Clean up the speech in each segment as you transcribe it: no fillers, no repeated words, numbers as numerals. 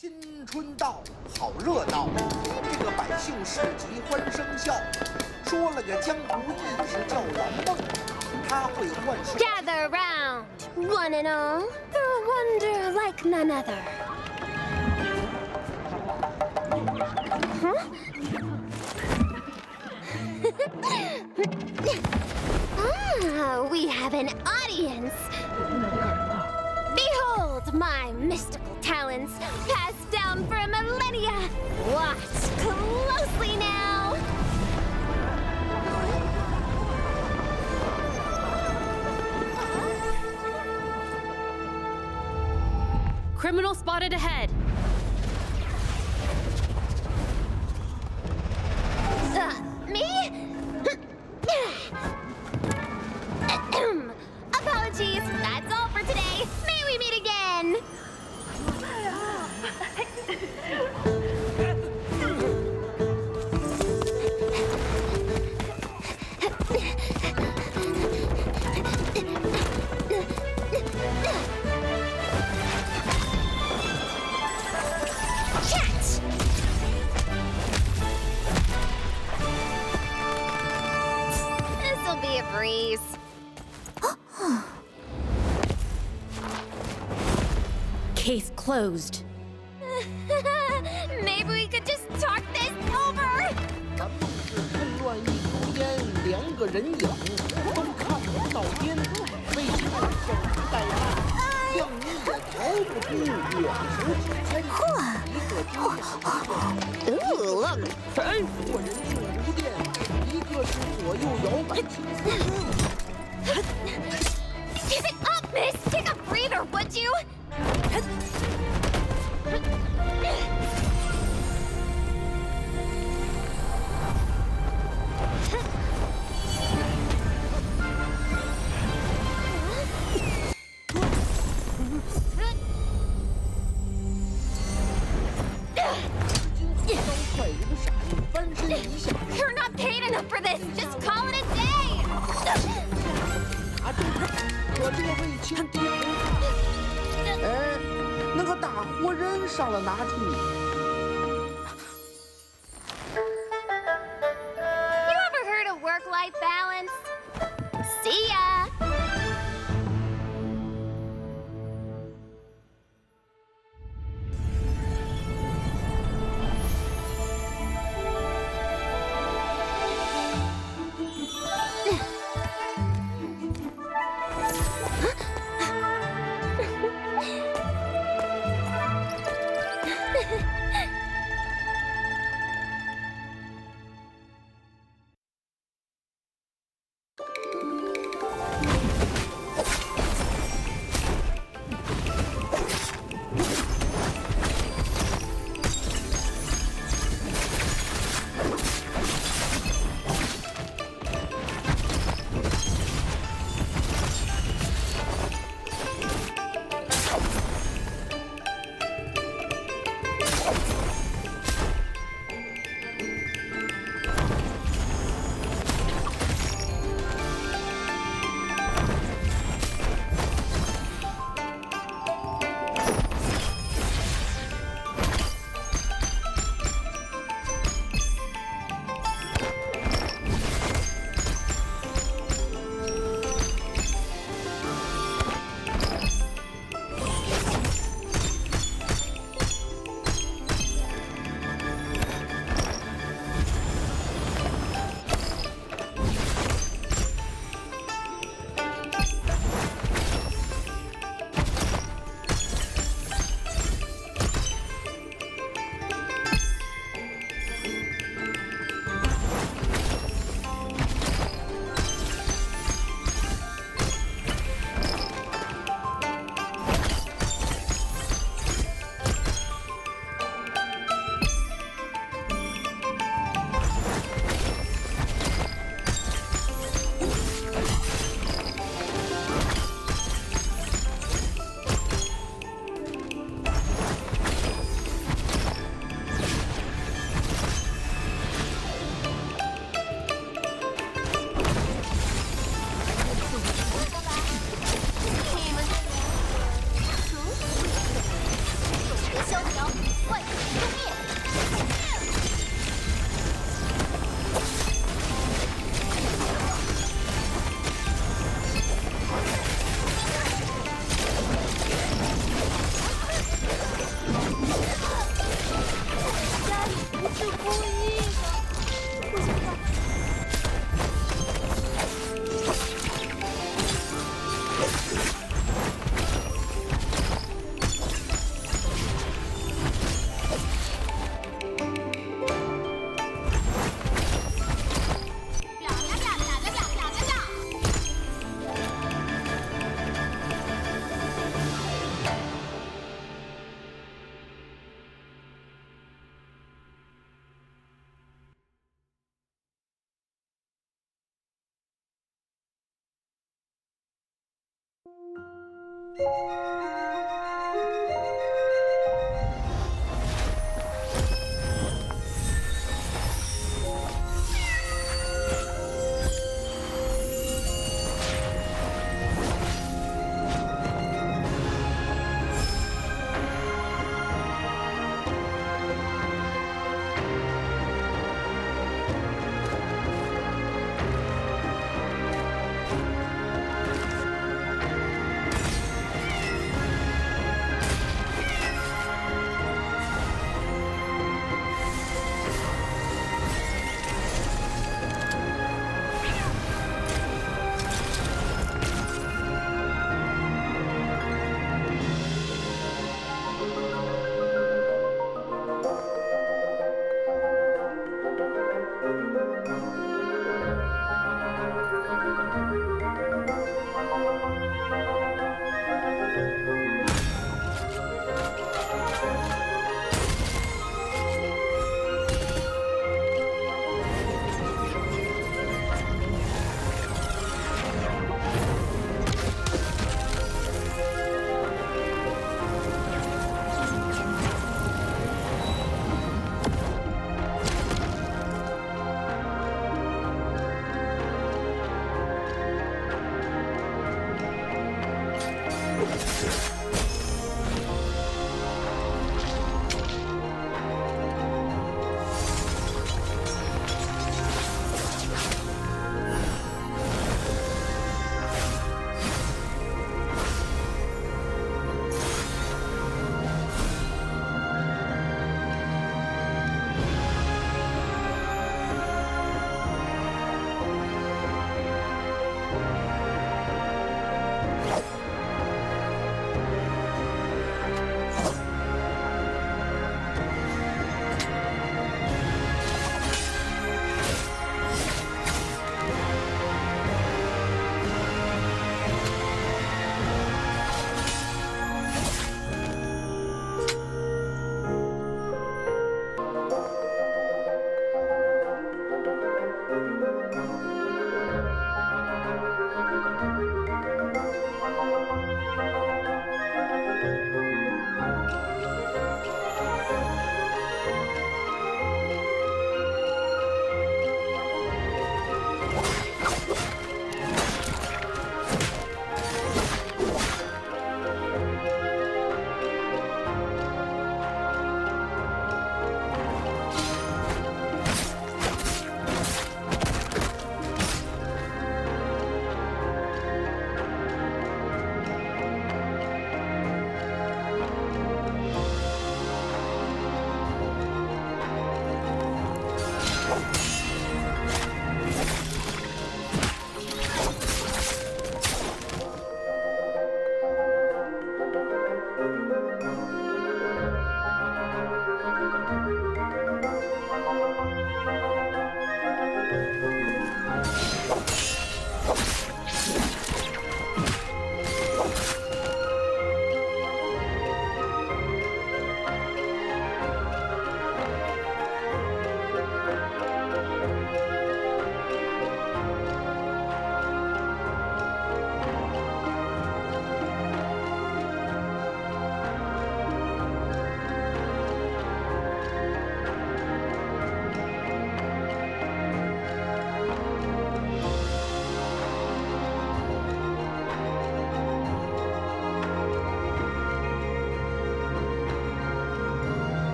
新春到，好热闹，这个百姓市集欢声笑。说了个江湖义士叫蓝梦，他会幻术。Gather round, one and all, for a wonder like none other. Ah, we have an audience. Behold my mystical talents, passed down for millennia. Watch closely now. Criminal spotted ahead. Me? Apologies, that's all for today. May we meet again. Chat! This'll be a breeze. Case closed. Maybe we could just talk this over. 蓝梦是混乱一股烟，两个人影都看不到边，被右手代办，让你也逃不出我手指。Ooh, look. 我人命无电，一个是左右摇摆青丝。 Give it up, miss! Take a breather, would you? You're not paid enough for this! Just call it a day! 拿住他，可这位轻低头看。哎，那个大活人上了哪去You ever heard of work-life balance? See ya!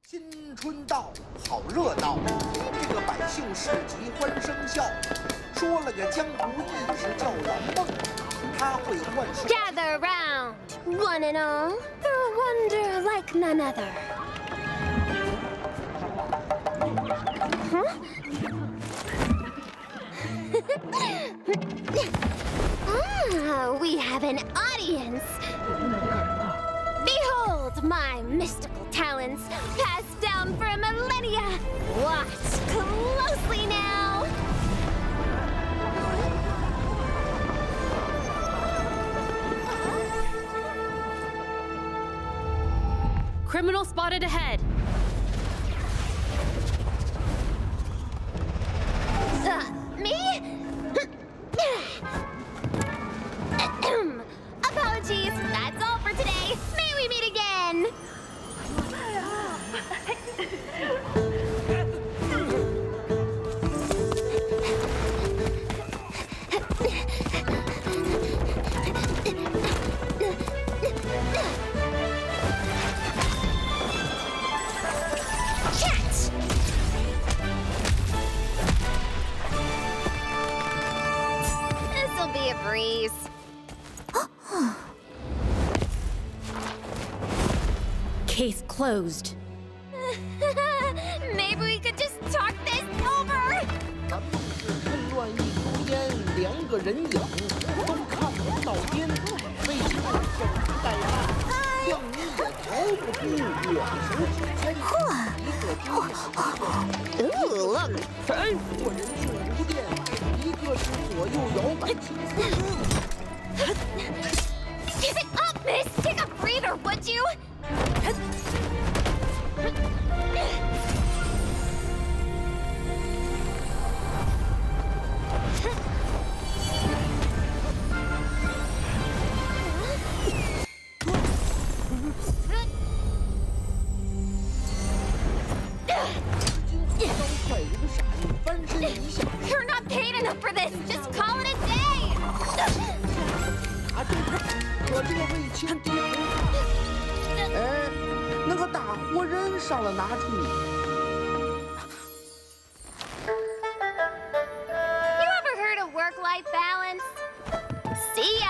新春到，好热闹，这个百姓市集欢声笑。说了个江湖义士叫蓝梦，他会幻术。Gather round, one and all, for a wonder like none other. Ah, we have an audience. Behold my mystical talents, passed down for millennia. Watch closely now. Criminal spotted ahead. Me? Apologies, that's all for today. May we meet again? Catch! This'll be a breeze. Case closed. Maybe we could just talk this over. 蓝梦是趁乱一抽烟，2个人影都看不到边，为何守株待兔，向你也逃不比我手指间一个低下一个 Ooh, look. 我人静如电，一个是左右摇摆轻松。 Give it up, miss! Take a breather, would you? You're not paid enough for this! Just call it a day! 啊，对，可这个卫青低头看，哎，那个大活人上了哪处？ You ever heard of work-life balance? See ya!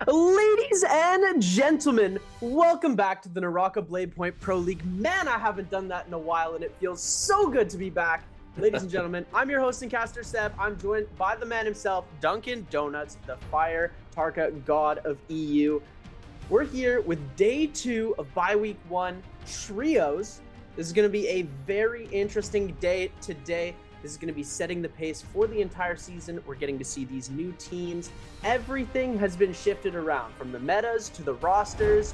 Ladies and gentlemen, welcome back to the NARAKA BLADEPOINT Pro League. Man, I haven't done that in a while, and it feels so good to be back. Ladies and gentlemen, I'm your host and caster, Seb. I'm joined by the man himself, Dunkin' Donuts, the Fire Tarka God of EU. We're here with day 2 of Biweek 1 Trios. This is going to be a very interesting day today. This is going to be setting the pace for the entire season. We're getting to see these new teams. Everything has been shifted around, from the metas to the rosters,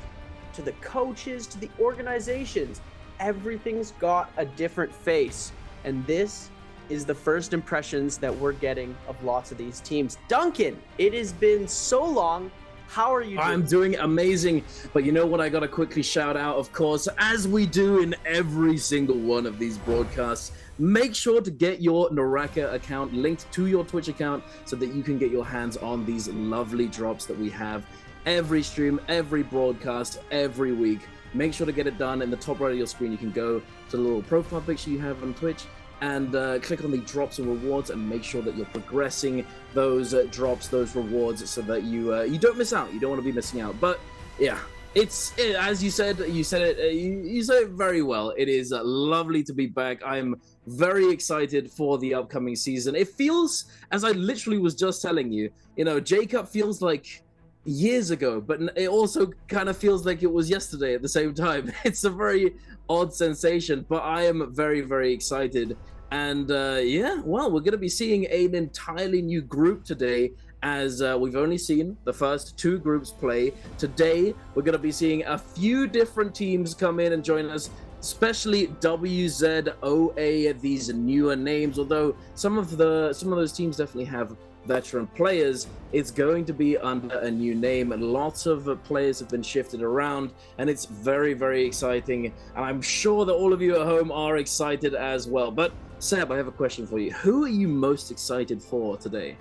to the coaches, to the organizations. Everything's got a different face. And this is the first impressions that we're getting of lots of these teams. Duncan, it has been so long. How are you doing? I'm doing amazing, but you know what I gotta quickly shout out, of course, as we do in every single one of these broadcasts, make sure to get your NARAKA account linked to your Twitch account so that you can get your hands on these lovely drops that we have every stream, every broadcast, every week. Make sure to get it done. In the top right of your screen, you can go to the little profile picture you have on Twitch and click on the drops and rewards, and make sure that you're progressing those drops, those rewards, so that you don't miss out. You don't want to be missing out. But yeah, as you said it very well. It is lovely to be back. I'm very excited for the upcoming season. It feels, as I literally was just telling you, J-Cup feels like years ago, but it also kind of feels like it was yesterday at the same time. It's a very odd sensation, but I am very, very excited. And yeah, well, we're going to be seeing an entirely new group today, as we've only seen the first 2 groups play. Today, we're going to be seeing a few different teams come in and join us, especially WZOA, these newer names. Although some of those teams definitely have veteran players, it's going to be under a new name, and lots of players have been shifted around, and it's very, very exciting, and I'm sure that all of you at home are excited as well. But Seb, I have a question for you. Who are you most excited for today?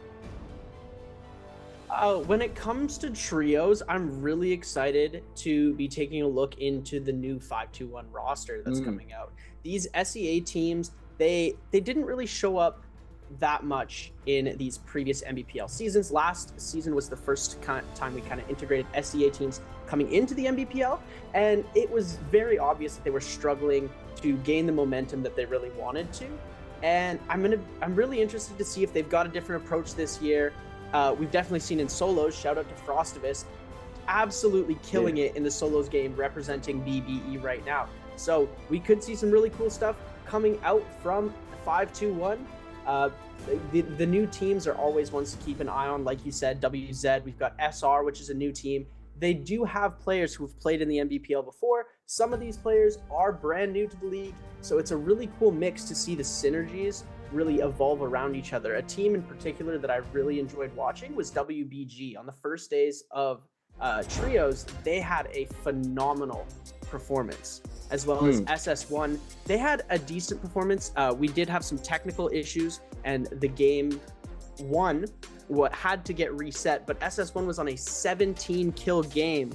When it comes to trios, I'm really excited to be taking a look into the new 5-2-1 roster that's coming out. These SEA teams, they didn't really show up that much in these previous NBPL seasons. Last season was the first time we kind of integrated SEA teams coming into the NBPL, and it was very obvious that they were struggling to gain the momentum that they really wanted to. And I'm really interested to see if they've got a different approach this year. We've definitely seen in solos, shout out to Frostivus, absolutely killing it in the solos game, representing BBE right now. So we could see some really cool stuff coming out from 5-2-1. The new teams are always ones to keep an eye on. Like you said, WZ, we've got SR, which is a new team. They do have players who've played in the NBPL before. Some of these players are brand new to the league, so it's a really cool mix to see the synergies really evolve around each other. A team in particular that I really enjoyed watching was WBG. On the first days of trios, they had a phenomenal performance, as well as SS1. They had a decent performance. We did have some technical issues, and the game one had to get reset, but SS1 was on a 17 kill game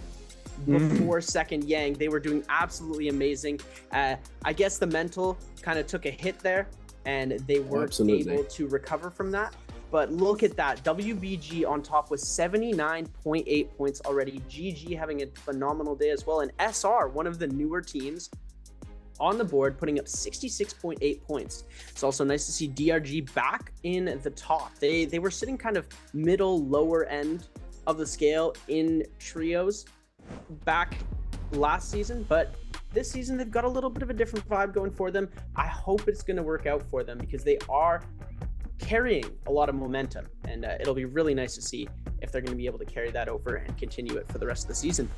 before second Yang. They were doing absolutely amazing. I guess the mental kind of took a hit there, and they weren't able to recover from that. But look at that. WBG on top with 79.8 points already. GG having a phenomenal day as well. And SR, one of the newer teams on the board, putting up 66.8 points. It's also nice to see DRG back in the top. They were sitting kind of middle, lower end of the scale in trios back last season, but this season they've got a little bit of a different vibe going for them. I hope it's going to work out for them because they are carrying a lot of momentum, and it'll be really nice to see if they're going to be able to carry that over and continue it for the rest of the season.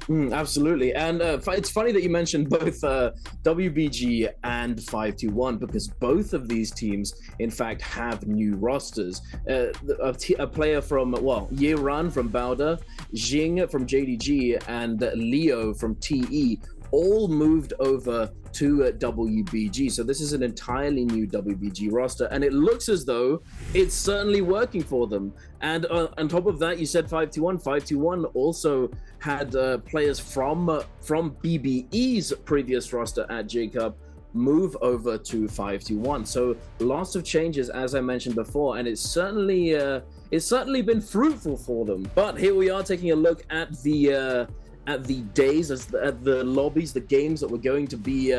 Absolutely. And it's funny that you mentioned both WBG and 5-2-1, because both of these teams, in fact, have new rosters. A player from, Year Run from Bowder, Jing from JDG, and Leo from TE all moved over to WBG. So this is an entirely new WBG roster, and it looks as though it's certainly working for them. And on top of that, you said 5-2-1. 5-2-1 also had players from BBE's previous roster at J-Cup move over to 5-2-1. So lots of changes, as I mentioned before, and it's certainly been fruitful for them. But here we are taking a look at the days, at the lobbies, the games that we're going to be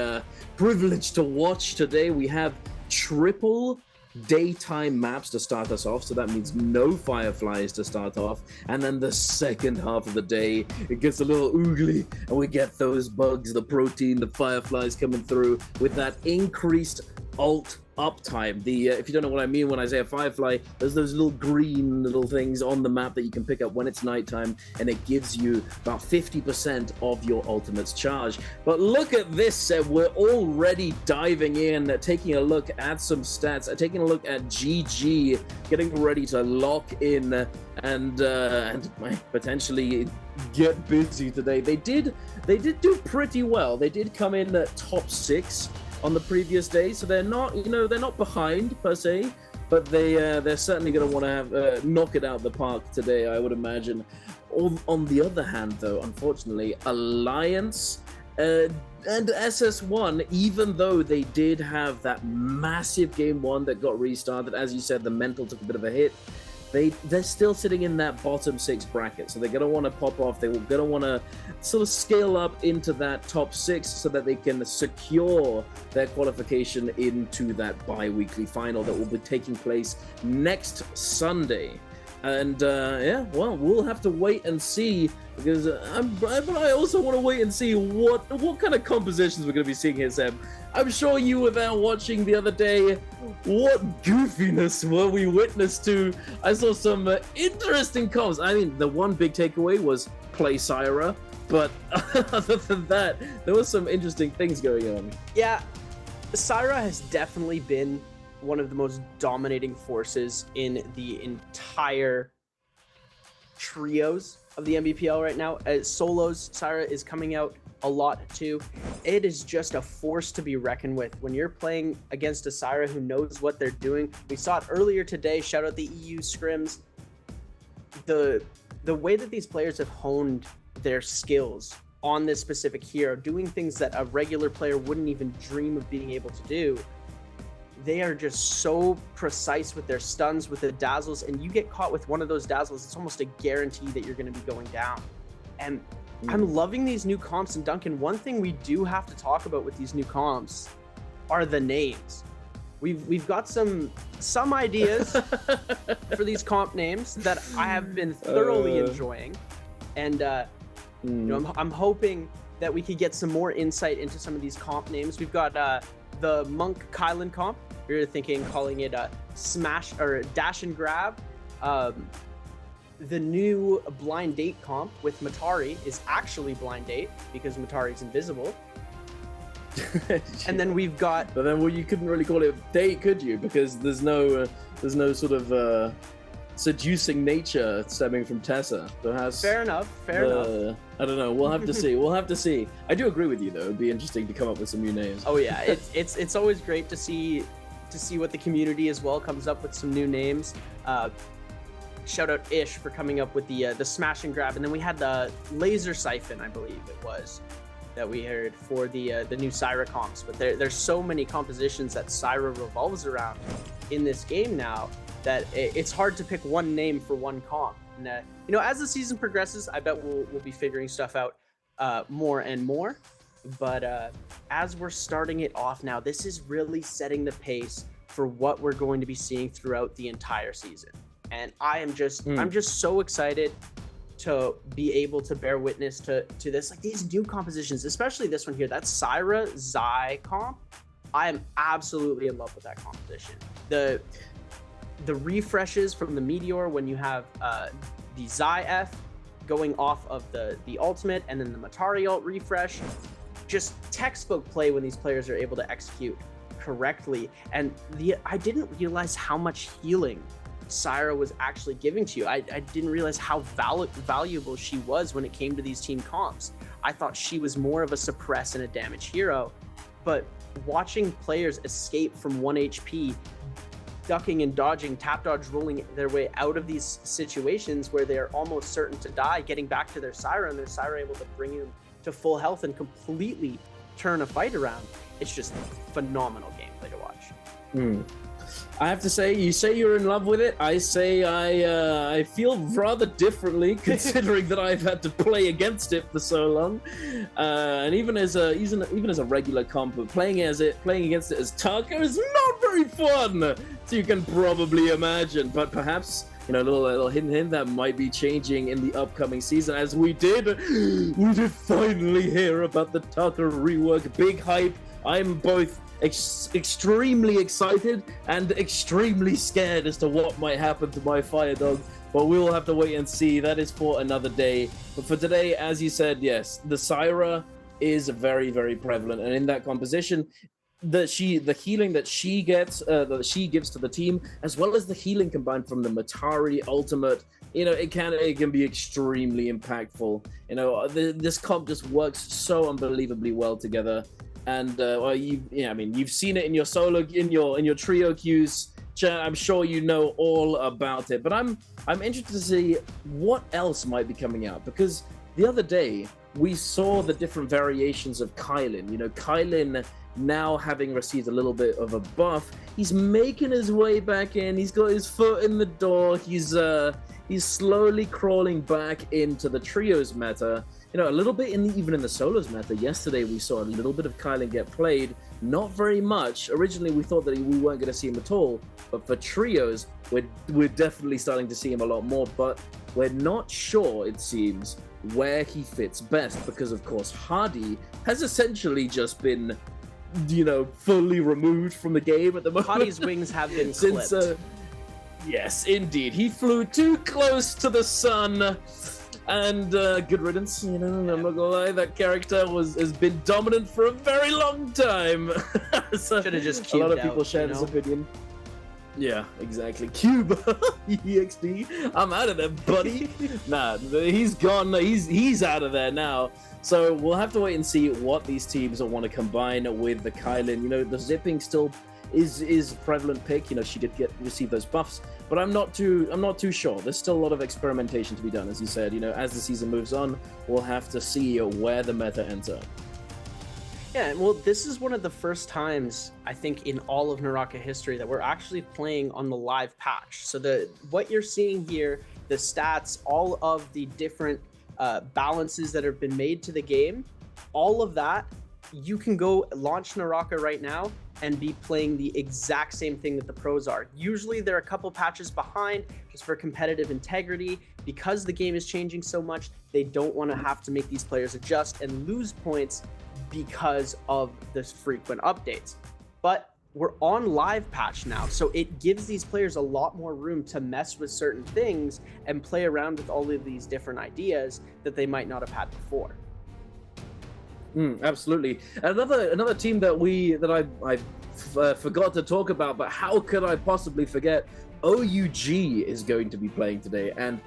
privileged to watch today. We have triple daytime maps to start us off, so that means no fireflies to start off, and then the second half of the day it gets a little oogly and we get those bugs, the protein, the fireflies coming through with that increased ult uptime. If you don't know what I mean when I say a firefly, there's those little green little things on the map that you can pick up when it's nighttime, and it gives you about 50% of your ultimate's charge. But look at this, we're already diving in, taking a look at some stats, taking a look at GG, getting ready to lock in and potentially get busy today. They did do pretty well. They did come in at top 6 on the previous day, so they're not behind per se, but they're certainly going to want to have knock it out the park today, I would imagine. On the other hand, though, unfortunately, Alliance and SS1, even though they did have that massive game one that got restarted, as you said, the mental took a bit of a hit. They're still sitting in that bottom 6 bracket, so they're going to want to pop off. They're going to want to sort of scale up into that top 6 so that they can secure their qualification into that bi-weekly final that will be taking place next Sunday. And we'll have to wait and see, because I also want to wait and see what kind of compositions we're going to be seeing here, Seb. I'm sure you were there watching the other day. What goofiness were we witness to? I saw some interesting comps. I mean, the one big takeaway was play Syra, but other than that, there was some interesting things going on. Yeah, Syra has definitely been one of the most dominating forces in the entire trios of the NBPL right now. As solos, Syra is coming out a lot too. It is just a force to be reckoned with when you're playing against a Syra who knows what they're doing. We saw it earlier today. Shout out the EU scrims. the way that these players have honed their skills on this specific hero, doing things that a regular player wouldn't even dream of being able to do. They are just so precise with their stuns, with the dazzles, and you get caught with one of those dazzles, it's almost a guarantee that you're going to be going down. And I'm loving these new comps. And Duncan, one thing we do have to talk about with these new comps are the names. We've got some ideas for these comp names that I have been thoroughly enjoying, and you know, I'm hoping that we could get some more insight into some of these comp names. We've got the Monk Kylan comp. You're thinking calling it a smash or a dash and grab. The new blind date comp with Matari is actually blind date because Matari's invisible. And then we've got. But then, well, you couldn't really call it date, could you? Because there's no sort of seducing nature stemming from Tessa. Perhaps. Fair enough. Fair enough. I don't know. We'll have to see. We'll have to see. I do agree with you, though. It'd be interesting to come up with some new names. Oh yeah, it's always great to see what the community as well comes up with some new names. Shout out Ish for coming up with the smash and grab, and then we had the laser siphon, I believe it was, that we heard for the new Syra comps. But there's so many compositions that Syra revolves around in this game now that it's hard to pick one name for one comp. And you know, as the season progresses, I bet we'll be figuring stuff out more and more. But as we're starting it off now, this is really setting the pace for what we're going to be seeing throughout the entire season. And I'm just so excited to be able to bear witness to this, like these new compositions, especially this one here. That's Syra Zai comp. I am absolutely in love with that composition. The refreshes from the Meteor when you have the Zai F going off of the ultimate, and then the Matari ult refresh, just textbook play when these players are able to execute correctly. And I didn't realize how much healing Syra was actually giving to you. I didn't realize how valuable she was when it came to these team comps. I thought she was more of a suppress and a damage hero, but watching players escape from 1 HP, ducking and dodging, tap dodge, rolling their way out of these situations where they're almost certain to die, getting back to their Syra, and their Syra able to bring them to full health and completely turn a fight around. It's just phenomenal gameplay to watch. I have to say, you say you're in love with it. I say I feel rather differently, considering that I've had to play against it for so long, and even as a regular comp, but playing against it as Taka is not very fun. So you can probably imagine. But perhaps, you know, a little hint that might be changing in the upcoming season, as we did finally hear about the Taka rework. Big hype. I'm both extremely excited and extremely scared as to what might happen to my fire dog, but we will have to wait and see. That is for another day. But for today, as you said, yes, the Syra is very, very prevalent, and in that composition, the healing that she gets, that she gives to the team, as well as the healing combined from the Matari ultimate, you know, it can be extremely impactful. You know, this comp just works so unbelievably well together. And you've seen it in your solo, in your trio queues. I'm sure you know all about it. But I'm interested to see what else might be coming out, because the other day we saw the different variations of Kylan. You know, Kylan now having received a little bit of a buff, he's making his way back in. He's got his foot in the door. He's slowly crawling back into the trios meta. You know, a little bit even in the solos meta. Yesterday we saw a little bit of Kylan get played, not very much. Originally we thought that we weren't going to see him at all, but for trios we're definitely starting to see him a lot more. But we're not sure, it seems, where he fits best, because of course Hardy has essentially just been, you know, fully removed from the game at the moment. Hardy's wings have been clipped. Yes, indeed, he flew too close to the sun. And good riddance, you know, I'm not gonna lie, that character has been dominant for a very long time. So should have just a lot of cubed people out, share this opinion. Yeah, exactly. Cube, EXD, I'm out of there, buddy. Nah, he's gone. He's out of there now. So we'll have to wait and see what these teams will want to combine with the Kylan. You know, the zipping still is a prevalent pick. You know, she did receive those buffs, but I'm not too sure. There's still a lot of experimentation to be done, as you said. You know, as the season moves on, we'll have to see where the meta ends up. Yeah, well, this is one of the first times, I think, in all of NARAKA history that we're actually playing on the live patch. So what you're seeing here, the stats, all of the different balances that have been made to the game, all of that, you can go launch NARAKA right now and be playing the exact same thing that the pros are. Usually they're a couple patches behind just for competitive integrity. Because the game is changing so much, they don't want to have to make these players adjust and lose points because of this frequent updates. But we're on live patch now, so it gives these players a lot more room to mess with certain things and play around with all of these different ideas that they might not have had before. Absolutely. Another team that I forgot to talk about, but how could I possibly forget? OUG is going to be playing today, and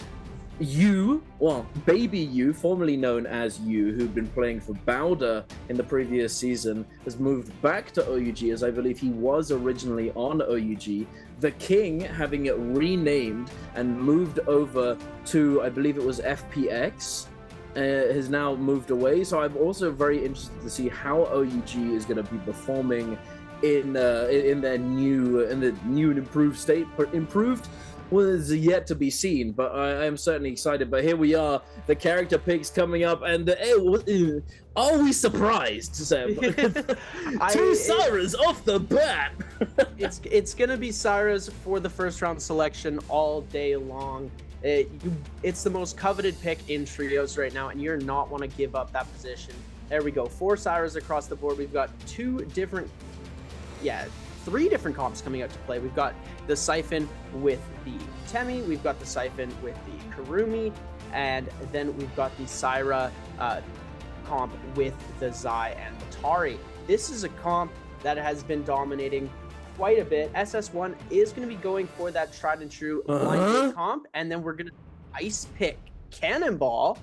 Baby You, formerly known as You, who'd been playing for Bowder in the previous season, has moved back to OUG, as I believe he was originally on OUG. The King, having it renamed and moved over to, I believe it was FPX, has now moved away. So I'm also very interested to see how OUG is going to be performing in their new and improved state. Improved was yet to be seen, but I am certainly excited. But here we are, the character picks coming up, and are we surprised, Sam? Two Syras off the bat. It's gonna be Syras for the first round selection all day long. It's the most coveted pick in trios right now, and you're not want to give up that position. There we go, 4 Syras across the board. We've got three different comps coming out to play. We've got the Siphon with the Temi, we've got the Siphon with the Kurumi, and then we've got the Syra comp with the Zai and the Tari. This is a comp that has been dominating quite a bit. SS1 is going to be going for that tried and true blind comp, and then we're going to ice pick Cannonball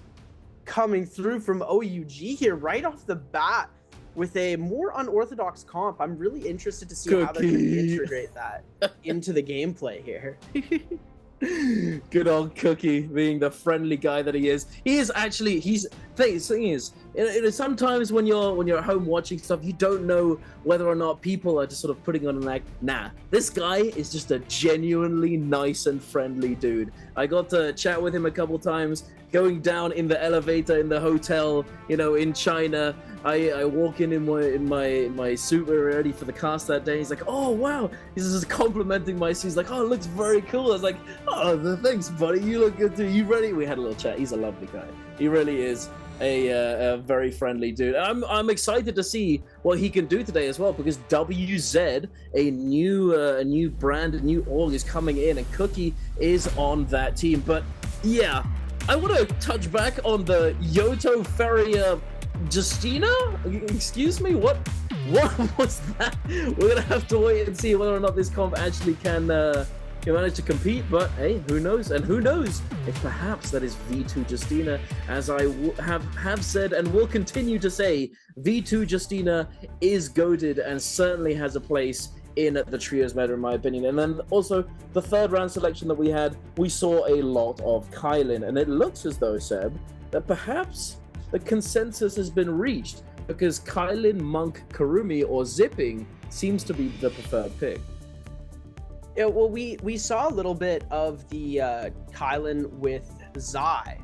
coming through from OUG here right off the bat with a more unorthodox comp. I'm really interested to see how they're going to integrate that into the gameplay here. Good old Cookie, being the friendly guy that he is. He is actually, the thing is, sometimes when you're at home watching stuff, you don't know whether or not people are just sort of putting on an act. Nah, this guy is just a genuinely nice and friendly dude. I got to chat with him a couple times, going down in the elevator in the hotel, in China. I walk in my suit, ready for the cast that day. He's like, oh wow, he's just complimenting my suit. He's like, oh, it looks very cool. I was like, oh, thanks buddy, you look good too. You ready? We had a little chat. He's a lovely guy. He really is a very friendly dude. I'm excited to see what he can do today as well, because WZ, a new brand, a new org is coming in, and Cookie is on that team. But yeah, I want to touch back on the Yoto Feria Justina? Excuse me, what was that? We're gonna have to wait and see whether or not this comp actually can manage to compete, but hey, who knows? And who knows if perhaps that is V2 Justina, as I have said and will continue to say, V2 Justina is goated and certainly has a place in the trios meta, in my opinion. And then also the third round selection that we saw a lot of Kylin, and it looks as though, Seb, that perhaps the consensus has been reached, because Kylin, Monk, Kurumi, or Zipping seems to be the preferred pick. Yeah, well, we saw a little bit of the Kylin with Zai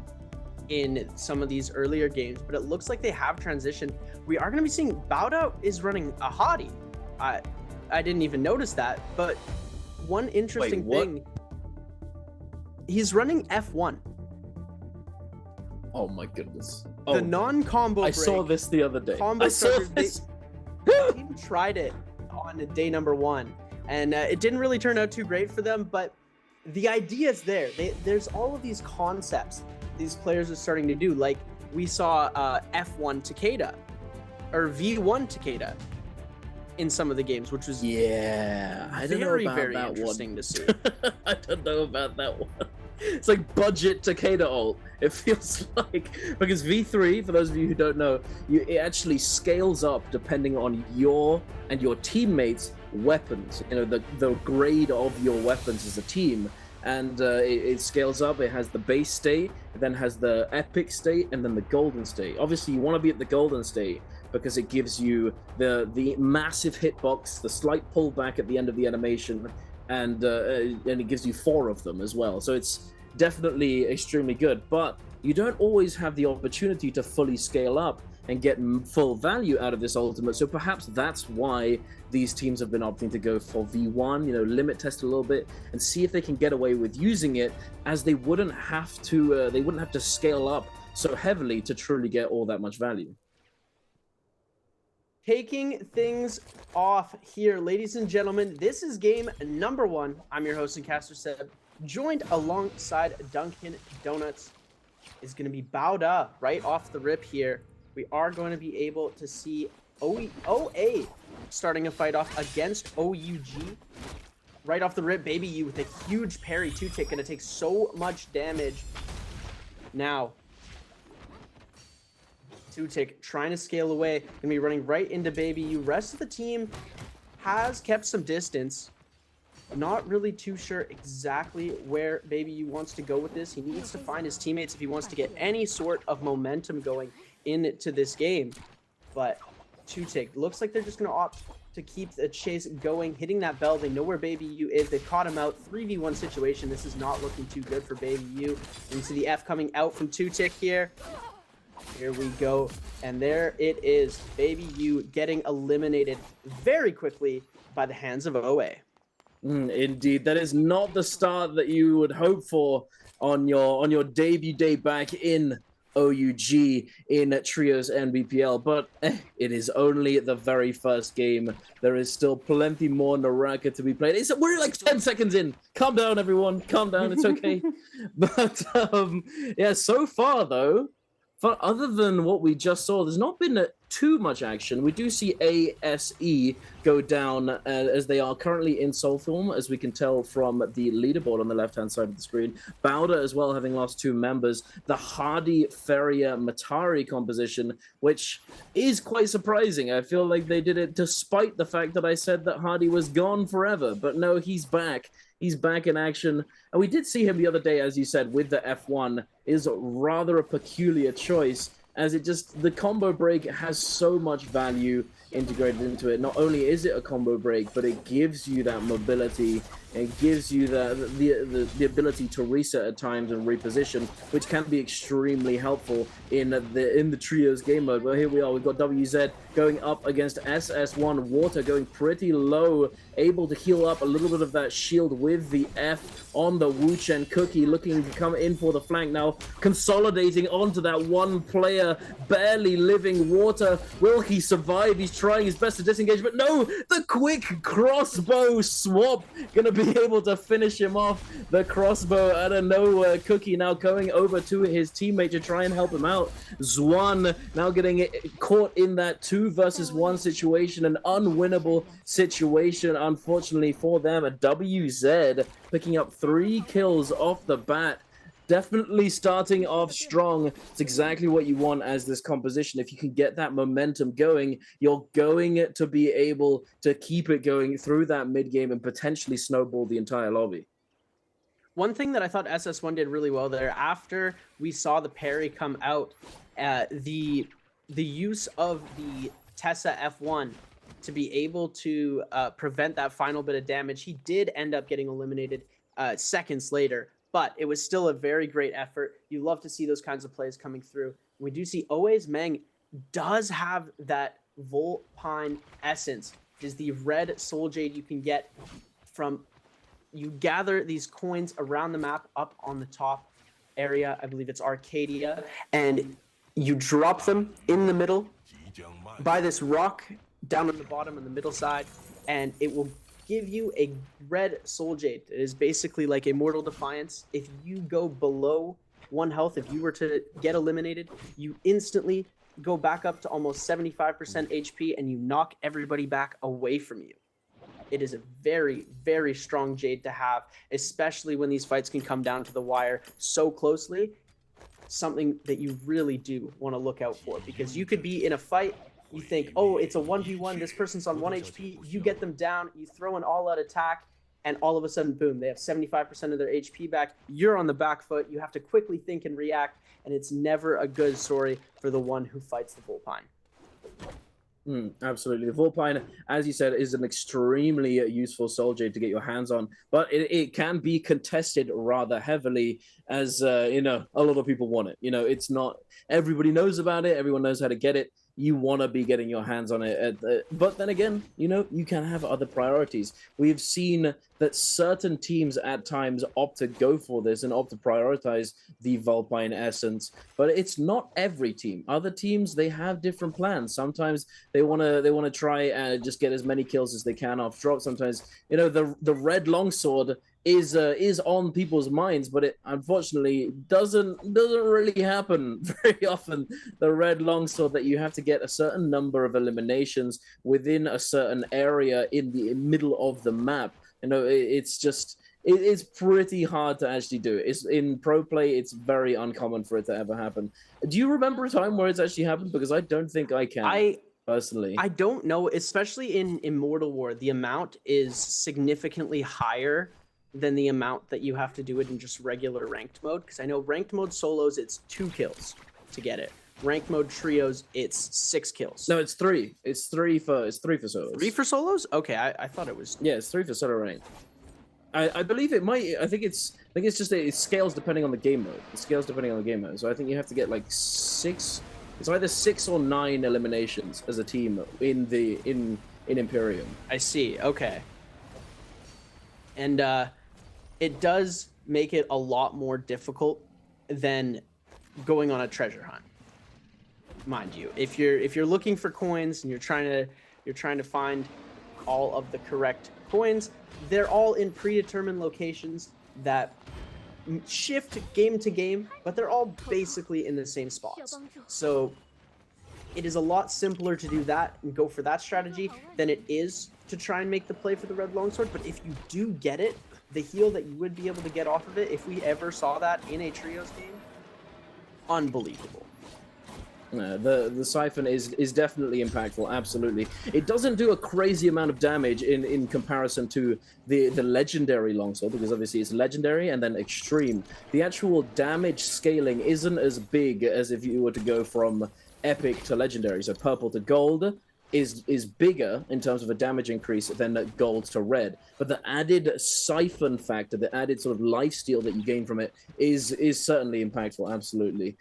in some of these earlier games, but it looks like they have transitioned. We are going to be seeing Bowda is running a hottie. I didn't even notice that, but one interesting thing, he's running F1. Oh my goodness. The non-combo break. I saw this the other day. I saw this. They even tried it on day number 1, and it didn't really turn out too great for them, but the idea is there. There's all of these concepts these players are starting to do. Like we saw F1 Takeda, or V1 Takeda in some of the games, which was I don't know about very that interesting one. to see. I don't know about that one. It's like budget Takeda ult. It feels like, because V3, for those of you who don't know, it actually scales up depending on your and your teammates' weapons, you know, the grade of your weapons as a team. And it scales up. It has the base state, it then has the epic state, and then the golden state. Obviously, you want to be at the golden state because it gives you the massive hitbox, the slight pullback at the end of the animation, and it gives you 4 of them as well. So it's definitely extremely good. But you don't always have the opportunity to fully scale up and get full value out of this ultimate. So perhaps that's why these teams have been opting to go for V1, you know, limit test a little bit and see if they can get away with using it, as they wouldn't have to scale up so heavily to truly get all that much value. Taking things off here, ladies and gentlemen, this is game number 1. I'm your host and caster Seb, joined alongside Dunkin' Donuts. Is going to be Bowda right off the rip here. We are going to be able to see OA starting a fight off against OUG. Right off the rip, Baby U with a huge parry 2-tick, going to take so much damage. Now, 2-tick trying to scale away, going to be running right into Baby U. Rest of the team has kept some distance. Not really too sure exactly where Baby U wants to go with this. He needs to find his teammates if he wants to get any sort of momentum going into this game. But 2-tick looks like they're just going to opt to keep the chase going, hitting that bell. They know where Baby U is. They've caught him out. 3v1 situation. This is not looking too good for Baby U. And see the F coming out from 2-tick here. Here we go. And there it is. Baby U getting eliminated very quickly by the hands of OA. Indeed, that is not the start that you would hope for on your debut day back in OUG in Trios NBPL, but it is only the very first game. There is still plenty more NARAKA to be played. We're like 10 seconds in. Calm down, everyone. Calm down. It's okay. But yeah, so far though, other than what we just saw, there's not been too much action. We do see ASE go down as they are currently in soul form, as we can tell from the leaderboard on the left-hand side of the screen. Bowda as well, having lost 2 members. The Hardy, Feria, Matari composition, which is quite surprising. I feel like they did it despite the fact that I said that Hardy was gone forever. But no, he's back. He's back in action. And we did see him the other day, as you said, with the F1. Is rather a peculiar choice, as the combo break has so much value integrated into it. Not only is it a combo break, but it gives you that mobility. It gives you the ability to reset at times and reposition, which can be extremely helpful in the trios game mode. But here we are, we've got WZ going up against SS1. Water going pretty low, able to heal up a little bit of that shield with the F on the Wu-Chen Cookie, looking to come in for the flank now, consolidating onto that one player, barely living. Water, will he survive? He's trying his best to disengage, but no, the quick crossbow swap gonna be able to finish him off. The crossbow out of nowhere. Cookie now going over to his teammate to try and help him out. Zwan now getting caught in that 2 versus 1 situation, an unwinnable situation, unfortunately for them. A WZ picking up 3 kills off the bat. Definitely starting off strong. It's exactly what you want as this composition. If you can get that momentum going, you're going to be able to keep it going through that mid game and potentially snowball the entire lobby. One thing that I thought SS1 did really well there, after we saw the parry come out, the use of the Tessa F1 to be able to prevent that final bit of damage, he did end up getting eliminated seconds later. But it was still a very great effort. You love to see those kinds of plays coming through. We do see Oa's Meng does have that Volpine essence. It is the red soul jade you can get from, you gather these coins around the map up on the top area. I believe it's Arcadia. And you drop them in the middle by this rock down on the bottom on the middle side. And it will give you a red soul jade. It is basically like a Mortal Defiance. If you go below 1 health, if you were to get eliminated, you instantly go back up to almost 75% HP and you knock everybody back away from you. It is a very, very strong jade to have, especially when these fights can come down to the wire so closely. Something that you really do want to look out for, because you could be in a fight You think, oh, it's a 1v1, this person's on 1 HP, you get them down, you throw an all-out attack, and all of a sudden, boom, they have 75% of their HP back. You're on the back foot. You have to quickly think and react, and it's never a good story for the one who fights the Vulpine. Absolutely. The Vulpine, as you said, is an extremely useful soldier to get your hands on, but it can be contested rather heavily as, you know, a lot of people want it. You know, it's not, everybody knows about it. Everyone knows how to get it. You want to be getting your hands on it. But then again, you know, you can have other priorities. We've seen that certain teams at times opt to go for this and opt to prioritize the Vulpine essence, but it's not every team. Other teams, they have different plans. Sometimes they want to try and just get as many kills as they can off drop. Sometimes, you know, the red longsword is on people's minds, but it unfortunately doesn't really happen very often. The red longsword, that you have to get a certain number of eliminations within a certain area in the middle of the map. You know, it's pretty hard to actually do it. It's in pro play, it's very uncommon for it to ever happen. Do you remember a time where it's actually happened? Because I don't think I can. Personally, I don't know, especially in Immortal War, the amount is significantly higher than the amount that you have to do it in just regular ranked mode. Because I know ranked mode solos, it's 2 kills to get it. Ranked mode trios, it's 6 kills. No, it's 3. It's 3 for solos. 3 for solos? Okay, I thought it was. Yeah, it's 3 for solo ranked. I believe it might. I think it's just that it scales depending on the game mode. It scales depending on the game mode. So I think you have to get like 6. It's either 6 or 9 eliminations as a team in Imperium. I see. Okay. And it does make it a lot more difficult than going on a treasure hunt, mind you. If you're looking for coins and you're trying to find all of the correct coins, they're all in predetermined locations that shift game to game, but they're all basically in the same spots. So it is a lot simpler to do that and go for that strategy than it is to try and make the play for the red longsword. But if you do get it, the heal that you would be able to get off of it, if we ever saw that in a trios game, unbelievable. The Siphon is definitely impactful, absolutely. It doesn't do a crazy amount of damage in comparison to the legendary longsword, because obviously it's legendary and then extreme. The actual damage scaling isn't as big as if you were to go from epic to legendary. So purple to gold is bigger in terms of a damage increase than gold to red, but the added siphon factor, the added sort of lifesteal that you gain from it is certainly impactful, absolutely.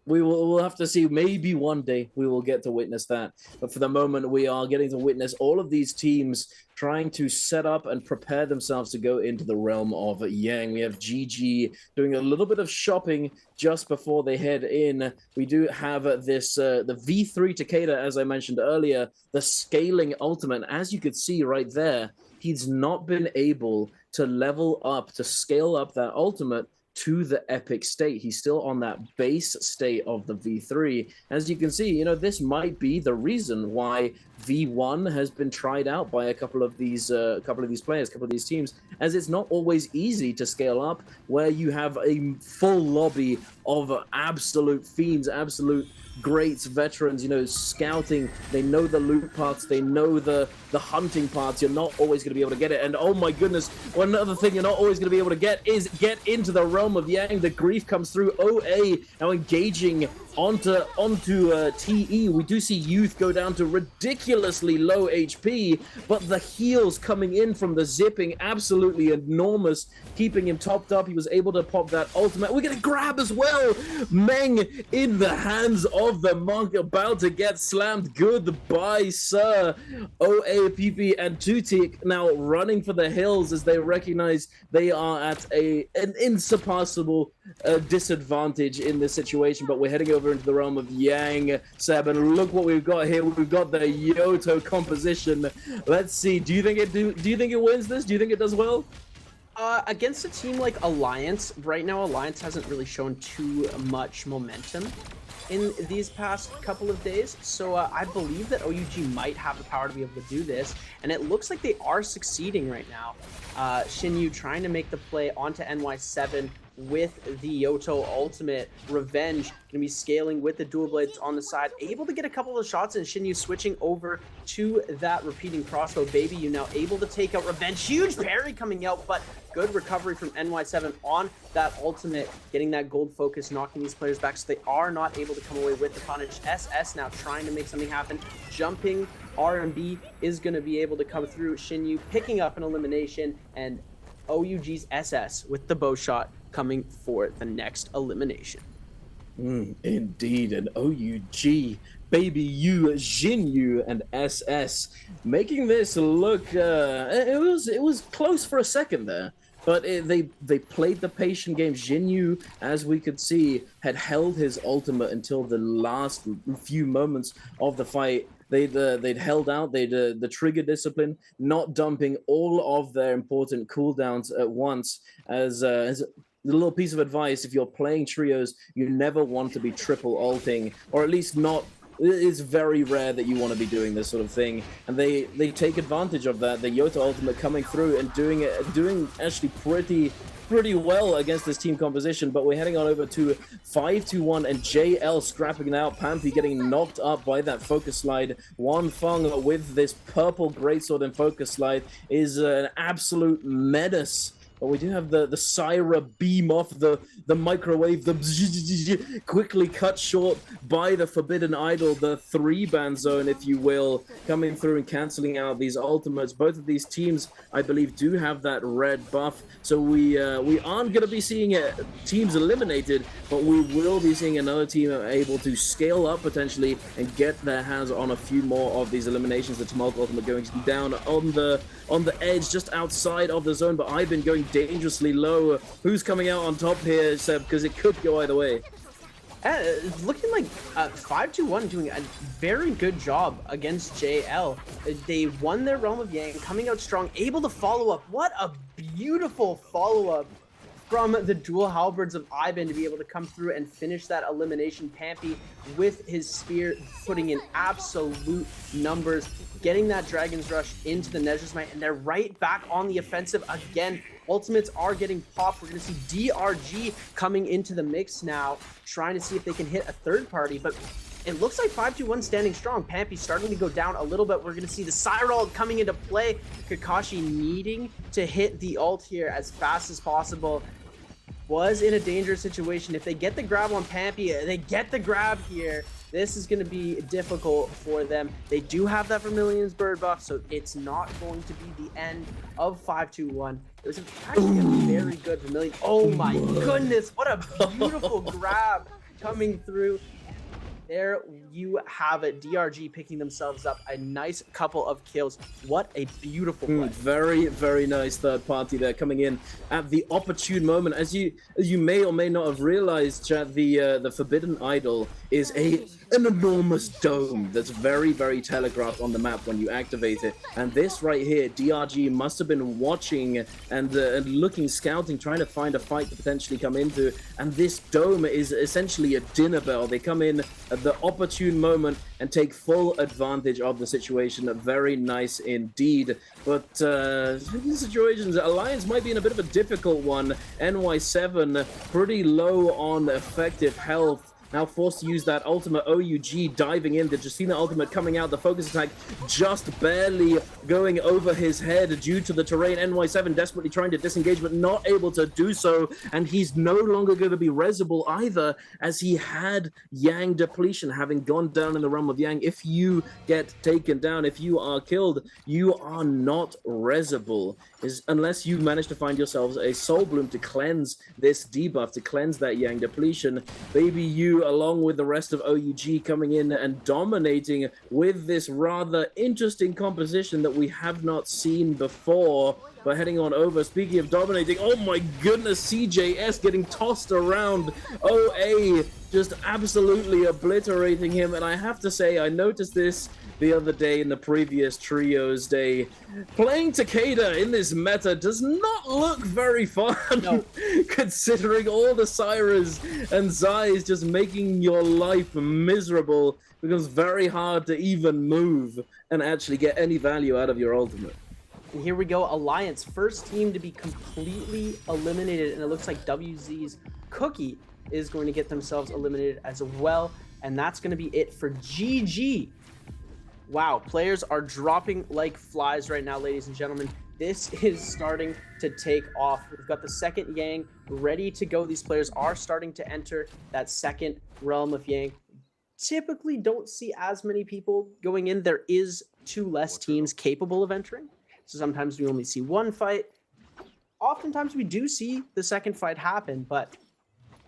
We'll have to see. Maybe one day we will get to witness that. But for the moment, we are getting to witness all of these teams trying to set up and prepare themselves to go into the realm of Yang. We have GG doing a little bit of shopping just before they head in. We do have this, the V3 Takeda, as I mentioned earlier, the scaling ultimate. As you could see right there, he's not been able to level up, to scale up that ultimate to the epic state. He's still on that base state of the V3. As you can see, you know, this might be the reason why V1 has been tried out by a couple of these players, a couple of these teams, as it's not always easy to scale up where you have a full lobby of absolute fiends, absolute greats, veterans, you know, scouting. They know the loot parts, they know the hunting parts. You're not always going to be able to get it. And oh my goodness, one other thing you're not always going to be able to get is get into the realm of Yang. The grief comes through. OA now engaging onto TE. We do see Youth go down to ridiculously low HP, but the heals coming in from the zipping, absolutely enormous, keeping him topped up. He was able to pop that ultimate. We're gonna grab as well. Meng in the hands of the monk, about to get slammed. Goodbye, sir. OA, PP, and Tutik now running for the hills as they recognize they are at an insurpassable disadvantage in this situation. But we're heading over into the realm of Yang, Seb, and look what we've got here. We've got the Yoto composition. Let's see. Do you think it wins this? Do you think it does well? Against a team like Alliance, right now Alliance hasn't really shown too much momentum in these past couple of days, so I believe that OUG might have the power to be able to do this, and it looks like they are succeeding right now. Shinyu trying to make the play onto NY7, with the Yoto ultimate. Revenge going to be scaling with the dual blades on the side, able to get a couple of shots, and Shinyu switching over to that repeating crossbow. Baby, you now able to take out Revenge. Huge parry coming out, but good recovery from NY7 on that ultimate, getting that gold focus, knocking these players back, so they are not able to come away with the advantage. SS now trying to make something happen, jumping. RMB is going to be able to come through. Shinyu picking up an elimination, and OUG's SS with the bow shot coming for the next elimination. Indeed, an OUG, Baby U, Jinyu, and SS making this look. It was close for a second there, but they played the patient game. Jinyu, as we could see, had held his ultimate until the last few moments of the fight. They'd held out, the trigger discipline, not dumping all of their important cooldowns at once. As a little piece of advice, if you're playing trios, you never want to be triple ulting, or at least not. It's very rare that you want to be doing this sort of thing, and they take advantage of that. The Yoto ultimate coming through and doing actually pretty well against this team composition. But we're heading on over to 5-2-1 and JL scrapping it out. Pampy getting knocked up by that focus slide. Wan Feng with this purple greatsword and focus slide is an absolute menace. But we do have the Syra beam off the microwave, the quickly cut short by the Forbidden Idol, the 3-ban zone, if you will, coming through and cancelling out these ultimates. Both of these teams, I believe, do have that red buff, so we aren't going to be seeing teams eliminated, but we will be seeing another team able to scale up potentially and get their hands on a few more of these eliminations. The Tumult ultimate going down on the edge, just outside of the zone, but I've been going dangerously low. Who's coming out on top here, Seb? Because it could go either way. It's looking like 5-2-1 doing a very good job against JL. They won their Realm of Yang, coming out strong, able to follow up. What a beautiful follow-up from the dual halberds of Ivan to be able to come through and finish that elimination. Pampy with his spear putting in absolute numbers, getting that Dragon's Rush into the Nezha's Might, and they're right back on the offensive again. Ultimates are getting popped. We're going to see DRG coming into the mix now, trying to see if they can hit a third party, but it looks like 5-2-1 standing strong. Pampy starting to go down a little bit. We're going to see the Syra ult coming into play. Kakashi needing to hit the ult here as fast as possible. Was in a dangerous situation. If they get the grab on Pampy, they get the grab here. This is going to be difficult for them. They do have that Vermilion's bird buff, so it's not going to be the end of 5-2-1. It was actually a very good Vermilion. Oh my goodness, what a beautiful grab coming through. There you have it. DRG picking themselves up a nice couple of kills. What a beautiful play. Very, very nice third party there coming in at the opportune moment. As you may or may not have realized, Chad, the Forbidden Idol is an enormous dome that's very, very telegraphed on the map when you activate it. And this right here, DRG must have been watching and looking, scouting, trying to find a fight to potentially come into. And this dome is essentially a dinner bell. They come in at the opportune moment and take full advantage of the situation. Very nice indeed. But in these situations, Alliance might be in a bit of a difficult one. NY7 pretty low on effective health. Now forced to use that ultimate. OUG diving in. The Justina ultimate coming out. The focus attack just barely going over his head due to the terrain. NY7 desperately trying to disengage, but not able to do so. And he's no longer going to be resable either, as he had Yang depletion, having gone down in the realm of Yang. If you get taken down, if you are killed, you are not resable. Unless you manage to find yourselves a Soul Bloom to cleanse this debuff, to cleanse that Yang depletion. Baby you, along with the rest of OUG, coming in and dominating with this rather interesting composition that we have not seen before. But heading on over, speaking of dominating, oh my goodness, CJS getting tossed around. OA just absolutely obliterating him. And I have to say, I noticed this the other day in the previous Trios Day. Playing Takeda in this meta does not look very fun, no. Considering all the Syras and Zais just making your life miserable. It becomes very hard to even move and actually get any value out of your ultimate. And here we go, Alliance, first team to be completely eliminated, and it looks like WZ's Cookie is going to get themselves eliminated as well, and that's going to be it for GG. Wow, players are dropping like flies right now, ladies and gentlemen. This is starting to take off. We've got the second Yang ready to go. These players are starting to enter that second realm of Yang. Typically don't see as many people going in. There is 2 less teams capable of entering. So sometimes we only see one fight. Oftentimes we do see the second fight happen, but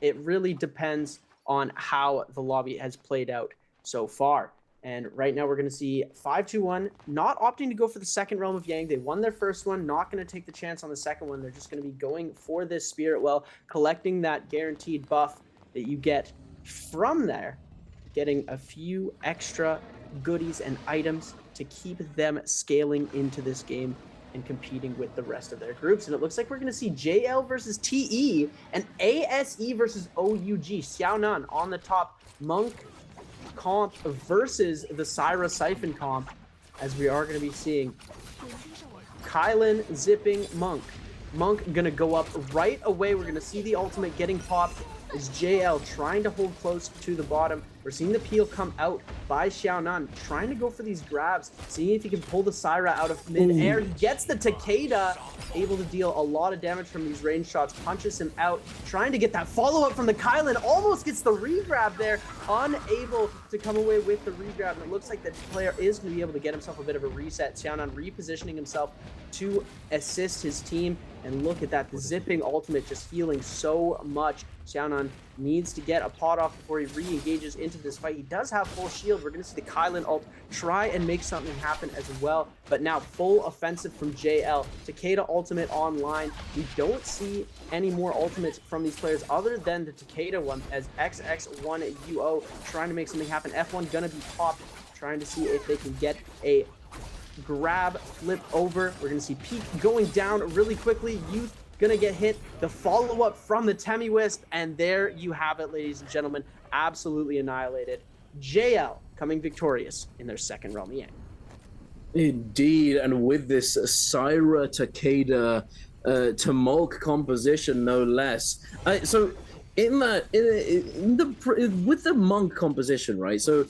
it really depends on how the lobby has played out so far. And right now we're going to see 5-2-1, not opting to go for the second realm of Yang. They won their first one, not going to take the chance on the second one. They're just going to be going for this Spirit Well, collecting that guaranteed buff that you get from there, getting a few extra goodies and items to keep them scaling into this game and competing with the rest of their groups. And it looks like we're going to see JL versus TE and ASE versus OUG. Xiaonan on the top, Monk comp versus the Syra Siphon comp, as we are going to be seeing Kylan zipping Monk. Monk going to go up right away. We're going to see the ultimate getting popped as JL trying to hold close to the bottom. We're seeing the peel come out by Xiaonan, trying to go for these grabs, seeing if he can pull the Syra out of mid-air. He gets the Takeda, able to deal a lot of damage from these range shots, punches him out, trying to get that follow-up from the Kylan, almost gets the re-grab there, unable to come away with the re-grab. And it looks like the player is going to be able to get himself a bit of a reset. Xiaonan repositioning himself to assist his team. And look at that, the zipping ultimate just healing so much. Xiaonan needs to get a pot off before he re-engages into this fight. He does have full shield. We're going to see the Kylan ult try and make something happen as well. But now full offensive from JL. Takeda ultimate online. We don't see any more ultimates from these players other than the Takeda one, as XX1UO trying to make something happen. F1 gonna be popped, trying to see if they can get a grab, flip over. We're gonna see Peak going down really quickly. Youth gonna get hit. The follow-up from the Temi Wisp, and there you have it, ladies and gentlemen. Absolutely annihilated. JL coming victorious in their second realm Yang. Indeed, and with this Syra Takeda to Mulk composition, no less. So with the Monk composition, right? So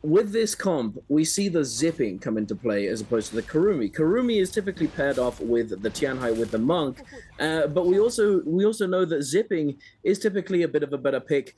with this comp, we see the zipping come into play as opposed to the Karumi. Karumi is typically paired off with the Tianhai with the Monk, but we also know that zipping is typically a bit of a better pick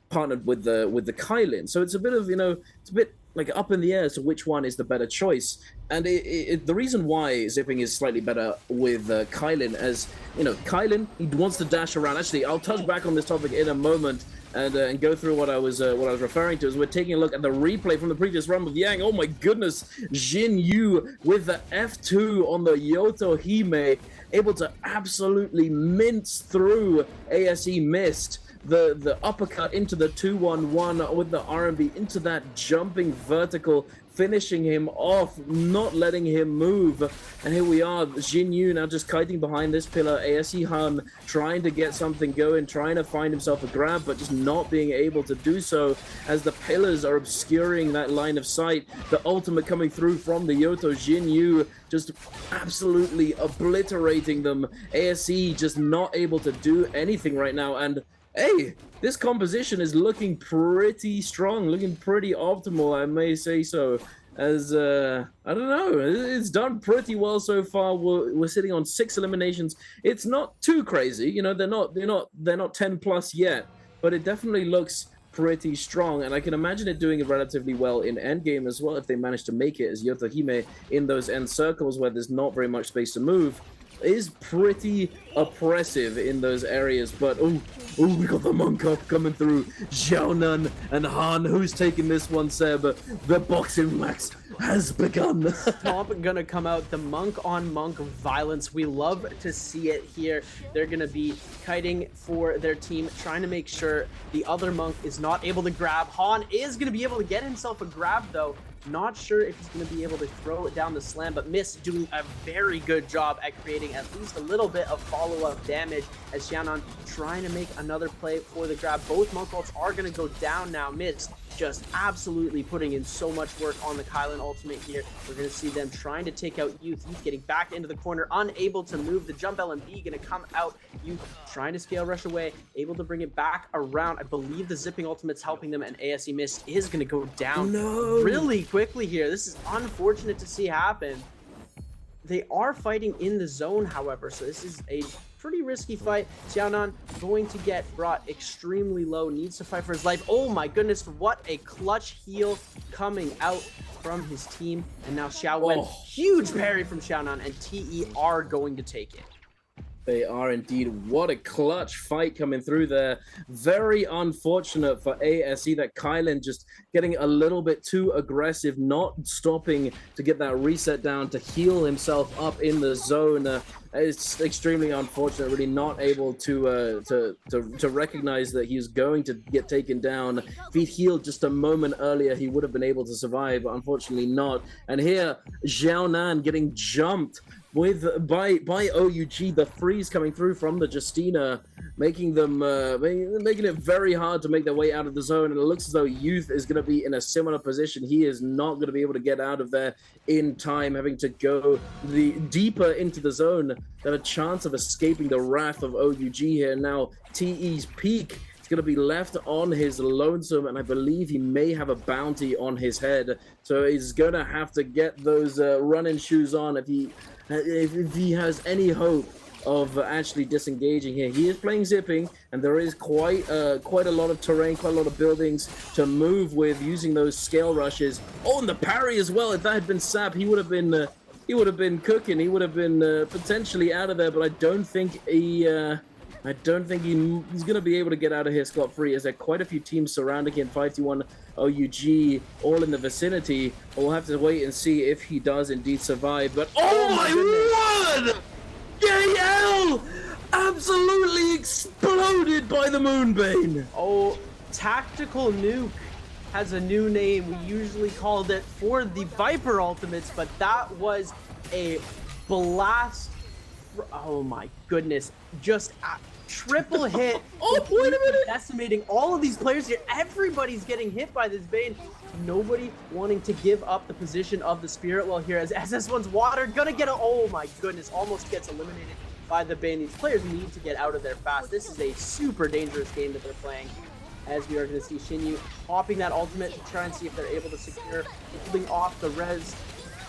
partnered with the Kylan. So it's a bit of, it's a bit like up in the air as to which one is the better choice. And the reason why zipping is slightly better with Kylan, as Kylan, he wants to dash around. Actually, I'll touch back on this topic in a moment and go through what I was referring to, as we're taking a look at the replay from the previous run of Yang. Oh my goodness, Jin Yu with the F2 on the Yoto Hime, able to absolutely mince through ASE Mist. The uppercut into the 2-1-1 with the R&B into that jumping vertical, finishing him off, not letting him move. And here we are, Jin Yu now just kiting behind this pillar. ASE Han trying to get something going, trying to find himself a grab, but just not being able to do so as the pillars are obscuring that line of sight. The ultimate coming through from the Yoto. Jin Yu just absolutely obliterating them. ASE just not able to do anything right now. And hey, this composition is looking pretty strong, looking pretty optimal, I may say so. As I don't know, it's done pretty well so far. We're sitting on 6 eliminations. It's not too crazy, they're not 10 plus yet, but it definitely looks pretty strong, and I can imagine it doing it relatively well in endgame as well if they manage to make it, as Yoto Hime in those end circles where there's not very much space to move is pretty oppressive in those areas. But oh, we got the Monk up coming through. Xiaonan and Han, who's taking this one, Seb? The boxing match has begun. Stomp gonna come out, the Monk on Monk violence. We love to see it here. They're gonna be kiting for their team, trying to make sure the other Monk is not able to grab. Han is gonna be able to get himself a grab though. Not sure if he's going to be able to throw it down the slam, but Miss doing a very good job at creating at least a little bit of follow-up damage as Xiaonan trying to make another play for the grab. Both Monk ults are going to go down now. Miss just absolutely putting in so much work on the Kylan ultimate here. We're going to see them trying to take out Youth. Youth getting back into the corner, unable to move. The jump LMB going to come out. Youth trying to scale rush away, able to bring it back around. I believe the zipping ultimate's helping them, and ASE Mist is going to go down really quickly here. This is unfortunate to see happen. They are fighting in the zone, however, so this is a pretty risky fight. Xiaonan going to get brought extremely low, needs to fight for his life. Oh my goodness, what a clutch heal coming out from his team. And now Xiaowen, huge parry from Xiaonan, and TE are going to take it. They are indeed. What a clutch fight coming through there. Very unfortunate for ASE that Kylan just getting a little bit too aggressive, not stopping to get that reset down to heal himself up in the zone. It's extremely unfortunate, really not able to recognize that he's going to get taken down. If he'd healed just a moment earlier, he would have been able to survive, but unfortunately not. And here, Xiaonan getting jumped by OUG, the freeze coming through from the Justina, making them making it very hard to make their way out of the zone. And it looks as though Youth is going to be in a similar position. He is not going to be able to get out of there in time, having to go deeper into the zone than a chance of escaping the wrath of OUG here. Now TE's peak is going to be left on his lonesome, and I believe he may have a bounty on his head, so he's going to have to get those running shoes on if he has any hope of actually disengaging here. He is playing zipping, and there is quite a lot of terrain, quite a lot of buildings to move with using those scale rushes. Oh, and the parry as well. If that had been Sap, he would have been cooking. He would have been potentially out of there, but I don't think he's going to be able to get out of here scot-free, as there are quite a few teams surrounding him. 5-1 OUG all in the vicinity. We'll have to wait and see if he does indeed survive. But oh my word! JL absolutely exploded by the Moonbane. Oh, Tactical Nuke has a new name. We usually called it for the Viper ultimates, but that was a blast. Oh my goodness, just a triple hit. Oh, wait a minute. Decimating all of these players here. Everybody's getting hit by this Bane. Nobody wanting to give up the position of the Spirit Well here, as SS1's Water gonna get oh my goodness, almost gets eliminated by the Bane. These players need to get out of there fast. This is a super dangerous game that they're playing, as we are going to see Shinyu hopping that ultimate to try and see if they're able to secure, holding off the res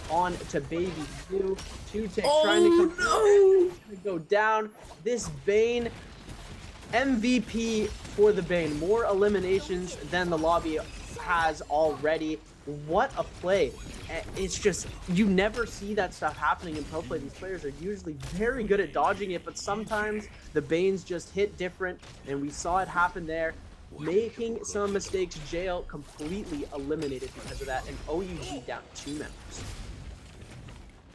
on to Baby 2. 2-Tech trying to go down. This Bane, MVP for the Bane. More eliminations than the lobby has already. What a play. It's just, you never see that stuff happening in pro play. These players are usually very good at dodging it, but sometimes the Banes just hit different, and we saw it happen there. Making some mistakes, JL completely eliminated because of that, and OUG down 2 members.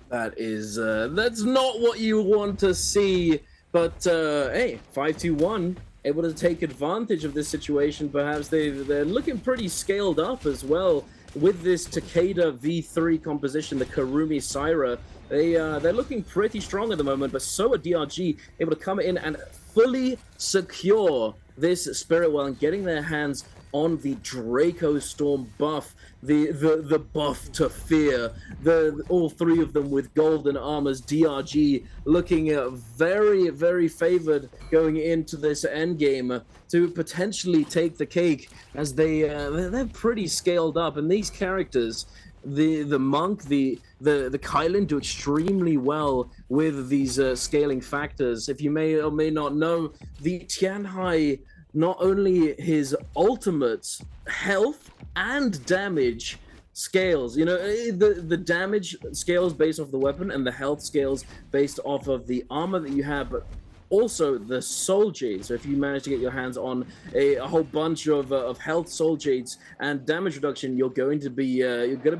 That is, that's not what you want to see, but hey, 5-2-1, able to take advantage of this situation. Perhaps they're looking pretty scaled up as well with this Takeda V3 composition, the Karumi Syra. They're looking pretty strong at the moment, but so are DRG, able to come in and fully secure this Spirit Well and getting their hands on the Draco Storm buff, the buff to fear. All three of them with golden armors. DRG looking very, very favored going into this end game to potentially take the cake, as they're pretty scaled up, and these characters, the monk, the Kylan, do extremely well with these scaling factors. If you may or may not know, the Tianhai, not only his ultimate health and damage scales, you know, the damage scales based off the weapon and the health scales based off of the armor that you have, but also the soul jades. So if you manage to get your hands on a whole bunch of health soul jades and damage reduction, you're going to be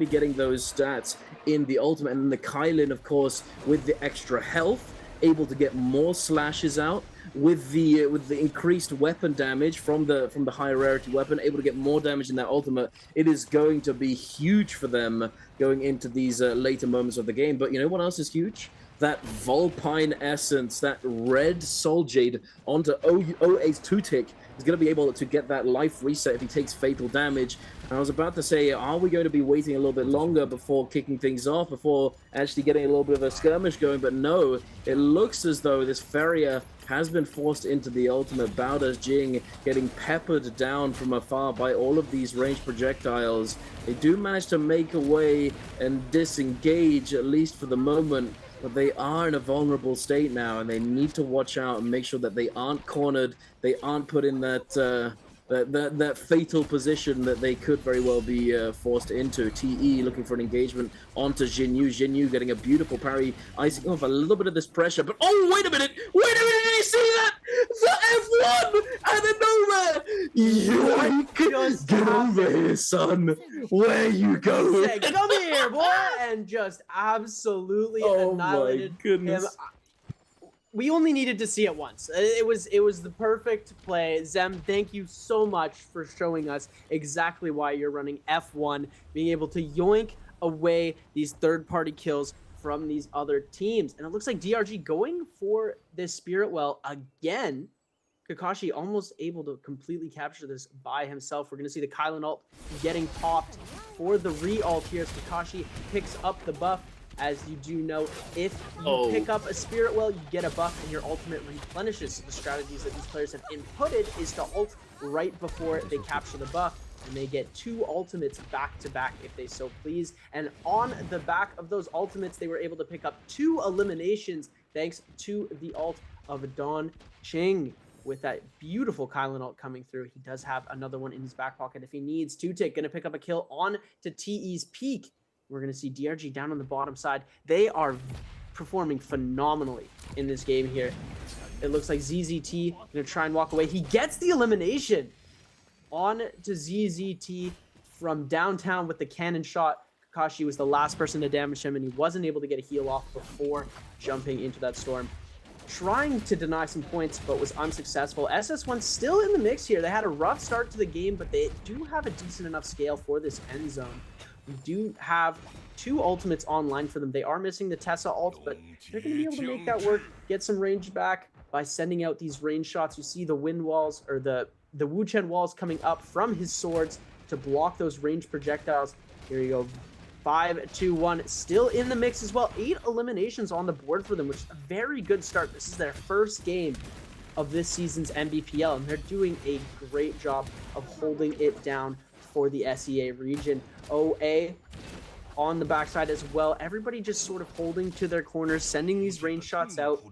getting those stats in the ultimate. And then the Kylan, of course, with the extra health, able to get more slashes out with the increased weapon damage from the higher rarity weapon, able to get more damage in that ultimate. It is going to be huge for them going into these later moments of the game. But you know what else is huge? That Vulpine Essence, that red Soul Jade onto OA's two-tick is going to be able to get that life reset if he takes fatal damage. And I was about to say, are we going to be waiting a little bit longer before kicking things off, before actually getting a little bit of a skirmish going? But no, it looks as though this Feria has been forced into the ultimate. Bowder's Jing getting peppered down from afar by all of these ranged projectiles. They do manage to make a way and disengage, at least for the moment. But they are in a vulnerable state now, and they need to watch out and make sure that they aren't cornered, they aren't put in that fatal position that they could very well be forced into. TE looking for an engagement onto Jinyu. Jinyu getting a beautiful parry, icing off a little bit of this pressure. But oh, wait a minute! Wait a minute! Did you see that? The F1 out of nowhere! Yoink! Get over here, son! Where you going? Say, come here, boy! And just absolutely annihilated him. We only needed to see it once. It was the perfect play. Zem, thank you so much for showing us exactly why you're running F1, being able to yoink away these third-party kills from these other teams. And it looks like DRG going for this Spirit Well again. Kakashi almost able to completely capture this by himself. We're going to see the Kylan ult getting popped for the re-ult here as Kakashi picks up the buff. As you do know, if you pick up a Spirit Well, you get a buff and your ultimate replenishes. So the strategies that these players have inputted is to ult right before they capture the buff, and they get 2 ultimates back to back if they so please. And on the back of those ultimates, they were able to pick up 2 eliminations thanks to the ult of Don Ching. With that beautiful Kylan ult coming through, he does have another one in his back pocket if he needs to. Gonna pick up a kill on to TE's peak. We're going to see DRG down on the bottom side. They are performing phenomenally in this game here. It looks like ZZT going to try and walk away. He gets the elimination on to ZZT from downtown with the cannon shot. Kakashi was the last person to damage him, and he wasn't able to get a heal off before jumping into that storm. Trying to deny some points, but was unsuccessful. SS1 still in the mix here. They had a rough start to the game, but they do have a decent enough scale for this end zone. We do have 2 ultimates online for them. They are missing the Tessa ult, but they're going to be able to make that work, get some range back by sending out these range shots. You see the wind walls, or the Wu Chen walls coming up from his swords to block those ranged projectiles. Here you go. 5-2-1, still in the mix as well. 8 eliminations on the board for them, which is a very good start. This is their first game of this season's NBPL, and they're doing a great job of holding it down for the SEA region. OA on the backside as well. Everybody just sort of holding to their corners, sending these range shots out,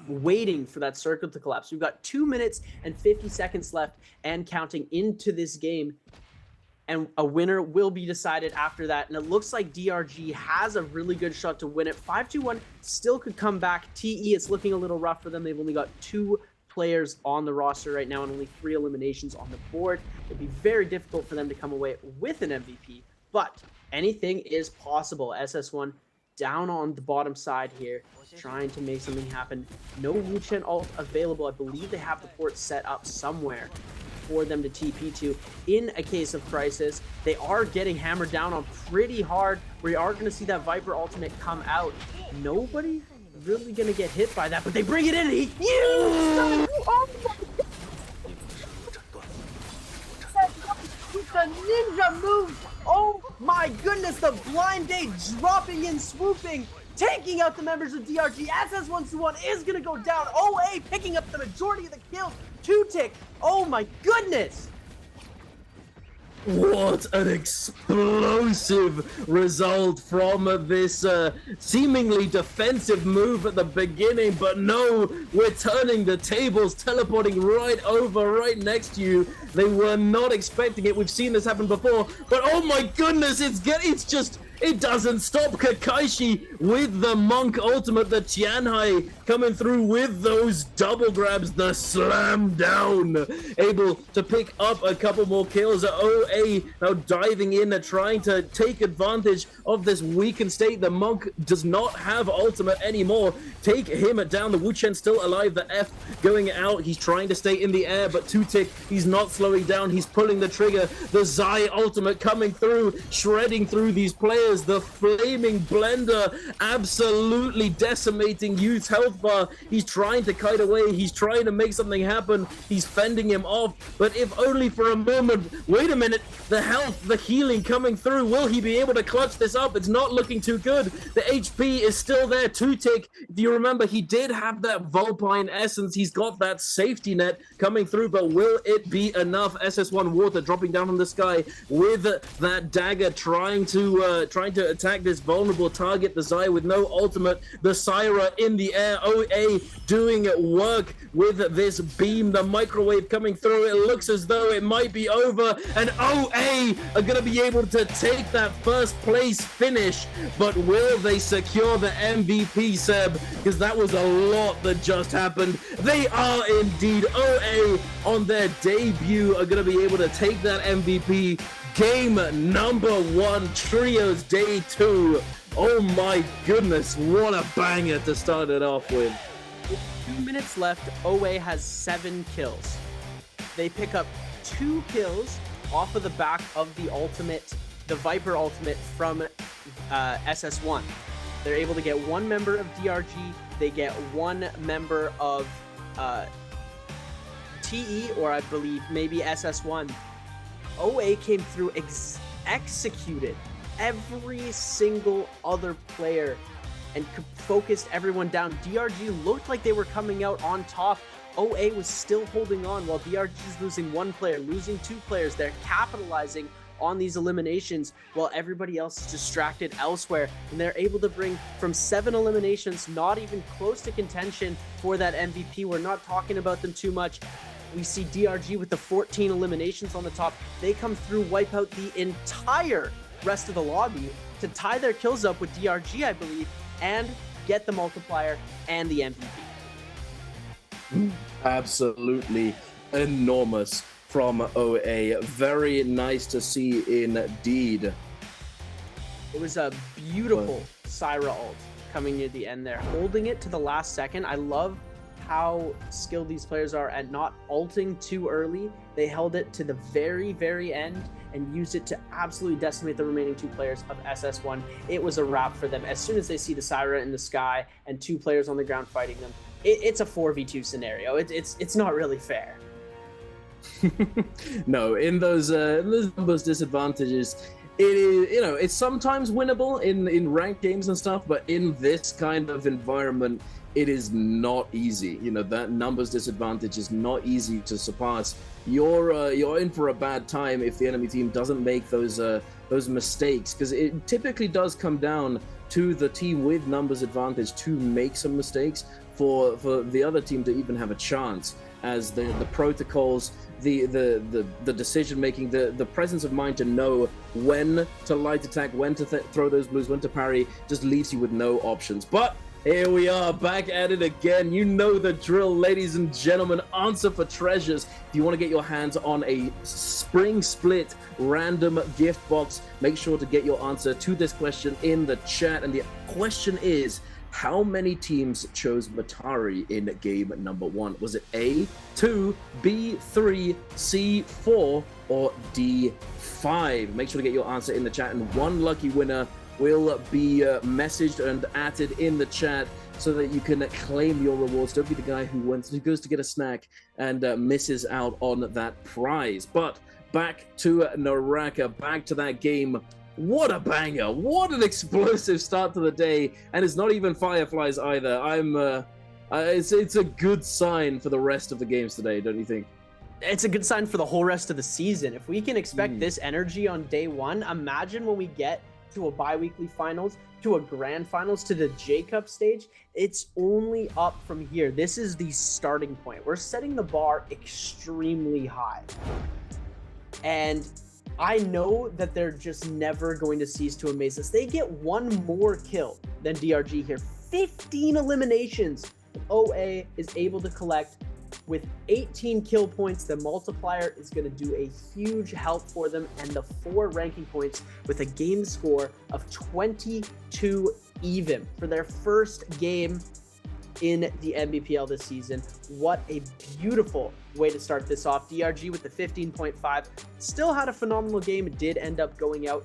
waiting for that circle to collapse. We've got 2 minutes and 50 seconds left and counting into this game, and a winner will be decided after that. And it looks like DRG has a really good shot to win it. 5-2-1 still could come back. TE, it's looking a little rough for them. They've only got 2 players on the roster right now and only 3 eliminations on the board. It'd be very difficult for them to come away with an MVP, but anything is possible. SS1 down on the bottom side here, trying to make something happen. No Wu Chen ult available. I believe they have the port set up somewhere for them to TP to in a case of crisis. They are getting hammered down on pretty hard. We are going to see that Viper ultimate come out. Nobody really going to get hit by that, but they bring it in. He the ninja move. Oh my goodness, the blind date dropping in, swooping, taking out the members of DRG. SS121 is going to go down. OA picking up the majority of the kills. 2-tick. Oh my goodness. What an explosive result from this seemingly defensive move at the beginning, but no, we're turning the tables, teleporting right over, right next to you. They were not expecting it. We've seen this happen before, but oh my goodness, it doesn't stop. Kakashi with the Monk ultimate, the Tianhai coming through with those double grabs, the slam down, able to pick up a couple more kills. OA now diving in and trying to take advantage of this weakened state. The Monk does not have ultimate anymore. Take him down. The Wu Chen still alive. The F going out. He's trying to stay in the air, but 2-tick, he's not slowing down. He's pulling the trigger. The Zai ultimate coming through, shredding through these players. fires, the flaming blender absolutely decimating Youth's health bar. He's trying to kite away, he's trying to make something happen, he's fending him off, but if only for a moment. Wait a minute, the health, the healing coming through, will he be able to clutch this up? It's not looking too good. The HP is still there, 2-tick. If you remember, he did have that Vulpine essence, he's got that safety net coming through, but will it be enough? SS1 Water dropping down from the sky with that dagger, trying to attack this vulnerable target. The Zaya with no ultimate, the Syra in the air. OA doing work with this beam, the microwave coming through. It looks as though it might be over, and OA are going to be able to take that first place finish, but will they secure the MVP, Seb? Because that was a lot that just happened. They are indeed. OA on their debut are going to be able to take that MVP. Game number 1, Trios Day 2. Oh my goodness, what a banger to start it off with. With 2 minutes left, OA has 7 kills. They pick up 2 kills off of the back of the ultimate, the Viper ultimate from SS1. They're able to get 1 member of DRG, they get 1 member of TE, or I believe maybe SS1. OA came through, executed every single other player and focused everyone down. DRG looked like they were coming out on top. OA was still holding on while DRG is losing 1 player, losing 2 players. They're capitalizing on these eliminations while everybody else is distracted elsewhere, and they're able to bring from 7 eliminations, not even close to contention for that MVP. We're not talking about them too much. We see DRG with the 14 eliminations on the top. They come through, wipe out the entire rest of the lobby to tie their kills up with DRG, I believe, and get the multiplier and the MVP. Absolutely enormous from OA. Very nice to see indeed. It was a beautiful Syra ult coming near the end there, holding it to the last second. I love how skilled these players are at not ulting too early. They held it to the very, very end and used it to absolutely decimate the remaining 2 players of SS1. It was a wrap for them. As soon as they see the Syra in the sky and 2 players on the ground fighting them, it's a 4v2 scenario. It's not really fair. No, in those numbers disadvantages, it is, you know, it's sometimes winnable in ranked games and stuff, but in this kind of environment, it is not easy. You know, that numbers disadvantage is not easy to surpass. You're in for a bad time if the enemy team doesn't make those mistakes, because it typically does come down to the team with numbers advantage to make some mistakes for the other team to even have a chance, as the protocols, the decision making, the presence of mind to know when to light attack, when to throw those blues, when to parry, just leaves you with no options. But here we are, back at it again. You know the drill, ladies and gentlemen. Answer for treasures. If you want to get your hands on a spring split random gift box, make sure to get your answer to this question in the chat. And the question is, how many teams chose Matari in game number 1? Was it A, 2, B, 3, C, 4, or D, 5? Make sure to get your answer in the chat, and 1 lucky winner will be messaged and added in the chat so that you can claim your rewards. Don't be the guy who goes to get a snack and misses out on that prize. But back to NARAKA, back to that game. What a banger! What an explosive start to the day, and it's not even Fireflies either. It's a good sign for the rest of the games today, don't you think? It's a good sign for the whole rest of the season. If we can expect this energy on day 1, imagine when we get to a bi-weekly finals, to a grand finals, to the J-Cup stage. It's only up from here. This is the starting point. We're setting the bar extremely high. And I know that they're just never going to cease to amaze us. They get 1 more kill than DRG here. 15 eliminations OA is able to collect. With 18 kill points, the multiplier is going to do a huge help for them, and the 4 ranking points with a game score of 22 even for their first game in the NBPL this season. What a beautiful way to start this off. DRG with the 15.5 still had a phenomenal game. It did end up going out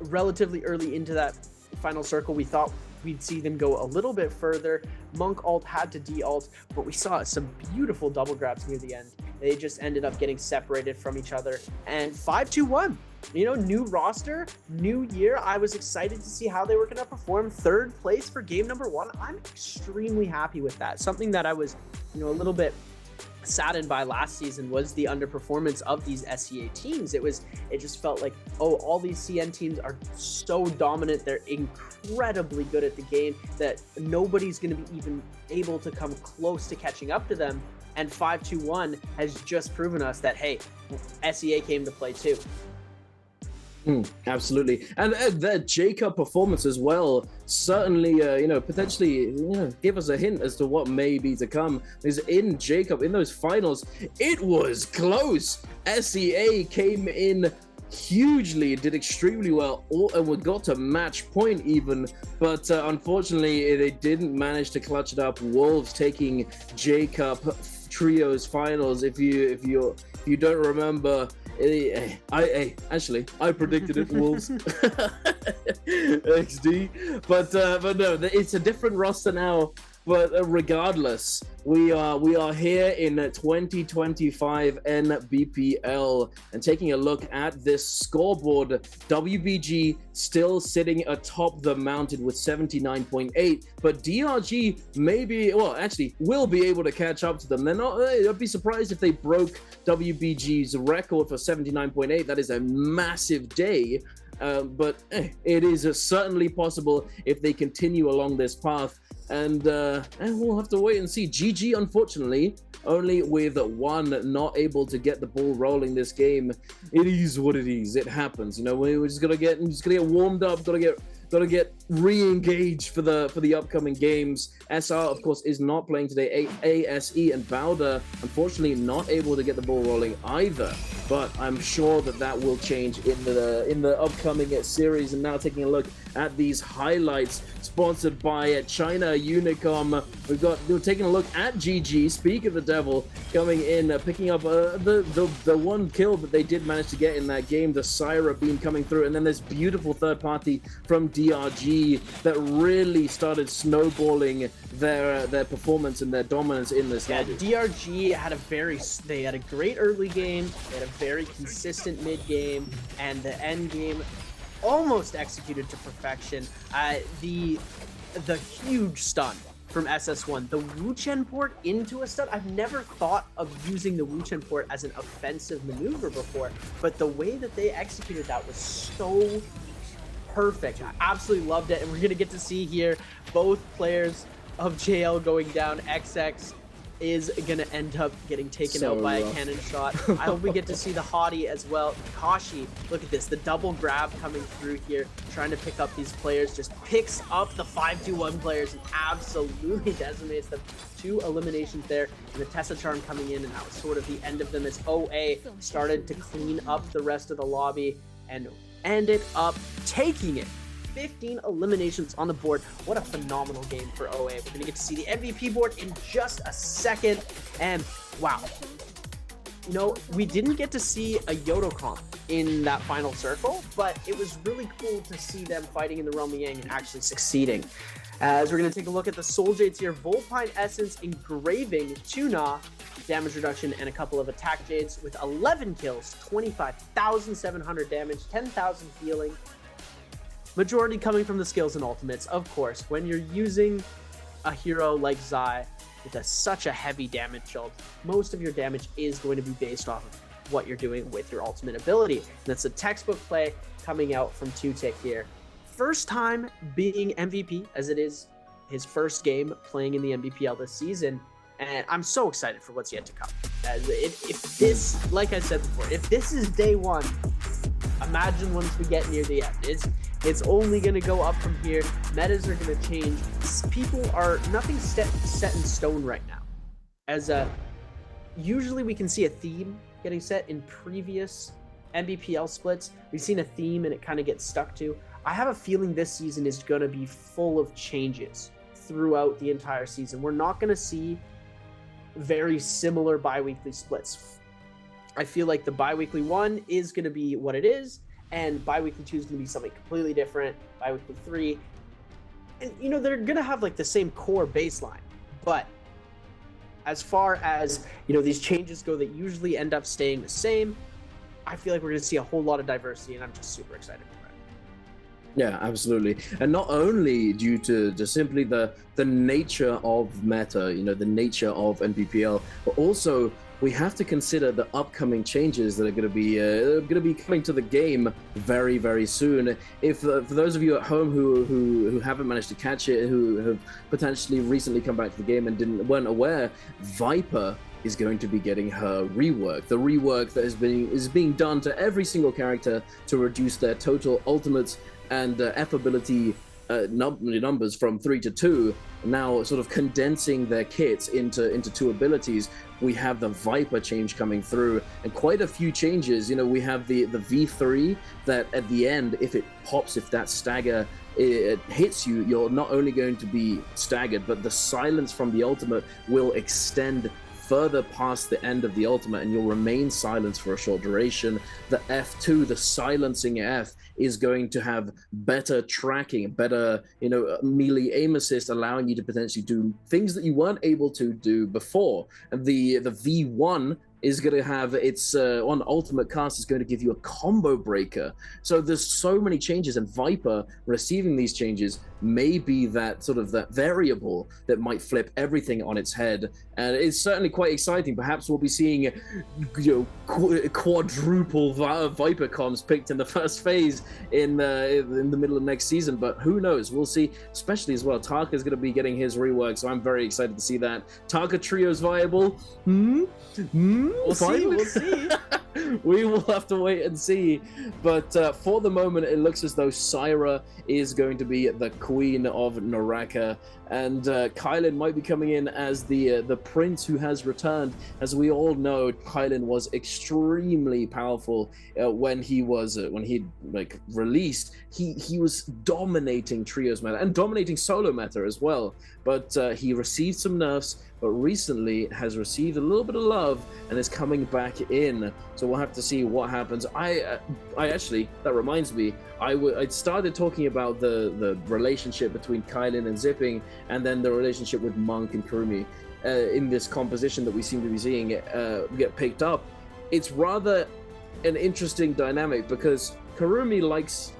relatively early into that final circle, we thought we'd see them go a little bit further. Monk ult had to de-ult, but we saw some beautiful double grabs near the end. They just ended up getting separated from each other, and 5-2-1. You know, new roster, new year. I was excited to see how they were going to perform. Third place for game number 1. I'm extremely happy with that. Something that I was, you know, a little bit saddened by last season was the underperformance of these SEA teams. It just felt like, oh, all these CN teams are so dominant. They're incredibly good at the game that nobody's going to be even able to come close to catching up to them. And 5-2-1 has just proven us that, hey, SEA came to play too. Absolutely. And the Jacob performance as well certainly, you know, potentially, you know, give us a hint as to what may be to come. Because in Jacob, in those finals, it was close. SEA came in hugely, did extremely well, and we got to match point even, but unfortunately they didn't manage to clutch it up. Wolves taking Jacob trios finals. If you don't remember, I predicted it, Wolves. XD, but no, it's a different roster now. But regardless, we are here in 2025 NBPL, and taking a look at this scoreboard, WBG still sitting atop the mountain with 79.8, but DRG maybe, well, actually will be able to catch up to them. They're not. I'd be surprised if they broke WBG's record for 79.8. That is a massive day. But it is certainly possible if they continue along this path. And we'll have to wait and see. GG, unfortunately, only with one, not able to get the ball rolling this game. It is what it is. It happens. You know, we're just gonna get warmed up. Gotta get re-engaged for the upcoming games. SR, of course, is not playing today. ASE and Bowder, unfortunately, not able to get the ball rolling either. But I'm sure that will change in the upcoming series. And now taking a look at these highlights sponsored by China Unicom. We're taking a look at GG. Speak of the devil, coming in, picking up the one kill that they did manage to get in that game. The Syra beam coming through, and then this beautiful third party from DRG that really started snowballing their performance and their dominance in this lobby. DRG had they had a great early game. They had a very consistent mid game, and the end game almost executed to perfection. The huge stun from SS1, the Wu-Chen port into a stun. I've never thought of using the Wu-Chen port as an offensive maneuver before, but the way that they executed that was so perfect. I absolutely loved it, and we're gonna get to see here both players of JL going down. XX is gonna end up getting taken out by a cannon shot. I hope we get to see the hottie as well. Kashi, look at this, the double grab coming through here, trying to pick up these players, just picks up the 5-2-1 players and absolutely decimates them. 2 eliminations there, and the Tessa Charm coming in, and that was sort of the end of them as OA started to clean up the rest of the lobby and ended up taking it. 15 eliminations on the board. What a phenomenal game for OA. We're going to get to see the MVP board in just a second. And wow, you know, we didn't get to see a Yodo comp in that final circle, but it was really cool to see them fighting in the Realm of Yang and actually succeeding. As we're going to take a look at the Soul Jades here, Volpine Essence, Engraving, Tuna, damage reduction, and a couple of attack Jades with 11 kills, 25,700 damage, 10,000 healing. Majority coming from the skills and ultimates, of course. When you're using a hero like Zai with such a heavy damage shield, most of your damage is going to be based off of what you're doing with your ultimate ability. And that's a textbook play coming out from 2Tick here. First time being MVP, as it is his first game playing in the NBPL this season. And I'm so excited for what's yet to come. If this, like I said before, if this is day one, imagine once we get near the end. It's only going to go up from here. Metas are going to change. Nothing's set in stone right now. As usually we can see a theme getting set in previous NBPL splits. We've seen a theme and it kind of gets stuck to. I have a feeling this season is going to be full of changes throughout the entire season. We're not going to see very similar bi-weekly splits. I feel like the bi-weekly one is going to be what it is, and Biweekly 2 is going to be something completely different. Biweekly 3, and they're going to have like the same core baseline, but as far as these changes go that usually end up staying the same, I feel like we're going to see a whole lot of diversity, and I'm just super excited for it. Yeah, absolutely. And not only due to just simply the nature of meta, the nature of NBPL, but also we have to consider the upcoming changes that are going to be coming to the game very, very soon. If for those of you at home who haven't managed to catch it, who have potentially recently come back to the game and weren't aware, Viper is going to be getting her rework. The rework that is being done to every single character to reduce their total ultimates and F ability numbers from 3 to 2, now sort of condensing their kits into 2 abilities. We have the Viper change coming through, and quite a few changes. We have the V3 that at the end, if it pops, if that stagger it hits you, you're not only going to be staggered, but the silence from the ultimate will extend further past the end of the ultimate, and you'll remain silenced for a short duration. The F2, the silencing F, is going to have better tracking, better, melee aim assist, allowing you to potentially do things that you weren't able to do before. And the V1 is going to have its on ultimate cast is going to give you a combo breaker. So there's so many changes, and Viper receiving these changes may be that sort of that variable that might flip everything on its head, and it's certainly quite exciting. Perhaps we'll be seeing quadruple Viper comms picked in the first phase in the middle of next season, but who knows? We'll see. Especially as well, Taka is going to be getting his rework, so I'm very excited to see that. Taka trio's viable. We'll see. We will have to wait and see. But for the moment, it looks as though Syra is going to be the queen of NARAKA, and Kylan might be coming in as the prince who has returned. As we all know, Kylan was extremely powerful when he released. He was dominating trios meta and dominating solo meta as well. But he received some nerfs, but recently has received a little bit of love and is coming back in. So we'll have to see what happens. I actually, that reminds me, I started talking about the relationship between Kylan and Zipping, and then the relationship with Monk and Kurumi in this composition that we seem to be seeing get picked up. It's rather an interesting dynamic because Kurumi likes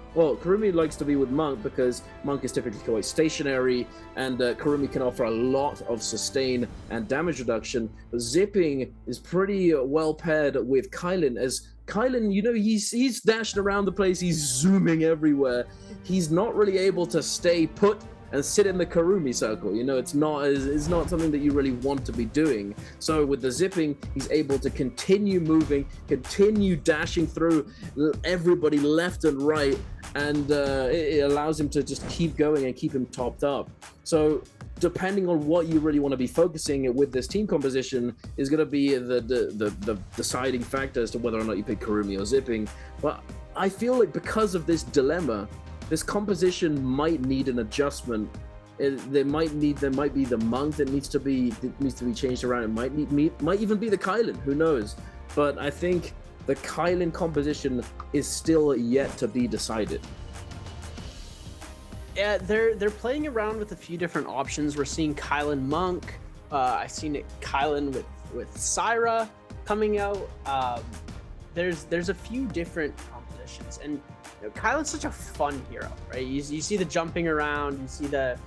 to be with Monk because Monk is typically quite stationary, and Kurumi can offer a lot of sustain and damage reduction. But Zipping is pretty well paired with Kylan, as Kylan, he's dashing around the place, he's zooming everywhere. He's not really able to stay put and sit in the Kurumi circle. It's not something that you really want to be doing. So with the Zipping, he's able to continue moving, continue dashing through everybody left and right, and it allows him to just keep going and keep him topped up. So depending on what you really want to be focusing with this team composition is going to be the deciding factor as to whether or not you pick Kurumi or Zipping. But I feel like because of this dilemma, this composition might need an adjustment. There might be the Monk that needs to be changed around. It might even be the Kylan. Who knows? But I think the Kylan composition is still yet to be decided. Yeah, they're playing around with a few different options. We're seeing Kylan Monk. I've seen it Kylan with Syra coming out. There's a few different compositions, and Kylan's such a fun hero, right? You see the jumping around, you see the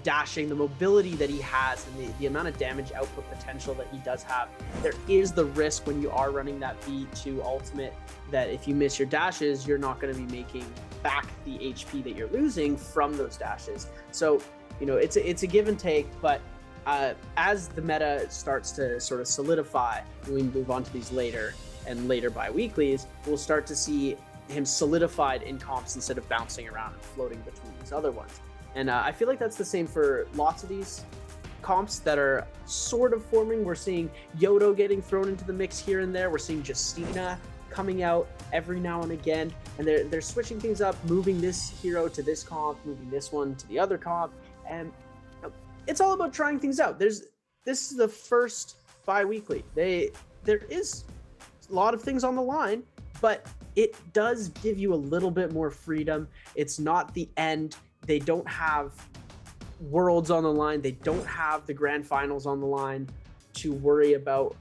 dashing, the mobility that he has, and the amount of damage output potential that he does have. There is the risk when you are running that V2 ultimate that if you miss your dashes, you're not going to be making back the HP that you're losing from those dashes. So, it's a give and take, but as the meta starts to sort of solidify, we move on to these later bi-weeklies, we'll start to see him solidified in comps instead of bouncing around and floating between these other ones. And I feel like that's the same for lots of these comps that are sort of forming. We're seeing Yodo getting thrown into the mix here and there. We're seeing Justina coming out every now and again, and they're switching things up, moving this hero to this comp, moving this one to the other comp, and it's all about trying things out. This is the first bi-weekly. There is a lot of things on the line, but it does give you a little bit more freedom. It's not the end. They don't have worlds on the line. They don't have the grand finals on the line to worry about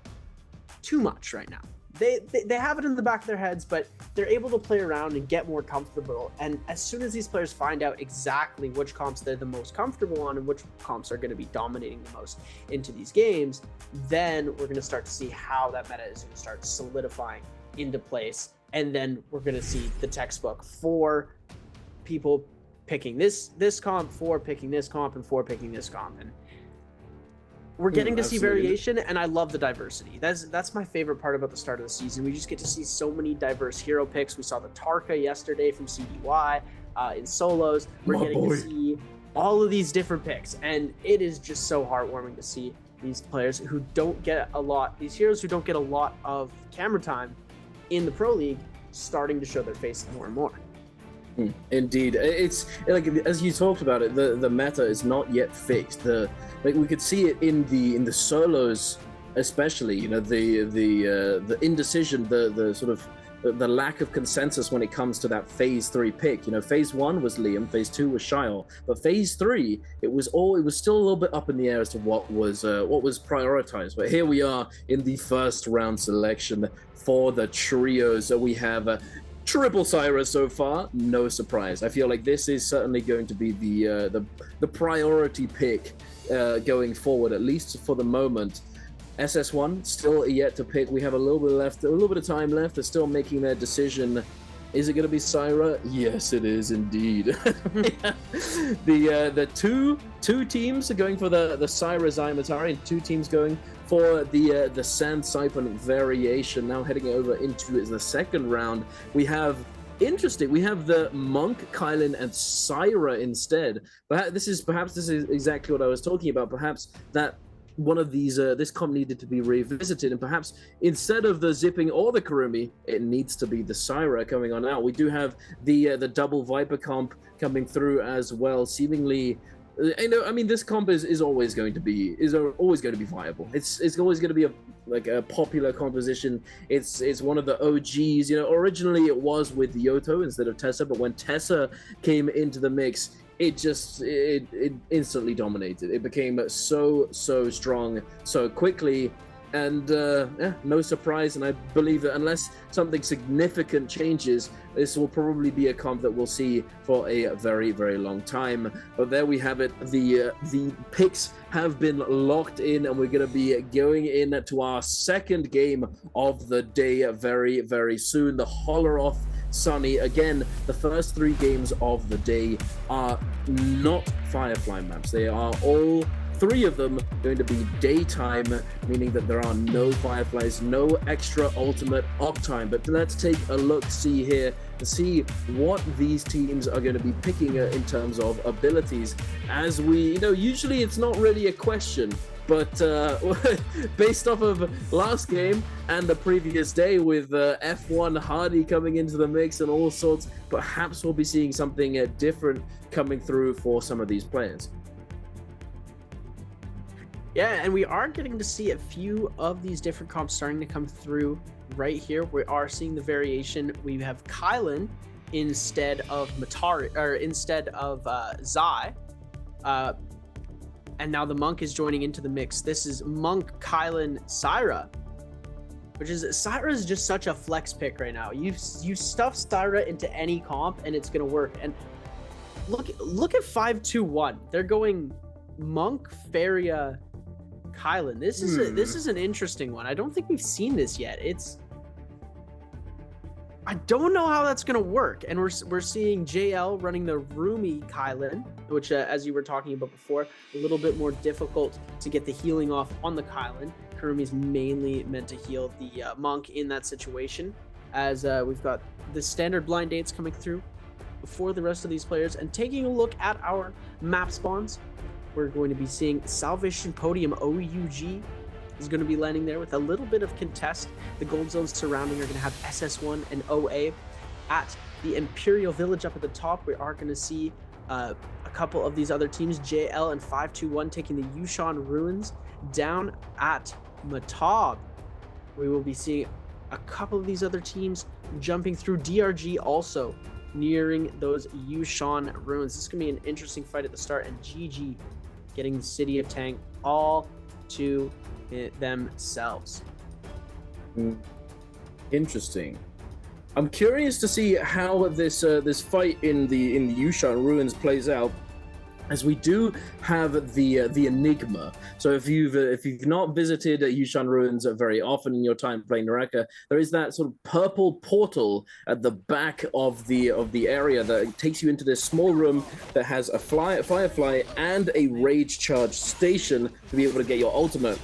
too much right now. They have it in the back of their heads, but they're able to play around and get more comfortable. And as soon as these players find out exactly which comps they're the most comfortable on and which comps are going to be dominating the most into these games, then we're going to start to see how that meta is going to start solidifying into place. And then we're going to see the textbook for people picking this comp, for picking this comp, and for picking this comp. And we're getting to see variation, and I love the diversity. That's my favorite part about the start of the season. We just get to see so many diverse hero picks. We saw the Tarka yesterday from CDY in solos. We're getting to see all of these different picks, and it is just so heartwarming to see these players who don't get a lot, these heroes who don't get a lot of camera time in the Pro League, starting to show their face more and more. Indeed, it's like, as you talked about it, the meta is not yet fixed. Like we could see it in the solos, especially. You know, the indecision, the sort of the lack of consensus when it comes to that phase 3 pick. You know, phase 1 was Liam, phase 2 was Shiol, but phase 3 it was still a little bit up in the air as to what was prioritized. But here we are in the first round selection for the trios. So we have triple Syra so far, no surprise. I feel like this is certainly going to be the priority pick going forward, at least for the moment. SS1 still yet to pick. We have a little bit of time left. They're still making their decision. Is it going to be Syra? Yes, it is indeed. The two teams are going for the Syra Zymatari, and 2 teams going for the Sand Siphon variation. Now heading over into the second round, we have the Monk, Kylan, and Syra instead. But this is exactly what I was talking about. Perhaps that one of these this comp needed to be revisited, and perhaps instead of the Zipping or the Kurumi, it needs to be the Syra coming on out. We do have the double Viper comp coming through as well. Seemingly, you know, I mean, this comp is always going to be viable. It's always going to be a popular composition. It's one of the OGs. You know, originally it was with Yoto instead of Tessa, but when Tessa came into the mix, it instantly dominated. It became so strong so quickly, and no surprise. And I believe that unless something significant changes, this will probably be a comp that we'll see for a very, very long time. But there we have it. The picks have been locked in, and we're going to be going in to our second game of the day very, very soon. The Holleroth Sunny. Again, the first 3 games of the day are not Firefly maps. They are all 3 of them going to be daytime, meaning that there are no Fireflies, no extra ultimate uptime. But let's take a look see here to see what these teams are going to be picking in terms of abilities. As we, you know, usually it's not really a question, but based off of last game and the previous day with F1 Hardy coming into the mix and all sorts, perhaps we'll be seeing something different coming through for some of these players. Yeah, and we are getting to see a few of these different comps starting to come through right here. We are seeing the variation. We have Kylan instead of Matari, or instead of Zai. And now the Monk is joining into the mix. This is Monk, Kylan, Syra, Syra is just such a flex pick right now. You stuff Syra into any comp and it's gonna work. And look at 5-2-1. They're going Monk, Feria, Kylan. This is an interesting one. I don't think we've seen this yet. I don't know how that's gonna work. And we're seeing JL running the Rumi Kylan, which as you were talking about before, a little bit more difficult to get the healing off on the Kylan. Kurumi's mainly meant to heal the Monk in that situation, as we've got the standard blind dates coming through before the rest of these players. And taking a look at our map spawns, we're going to be seeing Salvation Podium OUG is going to be landing there with a little bit of contest. The gold zones surrounding are going to have SS1 and OA. At the Imperial Village up at the top, we are going to see a couple of these other teams, JL and 5-2-1, taking the Yushan Ruins. Down at Matab, we will be seeing a couple of these other teams jumping through. DRG also nearing those Yushan ruins. This is going to be an interesting fight at the start, and GG getting the City of Tang all to themselves. Interesting. I'm curious to see how this this fight in the Yushan ruins plays out, as we do have the Enigma. So if you've not visited Yushan ruins very often in your time playing NARAKA, there is that sort of purple portal at the back of the area that takes you into this small room that has a firefly and a rage charge station to be able to get your ultimate,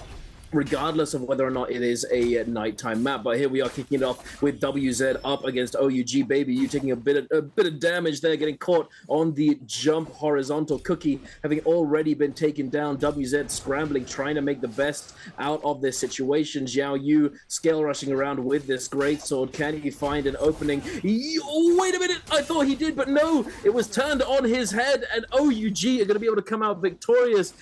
regardless of whether or not it is a nighttime map. But here we are kicking it off with WZ up against OUG. Baby, you taking a bit of damage there, getting caught on the jump horizontal cookie, having already been taken down. WZ scrambling, trying to make the best out of this situation. Xiao Yu scale rushing around with this greatsword. Can he find an opening? Oh, wait a minute, I thought he did, but no, it was turned on his head, and OUG are going to be able to come out victorious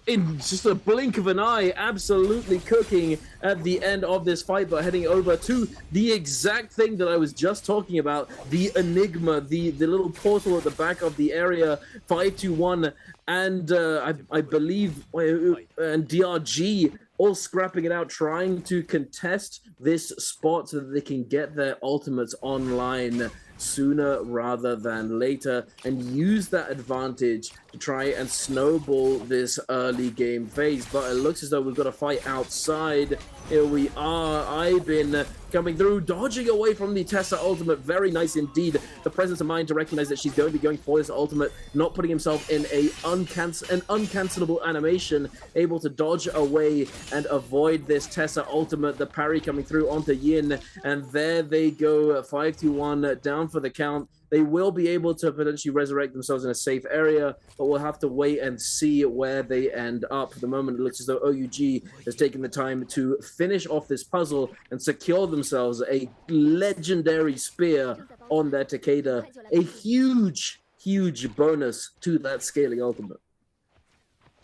in just a blink of an eye. Absolutely cooking at the end of this fight, but heading over to the exact thing that I was just talking about, the Enigma, the little portal at the back of the area. 521 and I believe and DRG all scrapping it out, trying to contest this spot so that they can get their ultimates online sooner rather than later and use that advantage to try and snowball this early game phase. But it looks as though we've got a fight outside. Here we are. Ibin coming through, dodging away from the Tessa ultimate. Very nice indeed. The presence of mind to recognize that she's going to be going for this ultimate, not putting himself in an uncancelable animation, able to dodge away and avoid this Tessa ultimate. The parry coming through onto Yin, and there they go. 5-1 down for the count. They will be able to potentially resurrect themselves in a safe area, but we'll have to wait and see where they end up. For the moment, it looks as though OUG has taken the time to finish off this puzzle and secure themselves a legendary spear on their Takeda. A huge, huge bonus to that scaling ultimate.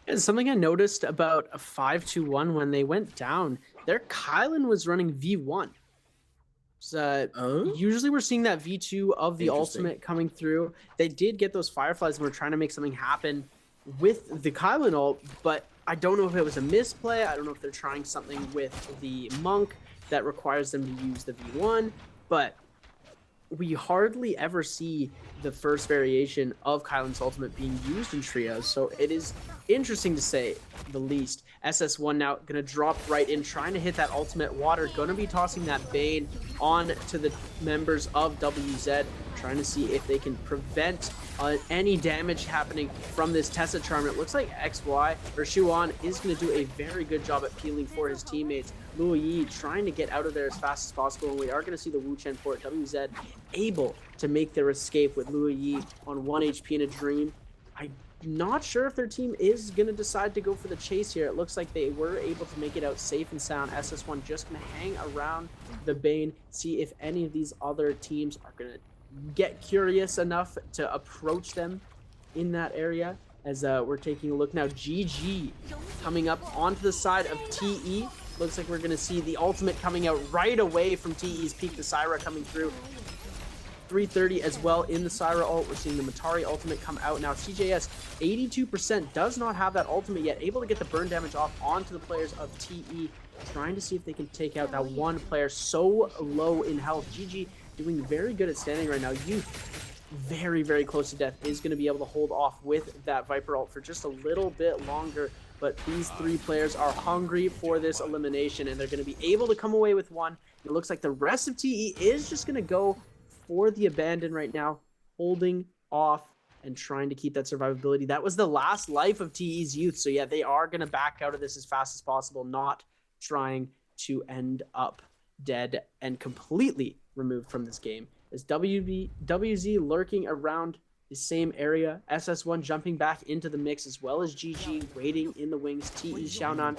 And something I noticed about a 5-2-1 when they went down, their Kylan was running V1. So, usually we're seeing that V2 of the ultimate coming through. They did get those fireflies and were trying to make something happen with the Kylan ult, but I don't know if it was a misplay. I don't know if they're trying something with the monk that requires them to use the V1, but we hardly ever see the first variation of Kylan's ultimate being used in trios, so it is interesting to say the least. SS1 now gonna drop right in, trying to hit that ultimate water, gonna be tossing that Bane on to the members of WZ, trying to see if they can prevent any damage happening from this Tessa charm. It looks like XY or Shuan is going to do a very good job at peeling for his teammates. Luo Yi trying to get out of there as fast as possible, and we are going to see the Wu Chen port. WZ able to make their escape with Luo Yi on 1 HP in a dream. I'm not sure if their team is going to decide to go for the chase here. It looks like they were able to make it out safe and sound. SS1 just going to hang around the Bane, see if any of these other teams are going to get curious enough to approach them in that area. As we're taking a look now, GG coming up onto the side of TE. Looks like we're going to see the ultimate coming out right away from TE's peak. The Syra coming through. 330 as well in the Syra ult. We're seeing the Matari ultimate come out now. CJS 82% does not have that ultimate yet, able to get the burn damage off onto the players of TE, trying to see if they can take out that one player so low in health. GG doing very good at standing right now. Youth very, very close to death, is going to be able to hold off with that Viper ult for just a little bit longer. But these three players are hungry for this elimination, and they're going to be able to come away with one. It looks like the rest of TE is just going to go for the abandon right now, holding off and trying to keep that survivability. That was the last life of TE's youth. So yeah, they are going to back out of this as fast as possible, not trying to end up dead and completely removed from this game. As WZ lurking around the same area, SS1 jumping back into the mix, as well as GG waiting in the wings. TE Xiaonan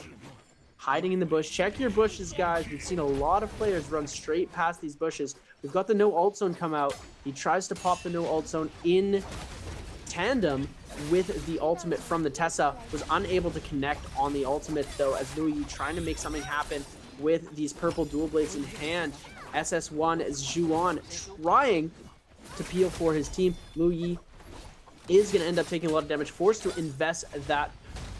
hiding in the bush. Check your bushes, guys. We've seen a lot of players run straight past these bushes. We've got the no ult zone come out. He tries to pop the no ult zone in tandem with the ultimate from the Tessa. Was unable to connect on the ultimate though, as Louis trying to make something happen with these purple dual blades in hand. SS1 Zhuan trying to peel for his team. Lu Yi is going to end up taking a lot of damage, forced to invest that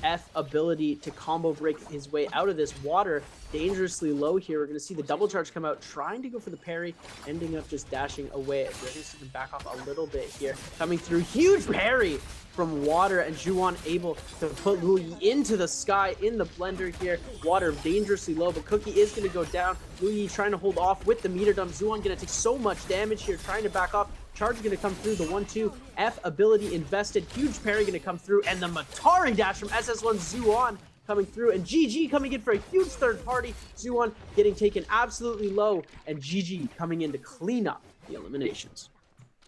F ability to combo break his way out of this water. Dangerously low here. We're going to see the double charge come out, trying to go for the parry, ending up just dashing away. We're going to see him back off a little bit here. Coming through, huge parry from water, and Zhuan able to put Lu Yi into the sky in the blender here. Water dangerously low, but Cookie is going to go down. Lu Yi trying to hold off with the meter dump. Zhuan going to take so much damage here, trying to back off. Charge going to come through, the 1-2 F ability invested, huge parry going to come through, and the Matari dash from SS1 Zhuan coming through, and GG coming in for a huge third party. Zhuan getting taken absolutely low, and GG coming in to clean up the eliminations.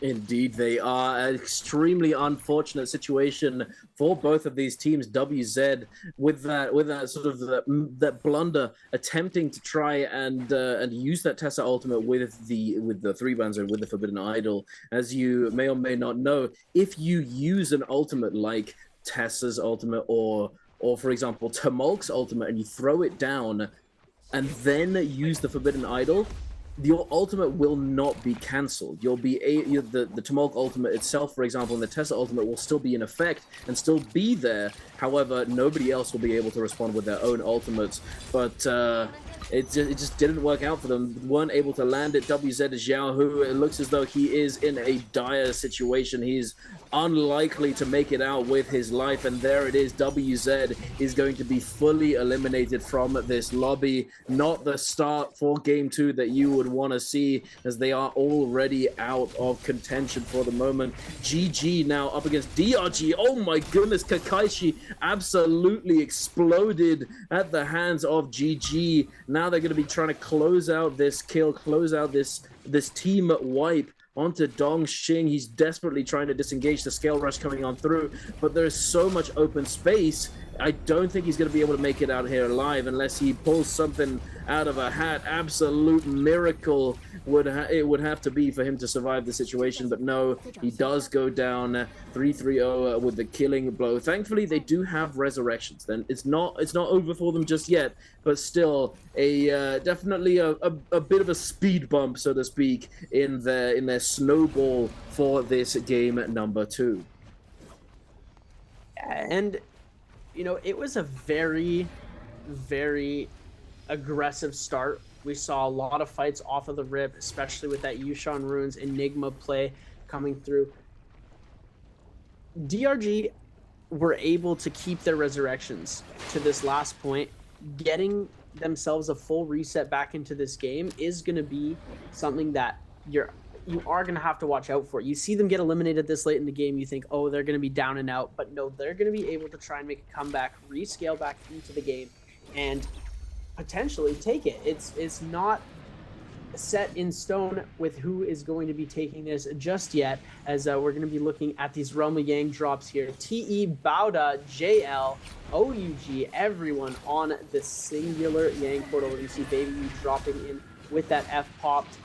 Indeed, they are. An extremely unfortunate situation for both of these teams. WZ with that sort of that blunder, attempting to try and use that Tessa ultimate with the three bands and with the Forbidden Idol. As you may or may not know, if you use an ultimate like Tessa's ultimate or for example Tumulk's ultimate, and you throw it down and then use the Forbidden Idol, your ultimate will not be cancelled. You'll be the Tumulk ultimate itself, for example, and the Tessa ultimate will still be in effect and still be there. However, nobody else will be able to respond with their own ultimates. But it just didn't work out for them. Weren't able to land it. WZ Xiao, who it looks as though he is in a dire situation. He's unlikely to make it out with his life, and there it is. WZ is going to be fully eliminated from this lobby. Not the start for game 2 that you would want to see, as they are already out of contention for the moment. GG now up against DRG. Oh my goodness, Kakaishi absolutely exploded at the hands of GG. Now they're going to be trying to close out this kill, close out this team wipe onto Dong Xing. He's desperately trying to disengage the scale rush coming on through, but there's so much open space. I don't think he's going to be able to make it out here alive unless he pulls something out of a hat. Absolute miracle it would have to be for him to survive the situation, but no, he does go down 3-3-0 with the killing blow. Thankfully, they do have resurrections. Then it's not over for them just yet, but still definitely a bit of a speed bump, so to speak, in their snowball for this game number 2. And you know, it was a very, very aggressive start. We saw a lot of fights off of the rip, especially with that Yushan Runes Enigma play coming through. DRG were able to keep their resurrections to this last point. Getting themselves a full reset back into this game is going to be something that you are going to have to watch out for. You see them get eliminated this late in the game, you think, oh, they're going to be down and out. But no, they're going to be able to try and make a comeback, rescale back into the game, and potentially take it. It's not set in stone with who is going to be taking this just yet, as we're going to be looking at these Realm of Yang drops here. TE, Bauda, JL, OUG, everyone on the singular Yang portal. You see Baby U dropping in with that F popped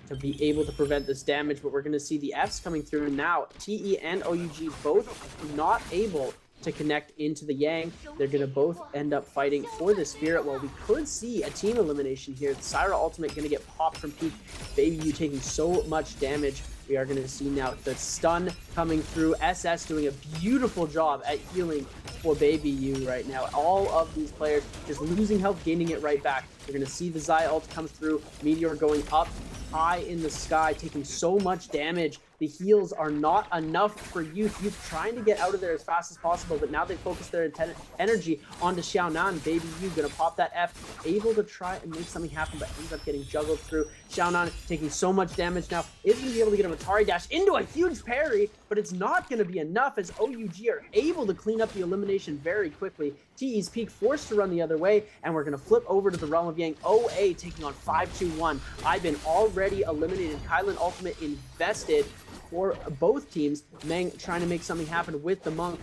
to be able to prevent this damage, but we're going to see the Fs coming through now. TE and OUG both not able to connect into the Yang. They're going to both end up fighting for the Spirit. Well, we could see a team elimination here. The Syra ultimate going to get popped from Peak. Baby U taking so much damage. We are going to see now the stun coming through. SS doing a beautiful job at healing for Baby U right now. All of these players just losing health, gaining it right back. We're going to see the Zai ult come through. Meteor going up high in the sky, taking so much damage. The heals are not enough for Youth. Youth trying to get out of there as fast as possible, but now they focus their energy onto Xiaonan. Baby U gonna pop that F, able to try and make something happen, but ends up getting juggled through. Xiaonan taking so much damage now, is gonna be able to get a Matari dash into a huge parry, but it's not gonna be enough as OUG are able to clean up the elimination very quickly. TE's Peak forced to run the other way, and we're gonna flip over to the Realm of Yang. OA taking on 5-2-1. I've been already eliminated. Kylan ultimate invested for both teams. Meng trying to make something happen with the Monk,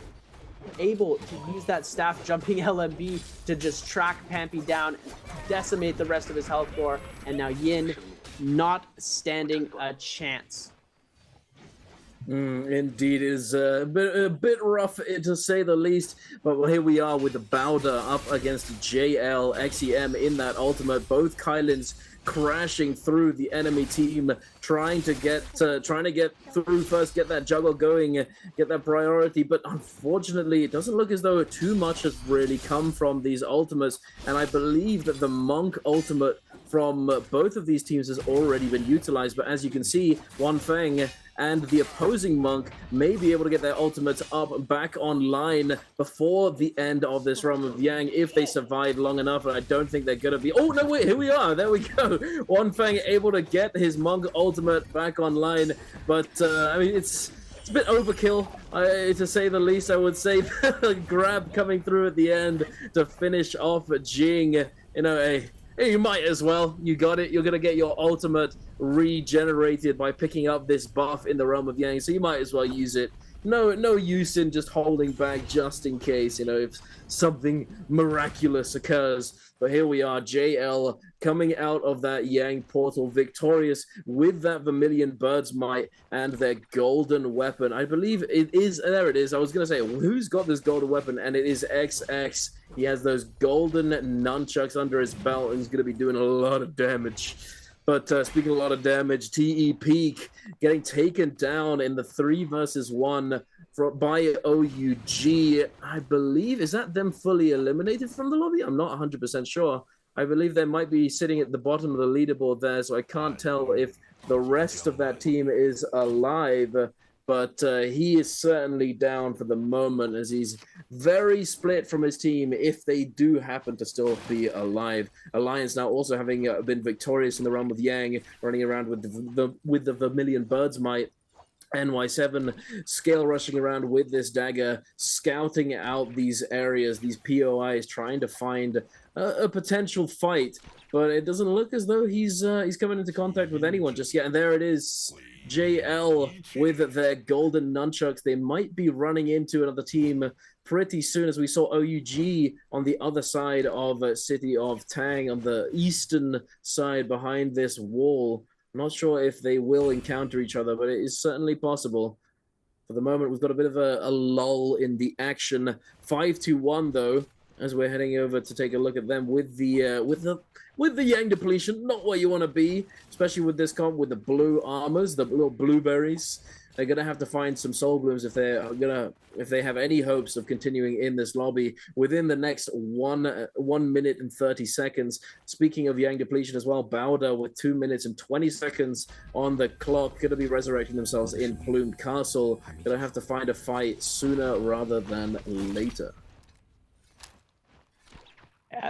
able to use that staff jumping LMB to just track Pampy down, decimate the rest of his health bar, and now Yin not standing a chance. Indeed, it is a bit rough to say the least, but here we are with the Bowder up against JL, XEM in that ultimate. Both Kylins crashing through the enemy team, trying to get through first, get that juggle going, get that priority. But unfortunately, it doesn't look as though too much has really come from these ultimates. And I believe that the Monk ultimate from both of these teams has already been utilized. But as you can see, One Feng and the opposing Monk may be able to get their ultimates up back online before the end of this Realm of Yang if they survive long enough. And I don't think they're going to be... Oh, no, wait, here we are. There we go. One Feng able to get his Monk ultimate back online. But, I mean, it's a bit overkill, to say the least. I would say grab coming through at the end to finish off Jing. You know, hey, you might as well. You got it. You're going to get your ultimate regenerated by picking up this buff in the Realm of Yang, so you might as well use it. No use in just holding back just in case, you know, if something miraculous occurs. But here we are, JL coming out of that Yang portal victorious with that Vermilion Bird's Might and their golden weapon. I believe it is, there it is. I was going to say, who's got this golden weapon? And it is XX. He has those golden nunchucks under his belt and he's going to be doing a lot of damage. But speaking of a lot of damage, TE Peak getting taken down in the 3 versus 1 by OUG. I believe, is that them fully eliminated from the lobby? I'm not 100% sure. I believe they might be sitting at the bottom of the leaderboard there, so I can't tell if the rest of that team is alive. But he is certainly down for the moment as he's very split from his team if they do happen to still be alive. Alliance now also having been victorious in the Realm of Yang, running around with the Vermilion Bird's Might. NY7 scale rushing around with this dagger, scouting out these areas, these POIs, trying to find a potential fight. But it doesn't look as though he's coming into contact with anyone just yet. And there it is. JL with their golden nunchucks. They might be running into another team pretty soon, as we saw OUG on the other side of City of Tang, on the eastern side behind this wall. I'm not sure if they will encounter each other, but it is certainly possible. For the moment, we've got a bit of a lull in the action. 5-1 though, as we're heading over to take a look at them with the Yang depletion. Not where you want to be, especially with this comp with the blue armors, the little blueberries. They're gonna have to find some soul blooms if they have any hopes of continuing in this lobby within the next 1 minute and 30 seconds. Speaking of Yang depletion as well, Bowder with 2 minutes and 20 seconds on the clock, gonna be resurrecting themselves in Plumed Castle. Gonna have to find a fight sooner rather than later.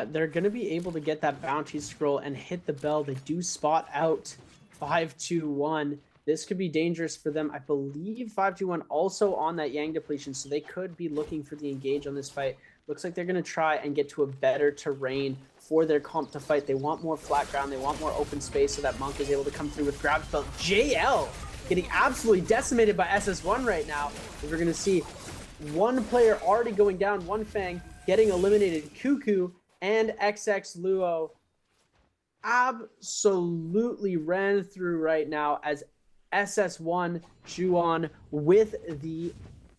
They're going to be able to get that bounty scroll and hit the bell. They do spot out 5-2-1. This could be dangerous for them. I believe 5-2-1 also on that Yang depletion, so they could be looking for the engage on this fight. Looks like they're going to try and get to a better terrain for their comp to fight. They want more flat ground. They want more open space so that Monk is able to come through with grab spell. JL getting absolutely decimated by SS1 right now. We're going to see one player already going down, One Fang getting eliminated. Cuckoo and XX Luo absolutely ran through right now as SS1 Juon with the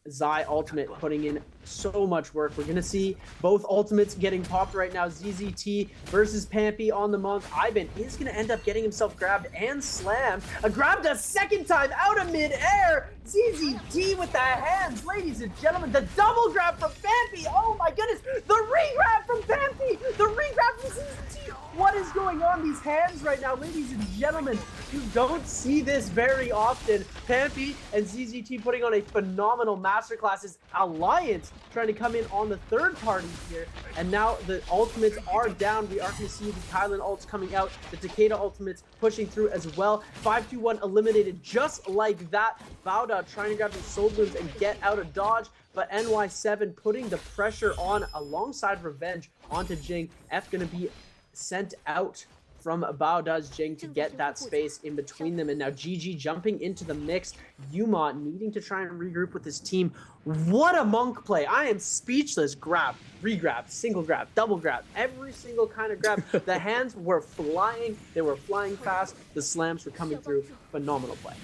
Zai ultimate putting in so much work. We're gonna see both ultimates getting popped right now. ZZT versus Pampy on the Monk. Ivan is gonna end up getting himself grabbed and slammed. Grabbed a second time out of mid-air. ZZT with the hands, ladies and gentlemen. The double grab from Pampy. Oh my goodness, the re-grab from Pampy. The re-grab from ZZT. What is going on? These hands right now, ladies and gentlemen. You don't see this very often. Pampy and ZZT putting on a phenomenal masterclass. As Alliance trying to come in on the third party here. And now the ultimates are down. We are going to see the Kylan ults coming out. The Takeda ultimates pushing through as well. 5-2-1 eliminated just like that. Bowda trying to grab the soul blooms and get out of dodge. But NY7 putting the pressure on alongside Revenge onto Jing. F going to be sent out from Bowda's Jing to get that space in between them. And now GG jumping into the mix. Yuma needing to try and regroup with his team. What a Monk play. I am speechless. Grab, re-grab, single grab, double grab, every single kind of grab. The hands were flying. They were flying fast. The slams were coming through. Phenomenal play.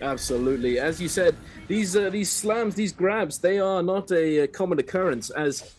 Absolutely. As you said, these slams, these grabs, they are not a common occurrence. As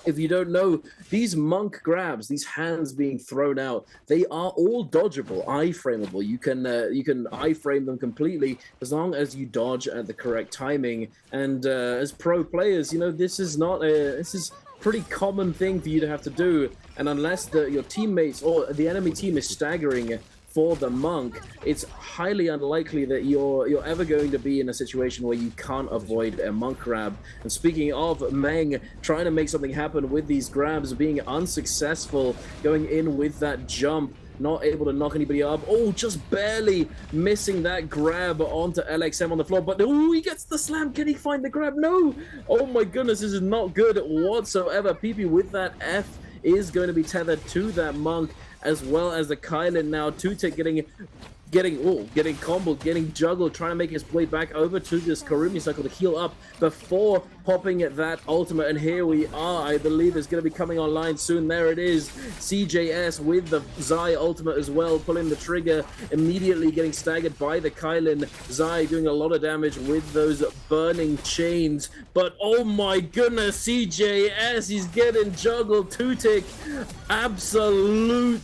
if you don't know, these monk grabs, these hands being thrown out, they are all dodgeable, iframeable. You can iframe them completely as long as you dodge at the correct timing. And as pro players, you know, this is pretty common thing for you to have to do. And unless your teammates or the enemy team is staggering for the monk, it's highly unlikely that you're ever going to be in a situation where you can't avoid a monk grab. And speaking of Meng trying to make something happen with these grabs, being unsuccessful, going in with that jump, not able to knock anybody up. Oh, just barely missing that grab onto LXM on the floor. But oh, he gets the slam. Can he find the grab? No. Oh my goodness, this is not good whatsoever. PP with that F is going to be tethered to that monk, as well as the Kylan now. Tutik getting comboed, getting juggled, trying to make his way back over to this Karumi cycle to heal up before popping at that ultimate. And here we are. I believe it's going to be coming online soon. There it is. CJS with the Zai ultimate as well, pulling the trigger, immediately getting staggered by the Kylan. Zai doing a lot of damage with those burning chains. But oh my goodness, CJS, he's getting juggled. Tutik, absolute,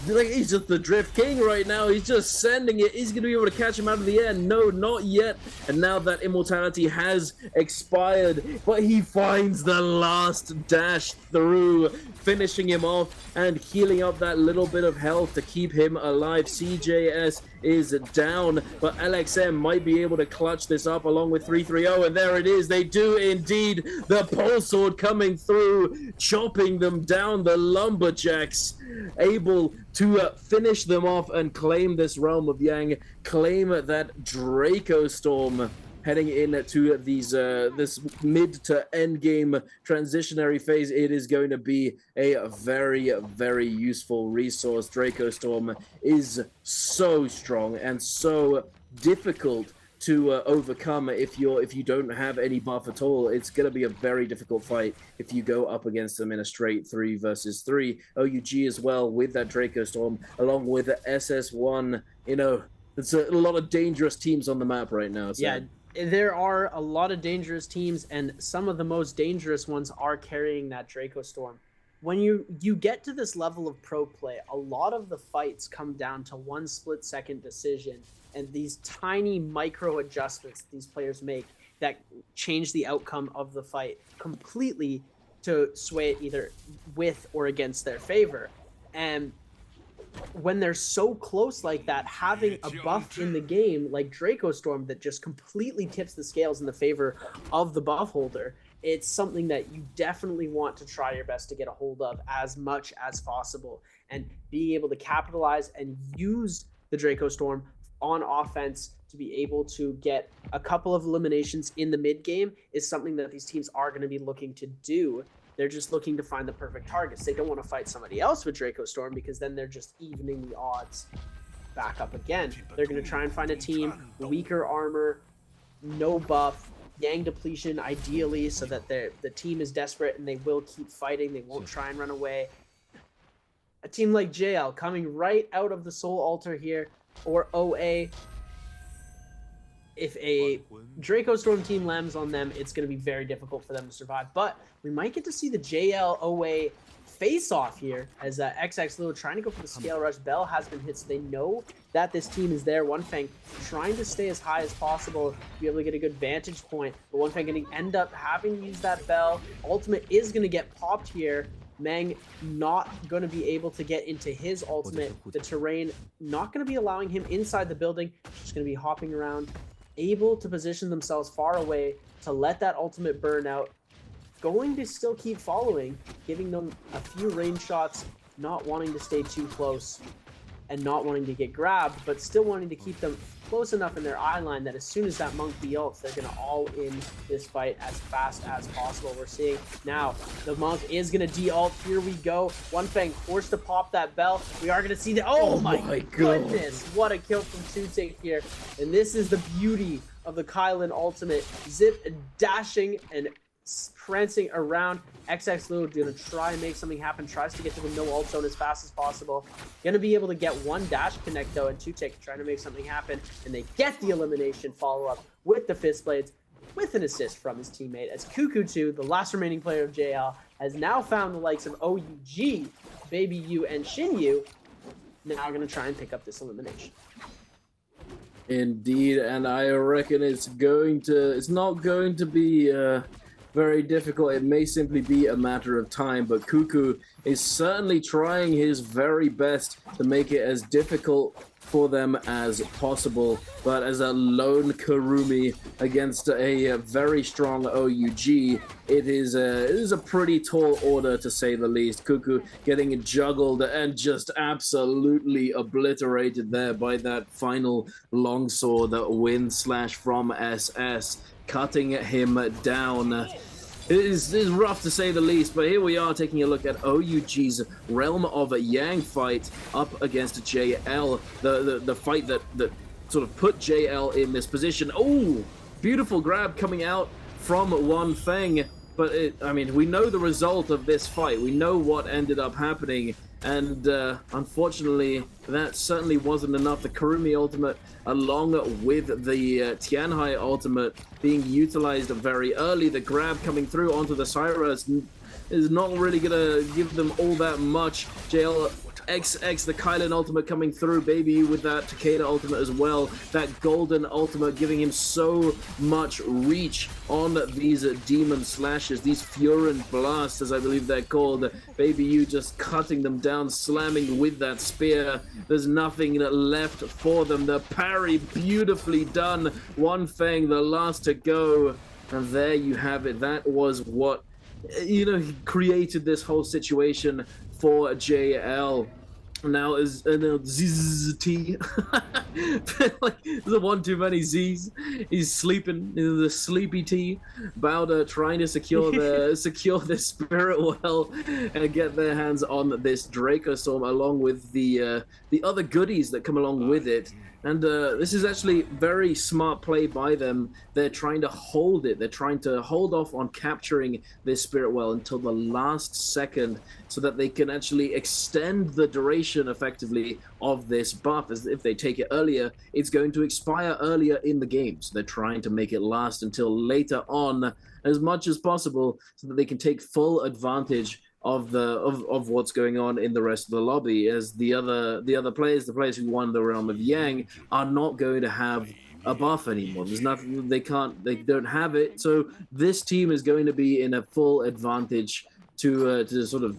like, he's just the Drift King right now. He's just sending it. He's going to be able to catch him out of the air. No, not yet. And now that immortality has expired, but he finds the last dash through, finishing him off and healing up that little bit of health to keep him alive. CJS is down, but LXM might be able to clutch this up along with 330, and there it is. They do indeed. The pole sword coming through, chopping them down. The Lumberjacks able to finish them off and claim this Realm of Yang, claim that Draco Storm, heading into these this mid to end game transitionary phase. It is going to be a very, very useful resource. Draco Storm is so strong and so difficult to overcome if you don't have any buff at all. It's going to be a very difficult fight if you go up against them in a straight 3 versus 3. OUG as well with that Draco Storm, along with the SS1. You know, it's a lot of dangerous teams on the map right now. So. Yeah, there are a lot of dangerous teams, and some of the most dangerous ones are carrying that Draco Storm. When you get to this level of pro play, a lot of the fights come down to one split-second decision, and these tiny micro adjustments these players make that change the outcome of the fight completely to sway it either with or against their favor. And when they're so close like that, having a buff in the game like Draco Storm that just completely tips the scales in the favor of the buff holder, it's something that you definitely want to try your best to get a hold of as much as possible. And being able to capitalize and use the Draco Storm on offense to be able to get a couple of eliminations in the mid game is something that these teams are going to be looking to do. They're just looking to find the perfect targets. They don't want to fight somebody else with Draco Storm, because then they're just evening the odds back up again. They're going to try and find a team, weaker armor, no buff, Yang depletion ideally, so that the team is desperate and they will keep fighting. They won't try and run away. A team like JL coming right out of the Soul Altar here, or OA. If a Draco Storm team lands on them, it's going to be very difficult for them to survive. But we might get to see the JL OA face-off here, as XX Lulu trying to go for the scale rush. Bell has been hit, so they know that this team is there. One Fang trying to stay as high as possible to be able to get a good vantage point. But One Fang going to end up having to use that Bell. Ultimate is going to get popped here. Meng not going to be able to get into his ultimate. The terrain not going to be allowing him inside the building. Just going to be hopping around, able to position themselves far away to let that ultimate burn out. Going to still keep following, giving them a few range shots, not wanting to stay too close and not wanting to get grabbed, but still wanting to keep them close enough in their eye line that as soon as that monk de-ults, they're going to all in this fight as fast as possible. We're seeing now the monk is going to de-ult. Here we go. One Fang forced to pop that Bell. We are going to see the... Oh my goodness. What a kill from Tutik here. And this is the beauty of the Kylan ultimate. Zip dashing and prancing around. XX Lou gonna try and make something happen, tries to get to the no ult zone as fast as possible. Gonna be able to get one dash connect though, and 2Tick trying to make something happen, and they get the elimination follow-up with the Fist Blades, with an assist from his teammate, as Cuckoo2, the last remaining player of JL, has now found the likes of OUG, Baby U, and Shinyu, now gonna try and pick up this elimination. Indeed, and I reckon it's not going to be very difficult. It may simply be a matter of time, but Cuckoo is certainly trying his very best to make it as difficult for them as possible. But as a lone Karumi against a very strong OUG, it is a pretty tall order, to say the least. Cuckoo getting juggled and just absolutely obliterated there by that final longsword win slash from SS, cutting him down. It is rough to say the least, but here we are taking a look at OUG's Realm of Yang fight up against JL, the fight that sort of put JL in this position. Oh, beautiful grab coming out from One Feng, but I mean, we know the result of this fight. We know what ended up happening, and unfortunately, that certainly wasn't enough. The Karumi ultimate, along with the Tianhai ultimate, being utilized very early. The grab coming through onto the Syra is not really gonna give them all that much. JL XX, the Kylan ultimate coming through, Baby U with that Takeda ultimate as well. That golden ultimate giving him so much reach on these demon slashes, these Furin blasts, as I believe they're called. Baby U just cutting them down, slamming with that spear. There's nothing left for them. The parry beautifully done. One Feng, the last to go. And there you have it. That was what, created this whole situation for JL. Now is ZZT. Like, there's one too many Z's. He's sleeping. The sleepy T. Bowder trying to secure the Spirit Well and get their hands on this Draco Storm along with the other goodies that come along with it. And this is actually very smart play by them. They're trying to hold it. They're trying to hold off on capturing this Spirit Well until the last second so that they can actually extend the duration effectively of this buff. As if they take it earlier, it's going to expire earlier in the game. So they're trying to make it last until later on as much as possible so that they can take full advantage of what's going on in the rest of the lobby, as the other players, the players who won the Realm of Yang, are not going to have a buff anymore. There's nothing, they don't have it. So this team is going to be in a full advantage to sort of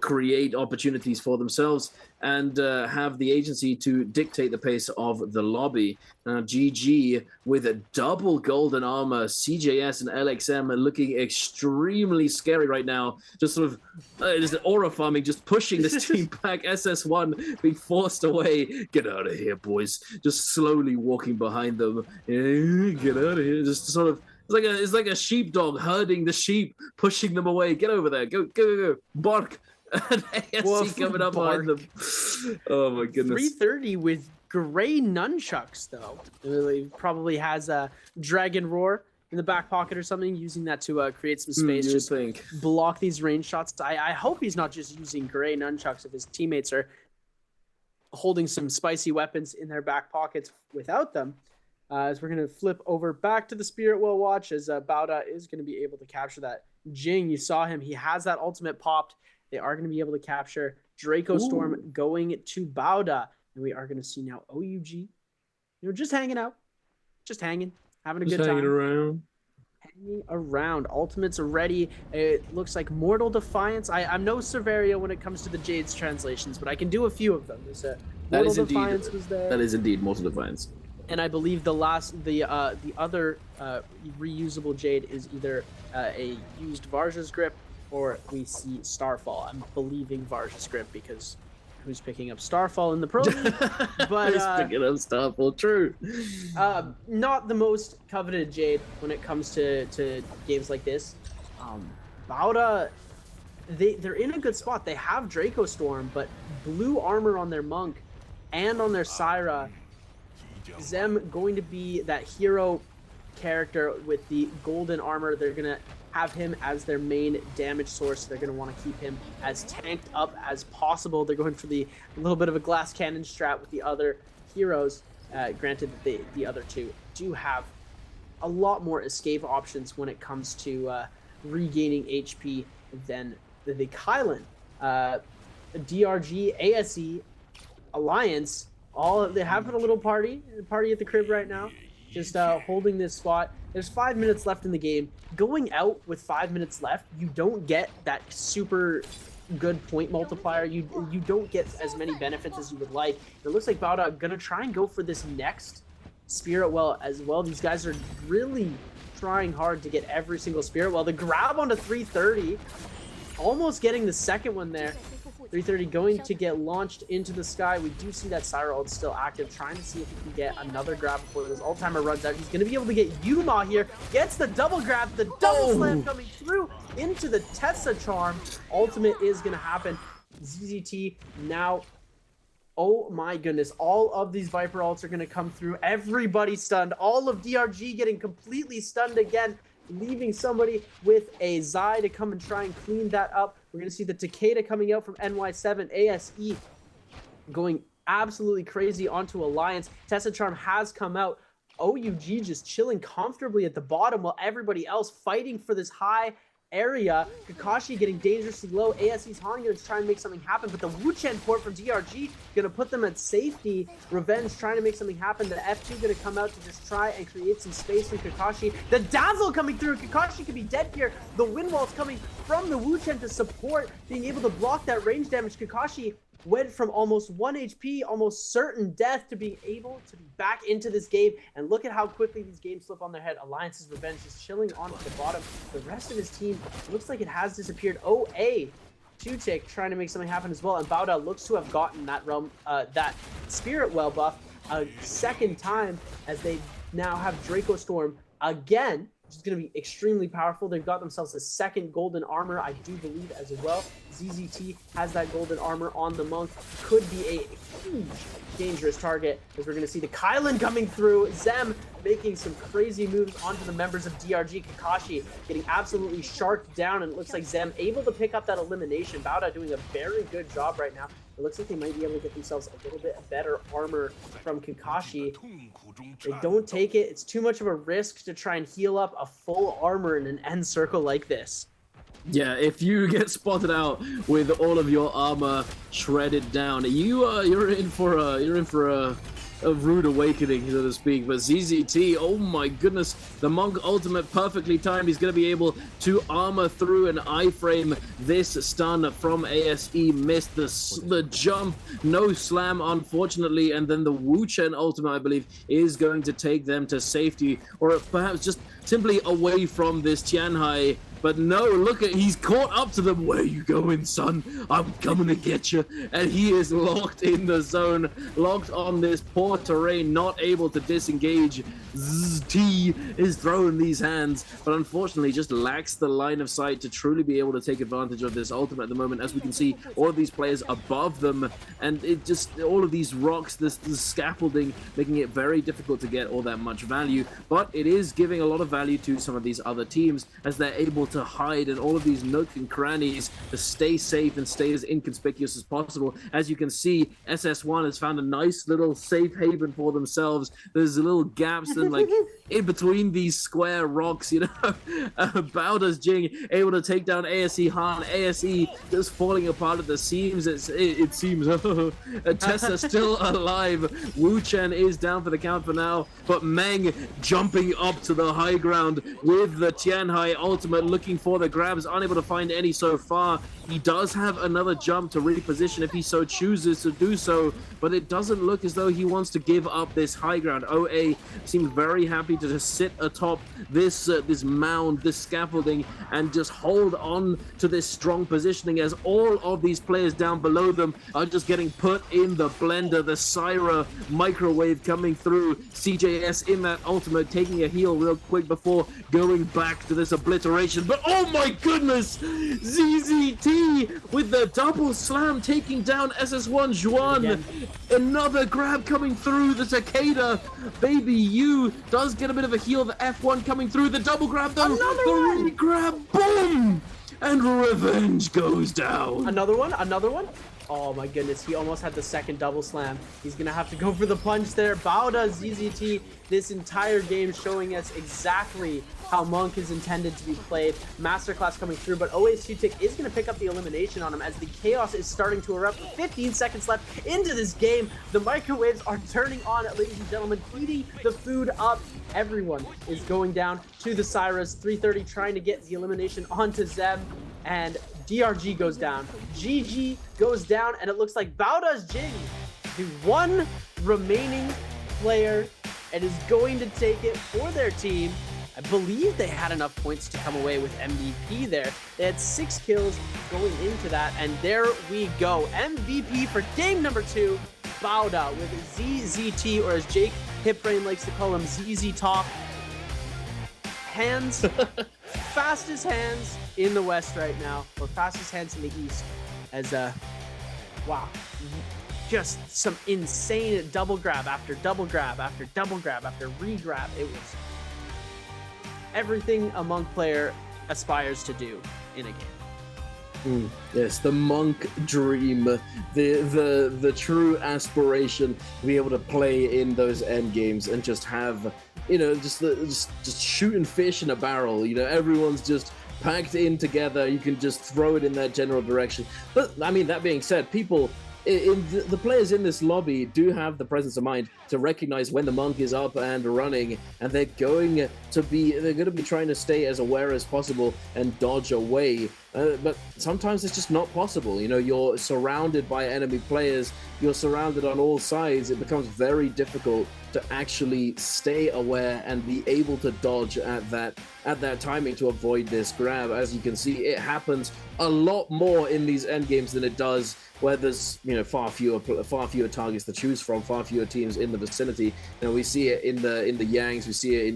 create opportunities for themselves and have the agency to dictate the pace of the lobby. GG with a double golden armor, CJS and LXM are looking extremely scary right now. Just sort of just aura farming, just pushing this team back. SS1 being forced away. Get out of here, boys. Just slowly walking behind them. Get out of here. Just sort of, it's like a sheepdog herding the sheep, pushing them away. Get over there. Go, go, go, go. Bark. And ASC coming up behind them. Oh my goodness. 330 with gray nunchucks though. He probably has a Dragon Roar in the back pocket or something, using that to create some space, just block these range shots. I hope he's not just using gray nunchucks if his teammates are holding some spicy weapons in their back pockets without them. As we're going to flip over back to the Spirit Well watch, as Bauda is going to be able to capture that Jing. You saw him. He has that ultimate popped. They are going to be able to capture Draco Storm going to Bauda. And we are going to see now OUG, just hanging out, just hanging, having a good time. Hanging around. Ultimates are ready. It looks like Mortal Defiance. I'm no Severio when it comes to the Jade's translations, but I can do a few of them. There's a Mortal Defiance was there. That is indeed Mortal Defiance. And I believe the other reusable Jade is either a used Varja's Grip, or we see Starfall. I'm believing Varja's Grip because who's picking up Starfall in the Pro League? But who's picking up Starfall? True. Not the most coveted Jade when it comes to games like this. Bauda, they're in a good spot. They have Draco Storm, but blue armor on their Monk and on their Syra. Zem going to be that hero character with the golden armor. They're gonna have him as their main damage source. They're going to want to keep him as tanked up as possible. They're going for the little bit of a glass cannon strat with the other heroes. Granted that the other two do have a lot more escape options when it comes to regaining HP than the Kylan. DRG, ASE, Alliance, they're having a little party at the crib right now, just holding this spot. There's 5 minutes left in the game. Going out with 5 minutes left, you don't get that super good point multiplier. You don't get as many benefits as you would like. It looks like Bauda gonna try and go for this next Spirit Well as well. These guys are really trying hard to get every single Spirit Well. The grab onto 330, almost getting the second one there. 330 going to get launched into the sky. We do see that Syra ult still active, trying to see if he can get another grab before this ult timer runs out. He's going to be able to get Yuma here. Gets the double grab, the double slam coming through into the Tessa charm. Ultimate is going to happen. ZZT now. Oh my goodness, all of these Viper ults are going to come through. Everybody stunned. All of DRG getting completely stunned again, leaving somebody with a Zai to come and try and clean that up. We're going to see the Takeda coming out from NY7. ASE going absolutely crazy onto Alliance. Tessa Charm has come out. OUG just chilling comfortably at the bottom while everybody else fighting for this high area. Kakashi getting dangerously low. ASE's Han going to try and make something happen, but the Wu-Chen port from DRG going to put them at safety. Revenge trying to make something happen. The F2 going to come out to just try and create some space from Kakashi. The Dazzle coming through. Kakashi could be dead here. The Wind Wall's coming from the Wu-Chen to support, being able to block that range damage. Kakashi went from almost 1 HP, almost certain death, to being able to be back into this game. And look at how quickly these games slip on their head. Alliance's Revenge is chilling onto the bottom. The rest of his team looks like it has disappeared. OA, Two-Tick trying to make something happen as well. And Bauda looks to have gotten that that Spirit Well buff a second time, as they now have Draco Storm again, which is going to be extremely powerful. They've got themselves a second golden armor, I do believe, as well. ZZT has that golden armor on the Monk. Could be a huge dangerous target, as we're going to see the Kylan coming through. Zem making some crazy moves onto the members of DRG. Kakashi getting absolutely sharked down, and it looks like Zem able to pick up that elimination. Bauda doing a very good job right now. It looks like they might be able to get themselves a little bit better armor from Kakashi. They don't take it. It's too much of a risk to try and heal up a full armor in an end circle like this. Yeah, if you get spotted out with all of your armor shredded down, you're in for a rude awakening, so to speak. But ZZT, oh my goodness, the Monk ultimate perfectly timed. He's going to be able to armor through an iframe this stun from ASE. Missed the jump, no slam, unfortunately, and then the Wu-Chen ultimate, I believe, is going to take them to safety, or perhaps just simply away from this Tianhai. But no, look at, he's caught up to them. Where you going, son? I'm coming to get you. And he is locked in the zone, locked on this poor terrain, not able to disengage. T is throwing these hands, but unfortunately just lacks the line of sight to truly be able to take advantage of this ultimate at the moment. As we can see, all of these players above them, and it just, all of these rocks, this scaffolding, making it very difficult to get all that much value. But it is giving a lot of value to some of these other teams, as they're able to hide in all of these nooks and crannies to stay safe and stay as inconspicuous as possible. As you can see, SS1 has found a nice little safe haven for themselves. There's little gaps and like in between these square rocks, you know. Bauda's Jing able to take down ASE Han. ASE just falling apart at the seams. It seems. Tessa still alive. Wu-Chen is down for the count for now, but Meng jumping up to the high ground with the Tianhai ultimate, looking for the grabs, unable to find any so far. He does have another jump to reposition if he so chooses to do so, but it doesn't look as though he wants to give up this high ground. OA seems very happy to just sit atop this this mound, this scaffolding, and just hold on to this strong positioning, as all of these players down below them are just getting put in the blender. The Syra microwave coming through. CJS in that ultimate, taking a heal real quick before going back to this obliteration. But oh my goodness, ZZT with the double slam taking down SS1 Juan. Another grab coming through. The Takeda, Baby U does get get a bit of a heal. The F1 coming through. The double grab, though. Another the one! re-grab. Boom! And Revenge goes down. Another one. Oh my goodness, he almost had the second double slam. He's gonna have to go for the punch there. Bauda ZZT this entire game showing us exactly how Monk is intended to be played. Masterclass coming through, but always Tick is gonna pick up the elimination on him as the chaos is starting to erupt. 15 seconds left into this game. The microwaves are turning on, ladies and gentlemen, heating the food up. Everyone is going down to the Cyrus. 330 trying to get the elimination onto Zeb, and DRG goes down. GG goes down, and it looks like Bauda's Jing, the one remaining player, and is going to take it for their team. I believe they had enough points to come away with MVP there. They had 6 kills going into that, and there we go. MVP for game number 2, Bauda with ZZT, or as Jake Hipbrain likes to call him, ZZ Top. Hands, fastest hands in the West right now, or fastest hands in the East, as wow, just some insane double grab after double grab after double grab after re-grab. It was everything a Monk player aspires to do in a game. Yes, the Monk dream, the true aspiration to be able to play in those end games and just have, you know, just shooting fish in a barrel. You know, everyone's just packed in together. You can just throw it in that general direction. But I mean, that being said, people the players in this lobby do have the presence of mind to recognize when the Monk is up and running, and they're going to be trying to stay as aware as possible and dodge away. But sometimes it's just not possible. You know, you're surrounded by enemy players, you're surrounded on all sides. It becomes very difficult to actually stay aware and be able to dodge at that timing to avoid this grab. As you can see, it happens a lot more in these end games than it does where there's, you know, far fewer targets to choose from, far fewer teams in the vicinity. You know, we see it in the Yangs, we see it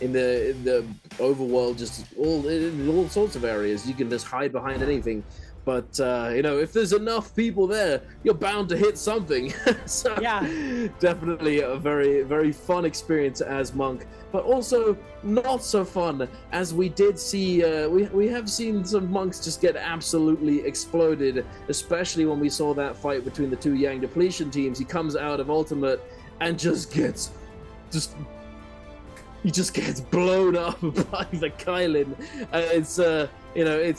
in the overworld, just in all sorts of areas. You can just hide behind anything. But, you know, if there's enough people there, you're bound to hit something. So, yeah, definitely a very, very fun experience as Monk, but also not so fun, as we did see, we have seen some Monks just get absolutely exploded, especially when we saw that fight between the two Yang Depletion teams. He comes out of Ultimate and he just gets blown up by the Kylin. It's, you know,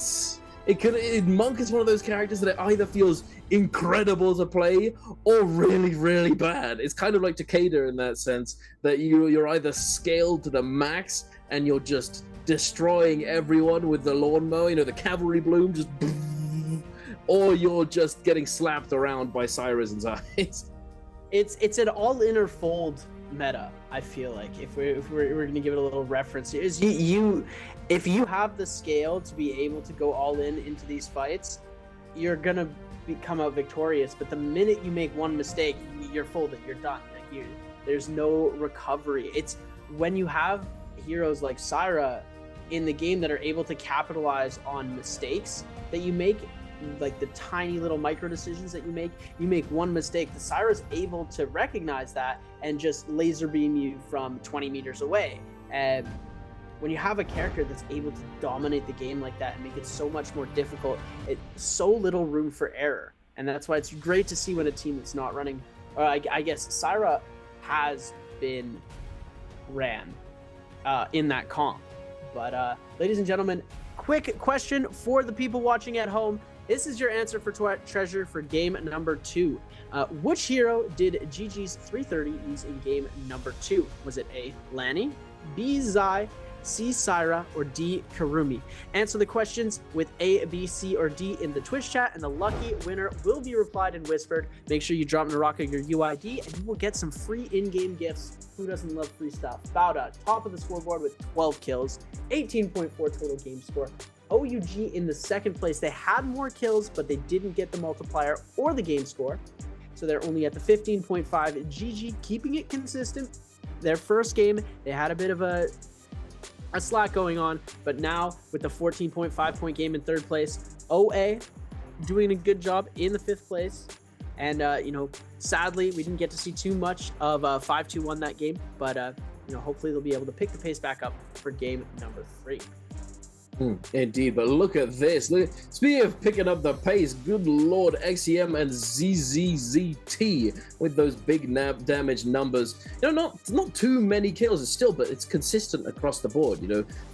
Monk is one of those characters that it either feels incredible to play or really, really bad. It's kind of like Takeda in that sense, that you're either scaled to the max and you're just destroying everyone with the lawnmower, you know, the cavalry bloom, just, or you're just getting slapped around by Cyrus' eyes. It's an all-in or fold meta, I feel like, if we're gonna give it a little reference here, is if you have the scale to be able to go all in into these fights, you're gonna come out victorious. But the minute you make one mistake, you're folded, you're done. Like there's no recovery. It's when you have heroes like Syra in the game that are able to capitalize on mistakes that you make, like the tiny little micro decisions that you make one mistake, the Syra's able to recognize that and just laser beam you from 20 meters away. And when you have a character that's able to dominate the game like that and make it so much more difficult, it's so little room for error. And that's why it's great to see when a team that's not running, or I guess Syra has been ran in that comp. But ladies and gentlemen, quick question for the people watching at home. This is your answer for treasure for game number 2. Which hero did GG's 330 use in game number 2? Was it A, Lanny, B, Zai, C, Syra, or D, Karumi? Answer the questions with A, B, C, or D in the Twitch chat, and the lucky winner will be replied and whispered. Make sure you drop NARAKA your UID, and you will get some free in-game gifts. Who doesn't love free stuff? Bauda, top of the scoreboard with 12 kills, 18.4 total game score. OUG in the second place. They had more kills, but they didn't get the multiplier or the game score. So they're only at the 15.5. GG keeping it consistent. Their first game, they had a bit of a slack going on, but now with the 14.5 point game in third place, OA doing a good job in the 5th place. And, you know, sadly, we didn't get to see too much of 5-2-1 that game, but hopefully they'll be able to pick the pace back up for game number 3. Indeed, but look at this. Speaking of picking up the pace, good lord, XEM and ZZZT with those big damage numbers. Not too many kills still, but it's consistent across the board.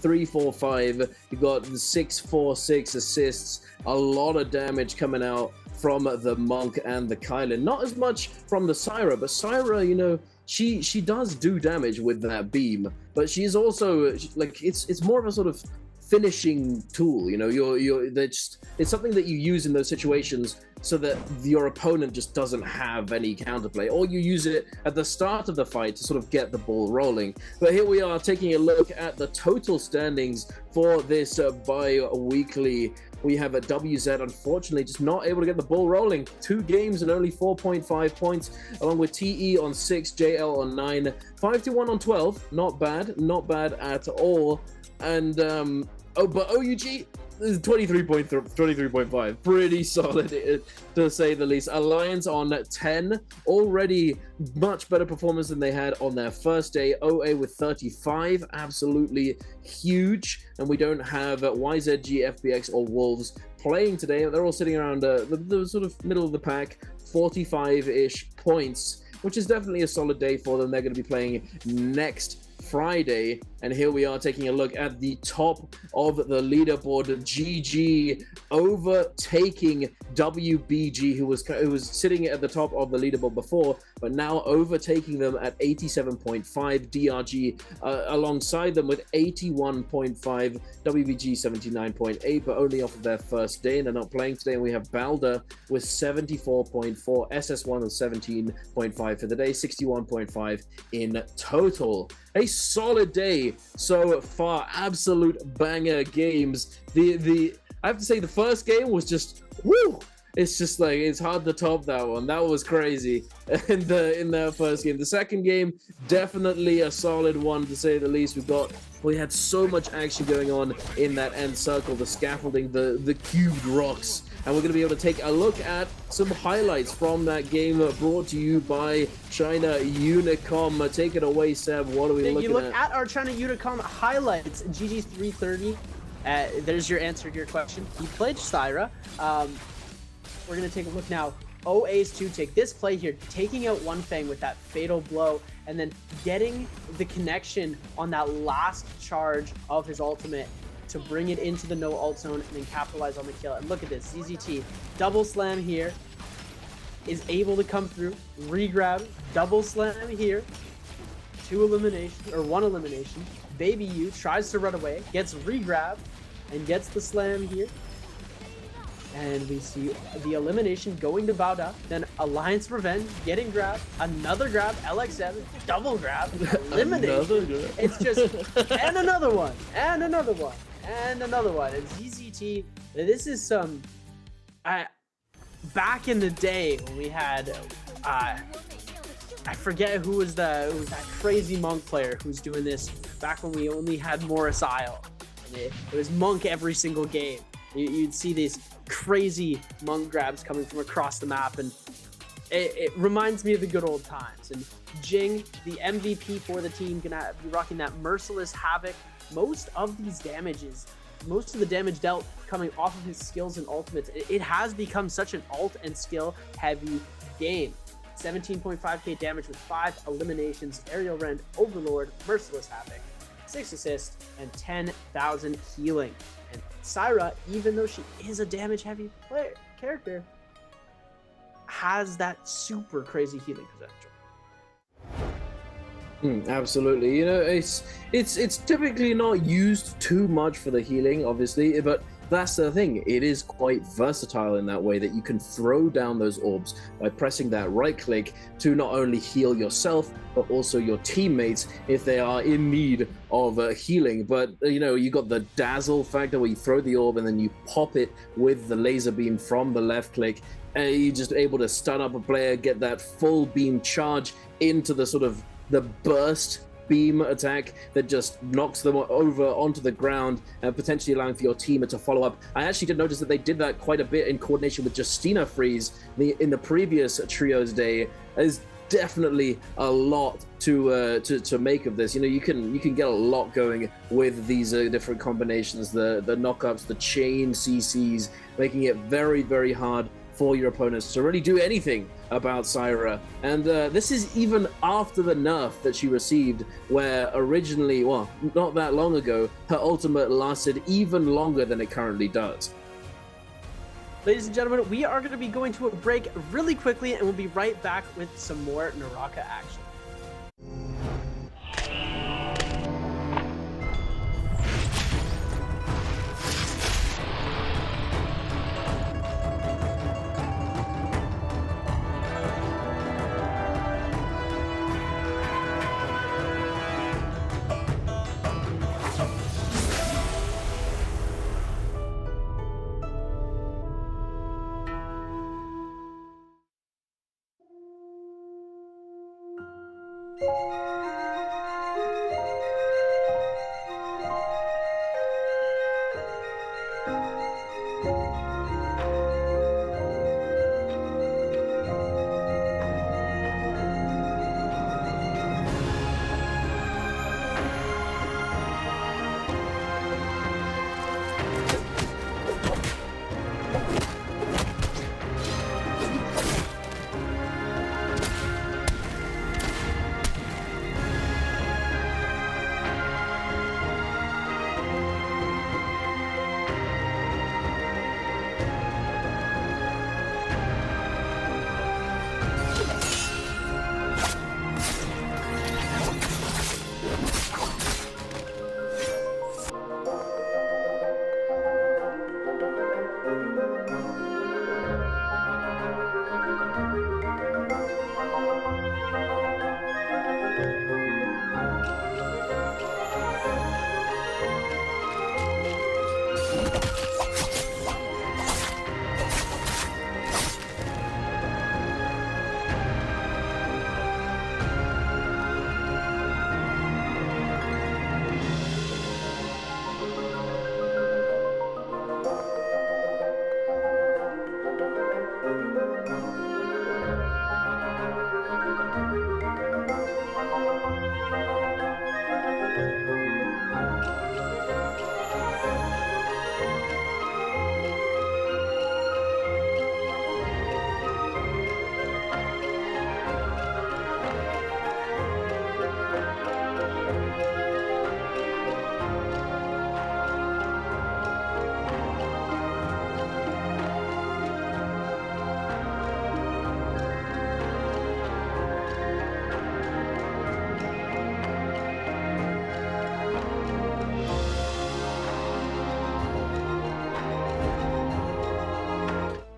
3, 4, 5. You got 6, 4, 6 assists. A lot of damage coming out from the Monk and the Kylan. Not as much from the Syra, but Syra, she does do damage with that beam, but she's also like it's more of a sort of finishing tool. It's something that you use in those situations so that your opponent just doesn't have any counterplay, or you use it at the start of the fight to sort of get the ball rolling. But here we are taking a look at the total standings for this bi-weekly. We have a WZ, unfortunately, just not able to get the ball rolling. 2 games and only 4.5 points, along with TE on 6, JL on 9, 5-1 on 12. Not bad at all. And but OUG is 23.5, pretty solid to say the least. Alliance on 10, already much better performance than they had on their first day. OA with 35, absolutely huge. And we don't have YZG, FBX, or Wolves playing today. They're all sitting around the sort of middle of the pack, 45-ish points, which is definitely a solid day for them. They're going to be playing next Friday, and here we are taking a look at the top of the leaderboard. GG overtaking WBG, who was sitting at the top of the leaderboard before, but now overtaking them at 87.5. DRG alongside them with 81.5. WBG 79.8, but only off of their first day, and they're not playing today. And we have Balder with 74.4, SS1 with 17.5 for the day, 61.5 in total. A solid day so far, absolute banger games. I have to say, the first game was just woo. It's just like, it's hard to top that one. That was crazy in their first game. The second game, definitely a solid one to say the least. We had so much action going on in that end circle, the scaffolding, the cubed rocks. And we're going to be able to take a look at some highlights from that game, brought to you by China Unicom. Take it away, Seb. What are we looking at? You look at our China Unicom highlights. GG's 330. There's your answer to your question. He played Syra. We're going to take a look now. OA's 2 take this play here, taking out One Fang with that fatal blow, and then getting the connection on that last charge of his ultimate to bring it into the no ult zone and then capitalize on the kill. And look at this, ZZT double slam here, is able to come through, regrab, double slam here, 1 elimination. Baby U tries to run away, gets regrab, and gets the slam here. And we see the elimination going to Bauda, then Alliance Revenge getting grabbed, another grab, LX7, double grab, elimination. It's just, and another one, and another one, and another one. And ZZT, this is some, back in the day when we had, I forget who was that crazy Monk player who's doing this back when we only had Morris Isle. It was Monk every single game. You'd see these crazy Monk grabs coming from across the map, and it reminds me of the good old times. And Jing, the MVP for the team, gonna be rocking that Merciless Havoc. Most of the damage dealt coming off of his skills and ultimates. It has become such an ult and skill heavy game. 17.5k damage with 5 eliminations, Aerial Rend, Overlord, Merciless Havoc, 6 assists, and 10,000 healing. And Syra, even though she is a damage-heavy character, has that super crazy healing potential. Absolutely. It's typically not used too much for the healing, obviously, but that's the thing. It is quite versatile in that way that you can throw down those orbs by pressing that right click to not only heal yourself, but also your teammates if they are in need of healing. But you got the dazzle factor where you throw the orb and then you pop it with the laser beam from the left click. You're just able to stun up a player, get that full beam charge into the sort of the burst beam attack that just knocks them over onto the ground and potentially allowing for your team to follow up. I actually did notice that they did that quite a bit in coordination with Justina Freeze in the previous Trios day, as definitely a lot to make of this. You know, you can get a lot going with these different combinations, the knockups, the chain CCs, making it very, very hard for your opponents to really do anything about Syra. And this is even after the nerf that she received, where originally, well, not that long ago, her ultimate lasted even longer than it currently does. Ladies and gentlemen, we are going to be going to a break really quickly, and we'll be right back with some more NARAKA action.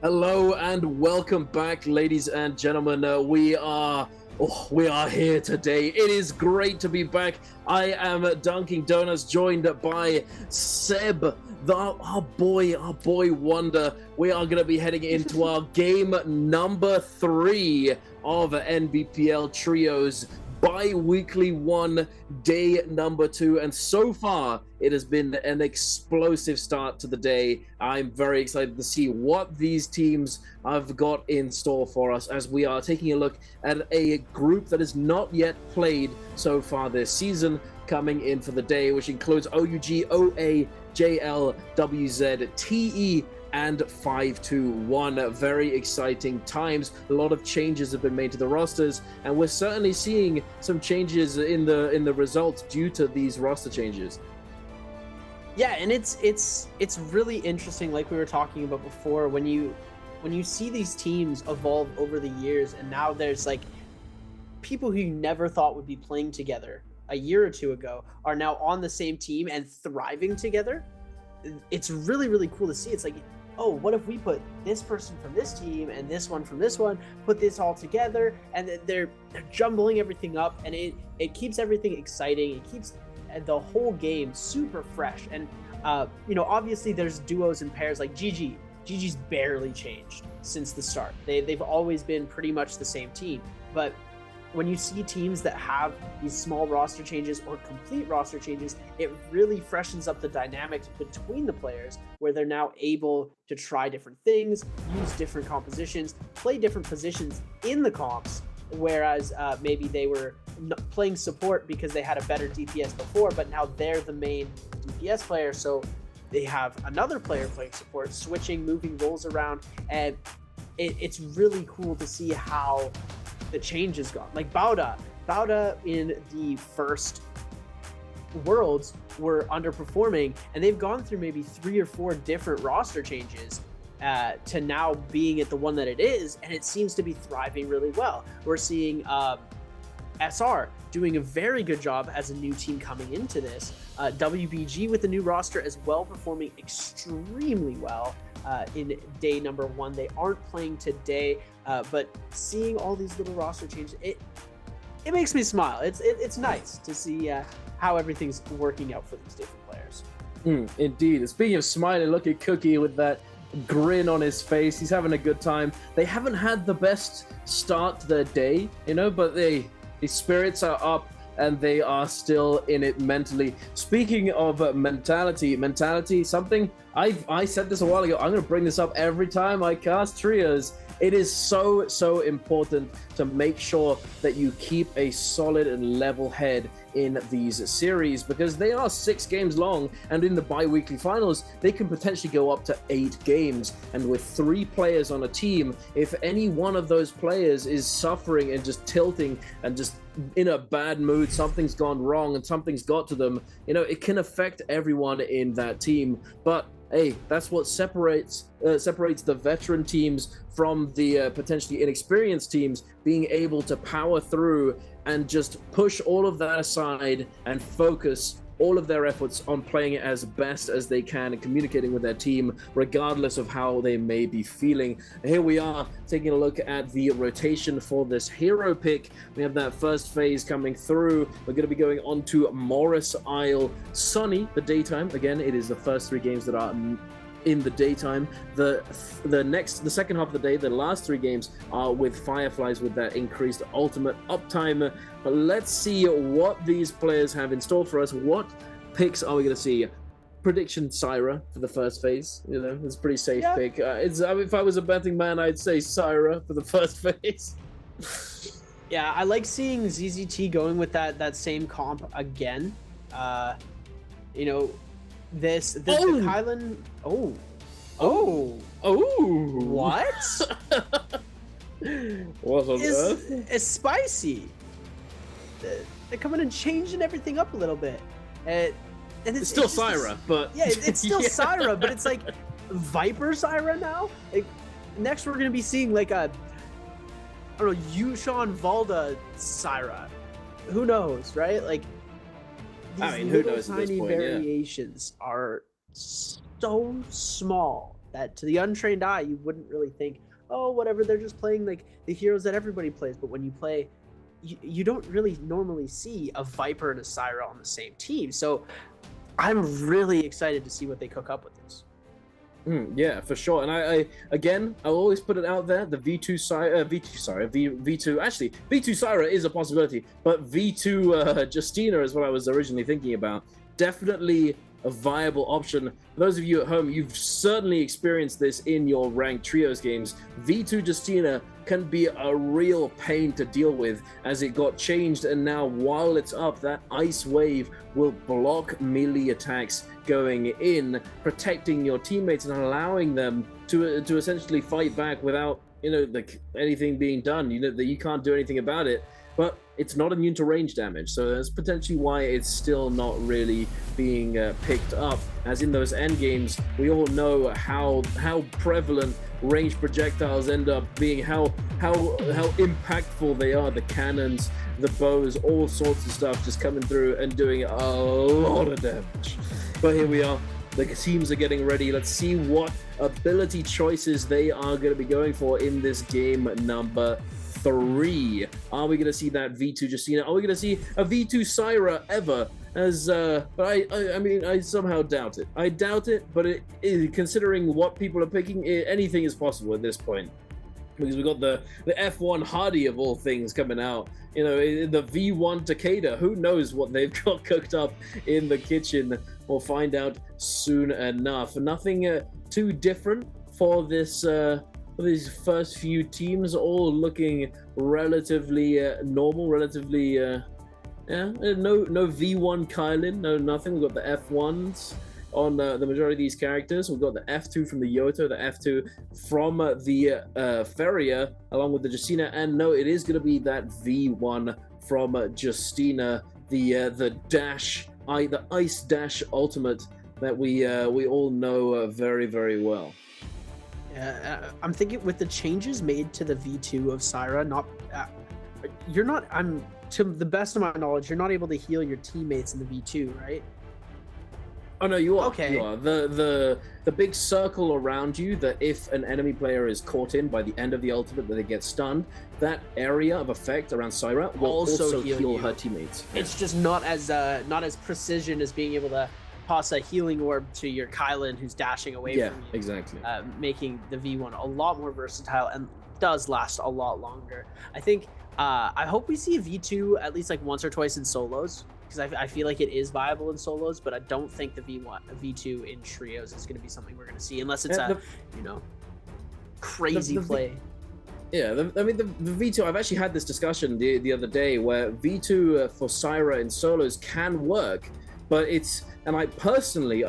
Hello and welcome back, ladies and gentlemen. We are here today. It is great to be back. I am Dunkin' Donuts, joined by Seb, our boy wonder. We are going to be heading into our game number 3 of NBPL Trios bi-weekly 1, day number 2, and so far it has been an explosive start to the day. I'm very excited to see what these teams have got in store for us, as we are taking a look at a group that has not yet played so far this season, coming in for the day, which includes OUG, OA, JL, WZ, TE, and 521. Very exciting times. A lot of changes have been made to the rosters, and we're certainly seeing some changes in the results due to these roster changes. Yeah, and it's really interesting, like we were talking about before, when you see these teams evolve over the years, and now there's like people who you never thought would be playing together a year or two ago are now on the same team and thriving together. It's really, really cool to see. It's like, oh, what if we put this person from this team and this one from this one, put this all together, and they're jumbling everything up, and it keeps everything exciting. It keeps the whole game super fresh. And obviously there's duos and pairs like GG. GG's barely changed since the start. They've always been pretty much the same team. But when you see teams that have these small roster changes or complete roster changes, it really freshens up the dynamics between the players, where they're now able to try different things, use different compositions, play different positions in the comps, whereas maybe they were playing support because they had a better DPS before, but now they're the main DPS player, so they have another player playing support, switching, moving roles around, and it's really cool to see how the change has gone. Like Bauda in the first Worlds were underperforming, and they've gone through maybe 3 or 4 different roster changes to now being at the one that it is, and it seems to be thriving really well. We're seeing SR doing a very good job as a new team coming into this. WBG with the new roster as well, performing extremely well in day number 1. They aren't playing today, but seeing all these little roster changes, it makes me smile. It's nice to see how everything's working out for these different players. Indeed. Speaking of smiling, look at Cookie with that grin on his face. He's having a good time. They haven't had the best start to their day, but the spirits are up and they are still in it mentally. Speaking of mentality, something I said this a while ago. I'm going to bring this up every time I cast trios. It is so important to make sure that you keep a solid and level head in these series, because they are 6 games long, and in the bi-weekly finals they can potentially go up to 8 games. And with 3 players on a team, if any one of those players is suffering and just tilting and just in a bad mood, something's gone wrong and something's got to them, it can affect everyone in that team. But hey, that's what separates the veteran teams from the potentially inexperienced teams, being able to power through and just push all of that aside and focus all of their efforts on playing it as best as they can and communicating with their team, regardless of how they may be feeling. Here we are taking a look at the rotation for this hero pick. We have that first phase coming through. We're going to be going on to Morris Isle, Sunny, the daytime. Again, it is the first 3 games that are in the daytime. The second half of the day, the last 3 games are with Fireflies with that increased ultimate uptime. But let's see what these players have in store for us. What picks are we going to see? Prediction Syra for the first phase. It's a pretty safe pick. If I was a betting man, I'd say Syra for the first phase. Yeah, I like seeing ZZT going with that same comp again. The Kylan. Oh! What? What on earth? It's spicy. They're coming and changing everything up a little bit, and it's still Syra, but yeah, it's still Syra, but it's like Viper Syra now. Like, next, we're gonna be seeing like a, I don't know, Yushan Valda Syra. Who knows, right? Like, these who knows at this tiny point, variations are so small that to the untrained eye, you wouldn't really think, oh, whatever, they're just playing like the heroes that everybody plays. But when you play, you don't really normally see a Viper and a Syra on the same team. So I'm really excited to see what they cook up with this. Yeah, for sure. And I'll always put it out there. The V2 Syra is a possibility, but V2 Justina is what I was originally thinking about. Definitely a viable option. For those of you at home, you've certainly experienced this in your ranked trios games. V2 Justina can be a real pain to deal with, as it got changed, and now while it's up, that ice wave will block melee attacks going in, protecting your teammates and allowing them to essentially fight back without anything being done. That you can't do anything about it. But it's not immune to range damage, so that's potentially why it's still not really being picked up. As in those end games, we all know how prevalent ranged projectiles end up being, how impactful they are. The cannons, the bows, all sorts of stuff just coming through and doing a lot of damage. But here we are. The teams are getting ready. Let's see what ability choices they are going to be going for in this game number 3. Are we going to see that V2 Justina? Are we going to see a V2 Syra ever? But I somehow doubt it. I doubt it, but considering what people are picking, anything is possible at this point. Because we've got the F1 Hardy of all things coming out. The V1 Takeda. Who knows what they've got cooked up in the kitchen? We'll find out soon enough. Nothing too different for this these first few teams all looking relatively normal, relatively yeah, no V1 Kylin, no nothing. We've got the F1s on the majority of these characters. We've got the F2 from the Yoto, the F2 from the Feria, along with the Justina, and no, it is going to be that V1 from Justina, the dash, the Ice Dash ultimate that we all know very, very well. I'm thinking with the changes made to the V2 of Syra, you're not, to the best of my knowledge, you're not able to heal your teammates in the V2, right? Oh no, you are. Okay. You are. The big circle around you, that if an enemy player is caught in by the end of the ultimate, that they get stunned, that area of effect around Syra will also heal her teammates. It's just not as precision as being able to toss a healing orb to your Kylin who's dashing away from you. Yeah, exactly. Making the V1 a lot more versatile and does last a lot longer. I think I hope we see a V2 at least like once or twice in solos, because I feel like it is viable in solos, but I don't think the V2 in trios is going to be something we're going to see unless it's crazy play. Yeah, I mean, the V2, I've actually had this discussion the other day where V2 for Syra in solos can work, but and I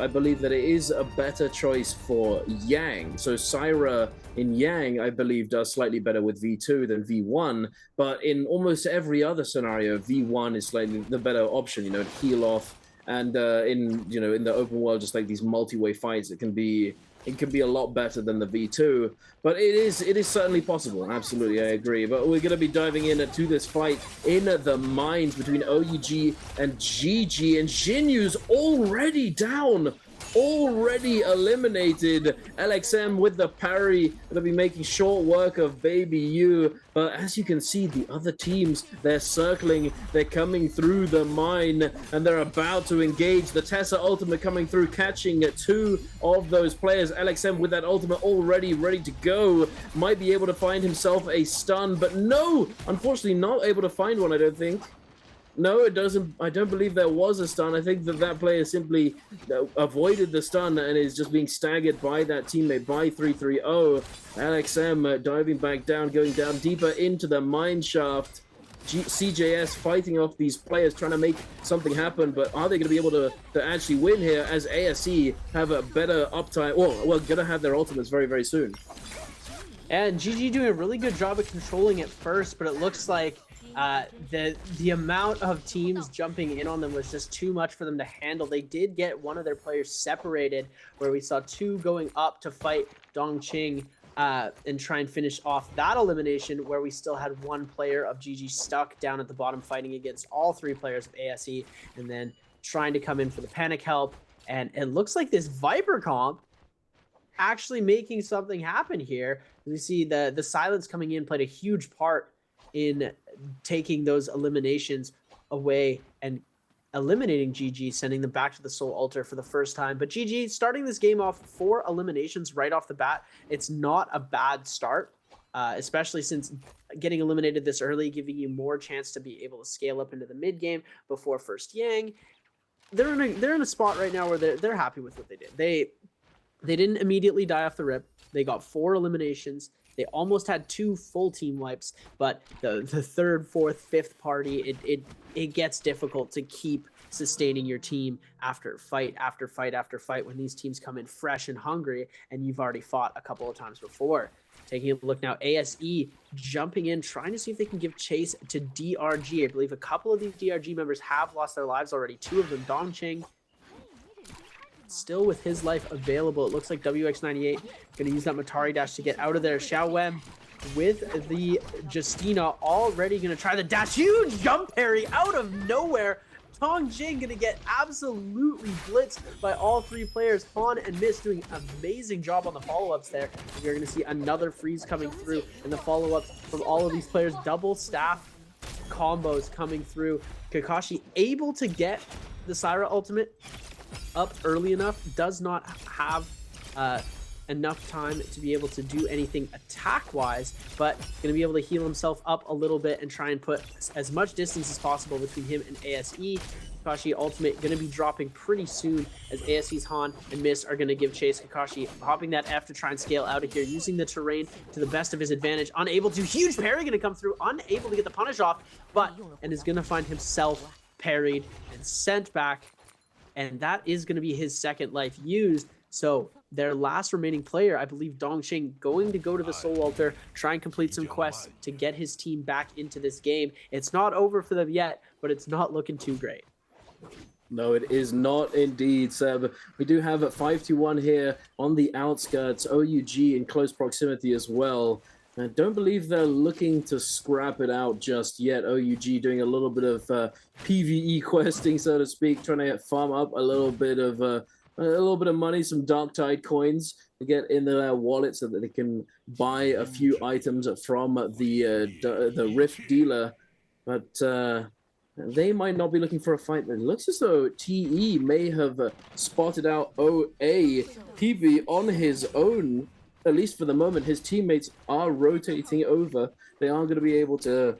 believe that it is a better choice for Yang. So Syra in Yang, I believe, does slightly better with V2 than V1, but in almost every other scenario, V1 is slightly the better option, to heal off, and in the open world, just like these multi-way fights, it can be a lot better than the V2, but it is certainly possible. Absolutely, I agree. But we're going to be diving into this fight in the mines between OUG and GG, and Jinyu's already down, already eliminated. LXM with the parry, going to be making short work of Baby U. But as you can see, the other teams, they're circling, they're coming through the mine, and they're about to engage. The Tessa ultimate coming through, catching two of those players. LXM with that ultimate already ready to go, might be able to find himself a stun, but no, unfortunately not able to find one, I don't think. No, it doesn't. I don't believe there was a stun. I think that player simply avoided the stun and is just being staggered by that teammate, by 330. LXM diving back down, going down deeper into the mine shaft. CJS fighting off these players, trying to make something happen, but are they going to be able to actually win here, as ASE have a better uptime? Well, going to have their ultimates very, very soon. And GG doing a really good job of controlling it first, but it looks like the amount of teams jumping in on them was just too much for them to handle. They did get one of their players separated, where we saw two going up to fight Dongqing and try and finish off that elimination, where we still had one player of GG stuck down at the bottom fighting against all three players of ASE, and then trying to come in for the panic help. And it looks like this Viper comp actually making something happen here. We see the silence coming in played a huge part in taking those eliminations away and eliminating GG, sending them back to the Soul Altar for the first time. But GG starting this game off 4 eliminations right off the bat. It's not a bad start, especially since getting eliminated this early, giving you more chance to be able to scale up into the mid game before first Yang. They're in a spot right now where they're happy with what they did. They didn't immediately die off the rip. They got 4 eliminations. They almost had 2 full team wipes, but the third, fourth, fifth party, it gets difficult to keep sustaining your team after fight after fight after fight when these teams come in fresh and hungry, and you've already fought a couple of times before. Taking a look now, ASE jumping in, trying to see if they can give chase to DRG. I believe a couple of these DRG members have lost their lives already. 2 of them, Dongqing, still with his life available. It looks like WX98 going to use that Matari dash to get out of there. Xiao Wen with the Justina already going to try the dash. Huge jump parry out of nowhere. Dongqing going to get absolutely blitzed by all 3 players. Han and Miss doing an amazing job on the follow-ups there. And you're going to see another freeze coming through, and the follow-ups from all of these players. Double staff combos coming through. Kakashi able to get the Syra ultimate up early enough, does not have enough time to be able to do anything attack-wise, but going to be able to heal himself up a little bit and try and put as much distance as possible between him and ASE. Kakashi ultimate going to be dropping pretty soon as ASE's Han and Mist are going to give chase. Kakashi hopping that F to try and scale out of here, using the terrain to the best of his advantage. Unable to, huge parry going to come through, unable to get the punish off, and is going to find himself parried and sent back. And that is going to be his second life used. So their last remaining player, I believe Dongqing, going to go to the Soul Altar, try and complete some quests to get his team back into this game. It's not over for them yet, but it's not looking too great. No, it is not indeed, Seb. We do have a 5-1 here on the outskirts. OUG in close proximity as well. I don't believe they're looking to scrap it out just yet. OUG doing a little bit of PvE questing, so to speak, trying to farm up a little bit of money, some Dark Tide coins to get into their wallet so that they can buy a few items from the Rift dealer. But they might not be looking for a fight. It looks as though TE may have spotted out OA PB on his own, at least for the moment. His teammates are rotating over. They are going to be able to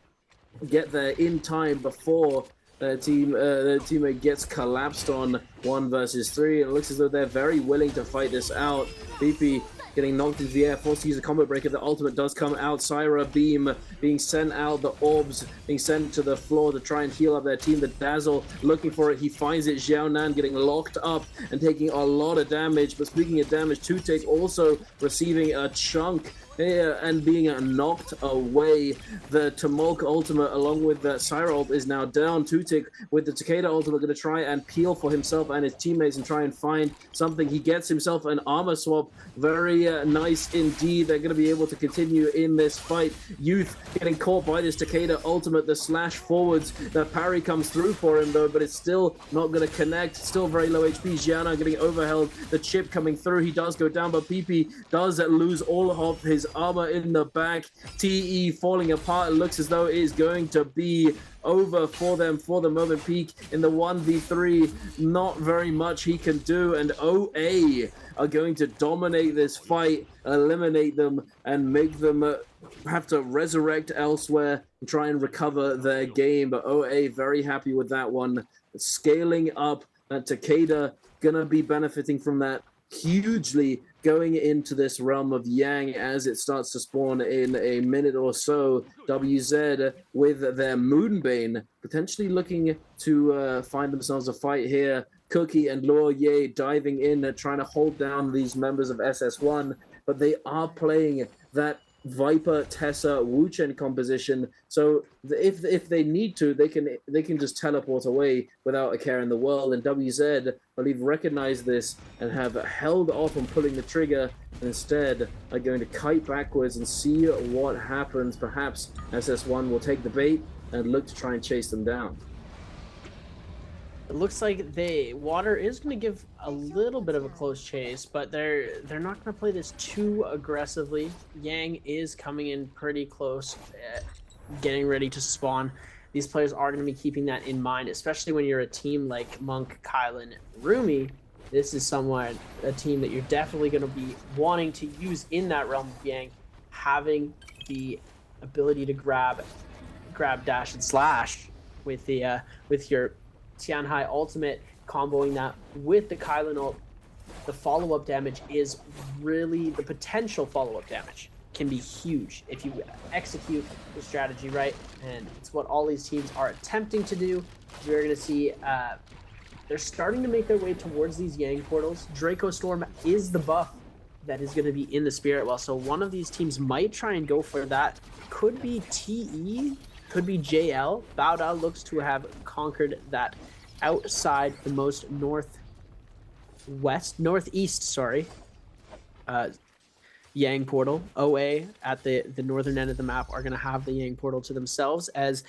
get there in time before their teammate gets collapsed on 1 versus 3. It looks as though they're very willing to fight this out. BP getting knocked into the air, forced to use a combo breaker. The ultimate does come out. Syra Beam being sent out. The orbs being sent to the floor to try and heal up their team. The Dazzle looking for it. He finds it. Xiaonan getting locked up and taking a lot of damage. But speaking of damage, Tutek also receiving a chunk here and being knocked away. The Tumulk ultimate along with the Syra ult is now down. Tutek with the Takeda ultimate going to try and peel for himself and his teammates and try and find something. He gets himself an armor swap. Very nice indeed. They're going to be able to continue in this fight. Youth getting caught by this Takeda ultimate. The slash forwards. The parry comes through for him though, but it's still not going to connect. Still very low HP. Gianna getting overheld. The chip coming through. He does go down, but PP does lose all of his armor in the back. TE falling apart. It looks as though it is going to be over for them for the moment. Peak in the 1v3. Not very much he can do, and OA are going to dominate this fight, eliminate them, and make them have to resurrect elsewhere and try and recover their game. But OA very happy with that one. Scaling up. Takeda gonna be benefiting from that hugely going into this realm of Yang as it starts to spawn in a minute or so. WZ with their Moonbane potentially looking to find themselves a fight here. Cookie and Luo Ye diving in, trying to hold down these members of SS1, but they are playing that Viper, Tessa, Wuchen composition. So if they need to, they can just teleport away without a care in the world. And WZ, I believe, recognized this and have held off on pulling the trigger. Instead, are going to kite backwards and see what happens. Perhaps SS1 will take the bait and look to try and chase them down. It looks like Water is going to give a little bit of a close chase, but they're not going to play this too aggressively. Yang is coming in pretty close, getting ready to spawn. These players are going to be keeping that in mind, especially when you're a team like Monk, Kylan, Rumi. This is somewhat a team that you're definitely going to be wanting to use in that realm of Yang, having the ability to grab, dash, and slash with your Tianhai ultimate, comboing that with the Kylan ult. The follow-up damage is really, the potential follow-up damage can be huge if you execute the strategy right, and it's what all these teams are attempting to do. We're going to see they're starting to make their way towards these Yang portals. Draco Storm is the buff that is going to be in the Spirit Well, so one of these teams might try and go for that. Could be TE, could be JL. Baoda looks to have conquered that outside the most northeast, Yang portal. OA at the northern end of the map are going to have the Yang portal to themselves, as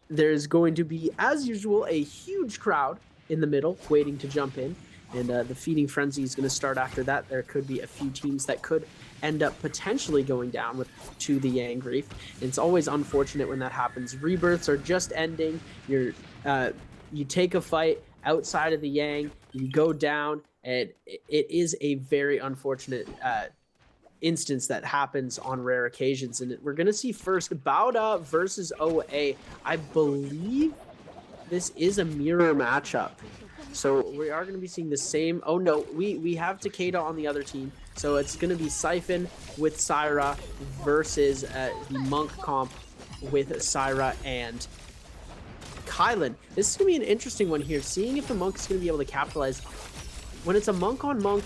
there's going to be, as usual, a huge crowd in the middle waiting to jump in, and the feeding frenzy is going to start after that. There could be a few teams that could end up potentially going down to the Yang Reef. It's always unfortunate when that happens. Rebirths are just ending. You take a fight outside of the Yang, you go down, and it is a very unfortunate instance that happens on rare occasions. And we're going to see first Bauda versus OA. I believe this is a mirror matchup. So we are going to be seeing the same. Oh no, we have Takeda on the other team. So it's going to be Siphon with Syra versus the Monk comp with Syra and Kylan. This is going to be an interesting one here, seeing if the Monk is going to be able to capitalize. When it's a Monk on Monk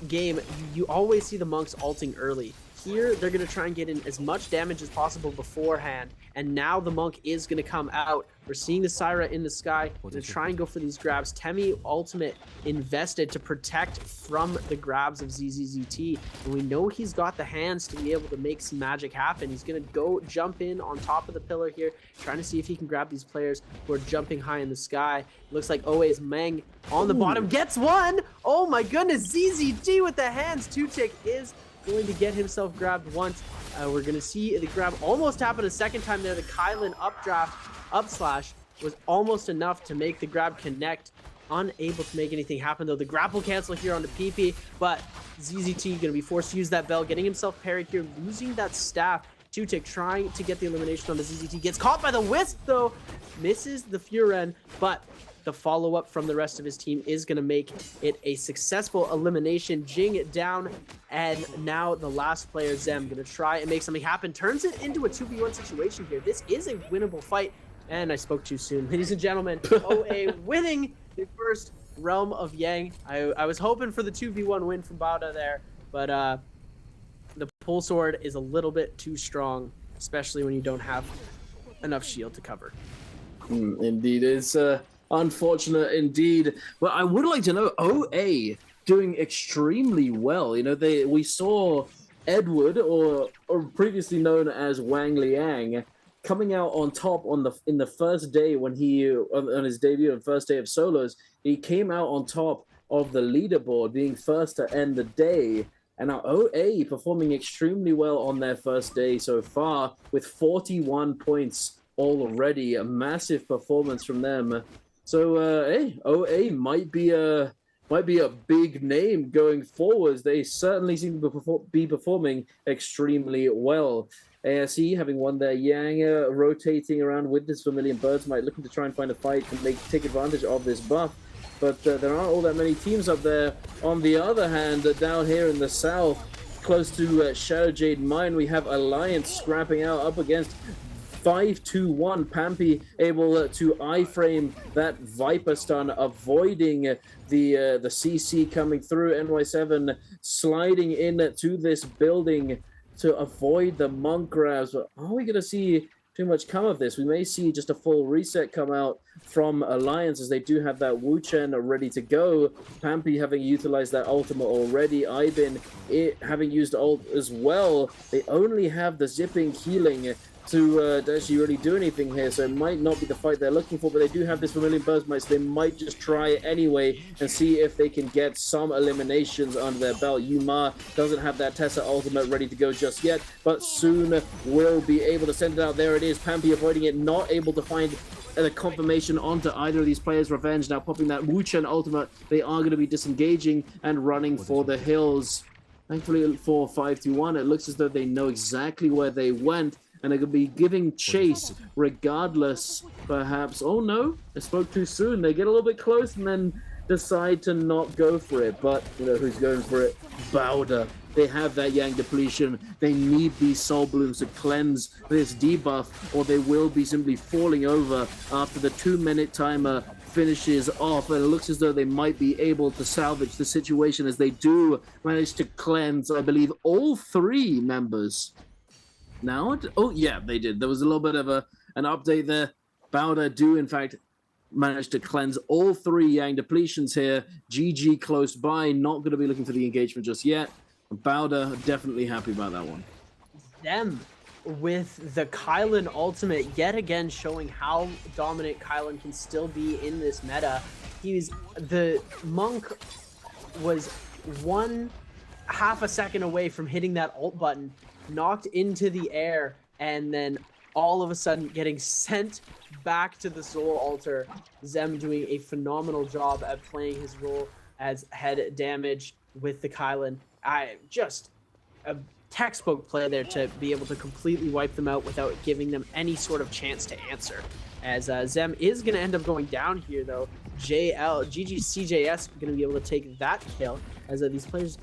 game, you always see the Monks ulting early. Here, they're going to try and get in as much damage as possible beforehand, and now the Monk is going to come out. We're seeing the Syra in the sky. Going to try and go for these grabs. Temmie ultimate invested to protect from the grabs of ZZZT, and we know he's got the hands to be able to make some magic happen. He's going to go jump in on top of the pillar here, trying to see if he can grab these players who are jumping high in the sky. Looks like OA's Meng on the bottom gets one. Oh my goodness, ZZT with the hands. Two-Tick is going to get himself grabbed once. We're going to see the grab almost happen a second time there. The Kylan up slash was almost enough to make the grab connect. Unable to make anything happen though. The grapple cancel here on the PP, but ZZT going to be forced to use that bell, getting himself parried here, losing that staff. Two-Tick trying to get the elimination on the ZZT. Gets caught by the Wisp though. Misses the Furen, but the follow-up from the rest of his team is going to make it a successful elimination. Jing down, and now the last player, Zem, going to try and make something happen. Turns it into a 2v1 situation here. This is a winnable fight, and I spoke too soon. Ladies and gentlemen, OA winning the first Realm of Yang. I was hoping for the 2v1 win from Bauda there, but the pull sword is a little bit too strong, especially when you don't have enough shield to cover. Indeed, it's unfortunate indeed. But I would like to know, OA doing extremely well. You know, we saw Edward, or previously known as Wang Liang, coming out on top in the first day when he on his debut and first day of solos. He came out on top of the leaderboard, being first to end the day. And now OA performing extremely well on their first day so far with 41 points already. A massive performance from them. So, hey, OA might be a big name going forwards. They certainly seem to be performing extremely well. ASE having won their Yang, rotating around with this Vermilion Birds, might looking to try and find a fight and take advantage of this buff. But there aren't all that many teams up there. On the other hand, down here in the south, close to Shadow Jade Mine, we have Alliance scrapping out up against 5-2-1. Pampy able to iframe that Viper stun, avoiding the CC coming through. NY7 sliding in to this building to avoid the Monk grabs. But are we going to see too much come of this? We may see just a full reset come out from Alliance, as they do have that Wu Chen ready to go. Pampy having utilized that ultimate already. Ibin having used ult as well. They only have the zipping healing to actually really do anything here, so it might not be the fight they're looking for, but they do have this Vermilion Burst Might, so they might just try it anyway and see if they can get some eliminations under their belt. Yuma doesn't have that Tessa ultimate ready to go just yet, but soon will be able to send it out. There it is, Pampy avoiding it, not able to find the confirmation onto either of these players. Revenge now popping that Wu Chen ultimate. They are going to be disengaging and running for the hills. Thankfully for 5-2-1, it looks as though they know exactly where they went, and they're going to be giving chase regardless, perhaps. Oh no, I spoke too soon. They get a little bit close and then decide to not go for it. But, you know, who's going for it? Bauda. They have that Yang depletion. They need these soul blooms to cleanse this debuff, or they will be simply falling over after the 2-minute timer finishes off. And it looks as though they might be able to salvage the situation, as they do manage to cleanse, I believe, all 3 members. Now, oh yeah, they did. There was a little bit of an update there. Bauda do, in fact, manage to cleanse all 3 Yang depletions here. GG close by, not going to be looking for the engagement just yet. Bauda definitely happy about that one. Them with the Kylan ultimate, yet again showing how dominant Kylan can still be in this meta. The Monk was 1/2 a second away from hitting that ult button, knocked into the air, and then all of a sudden getting sent back to the soul altar. Zem doing a phenomenal job at playing his role as head damage with the Kylan. Just a textbook play there to be able to completely wipe them out without giving them any sort of chance to answer. As Zem is going to end up going down here, though. GGCJS going to be able to take that kill, as these players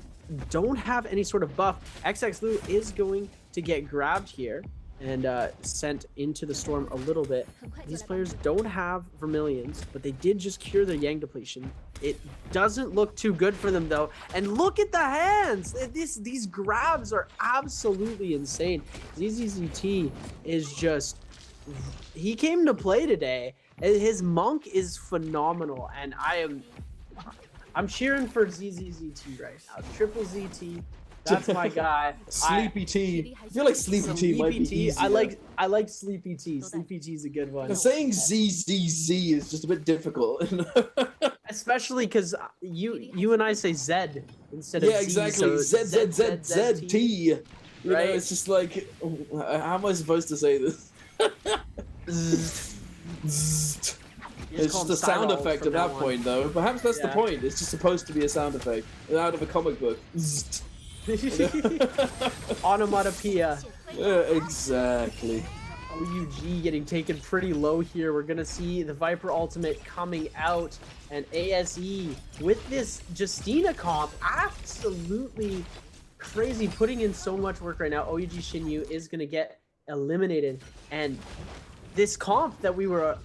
don't have any sort of buff. XXLu is going to get grabbed here and sent into the storm a little bit. These players don't have Vermilions, but they did just cure their Yang depletion. It doesn't look too good for them, though. And look at the hands! These grabs are absolutely insane. ZZZT is just... He came to play today. His Monk is phenomenal, and I'm cheering for ZZZT right now. Triple ZT. That's my guy. Sleepy T. I feel like Sleepy T might be easier. I like Sleepy T. Sleepy T is a good one. Saying ZZZ is just a bit difficult. Especially because you and I say Z instead of Z. Yeah, exactly. So ZZZZT. You know, Right? it's just like, how am I supposed to say this? It's just a sound effect at that point, though. Perhaps that's the point. It's just supposed to be a sound effect out of a comic book. Onomatopoeia. Exactly. OUG getting taken pretty low here. We're gonna see the Viper ultimate coming out, and ASE with this Justina comp absolutely crazy, putting in so much work right now. OUG Shinyu is gonna get eliminated, and this comp that we were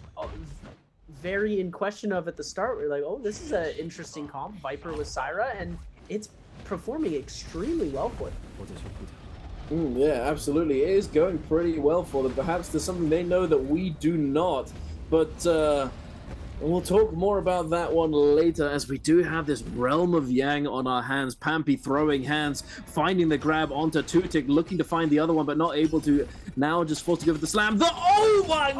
very in question of at the start, we were like, oh, this is an interesting comp, Viper with Syra, and it's performing extremely well for them. Yeah, absolutely. It is going pretty well for them. Perhaps there's something they know that we do not, but we'll talk more about that one later, as we do have this Realm of Yang on our hands. Pampy throwing hands, finding the grab onto Tutik, looking to find the other one, but not able to. Now just forced to give it the slam. Oh my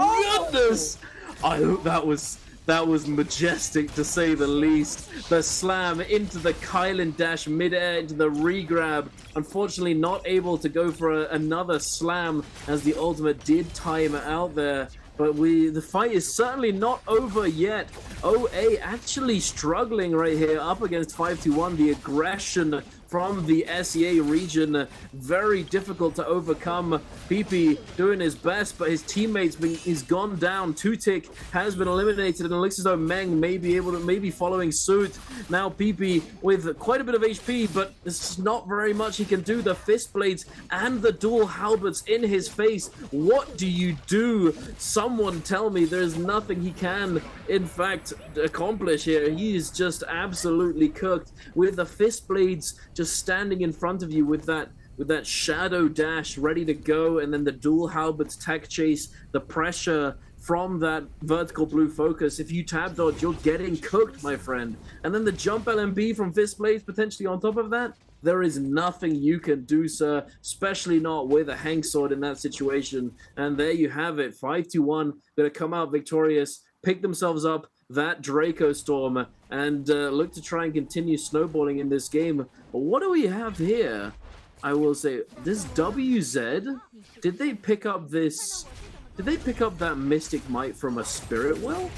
goodness! I hope that was majestic, to say the least. The slam into the Kylan dash mid-air into the re-grab. Unfortunately not able to go for another slam, as the ultimate did time out there. But the fight is certainly not over yet. OA actually struggling right here up against 521. The aggression from the SEA region, very difficult to overcome. PP doing his best, but his teammates he's gone down. Tutik has been eliminated, and it looks as though Meng may be following suit. Now PP with quite a bit of HP, but there's not very much he can do. The fist blades and the dual halberds in his face. What do you do? Someone tell me. There's nothing he can, in fact, accomplish here. He is just absolutely cooked with the fist blades just standing in front of you with that shadow dash ready to go, and then the dual halberds tech chase, the pressure from that vertical blue focus. If you tab dodge, you're getting cooked, my friend. And then the jump LMB from fist blades potentially on top of that. There is nothing you can do, sir, especially not with a hang sword in that situation. And there you have it. 5-2-1 gonna come out victorious, pick themselves up that Draco Storm, and look to try and continue snowballing in this game. But what do we have here? I will say, this WZ, did they pick up that Mystic Might from a Spirit Well?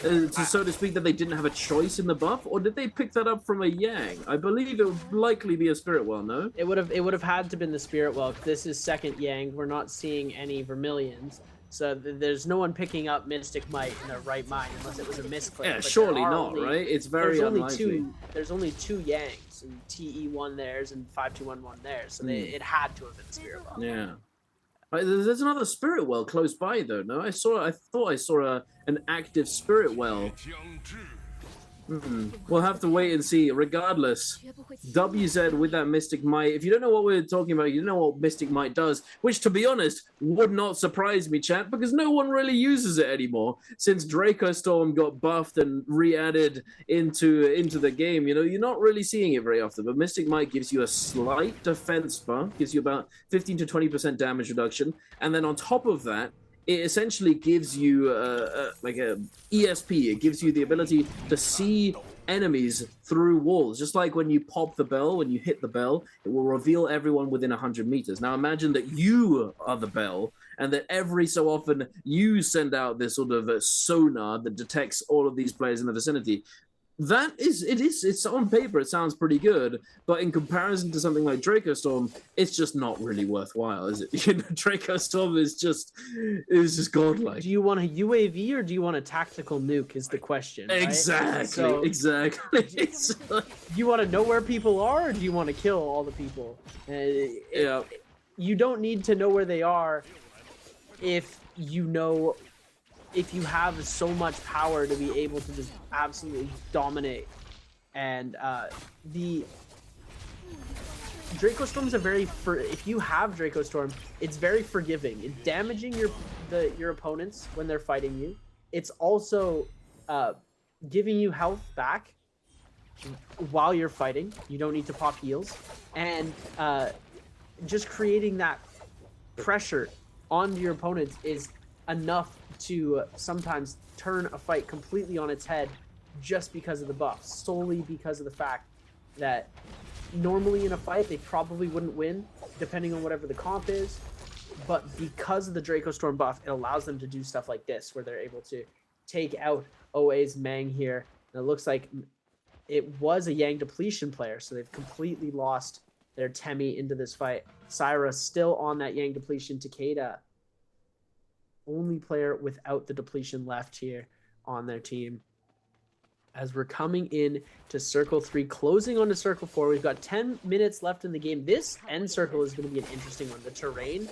So to speak, that they didn't have a choice in the buff, or did they pick that up from a Yang? I believe it would likely be a Spirit Well, no? It would have had to been the Spirit Well. This is second Yang. We're not seeing any Vermilions. So there's no one picking up Mystic Might in their right mind, unless it was a misclick. Yeah, surely not, right? It's very unlikely. There's only two Yangs, and TE won theirs, and 521 won theirs. So it had to have been Spirit Well. Yeah. There's another Spirit Well close by, though. No, I thought I saw an active Spirit Well. We'll have to wait and see. Regardless, WZ with that Mystic Might. If you don't know what we're talking about, you don't know what Mystic Might does, which, to be honest, would not surprise me, chat, because no one really uses it anymore since Draco Storm got buffed and re-added into the game. You know, you're not really seeing it very often, but Mystic Might gives you a slight defense buff, gives you about 15 to 20% damage reduction, and then on top of that, it essentially gives you like a ESP. It gives you the ability to see enemies through walls. Just like when you pop the bell, when you hit the bell, it will reveal everyone within 100 meters. Now imagine that you are the bell, and that every so often you send out this sort of sonar that detects all of these players in the vicinity. It's on paper, it sounds pretty good, but in comparison to something like Draco Storm, it's just not really worthwhile, is it? You know, Draco Storm is just godlike. Do you want a UAV or do you want a tactical nuke is the question, right? Exactly, So, exactly. you want to know where people are or do you want to kill all the people? Yeah. You don't need to know where they are if you have so much power to be able to just absolutely dominate. And the Draco Storms are if you have Draco Storm, it's very forgiving. It's damaging your opponents when they're fighting you. It's also giving you health back while you're fighting. You don't need to pop heals. And just creating that pressure on your opponents is enough to sometimes turn a fight completely on its head just because of the buff, solely because of the fact that normally in a fight they probably wouldn't win depending on whatever the comp is, but because of the Draco Storm buff, it allows them to do stuff like this where they're able to take out OA's Mang here. And it looks like it was a Yang depletion player, so they've completely lost their Temmie into this fight. Syra still on that Yang depletion. Takeda, only player without the depletion left here on their team. As we're coming in to Circle 3, closing onto Circle 4, we've got 10 minutes left in the game. This end circle is going to be an interesting one. The terrain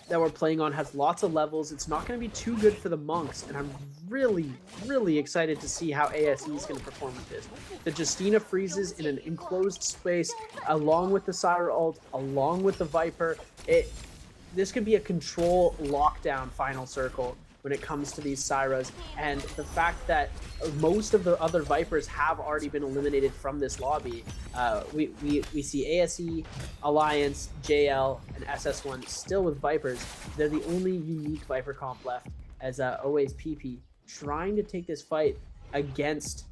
that we're playing on has lots of levels. It's not going to be too good for the monks, and I'm really, really excited to see how ASE is going to perform with this. The Justina freezes in an enclosed space, along with the Syra ult, along with the Viper. This could be a control lockdown final circle when it comes to these Syras, and the fact that most of the other Vipers have already been eliminated from this lobby. We see ASE, Alliance, JL, and SS1 still with Vipers. They're the only unique Viper comp left, as OA's PP trying to take this fight against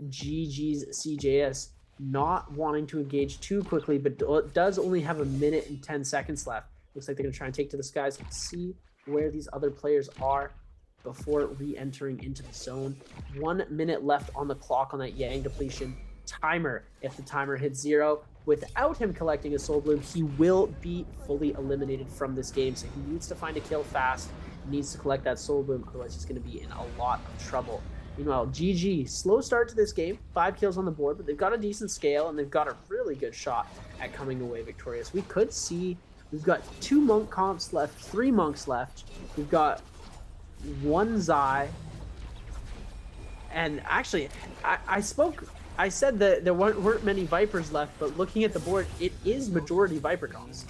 GG's CJS, not wanting to engage too quickly, but does only have 1 minute and 10 seconds left. Looks like they're going to try and take to the skies and see where these other players are before re-entering into the zone. 1 minute left on the clock on that Yang depletion timer. If the timer hits 0, without him collecting a Soul Bloom, he will be fully eliminated from this game. So he needs to find a kill fast. He needs to collect that Soul Bloom, otherwise he's going to be in a lot of trouble. Meanwhile, GG, slow start to this game, 5 kills on the board, but they've got a decent scale and they've got a really good shot at coming away victorious. We could see, we've got 2 monk comps left, 3 monks left. We've got 1 Zai. And actually, I said that there weren't many Vipers left, but looking at the board, it is majority Viper comps.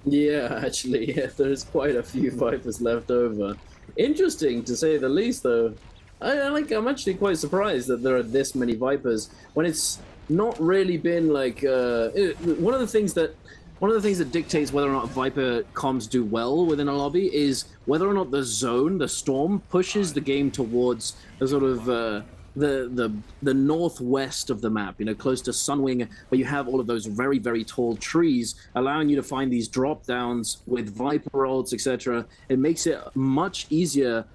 Yeah, actually, yeah, there's quite a few Vipers left over. Interesting, to say the least, though. I'm actually quite surprised that there are this many Vipers when it's not really been like one of the things that dictates whether or not Viper comms do well within a lobby is whether or not the zone, the storm, pushes the game towards the sort of the northwest of the map, you know, close to Sunwing, where you have all of those very, very tall trees, allowing you to find these drop downs with Viper ults, etc. It makes it much easier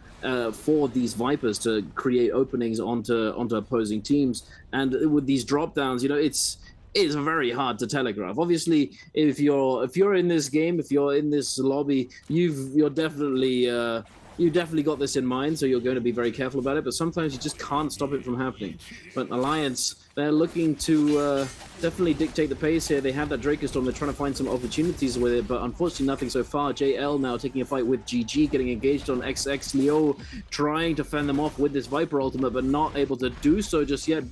for these Vipers to create openings onto opposing teams. And with these drop downs, you know, it's very hard to telegraph. Obviously, if you're in this game, if you're in this lobby, you've definitely got this in mind, so you're going to be very careful about it, but sometimes you just can't stop it from happening. But Alliance, they're looking to definitely dictate the pace here. They have that Draco Storm, they're trying to find some opportunities with it, but unfortunately nothing so far. JL now taking a fight with GG, getting engaged on XX. Leo trying to fend them off with this Viper ultimate, but not able to do so just yet.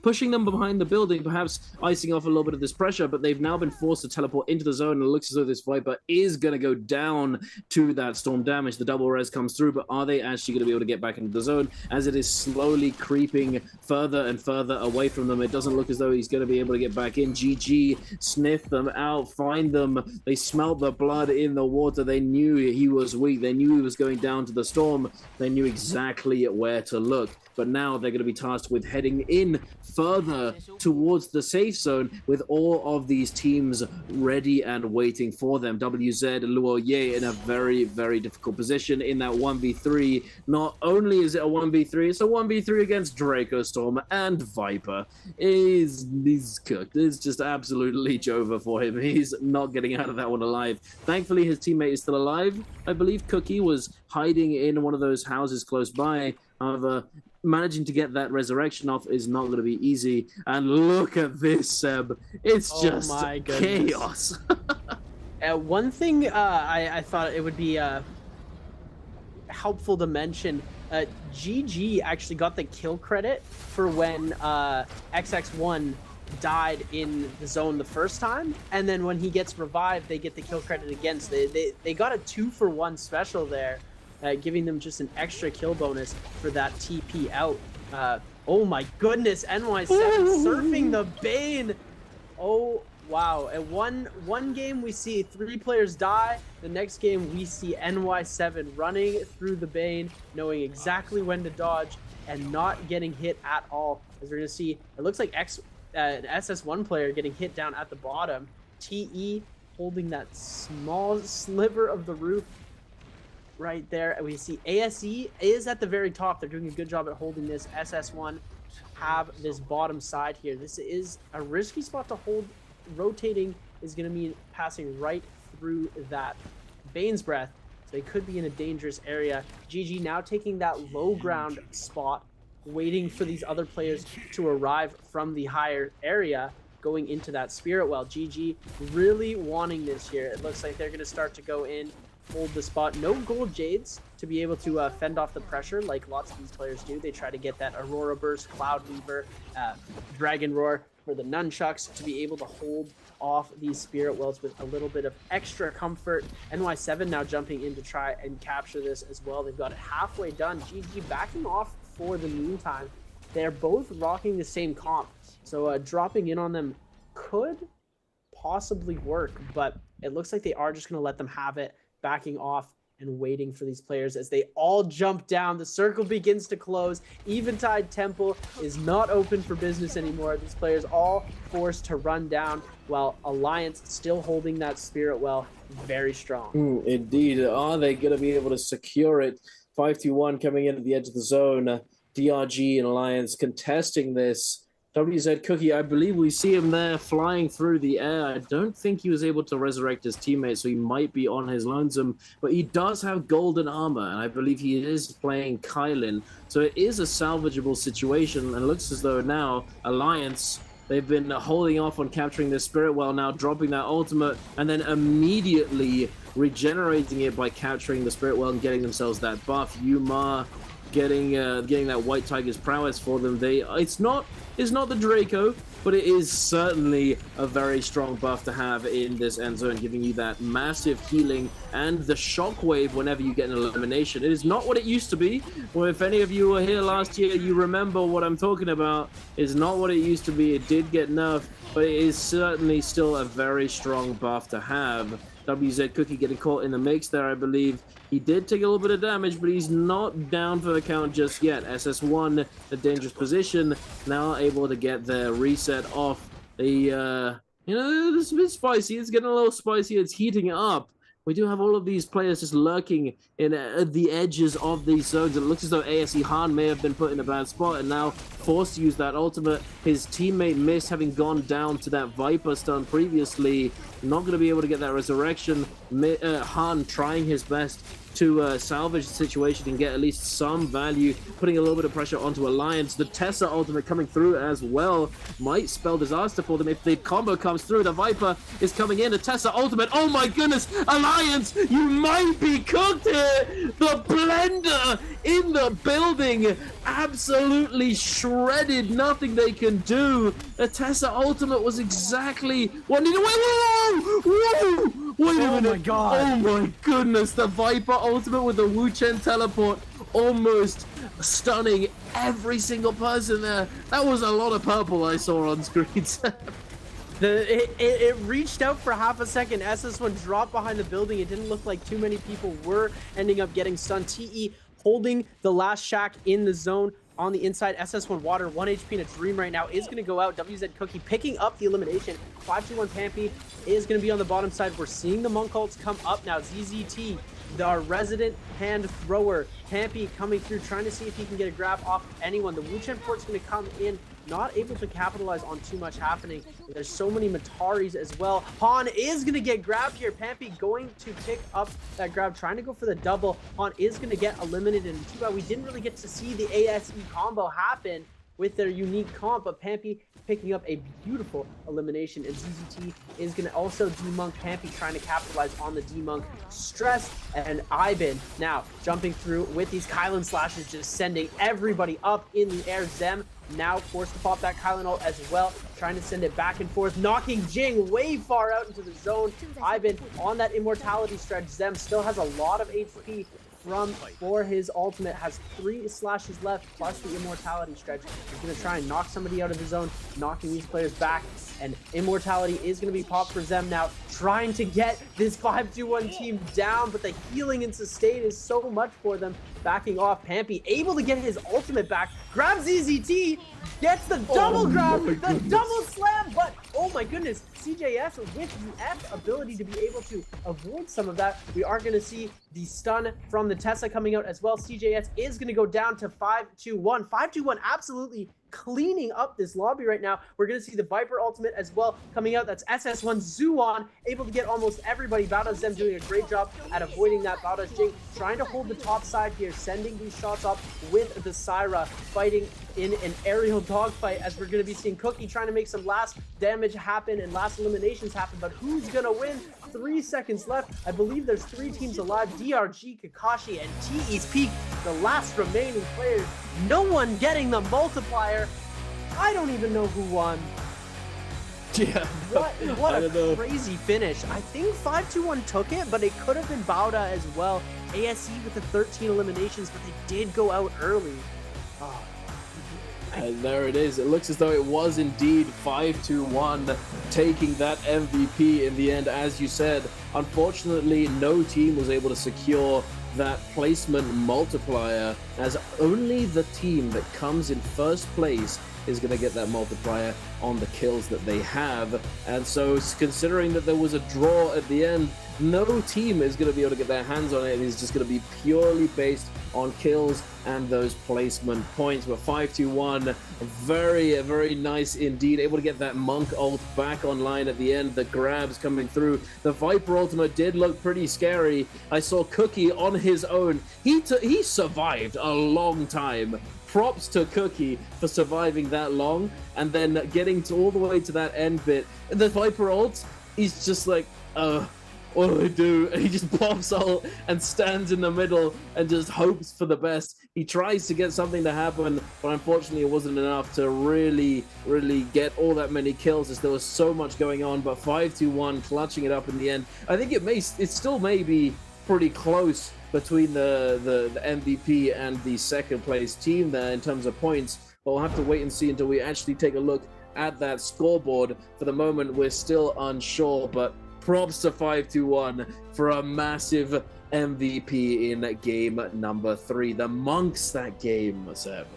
Pushing them behind the building, perhaps icing off a little bit of this pressure, but they've now been forced to teleport into the zone, and it looks as though this Viper is going to go down to that storm damage. The double res comes through, but are they actually going to be able to get back into the zone as it is slowly creeping further and further away from them? It doesn't look as though he's going to be able to get back in. GG sniff them out, find them. They smelled the blood in the water. They knew he was weak. They knew he was going down to the storm. They knew exactly where to look. But now they're going to be tasked with heading in further towards the safe zone with all of these teams ready and waiting for them. WZ Luoye in a very, very difficult position in that 1v3. Not only is it a 1v3, it's a 1v3 against Draco Storm and Viper. He's cooked. It's just absolute leech over for him. He's not getting out of that one alive. Thankfully, his teammate is still alive. I believe Cookie was hiding in one of those houses close by. However, managing to get that resurrection off is not going to be easy. And look at this, Seb. It's just chaos. One thing I thought it would be helpful to mention, GG actually got the kill credit for when XX1 died in the zone the first time, and then when he gets revived, they get the kill credit again. So they got a 2-for-1 special there, giving them just an extra kill bonus for that TP out. Oh my goodness, NY7 surfing the Bane. Oh wow. At one game we see 3 players die, the next game we see NY7 running through the Bane, knowing exactly when to dodge and not getting hit at all. As we're gonna see, it looks like an SS1 player getting hit down at the bottom. TE holding that small sliver of the roof right there. And we see ASE is at the very top. They're doing a good job at holding this. SS1 have this bottom side here. This is a risky spot to hold. Rotating is going to mean passing right through that Bane's Breath. So they could be in a dangerous area. GG now taking that low ground spot, waiting for these other players to arrive from the higher area, going into that Spirit Well. GG really wanting this here. It looks like they're going to start to go in, hold the spot. No gold jades to be able to fend off the pressure like lots of these players do. They try to get that Aurora Burst, Cloud Weaver, Dragon Roar for the nunchucks to be able to hold off these Spirit Wells with a little bit of extra comfort. NY7 now jumping in to try and capture this as well. They've got it halfway done. GG backing off for the meantime. They're both rocking the same comp, so dropping in on them could possibly work, but it looks like they are just going to let them have it, backing off and waiting for these players as they all jump down. The circle begins to close. Eventide Temple is not open for business anymore. These players all forced to run down, while Alliance still holding that Spirit Well very strong. Indeed. Are they going to be able to secure it? 5-2-1 coming in at the edge of the zone. DRG and Alliance contesting this. WZ Cookie, I believe we see him there flying through the air. I don't think he was able to resurrect his teammate, so he might be on his lonesome, but he does have golden armor, and I believe he is playing Kylin. So it is a salvageable situation, and it looks as though now Alliance, they've been holding off on capturing this Spirit Well, now dropping that ultimate, and then immediately regenerating it by capturing the Spirit Well and getting themselves that buff. Yuma getting that White Tiger's prowess for them. It's not the Draco, but it is certainly a very strong buff to have in this end zone, giving you that massive healing and the shockwave whenever you get an elimination. It is not what it used to be. Well, if any of you were here last year, you remember what I'm talking about. It's not what it used to be. It did get nerfed, but it is certainly still a very strong buff to have. WZ Cookie getting caught in the mix there, I believe. He did take a little bit of damage, but he's not down for the count just yet. SS1, a dangerous position, now able to get the reset off. It's a bit spicy. It's getting a little spicy. It's heating up. We do have all of these players just lurking in at the edges of these zones. It looks as though ASE Han may have been put in a bad spot and now forced to use that ultimate. His teammate missed, having gone down to that Viper stun previously. Not going to be able to get that resurrection. Han trying his best to salvage the situation and get at least some value, putting a little bit of pressure onto Alliance. The Tessa ultimate coming through as well might spell disaster for them if the combo comes through. The Viper is coming in. The Tessa ultimate. Oh my goodness, Alliance, you might be cooked here. The blender in the building, absolutely shredded. Nothing they can do. The Tessa ultimate was exactly what needed. Whoa! Wait a minute. Oh my god. Oh my goodness. The Viper ultimate with the Wu Chen teleport, almost stunning every single person there. That was a lot of purple I saw on screen. It reached out for half a second. SS1 dropped behind the building. It didn't look like too many people were ending up getting stunned. TE holding the last shack in the zone, on the inside. SS1 Water, 1 HP and a Dream right now is going to go out. WZ Cookie picking up the elimination. 5-2-1 Pampy is going to be on the bottom side. We're seeing the Monk ults come up now. ZZT, our resident hand thrower. Pampy coming through, trying to see if he can get a grab off anyone. The Wuchen port's going to come in, not able to capitalize on too much happening. There's so many Mataris as well. Han is going to get grabbed here. Pampy going to pick up that grab, trying to go for the double. Han is going to get eliminated in 2. We didn't really get to see the ASE combo happen with their unique comp, but Pampy picking up a beautiful elimination, and ZZT is going to also demonk Pampy, trying to capitalize on the demonk stress, and Ivan now jumping through with these Kylan slashes, just sending everybody up in the air. Zem now forced to pop that Kylan ult as well, trying to send it back and forth, knocking Jing way far out into the zone. Ivan on that immortality stretch. Zem still has a lot of HP for his ultimate, has 3 slashes left plus the immortality stretch. He's going to try and knock somebody out of the zone, knocking these players back, and immortality is going to be popped for Zem now, trying to get this 5-2-1 team down, but the healing and sustain is so much for them. Backing off, Pampy able to get his ultimate back, grabs ZZT, gets the double grab, the double slam, but oh my goodness, CJS with the F ability to be able to avoid some of that. We are going to see the stun from the Tessa coming out as well. CJS is going to go down to 5-2-1. 5-2-1 absolutely cleaning up this lobby right now. We're going to see the Viper ultimate as well coming out. That's SS1 Zuon, able to get almost everybody. Baudas Zem doing a great job at avoiding that. Baudas Jing trying to hold the top side here, sending these shots up with the Syra, fighting in an aerial dogfight, as we're going to be seeing Cookie trying to make some last damage happen and last eliminations happen. But who's going to win? 3 seconds left. I believe there's 3 teams alive. DRG, Kakashi, and TE's Peak, the last remaining players. No one getting the multiplier. I don't even know who won. Yeah. What a crazy finish. I think 5-2-1 took it, but it could have been Bauda as well. ASE with the 13 eliminations, but they did go out early. Oh. And there it is. It looks as though it was indeed 5-2-1 taking that MVP in the end. As you said, unfortunately, no team was able to secure that placement multiplier, as only the team that comes in first place is going to get that multiplier on the kills that they have. And so, considering that there was a draw at the end, no team is going to be able to get their hands on it. It is just going to be purely based on kills and those placement points. But 5-2-1, very nice indeed. Able to get that Monk ult back online at the end. The grabs coming through. The Viper ultimate did look pretty scary. I saw Cookie on his own. He survived a long time. Props to Cookie for surviving that long and then getting to all the way to that end bit. The Viper ult, he's just like, what do I do? And he just pops ult and stands in the middle and just hopes for the best. He tries to get something to happen, but unfortunately it wasn't enough to really get all that many kills, as there was so much going on. But 5-2-1 clutching it up in the end. I think it still may be pretty close between the MVP and the second place team there in terms of points, but we'll have to wait and see until we actually take a look at that scoreboard. For the moment, we're still unsure, but props to 5-2-1 for a massive MVP in game number 3. The Monks that game, Seb.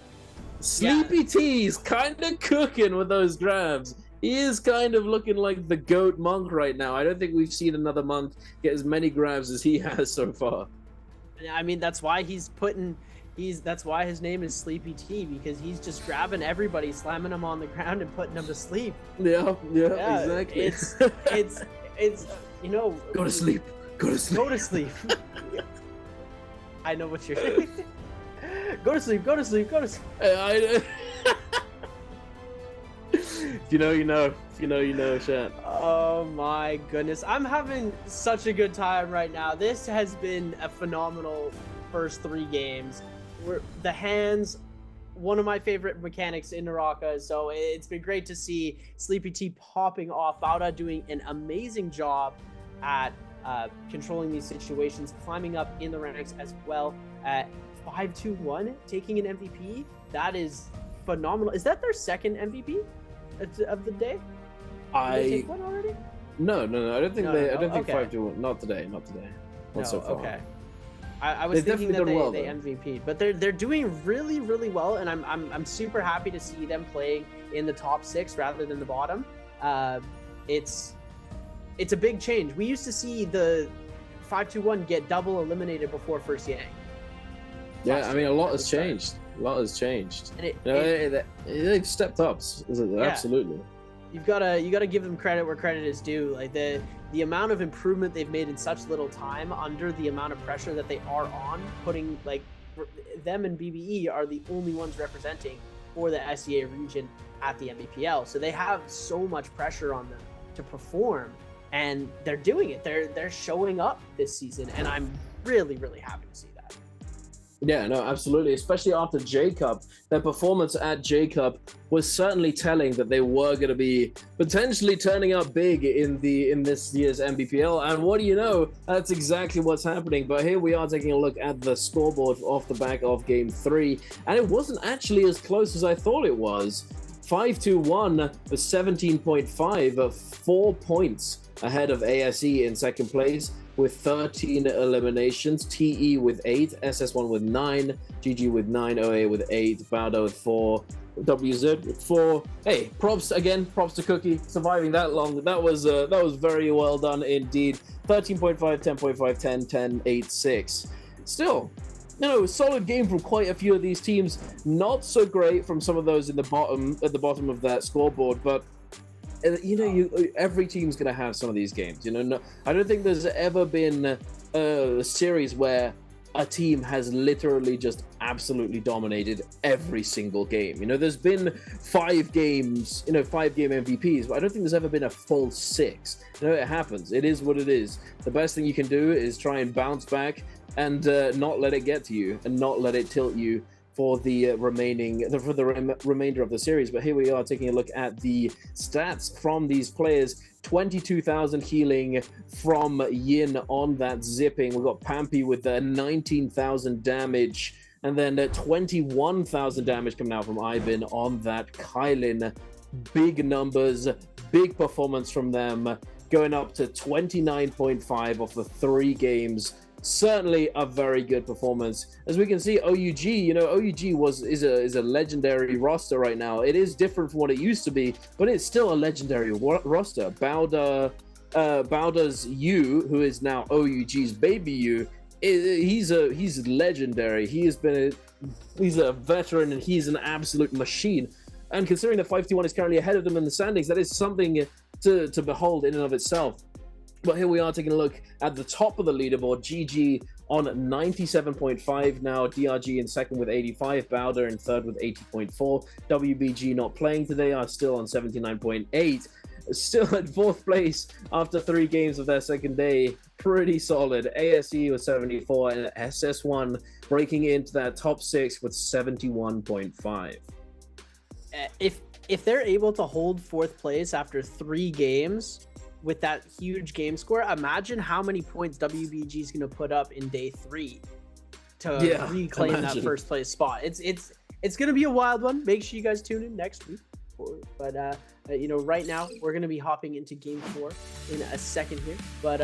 Sleepy T's kind of cooking with those grabs. He is kind of looking like the GOAT Monk right now. I don't think we've seen another Monk get as many grabs as he has so far. I mean, that's why that's why his name is Sleepy T, because he's just grabbing everybody, slamming them on the ground and putting them to sleep. Yeah, exactly. It's you know, go to sleep. I know what you're saying. Go to sleep. If you know, you know. If you know, you know, chat. Oh my goodness. I'm having such a good time right now. This has been a phenomenal first 3 games. The hands, one of my favorite mechanics in NARAKA, so it's been great to see Sleepy T popping off. Bauda doing an amazing job at controlling these situations, climbing up in the ranks as well. At 5-2-1, taking an MVP, that is phenomenal. Is that their second MVP of the day? Did they take one already? No. I don't think I don't think okay. 5-2-1. Not today. Not so far. Okay. I was They've thinking that definitely done well, they MVP'd, but they're doing really, really well, and I'm super happy to see them playing in the top 6 rather than the bottom. It's a big change. We used to see the 5-2-1 get double eliminated before first Yang. Yeah, I mean, a lot has changed. A lot has changed. And they've stepped up. Absolutely. You gotta give them credit where credit is due. Like the amount of improvement they've made in such little time under the amount of pressure that they are on, putting like them and BBE are the only ones representing for the SEA region at the NBPL. So they have so much pressure on them to perform, and they're doing it. They're showing up this season, and I'm really, really happy to see that. Yeah, no, absolutely. Especially after J-Cup, their performance at J-Cup was certainly telling that they were going to be potentially turning up big in this year's NBPL. And what do you know? That's exactly what's happening. But here we are taking a look at the scoreboard off the back of Game 3, and it wasn't actually as close as I thought it was. 5-2-1 for 17.5, 4 points ahead of ASE in second place with 13 eliminations, TE with 8, SS1 with 9, GG with 9, OA with 8, Baudo with 4, WZ with 4. Hey, props to Cookie surviving that long. That was very well done indeed. 13.5, 10.5, 10, 10, 8, 6. Still, solid game from quite a few of these teams. Not so great from some of those at the bottom of that scoreboard, but every team's going to have some of these games. No, I don't think there's ever been a series where a team has literally just absolutely dominated every single game. There's been 5 games, 5-game MVPs, but I don't think there's ever been a full 6. It happens. It is what it is. The best thing you can do is try and bounce back and not let it get to you and not let it tilt you for the remainder of the series. But here we are taking a look at the stats from these players. 22,000 healing from Yin on that zipping. We've got Pampy with 19,000 damage, and then 21,000 damage coming out from Ivan on that Kylin. Big numbers, big performance from them, going up to 29.5 off the 3 games. Certainly a very good performance. As we can see, OUG, OUG is a legendary roster right now. It is different from what it used to be, but it's still a legendary roster. Bauda's U, who is now OUG's baby U, he's legendary. He's a veteran, and he's an absolute machine. And considering that 5-2-1 is currently ahead of them in the standings, that is something to behold in and of itself. But here we are taking a look at the top of the leaderboard. GG on 97.5 now. DRG in second with 85. Bowder in third with 80.4. WBG not playing today are still on 79.8. Still at fourth place after 3 games of their second day. Pretty solid. ASE with 74 and SS1 breaking into that top 6 with 71.5. If they're able to hold fourth place after 3 games with that huge game score, imagine how many points WBG is going to put up in day 3 to reclaim that first place spot. It's going to be a wild one. Make sure you guys tune in next week. But right now we're going to be hopping into game 4 in a second here. But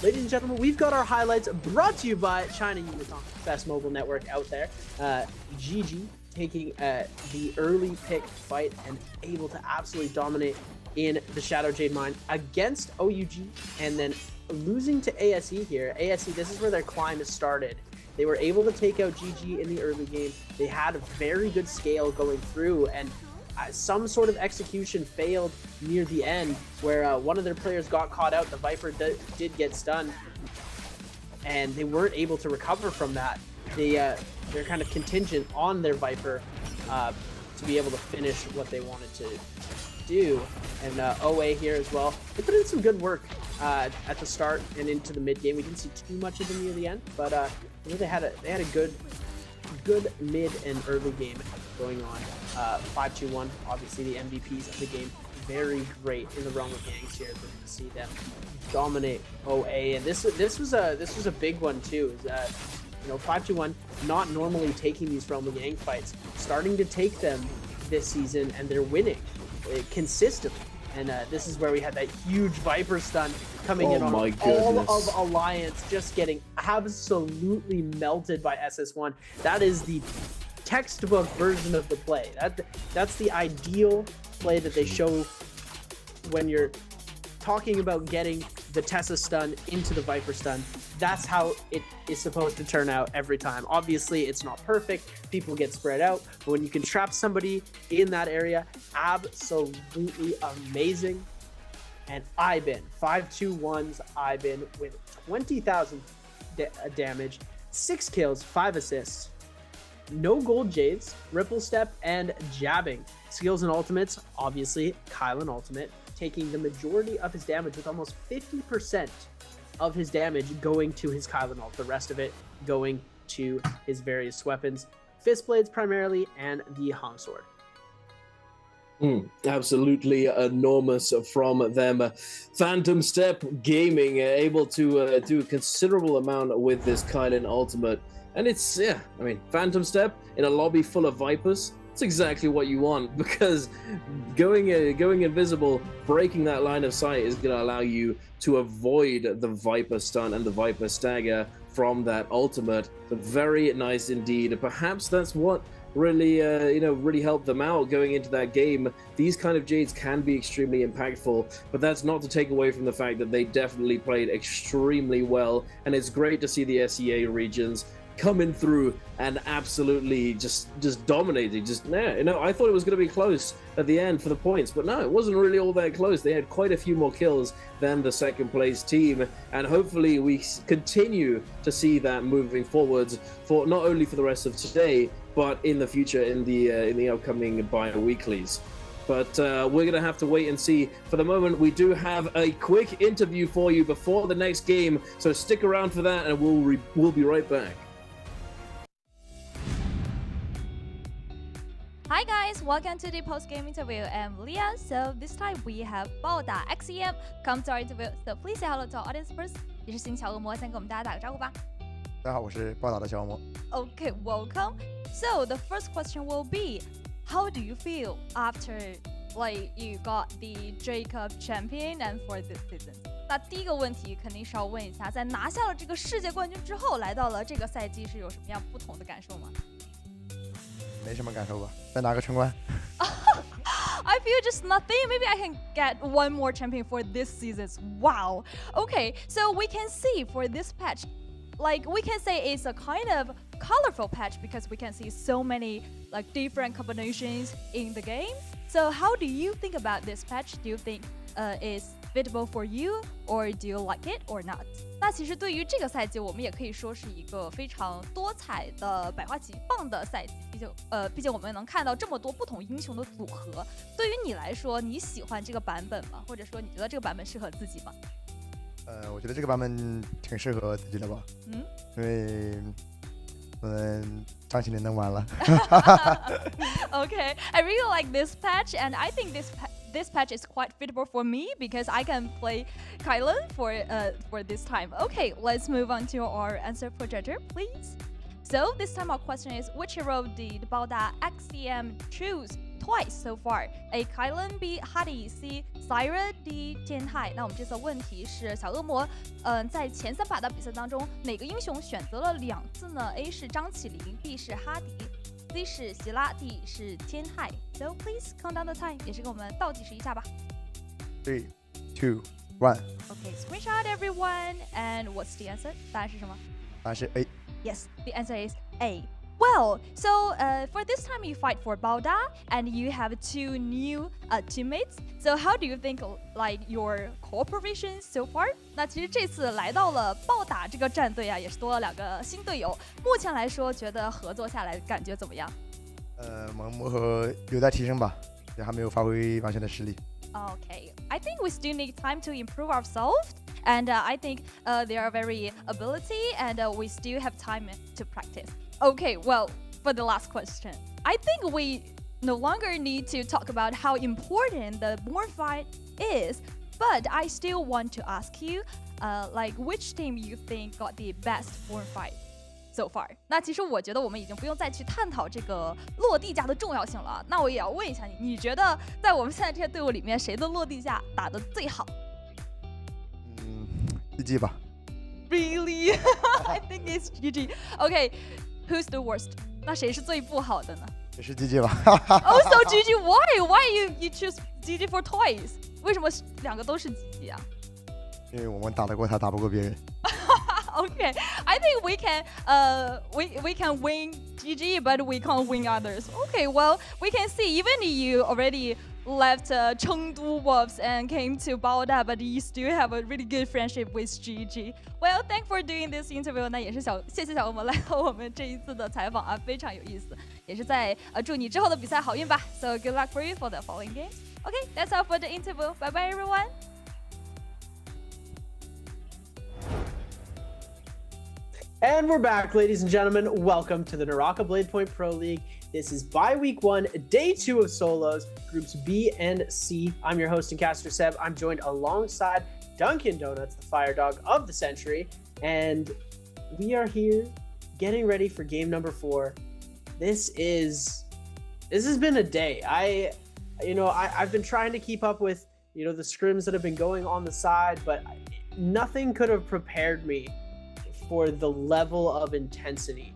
ladies and gentlemen, we've got our highlights brought to you by China Unicom, best mobile network out there. GG taking the early pick fight and able to absolutely dominate in the Shadow Jade Mine against OUG, and then losing to ASE here. ASE, this is where their climb has started. They were able to take out GG in the early game. They had a very good scale going through, and some sort of execution failed near the end where one of their players got caught out. The Viper did get stunned, and they weren't able to recover from that. They're kind of contingent on their Viper to be able to finish what they wanted to do. And OA here as well. They put in some good work at the start and into the mid game. We didn't see too much of them near the end, but they had a good mid and early game going on. 5-2-1, obviously the MVPs of the game, very great in the realm of gangs here. We're going to see them dominate OA, and this was a big one too. 5-2-1 not normally taking these realm of gang fights, starting to take them this season, and they're winning consistently. And this is where we had that huge Viper stun coming in on my all goodness. of Alliance, just getting absolutely melted by SS1. That is the textbook version of the play. That's the ideal play that they show when you're talking about getting the Tessa stun into the Viper stun. That's how it is supposed to turn out every time. Obviously, it's not perfect. People get spread out. But when you can trap somebody in that area, absolutely amazing. And Ibin, 521's Ibin with 20,000 damage, 6 kills, 5 assists. No gold jades, ripple step, and jabbing. Skills and ultimates, obviously, Kylan ultimate, taking the majority of his damage with almost 50% of his damage going to his Kylan ult, the rest of it going to his various weapons, fist blades primarily, and the Hong sword. Absolutely enormous from them. Phantom Step Gaming able to do a considerable amount with this Kylan ultimate. And it's, I mean, Phantom Step in a lobby full of Vipers, it's exactly what you want, because going invisible, breaking that line of sight is going to allow you to avoid the Viper stun and the Viper stagger from that ultimate. So very nice indeed. Perhaps that's what really, really helped them out going into that game. These kind of Jades can be extremely impactful, but that's not to take away from the fact that they definitely played extremely well. And it's great to see the SEA regions coming through and absolutely just dominating. I thought it was going to be close at the end for the points, but no, it wasn't really all that close. They had quite a few more kills than the second place team, and hopefully we continue to see that moving forwards for not only for the rest of today, but in the future in the upcoming bi-weeklies. But we're going to have to wait and see. For the moment, we do have a quick interview for you before the next game, so stick around for that, and we'll be right back. Hi guys, welcome to the post-game interview. I'm Leah. So this time we have 暴打 XEM come to our interview. So please say hello to our audience first. 也是新小恶魔，先给我们大家打个招呼吧。大家好，我是暴打的小恶魔。Okay, welcome. So the first question will be, how do you feel after you got the Jacob champion and for this season? 那第一个问题肯定是要问一下，在拿下了这个世界冠军之后，来到了这个赛季是有什么样不同的感受吗？没什么感受吧，再拿个春冠。I feel just nothing. Maybe I can get one more champion for this season. Wow. Okay, so we can see for this patch, we can say it's a kind of colorful patch because we can see so many different combinations in the game. So how do you think about this patch? Do you think it's fitable for you, or do you like it or not? 那其实对于这个赛季，我们也可以说是一个非常多彩的百花齐放的赛季。毕竟我们能看到这么多不同英雄的组合。对于你来说，你喜欢这个版本吗？或者说你觉得这个版本适合自己吗？我觉得这个版本挺适合自己的吧。因为张起灵能玩了。Okay, I really like this patch, and I think this patch is quite fitable for me because I can play Kylan for this time. Okay, let's move on to our answer projector, please. So this time our question is, which hero did Balda XCM choose twice so far? A Kylan, B Hadi, C Syra, D 天海。那我们这次的问题是小恶魔，在前3把的比赛当中，哪个英雄选择了2次呢 ？A 是张起灵 ，B 是哈迪。C 是希拉 ，D 是天海。So please count down the time， 也是给我们倒计时一下吧。3, 2, 1。Okay, screenshot everyone. And what's the answer? 答案是什么？答案是 A。Yes, the answer is A. Well, so for this time you fight for Balda, and you have 2 new teammates. So how do you think your cooperation so far? 那其实这次来到了暴打这个战队啊，也是多了2个新队友。目前来说，觉得合作下来感觉怎么样？我们磨合有待提升吧，也还没有发挥完全的实力。Okay, I think we still need time to improve ourselves. And I think they are very ability, and we still have time to practice. Okay, well, for the last question, I think we no longer need to talk about how important the board fight is, but I still want to ask you, which team you think got the best board fight? so far。那其实我觉得我们已经不用再去探讨这个落地架的重要性了。那我也要问一下你，你觉得在我们现在这些队伍里面，谁的落地架打得最好？GG 吧。Really? I think it's GG. Okay, who's the worst? 那谁是最不好的呢？也是 GG 吧。Also GG, why? Why you choose GG for twice? 为什么两个都是 GG 啊？因为我们打得过他，打不过别人。Okay, I think we can we can win GG, but we can't win others. Okay, well we can see even you already left Chengdu Wolves and came to Baoda, but you still have a really good friendship with GG. Well, thanks for doing this interview. 那也是谢谢小欧们来到我们这一次的采访啊，非常有意思，也是在祝你之后的比赛好运吧。So good luck for you for the following games. Okay, that's all for the interview. Bye bye everyone. And we're back, ladies and gentlemen. Welcome to the NARAKA BLADEPOINT Pro League. This is Biweek 1, Day 2 of solos, Groups B and C. I'm your host and caster, Seb. I'm joined alongside Dunkin' Donuts, the fire dog of the century. And we are here getting ready for game number 4. This has been a day. I've been trying to keep up with, the scrims that have been going on the side, but nothing could have prepared me for the level of intensity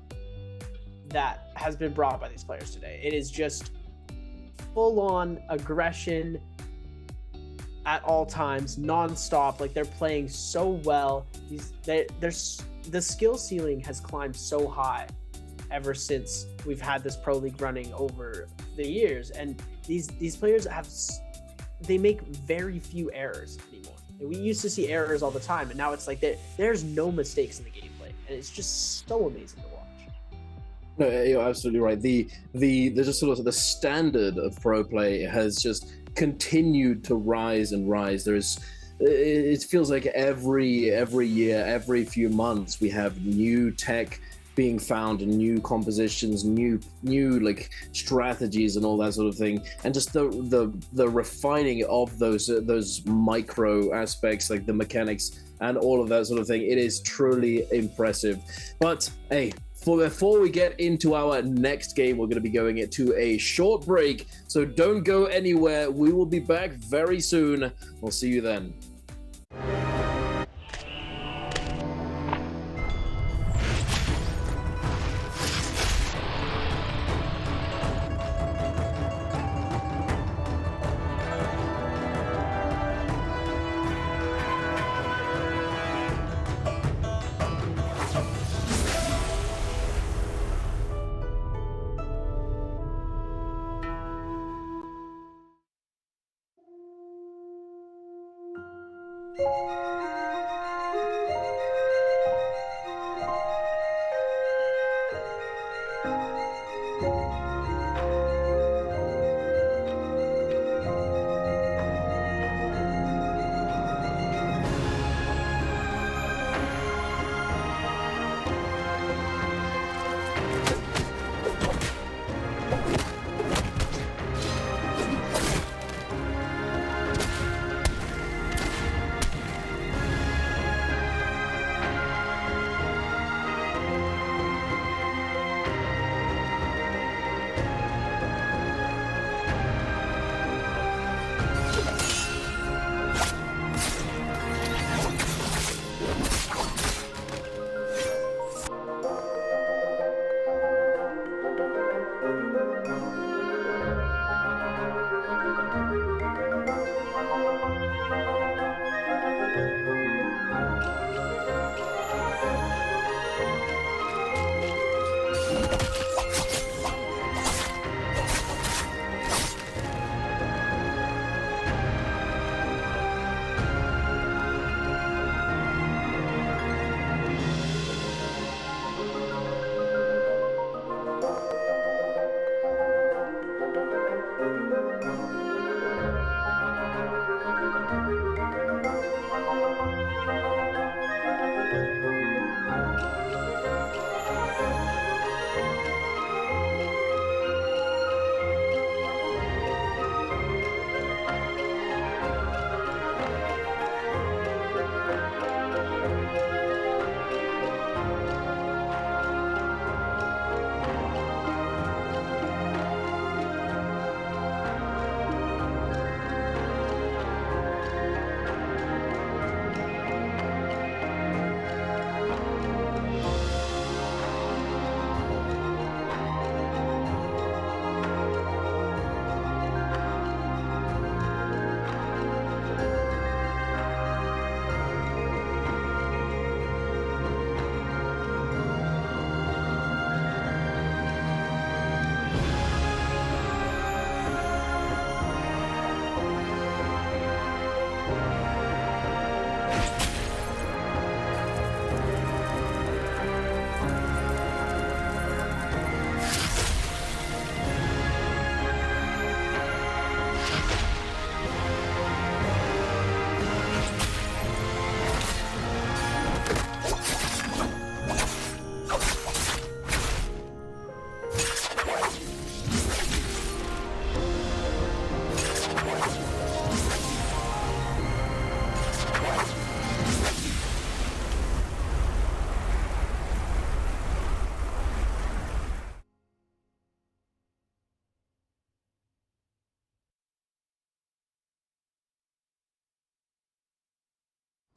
that has been brought by these players today. It is just full-on aggression at all times, non-stop. Like, they're playing so well. The skill ceiling has climbed so high ever since we've had this pro league running over the years, and these players they make very few errors anymore. We used to see errors all the time, and now it's like there's no mistakes in the gameplay, and it's just so amazing to watch. No, you're absolutely right. There's just sort of the standard of pro play has just continued to rise and rise. It feels like every year, every few months, we have new tech being found and new compositions, new like strategies and all that sort of thing, and just the refining of those micro aspects, like the mechanics and all of that sort of thing. It is truly impressive. But hey, before we get into our next game, we're going to be going to a short break, so don't go anywhere. We will be back very soon. We'll see you then.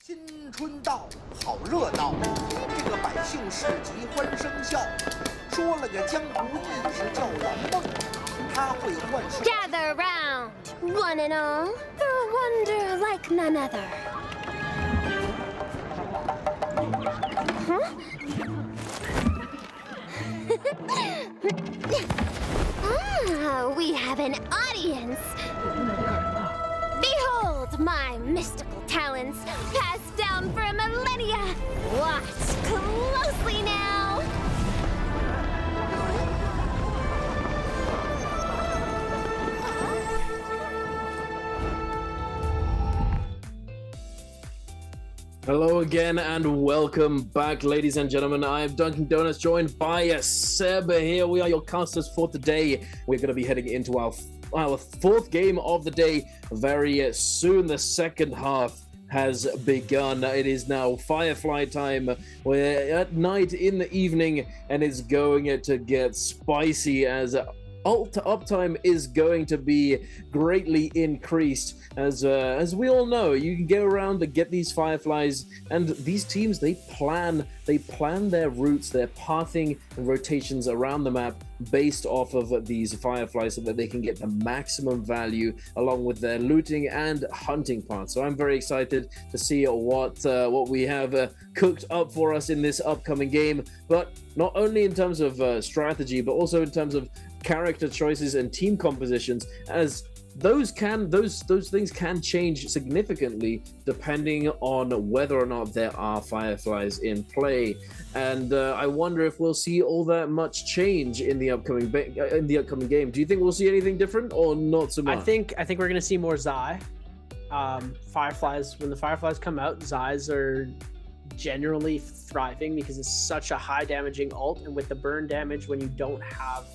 新春到，好热闹，这个百姓市集欢声笑。说了个江湖义士叫蓝梦，他会幻术。Gather round, one and all, for a wonder like none other. Huh? We have an audience. Behold my mystical talents, passed down for millennia. Watch closely now. Hello again and welcome back, ladies and gentlemen. I am Dunkin' Donuts, joined by Seb here. We are your casters for today. We're going to be heading into our fourth game of the day very soon. The second half has begun. It is now Firefly time. We're at night in the evening and it's going to get spicy as uptime is going to be greatly increased. As we all know, you can go around and get these Fireflies, and these teams, they plan their routes, their pathing and rotations around the map based off of these Fireflies so that they can get the maximum value along with their looting and hunting paths. So I'm very excited to see what we have cooked up for us in this upcoming game, but not only in terms of strategy, but also in terms of character choices and team compositions, as those things can change significantly depending on whether or not there are Fireflies in play. And I wonder if we'll see all that much change in the upcoming game. Do you think we'll see anything different or not so much? I think we're gonna see more Zai. Fireflies, when the Fireflies come out, Zais are generally thriving because it's such a high damaging ult, and with the burn damage, when you don't have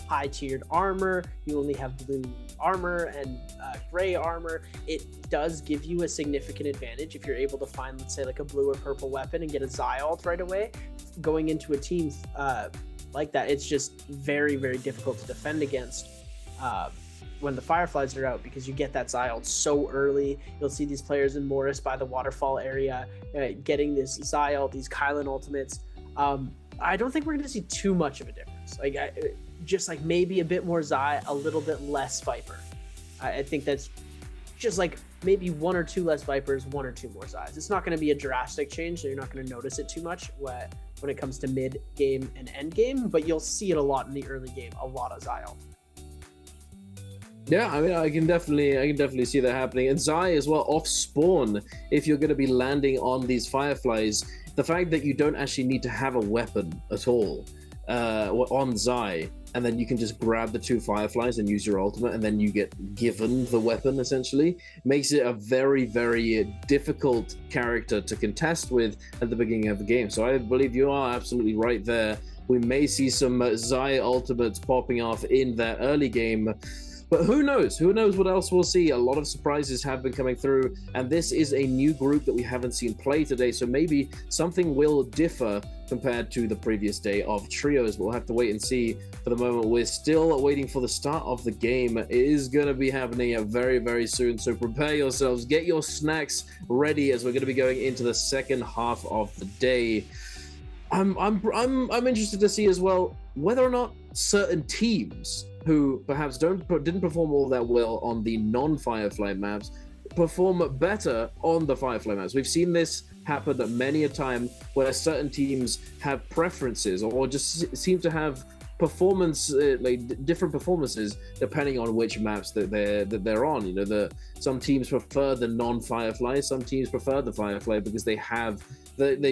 high tiered armor, you only have blue armor and gray armor, it does give you a significant advantage if you're able to find, let's say, like a blue or purple weapon and get a Zai ult right away. Going into a team like that, it's just very, very difficult to defend against when the Fireflies are out, because you get that Zai ult so early. You'll see these players in Morris by the waterfall area getting this Zai ult, these Kylan ultimates. I don't think we're going to see too much of a difference. Just like maybe a bit more Zai, a little bit less Viper. I think that's just like maybe one or two less Vipers, one or two more Zais. It's not going to be a drastic change, so you're not going to notice it too much when it comes to mid game and end game, but you'll see it a lot in the early game, a lot of Zai ult. Yeah, I mean, I can definitely see that happening. And Zai as well, off spawn, if you're going to be landing on these Fireflies, the fact that you don't actually need to have a weapon at all on Zai, and then you can just grab the two Fireflies and use your ultimate, and then you get given the weapon, essentially, makes it a very, very difficult character to contest with at the beginning of the game. So I believe you are absolutely right there. We may see some Zai ultimates popping off in that early game. But who knows? Who knows what else we'll see? A lot of surprises have been coming through, and this is a new group that we haven't seen play today, so maybe something will differ compared to the previous day of trios. We'll have to wait and see. For the moment, we're still waiting for the start of the game. It is going to be happening very, very soon, so prepare yourselves. Get your snacks ready, as we're going to be going into the second half of the day. I'm interested to see as well whether or not certain teams who perhaps didn't perform all that well on the non-Firefly maps perform better on the Firefly maps. We've seen this happen many a time where certain teams have preferences or just seem to have different performances depending on which maps that they're on. You know, some teams prefer the non-Firefly, some teams prefer the Firefly because they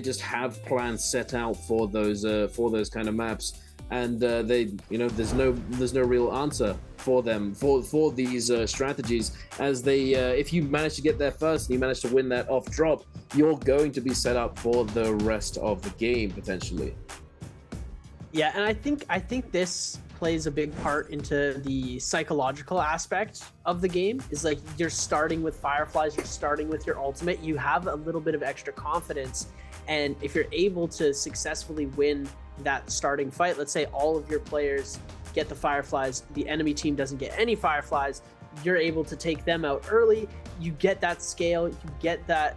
just have plans set out for those kind of maps. And there's no real answer for them for these strategies, as if you manage to get there first and you manage to win that off drop, you're going to be set up for the rest of the game potentially. Yeah, and I think this plays a big part into the psychological aspect of the game. Is like, you're starting with Fireflies, you're starting with your ultimate, you have a little bit of extra confidence, and if you're able to successfully win that starting fight, let's say all of your players get the Fireflies, the enemy team doesn't get any Fireflies, you're able to take them out early, you get that scale, you get that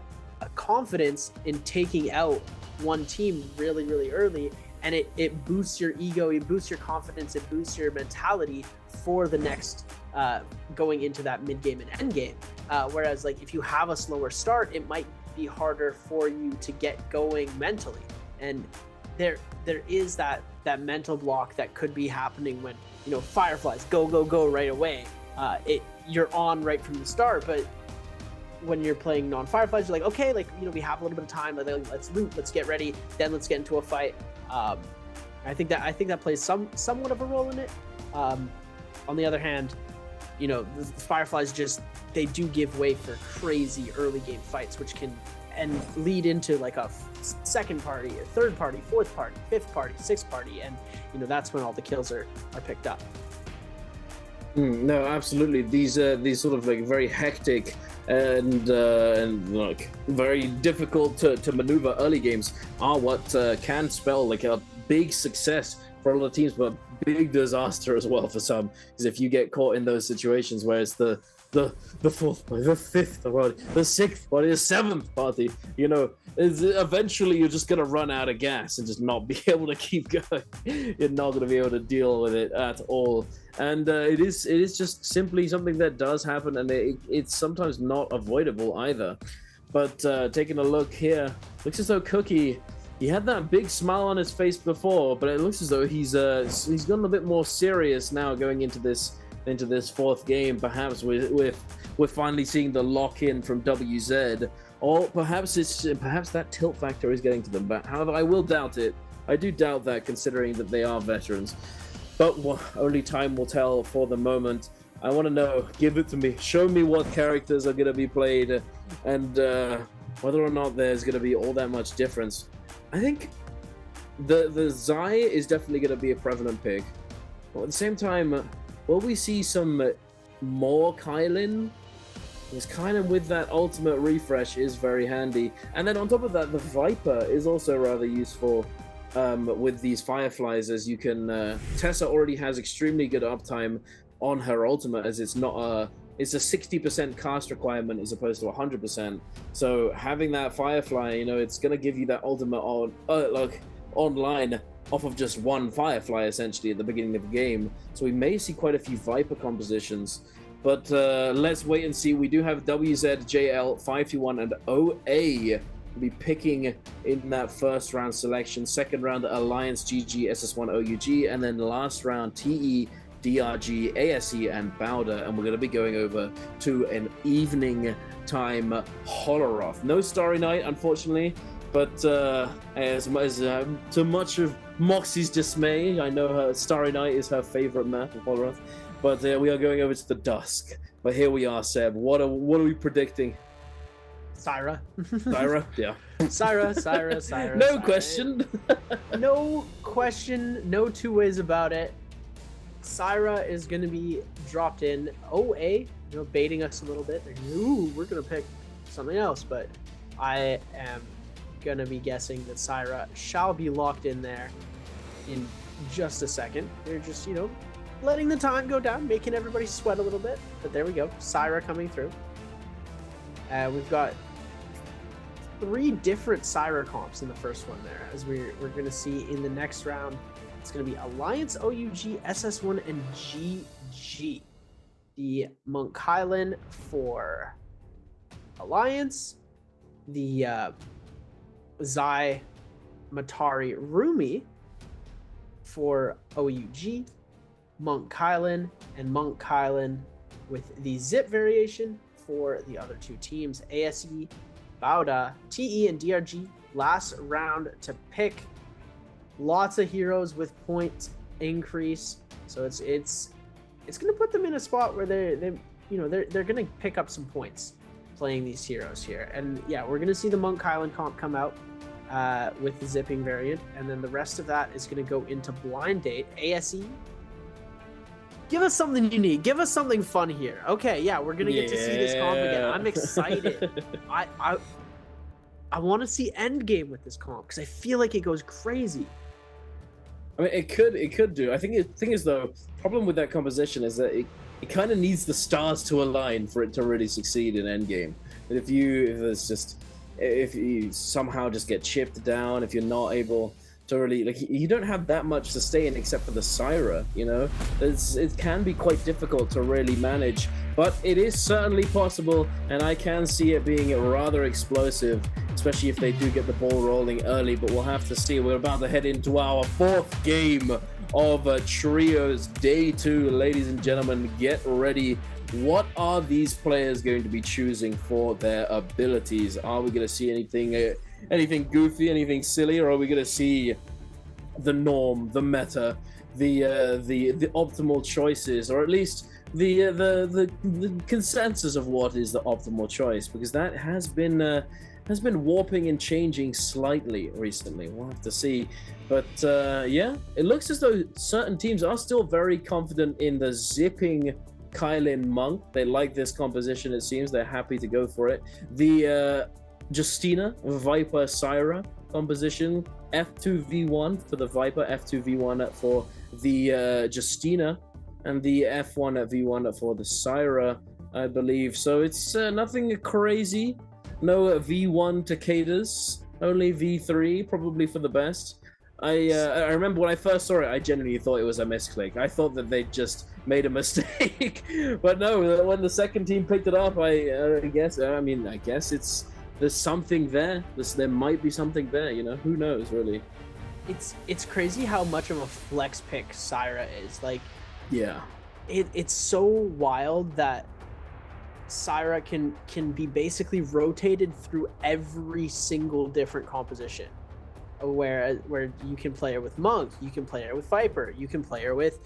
confidence in taking out one team really, really early, and it boosts your ego, it boosts your confidence, it boosts your mentality for the next going into that mid game and end game. Whereas like if you have a slower start, it might be harder for you to get going mentally, and there is that mental block that could be happening when, you know, Fireflies go right away. You're on right from the start, but when you're playing non-Fireflies, you're like, okay, like, you know, we have a little bit of time, let's loot, let's get ready, then let's get into a fight. I think that plays somewhat of a role in it. On the other hand, you know, the Fireflies they do give way for crazy early game fights, which can lead into like a second party, a third party, fourth party, fifth party, sixth party, and you know that's when all the kills are picked up. No, absolutely. These sort of like very hectic and like very difficult to maneuver early games are what can spell like a big success for a lot of teams, but big disaster as well for some. Because if you get caught in those situations where it's the fourth party, the fifth party, the sixth party, the seventh party, you know, eventually you're just gonna run out of gas and just not be able to keep going. You're not gonna be able to deal with it at all. And it is just simply something that does happen, and it's sometimes not avoidable either. But taking a look here, looks as though Cookie, he had that big smile on his face before, but it looks as though he's gotten a bit more serious now going into this fourth game. Perhaps we're finally seeing the lock-in from WZ, or perhaps that tilt factor is getting to them. But however, I will doubt it. I do doubt that, considering that they are veterans. But only time will tell for the moment. I want to know, give it to me, show me what characters are going to be played, and whether or not there's going to be all that much difference. I think the Zai is definitely going to be a prevalent pick. But at the same time, will we see some more Kylin? It's kind of with that ultimate refresh is very handy. And then on top of that, the Viper is also rather useful with these Fireflies, as you can... Tessa already has extremely good uptime on her ultimate, as it's not it's a 60% cast requirement as opposed to 100%. So having that Firefly, you know, it's going to give you that ultimate on like online off of just one Firefly essentially at the beginning of the game. So we may see quite a few Viper compositions. But let's wait and see. We do have WZ, JL, 521, and OA will be picking in that first round selection. Second round, Alliance, GG, SS1, OUG, and then last round, TE, DRG, ASE, and Bowder. And we're going to be going over to an evening time Holoroth. No Starry Night, unfortunately, but to much of Moxie's dismay, I know her Starry Night is her favorite map of Holoroth. But we are going over to the Dusk. But here we are, Seb. What are we predicting? Syra. Syra? Yeah. Syra. No Syra. question. No question. No two ways about it. Syra is going to be dropped in. OA, you know, baiting us a little bit. Ooh, we're going to pick something else. But I am going to be guessing that Syra shall be locked in there in just a second. They're just, you know, letting the time go down, making everybody sweat a little bit. But there we go. Syra coming through. We've got 3 different Syra comps in the first one there, as we're going to see in the next round. It's going to be Alliance, OUG, SS1, and GG. The Monk Kylan for Alliance, the Zai Matari Rumi for OUG, Monk Kylan, and Monk Kylan with the Zip variation for the other 2 teams. ASE, Bauda, TE, and DRG. Last round to pick. Lots of heroes with point increase, so it's going to put them in a spot where they're going to pick up some points playing these heroes here. And yeah, we're going to see the Monk Kylan comp come out with the zipping variant, and then the rest of that is going to go into blind date. ASE, give us something unique, give us something fun here. Okay, yeah, we're gonna get to see this comp again. I'm excited. I want to see Endgame with this comp because I feel like it goes crazy. I mean, it could do. I think the thing is, though, problem with that composition is that it kind of needs the stars to align for it to really succeed in Endgame. And if there's just if you somehow just get chipped down, if you're not able to really, like, you don't have that much sustain except for the Syra, you know? It can be quite difficult to really manage, but it is certainly possible, and I can see it being rather explosive, especially if they do get the ball rolling early, but we'll have to see. We're about to head into our 4th game of Trios Day 2. Ladies and gentlemen, get ready. What are these players going to be choosing for their abilities? Are we going to see anything goofy, anything silly, or are we going to see the norm, the meta, the optimal choices, or at least the consensus of what is the optimal choice? Because that has been warping and changing slightly recently. We'll have to see. But yeah, it looks as though certain teams are still very confident in the zipping Kylin Monk. They like this composition, it seems. They're happy to go for it. The Justina Viper Syra composition, F2V1 for the Viper, F2V1 for the Justina, and the F1V1 for the Syra, I believe. So it's nothing crazy. No V1 Takedas, only V3, probably for the best. I remember when I first saw it, I genuinely thought it was a misclick. I thought that they just made a mistake, but no. When the second team picked it up, I guess there's something there. There might be something there. You know, who knows really? It's crazy how much of a flex pick Syra is. Like, yeah, it's so wild that Syra can be basically rotated through every single different composition. Where you can play her with Monk, you can play her with Viper, you can play her with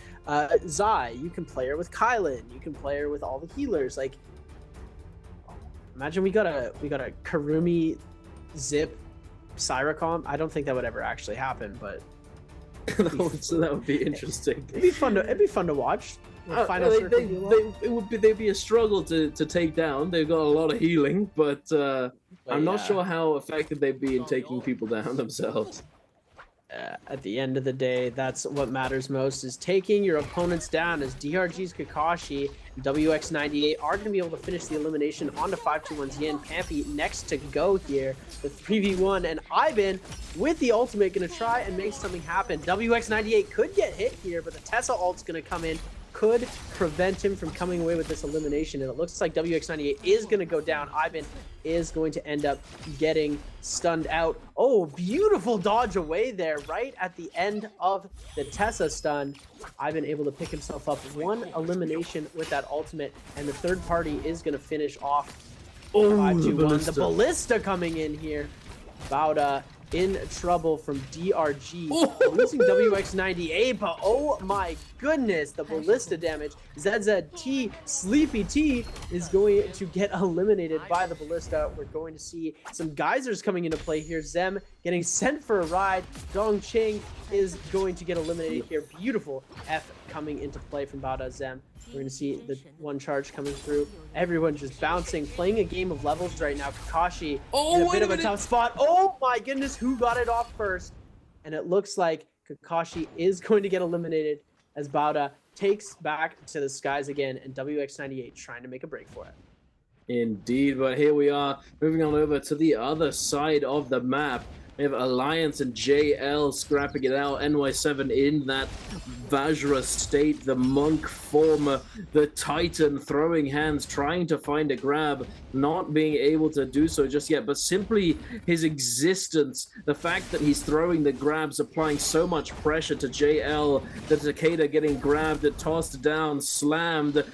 Zai, you can play her with Kylin, you can play her with all the healers. Like, imagine we got a Karumi Zip Syra comp. I don't think that would ever actually happen, but that would be interesting. It'd be fun to watch. They'd be a struggle to take down. They've got a lot of healing, but I'm not sure how effective they'd be in taking people down themselves. At the end of the day, that's what matters most, is taking your opponents down, as DRG's Kakashi and WX98 are going to be able to finish the elimination onto 521's Yin. Pampy next to go here, the 3v1, and Ivan with the ultimate going to try and make something happen. WX98 could get hit here, but the Tessa ult's going to come in, could prevent him from coming away with this elimination, and it looks like WX98 is going to go down. Ivan is going to end up getting stunned out. Oh, beautiful dodge away there right at the end of the Tessa stun. Ivan able to pick himself up one elimination with that ultimate, and the third party is going to finish off 5-2-1. The Ballista coming in here. Bauda in trouble from DRG, losing WX98, but oh my goodness, the Ballista damage. ZZT, Sleepy T, is going to get eliminated by the Ballista. We're going to see some geysers coming into play here. Zem getting sent for a ride. Dongqing is going to get eliminated here. Beautiful F coming into play from Bauda. Zem, we're going to see the one charge coming through. Everyone just bouncing, playing a game of levels right now. Kakashi in a bit of a tough spot. Oh my goodness, who got it off first? And it looks like Kakashi is going to get eliminated as Bauda takes back to the skies again, and WX98 trying to make a break for it. Indeed, but here we are, moving on over to the other side of the map. We have Alliance and JL scrapping it out. NY7 in that Vajra state. The Monk form, the Titan throwing hands, trying to find a grab, not being able to do so just yet. But simply his existence, the fact that he's throwing the grabs, applying so much pressure to JL, the Takeda getting grabbed, tossed down, slammed.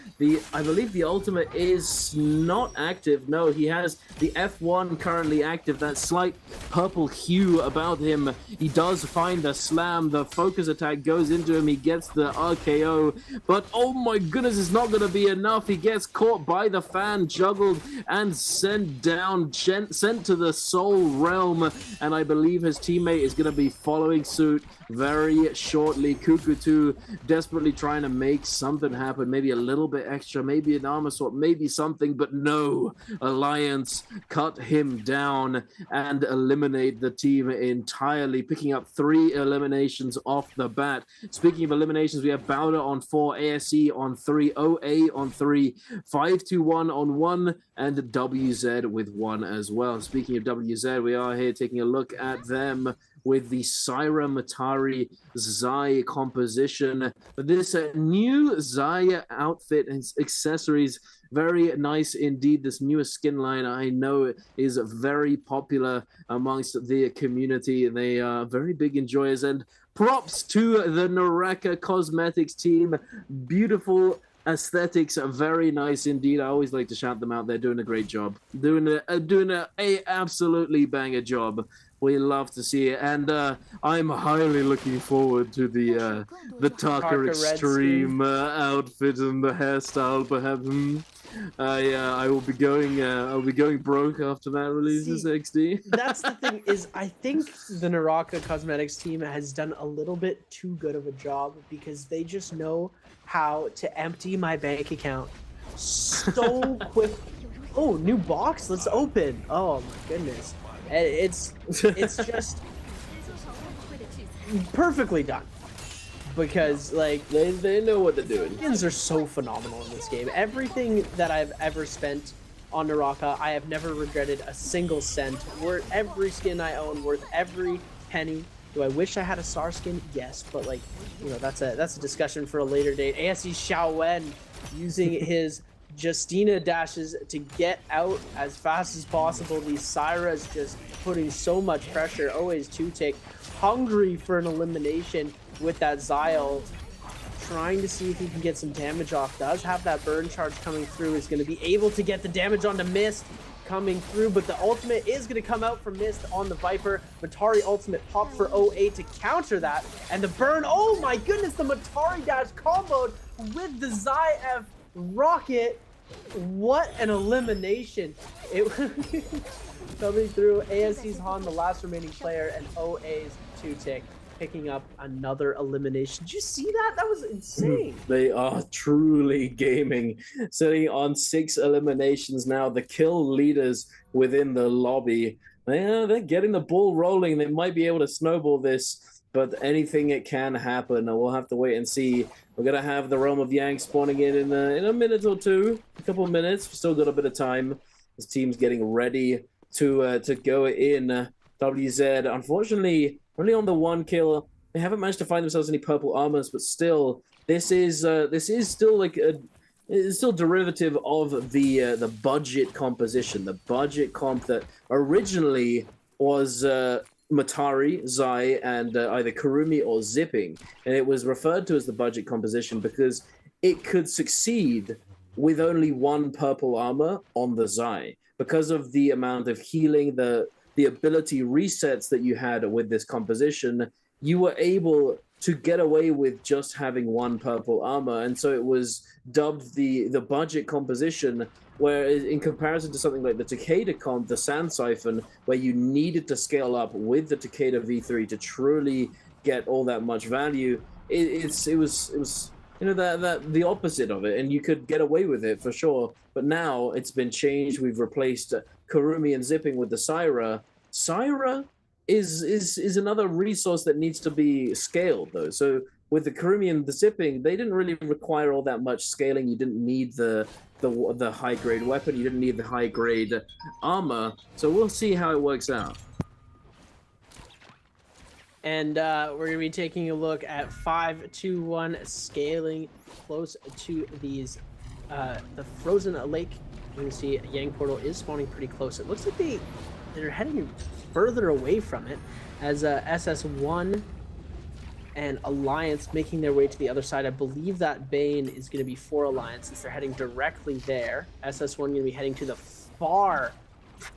I believe the ultimate is not active. No, he has the F1 currently active. That slight purple hue about him. He does find the slam. The focus attack goes into him. He gets the RKO. But oh my goodness, it's not going to be enough. He gets caught by the fan, juggled, and sent down, sent to the Soul Realm. And I believe his teammate is going to be following suit very shortly. Kukutu desperately trying to make something happen. Maybe a little bit extra, maybe an armor swap, maybe something, but no. Alliance cut him down and eliminate the team entirely, picking up 3 eliminations off the bat. Speaking of eliminations, we have Bauda on 4, ASE on 3, OA on 3, 5-2-1 on 1, and WZ with 1 as well. Speaking of WZ, we are here taking a look at them with the Syra Matari Zai composition. This new Zai outfit and accessories, very nice indeed. This newest skin line I know is very popular amongst the community. They are very big enjoyers, and props to the NARAKA Cosmetics team. Beautiful aesthetics are very nice indeed. I always like to shout them out. They're doing a great job, doing a absolutely banger job. We love to see it, and I'm highly looking forward to the Taka Extreme outfit and the hairstyle. Perhaps I will be going. I'll be going broke after that releases. XD. That's the thing is, I think the NARAKA Cosmetics team has done a little bit too good of a job because they just know how to empty my bank account so quick. Oh, new box. Let's open. Oh my goodness. It's just perfectly done because like they know what they're doing. Skins are so phenomenal in this game. Everything that I've ever spent on NARAKA, I have never regretted a single cent. Worth every skin I own, worth every penny. Do I wish I had a SAR skin? Yes, but like, you know, that's a discussion for a later date. ASE Xiaowen using his Justina dashes to get out as fast as possible. These Syras just putting so much pressure. Always 2-tick, hungry for an elimination with that Zyle. Trying to see if he can get some damage off. Does have that burn charge coming through. Is going to be able to get the damage onto Mist coming through, but the ultimate is going to come out from Mist on the Viper. Matari ultimate pop for 08 to counter that, and the burn. Oh my goodness, the Matari dash comboed with the Zai rocket. What an elimination. It coming through. ASC's Han, the last remaining player, and OA's 2-tick picking up another elimination. Did you see that? That was insane. They are truly gaming, sitting on 6 eliminations now. The kill leaders within the lobby. They're getting the ball rolling. They might be able to snowball this, but anything it can happen. We'll have to wait and see. We're gonna have the Realm of Yang spawning in a minute or two, a couple of minutes. We've still got a bit of time. This team's getting ready to go in. WZ, unfortunately, only on the 1 kill. They haven't managed to find themselves any purple armors, but still, this is still like it's still derivative of the budget composition, the budget comp that originally was Matari, Zai, and either Kurumi or Zipping, and it was referred to as the budget composition because it could succeed with only 1 purple armor on the Zai because of the amount of healing, the ability resets that you had with this composition. You were able to get away with just having 1 purple armor, and so it was dubbed the budget composition, where in comparison to something like the Takeda comp, the Sand Siphon, where you needed to scale up with the Takeda V3 to truly get all that much value, it was you know that the opposite of it, and you could get away with it for sure. But now it's been changed. We've replaced Kurumi and Zipping with the Syra. Syra is another resource that needs to be scaled though. So with the Kurumi and the Zipping, they didn't really require all that much scaling. You didn't need the high grade weapon. You didn't need the high grade armor. So we'll see how it works out. And we're going to be taking a look at 5-2-1 scaling close to these the Frozen Lake. You can see Yang Portal is spawning pretty close. It looks like they're heading further away from it as SS1 and Alliance making their way to the other side. I believe that Bane is going to be for Alliance since they're heading directly there. SS1 going to be heading to the far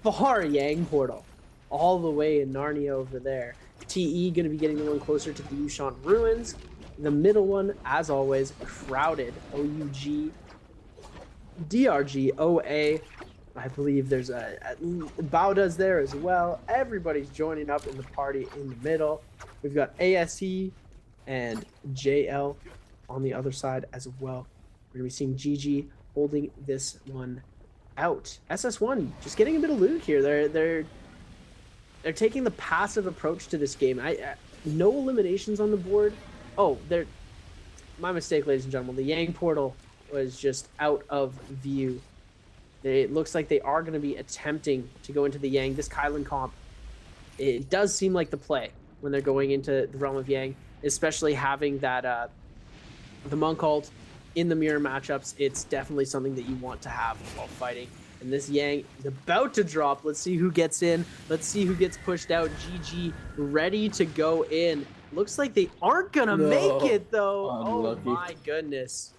Yang Portal, all the way in Narnia over there. TE going to be getting the one closer to the Yushan Ruins. The middle one, as always, crowded. OUG, DRG, OA. I believe there's a Bauda's there as well. Everybody's joining up in the party in the middle. We've got ASE and JL on the other side as well. We're going to be seeing GG holding this one out. SS1 just getting a bit of loot here. They're taking the passive approach to this game. No eliminations on the board. Oh, my mistake, ladies and gentlemen. The Yang Portal was just out of view. It looks like they are going to be attempting to go into the Yang. This Kylan comp, it does seem like the play when they're going into the realm of Yang, especially having that the Monk ult in the mirror matchups. It's definitely something that you want to have while fighting. And this Yang is about to drop. Let's see who gets in. Let's see who gets pushed out. GG ready to go in. Looks like they aren't going to make it, though. Unlucky. Oh, my goodness.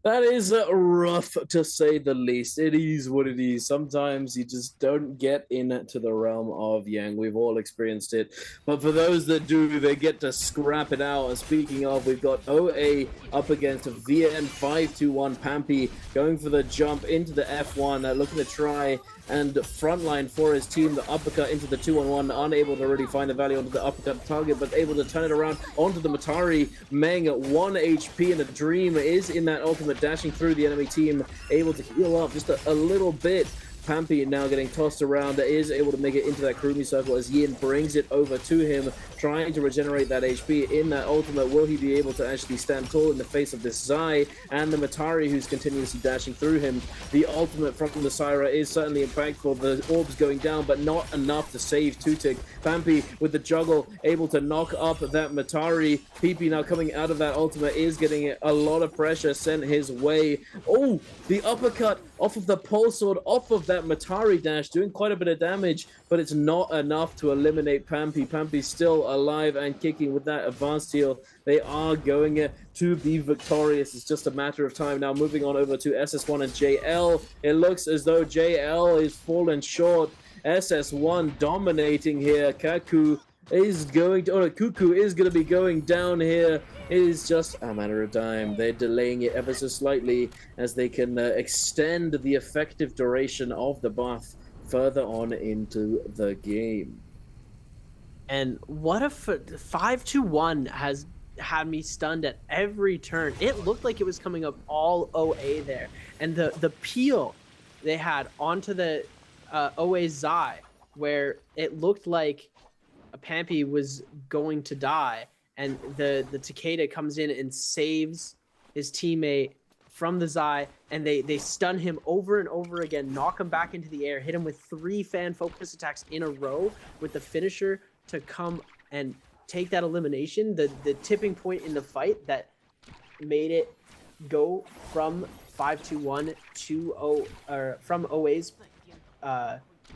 That is rough, to say the least. It is what it is. Sometimes you just don't get into the realm of Yang. We've all experienced it. But for those that do, they get to scrap it out. And speaking of, we've got OA up against VN521 Pampy going for the jump into the F1, looking to try and frontline for his team. The uppercut into the 2-on-1, unable to really find the value onto the uppercut target, but able to turn it around onto the Matari. Meng at 1 HP, and the Dream is in that ultimate, dashing through the enemy team, able to heal up just a little bit. Pampy now getting tossed around, is able to make it into that Kurumi circle as Yin brings it over to him, trying to regenerate that HP in that ultimate. Will he be able to actually stand tall in the face of this Zai and the Matari, who's continuously dashing through him? The ultimate from the Syra is certainly impactful. The orbs going down, but not enough to save Tutik. Pampy with the juggle, able to knock up that Matari. PP now coming out of that ultimate is getting a lot of pressure sent his way. Oh, the uppercut off of the pulse sword, off of that Matari dash, doing quite a bit of damage, but it's not enough to eliminate Pampy. Pampy's still alive and kicking with that advanced heal. They are going to be victorious. It's just a matter of time now. Moving on over to SS1 and JL. It looks as though JL is fallen short. SS1 dominating here. Kaku is going to, or Cuckoo is going to be going down here. It is just a matter of time. They're delaying it ever so slightly as they can extend the effective duration of the buff further on into the game. And what if 5-2-1 has had me stunned at every turn. It looked like it was coming up all OA there. And the peel they had onto the OA Zai, where it looked like Pampy was going to die, and the Takeda comes in and saves his teammate from the Zai, and they stun him over and over again, knock him back into the air, hit him with 3 fan focus attacks in a row with the finisher to come and take that elimination, the tipping point in the fight that made it go from 5-2-1 to from OA's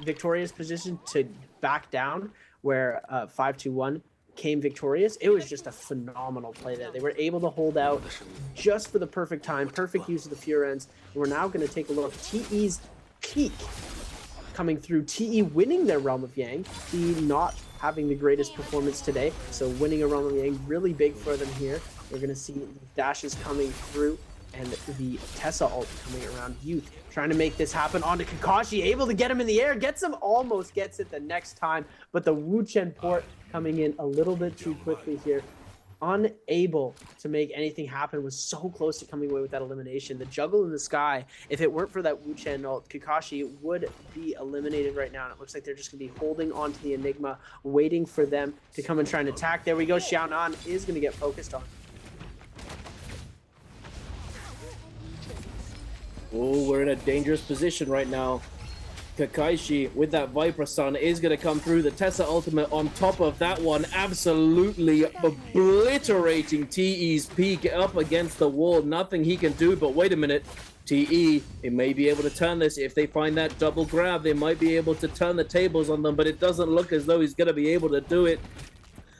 victorious position to back down, where 5-2-1 came victorious. It was just a phenomenal play there. They were able to hold out just for the perfect time, perfect use of the Furens. We're now going to take a look. TE's peak coming through. TE winning their Realm of Yang. TE not having the greatest performance today, so winning a Realm of Yang really big for them here. We're going to see the dashes coming through and the Tessa ult coming around. Youth trying to make this happen onto Kakashi, able to get him in the air, gets him, almost gets it the next time, but the Wu Chen port coming in a little bit too quickly here. Unable to make anything happen, was so close to coming away with that elimination. The juggle in the sky, if it weren't for that Wu Chen ult, Kakashi would be eliminated right now, and it looks like they're just going to be holding on to the Enigma, waiting for them to come and try and attack. There we go, Xiaonan is going to get focused on. Oh, we're in a dangerous position right now. Kakashi with that Viper Sun is going to come through. The Tessa ultimate on top of that one, absolutely obliterating TE's peak up against the wall. Nothing he can do, but wait a minute. TE, it may be able to turn this. If they find that double grab, they might be able to turn the tables on them, but it doesn't look as though he's going to be able to do it.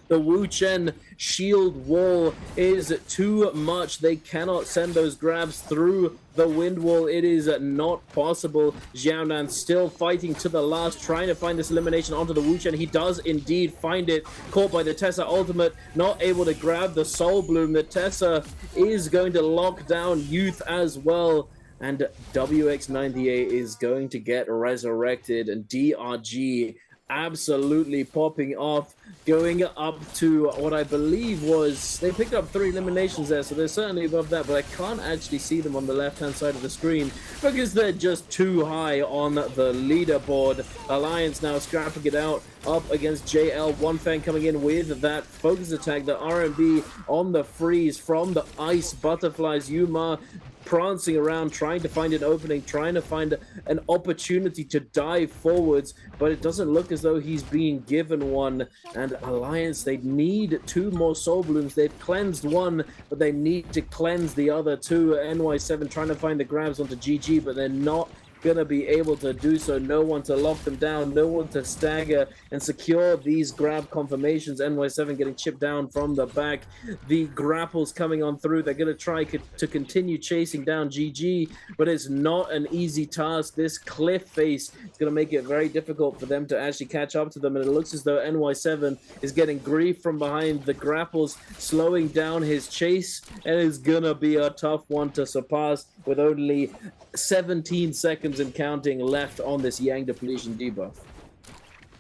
The Wu Chen shield wall is too much. They cannot send those grabs through the wind wall. It is not possible. Xiaonan still fighting to the last, trying to find this elimination onto the Wu Chen. He does indeed find it. Caught by the Tessa ultimate, not able to grab the Soul Bloom. The Tessa is going to lock down Youth as well. And WX98 is going to get resurrected. And DRG absolutely popping off, going up to what I believe was, they picked up 3 eliminations there, so they're certainly above that, but I can't actually see them on the left-hand side of the screen because they're just too high on the leaderboard. Alliance now scrapping it out up against JL. One fan coming in with that focus attack, the RMB on the freeze from the Ice Butterflies. Yuma prancing around, trying to find an opening, trying to find an opportunity to dive forwards, but it doesn't look as though he's being given one. And Alliance, they need 2 more Soul Blooms. They've cleansed one, but they need to cleanse the other 2. NY7 trying to find the grabs onto GG, but they're not gonna be able to do so. No one to lock them down, no one to stagger and secure these grab confirmations. NY7 getting chipped down from the back. The grapples coming on through. They're gonna try to continue chasing down GG, but it's not an easy task. This cliff face is gonna make it very difficult for them to actually catch up to them, and it looks as though NY7 is getting grief from behind. The grapples slowing down his chase, and it's gonna be a tough one to surpass with only 17 seconds and counting left on this Yang depletion debuff.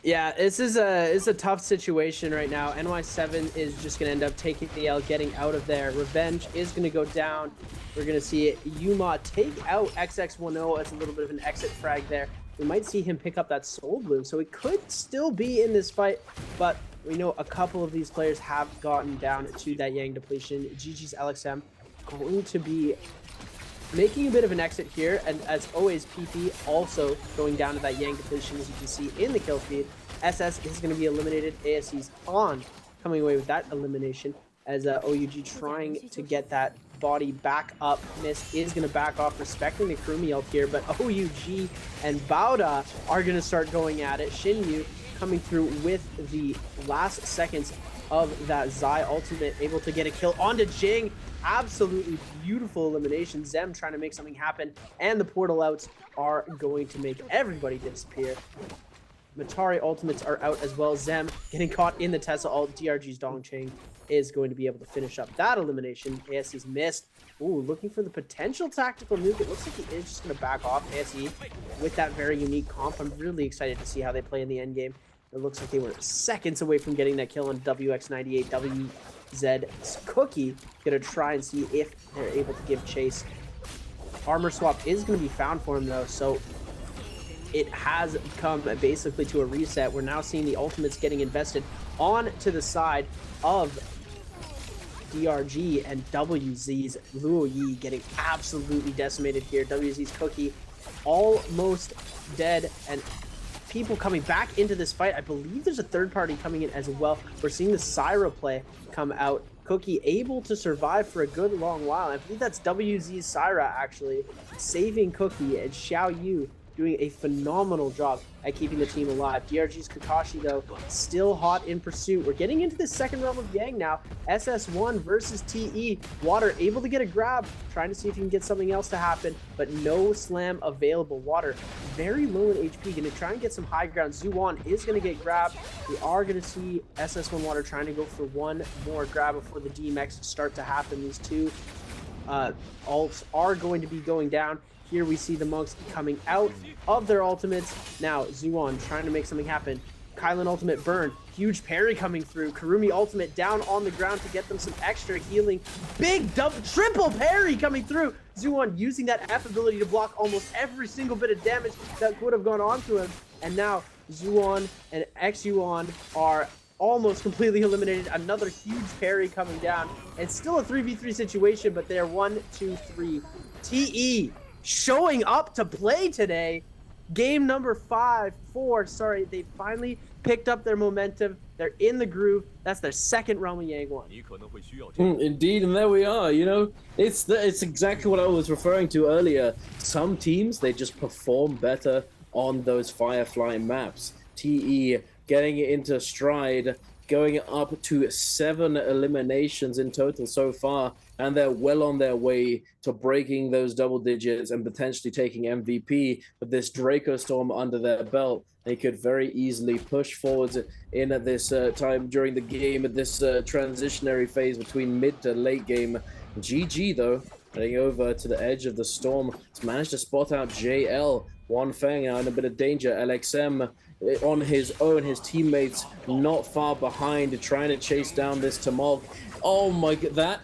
Yeah, this is a tough situation right now. NY7 is just going to end up taking the L, getting out of there. Revenge is going to go down. We're going to see Yuma take out XX10 as a little bit of an exit frag there. We might see him pick up that Soul Bloom, so he could still be in this fight, but we know a couple of these players have gotten down to that Yang depletion. GG's LXM going to be making a bit of an exit here, and as always, PP also going down to that Yang depletion, as you can see in the kill feed. SS is going to be eliminated. ASC's on, coming away with that elimination, as OUG trying to get that body back up. Mist is going to back off, respecting the Kurumi ult here, but OUG and Bauda are going to start going at it. Shinyu coming through with the last seconds of that Zai ultimate, able to get a kill onto Jing. Absolutely beautiful elimination. Zem trying to make something happen, and the portal outs are going to make everybody disappear. Matari ultimates are out as well. Zem getting caught in the Tesla ult. DRG's Dongcheng is going to be able to finish up that elimination. ASC's missed. Ooh, looking for the potential tactical nuke. It looks like he is just going to back off. ASC with that very unique comp. I'm really excited to see how they play in the end game. It looks like they were seconds away from getting that kill on WX98. WZ's Cookie gonna try and see if they're able to give chase. Armor swap is gonna be found for him though, so it has come basically to a reset. We're now seeing the ultimates getting invested on to the side of DRG, and WZ's Luo Yi getting absolutely decimated here. WZ's Cookie almost dead, and people coming back into this fight. I believe there's a third party coming in as well. We're seeing the Syra play come out. Cookie able to survive for a good long while. I believe that's WZ's Syra actually saving Cookie, and Xiao Yu doing a phenomenal job at keeping the team alive. DRG's Kakashi, though, still hot in pursuit. We're getting into the second realm of Yang now. SS1 versus TE. Water able to get a grab, trying to see if he can get something else to happen, but no slam available. Water very low in HP, going to try and get some high ground. Zuwan is going to get grabbed. We are going to see SS1 Water trying to go for one more grab before the DMX start to happen. These two ults are going to be going down. Here we see the monks coming out of their ultimates. Now, Zuwan trying to make something happen. Kylan ultimate burn. Huge parry coming through. Kurumi ultimate down on the ground to get them some extra healing. Big triple parry coming through. Zuwan using that F ability to block almost every single bit of damage that could have gone on to him. And now, Zuwan and X-Yuan are almost completely eliminated. Another huge parry coming down. It's still a 3v3 situation, but they're 1, 2, 3. TE showing up to play today. Game number 4. Sorry, they finally picked up their momentum. They're in the groove. That's their second Realm of Yang one. Indeed, and there we are. You know, it's exactly what I was referring to earlier. Some teams, they just perform better on those Firefly maps. TE getting into stride, going up to 7 eliminations in total so far, and they're well on their way to breaking those double digits and potentially taking MVP. With this Draco Storm under their belt, they could very easily push forwards in at this time during the game, at this transitionary phase between mid to late game. GG, though, heading over to the edge of the storm to manage to spot out JL. One Fang now in a bit of danger. LXM on his own, his teammates not far behind, trying to chase down this Tamok. Oh my god, that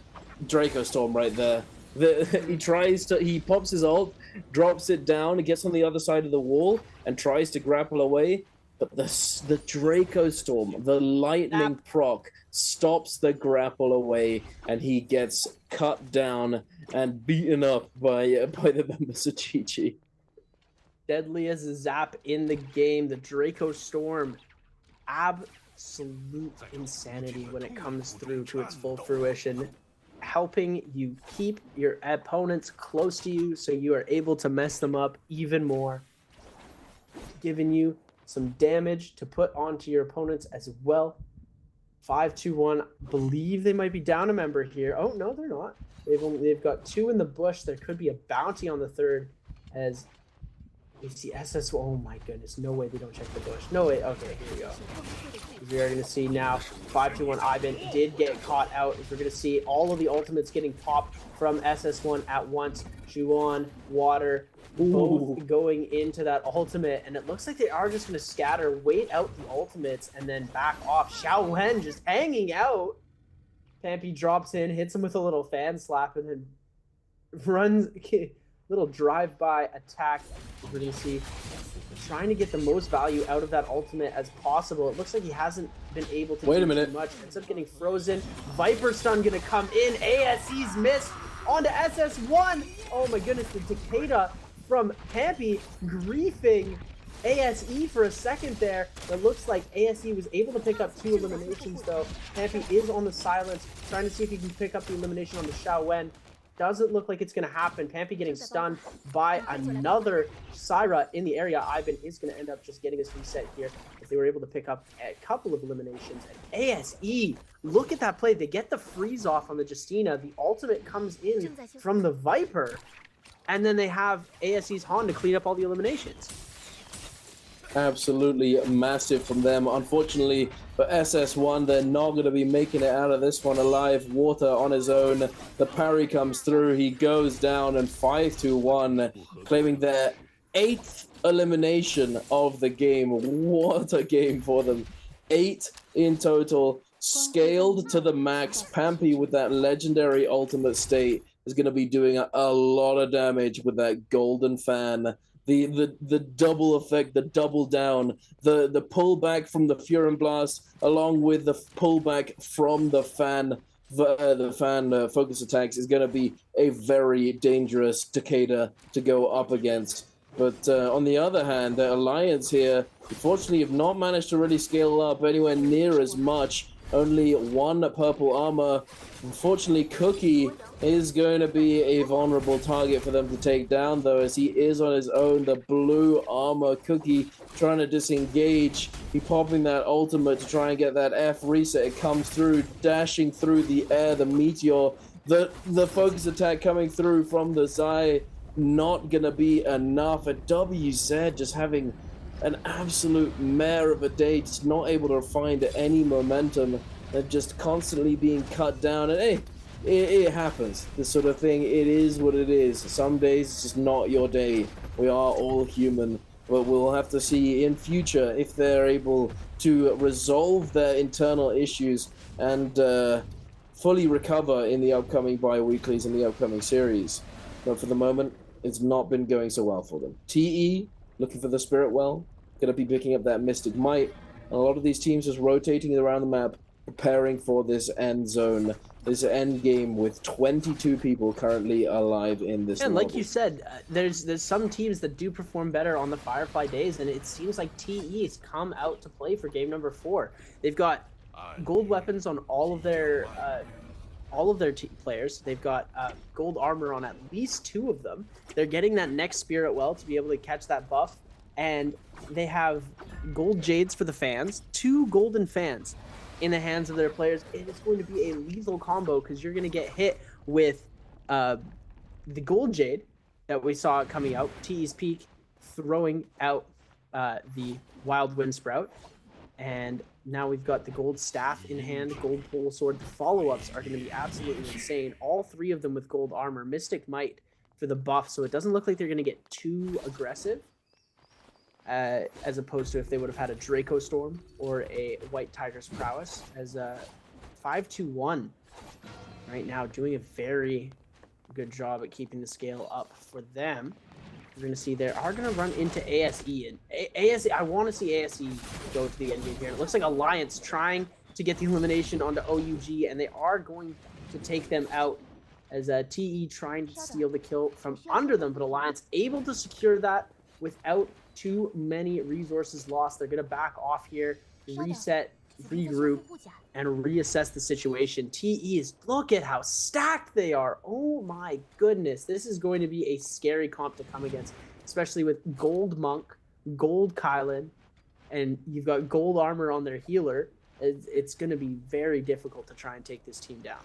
Draco Storm right there. He pops his ult, drops it down, gets on the other side of the wall, and tries to grapple away. but the Draco Storm, the lightning proc, stops the grapple away, and he gets cut down and beaten up by the members of GG. Deadliest zap in the game, the Draco Storm. Absolute insanity when it comes through to its full fruition. Helping you keep your opponents close to you so you are able to mess them up even more. Giving you some damage to put onto your opponents as well. 5-2-1. Believe they might be down a member here. Oh, no, they're not. They've got 2 in the bush. There could be a bounty on the 3rd as we see SS. Oh my goodness. No way they don't check the bush. No way. Okay, here we go. We are going to see now 5-2-1. Ivan did get caught out. We're going to see all of the ultimates getting popped from SS1 at once. Juan, Water, both going into that ultimate. And it looks like they are just going to scatter, wait out the ultimates, and then back off. Xiao Wen just hanging out. Pampy drops in, hits him with a little fan slap, and then runs. Little drive-by attack. We're going to see trying to get the most value out of that ultimate as possible. It looks like he hasn't been able to do too much. Ends up getting frozen. Viper Stun going to come in. ASE's missed onto SS1. Oh my goodness, the Takeda from Pampy griefing ASE for a second there. It looks like ASE was able to pick up 2 eliminations though. Pampy is on the silence, trying to see if he can pick up the elimination on the Xiao Wen. Doesn't look like it's going to happen. Pampy getting stunned by another Syra in the area. Ivan is going to end up just getting us reset here if they were able to pick up a couple of eliminations. And ASE, look at that play. They get the freeze off on the Justina. The ultimate comes in from the Viper. And then they have ASE's Han to clean up all the eliminations. Absolutely massive from them. Unfortunately for SS1, they're not going to be making it out of this one alive. Water on his own. The parry comes through. He goes down, and 5-1, claiming their 8th elimination of the game. What a game for them. 8 in total, scaled to the max. Pampy with that legendary ultimate state is going to be doing a lot of damage with that golden fan. The double effect, the double down, the pullback from the Furin Blast, along with the pullback from the fan focus attacks is going to be a very dangerous Takeda to go up against. But on the other hand, the Alliance here, unfortunately, have not managed to really scale up anywhere near as much. Only 1 purple armor. Unfortunately, Cookie is going to be a vulnerable target for them to take down, though, as he is on his own. The blue armor Cookie trying to disengage. He popping that ultimate to try and get that F reset. It comes through, dashing through the air. The meteor, the focus attack coming through from the Zai, not gonna be enough. And WZ just having an absolute mare of a day, just not able to find any momentum, and just constantly being cut down. And hey, it happens. This sort of thing, it is what it is. Some days it's just not your day. We are all human, but we'll have to see in future if they're able to resolve their internal issues and fully recover in the upcoming bi-weeklies and the upcoming series. But for the moment, it's not been going so well for them. TE, looking for the Spirit Well, going to be picking up that Mystic Might. And a lot of these teams just rotating around the map, preparing for this end zone, this end game with 22 people currently alive in this. And like you said, there's some teams that do perform better on the Firefly days, and it seems like TE has come out to play for game number 4. They've got gold weapons on all of their players. They've got gold armor on at least 2 of them. They're getting that next Spirit Well to be able to catch that buff, and they have gold jades for the fans, 2 golden fans in the hands of their players. It is going to be a lethal combo because you're going to get hit with the gold jade that we saw coming out, TE's Peak, throwing out the Wild Wind Sprout, and now we've got the gold staff in hand, gold pole sword. The follow-ups are going to be absolutely insane. All 3 of them with gold armor. Mystic Might for the buff, so it doesn't look like they're going to get too aggressive, as opposed to if they would have had a Draco Storm or a White Tiger's Prowess. As 5-1 right now, doing a very good job at keeping the scale up for them. We're going to see they are going to run into ASE. And ASE, I want to see ASE go to the end game here. It looks like Alliance trying to get the elimination onto OUG, and they are going to take them out as TE trying to steal the kill from under them, but Alliance able to secure that without too many resources lost. They're going to back off here, reset, regroup, and reassess the situation. TE is, look at how stacked they are. Oh my goodness. This is going to be a scary comp to come against, especially with gold Monk, gold Kylan, and you've got gold armor on their healer. It's going to be very difficult to try and take this team down.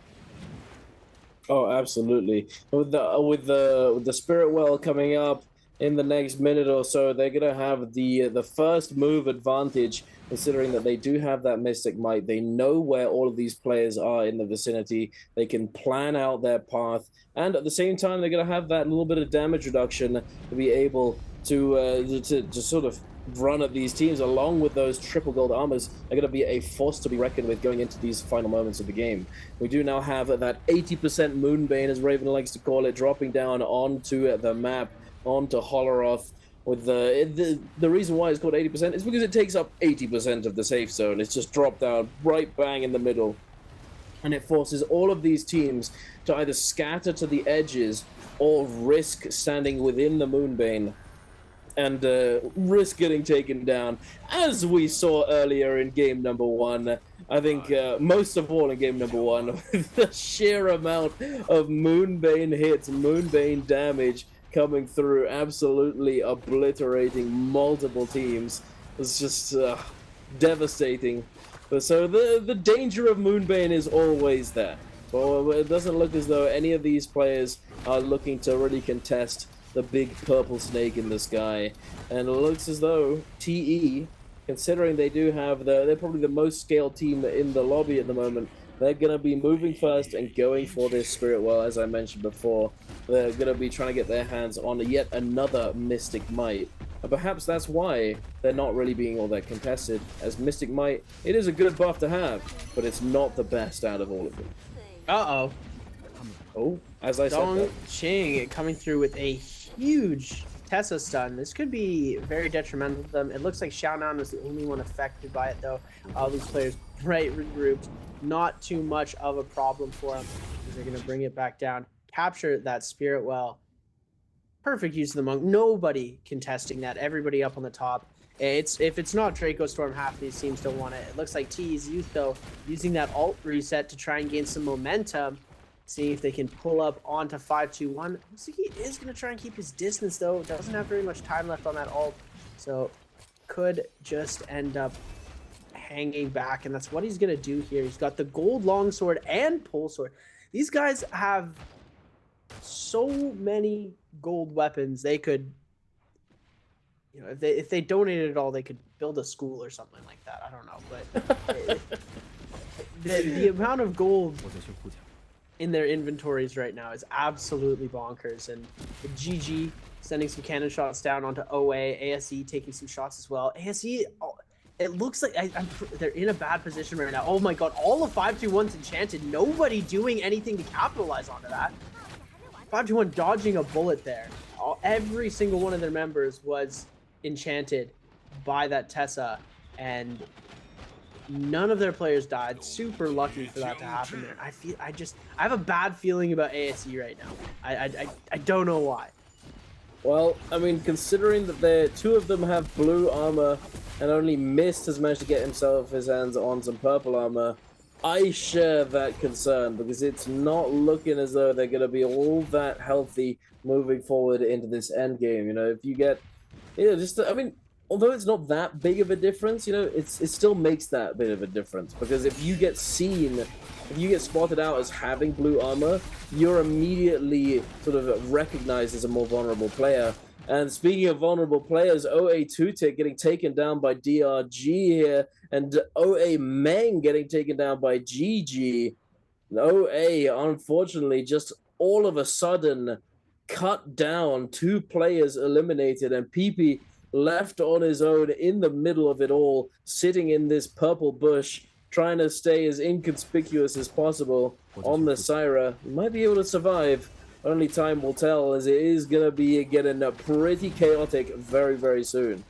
Oh, absolutely. With the Spirit Well coming up in the next minute or so, they're gonna have the first move advantage, considering that they do have that Mystic Might. They know where all of these players are in the vicinity. They can plan out their path, and at the same time, they're gonna have that little bit of damage reduction to be able to sort of run at these teams, along with those triple gold armors. Are going to be a force to be reckoned with going into these final moments of the game. We do now have that 80% Moonbane, as Raven likes to call it, dropping down onto the map, onto Holoroth. With the reason why it's called 80% is because it takes up 80% of the safe zone. It's just dropped down right bang in the middle, and it forces all of these teams to either scatter to the edges or risk standing within the Moonbane and risk getting taken down, as we saw earlier in game number 1. I think most of all in game number 1, with the sheer amount of Moonbane hits, Moonbane damage coming through, absolutely obliterating multiple teams. It's just devastating. But so the danger of Moonbane is always there. Well, it doesn't look as though any of these players are looking to really contest the big purple snake in the sky, and it looks as though TE, considering they do have they're probably the most scaled team in the lobby at the moment, they're going to be moving first and going for this Spirit Well. As I mentioned before, they're going to be trying to get their hands on yet another Mystic Might, and perhaps that's why they're not really being all that contested, as Mystic Might, it is a good buff to have, but it's not the best out of all of them. Oh, as I said, Dongqing coming through with a huge Tessa stun. This could be very detrimental to them. It looks like Xiaonan was the only one affected by it, though. All these players right regrouped. Not too much of a problem for them, because they're going to bring it back down, capture that Spirit Well. Perfect use of the Monk. Nobody contesting that. Everybody up on the top. If it's not Draco Storm, half of these teams still want it. It looks like TE's Youth, though, using that alt reset to try and gain some momentum. See if they can pull up onto 5-2-1. Looks like he is going to try and keep his distance, though. Doesn't have very much time left on that ult. So could just end up hanging back. And that's what he's going to do here. He's got the gold longsword and pole sword. These guys have so many gold weapons. They could, you know, if they donated it all, they could build a school or something like that. I don't know. But the amount of gold in their inventories right now is absolutely bonkers. And the GG sending some cannon shots down onto OA, ASE taking some shots as well. ASE, it looks like they're in a bad position right now. Oh my god, all of 5-2-1's enchanted. Nobody doing anything to capitalize onto that. 5-2-1 dodging a bullet there. Every single one of their members was enchanted by that Tessa, and none of their players died. Super lucky for that to happen there. I have a bad feeling about ASE right now. I don't know why. Well, I mean, considering that two of them have blue armor and only Mist has managed to get his hands on some purple armor, I share that concern, because it's not looking as though they're going to be all that healthy moving forward into this end game. You know, if you get, I mean, although it's not that big of a difference, you know, it still makes that bit of a difference, because if you get spotted out as having blue armor, you're immediately sort of recognized as a more vulnerable player. And speaking of vulnerable players, OA Tutik getting taken down by DRG here, and OA Meng getting taken down by GG. OA, unfortunately, just all of a sudden cut down, 2 players eliminated, and PP left on his own in the middle of it all, sitting in this purple bush, trying to stay as inconspicuous as possible on the Syra. He might be able to survive, only time will tell, as it is going to be getting pretty chaotic very, very soon.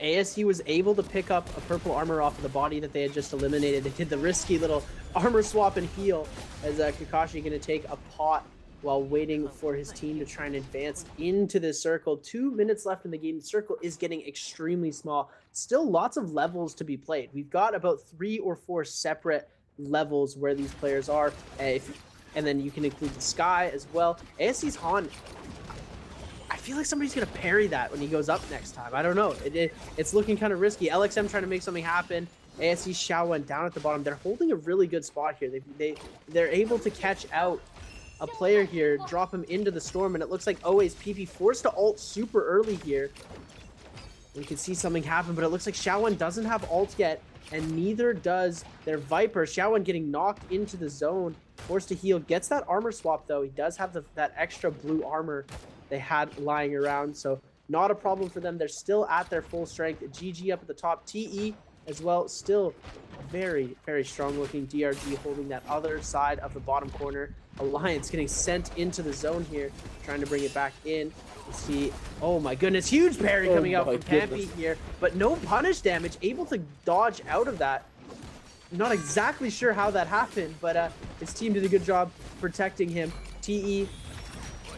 ASE was able to pick up a purple armor off of the body that they had just eliminated. They did the risky little armor swap and heal as Kakashi going to take a pot while waiting for his team to try and advance into this circle. 2 minutes left in the game. The circle is getting extremely small. Still lots of levels to be played. We've got about 3 or 4 separate levels where these players are. And then you can include the sky as well. ASC's Han, I feel like somebody's going to parry that when he goes up next time. I don't know. It's looking kind of risky. LXM trying to make something happen. ASC Xiaowen down at the bottom. They're holding a really good spot here. They're able to catch out a player here, drop him into the storm, and it looks like always PP forced to ult super early here. We can see something happen, but it looks like Xiaowen doesn't have ult yet, and neither does their Viper. Xiaowen getting knocked into the zone, forced to heal, gets that armor swap though. He does have that extra blue armor they had lying around, so not a problem for them. They're still at their full strength. GG up at the top. TE as well, still very, very strong looking. DRG holding that other side of the bottom corner. Alliance getting sent into the zone here, trying to bring it back in. You see, oh my goodness, huge parry coming out from Pampy here, but no punish damage, able to dodge out of that. Not exactly sure how that happened, but his team did a good job protecting him. TE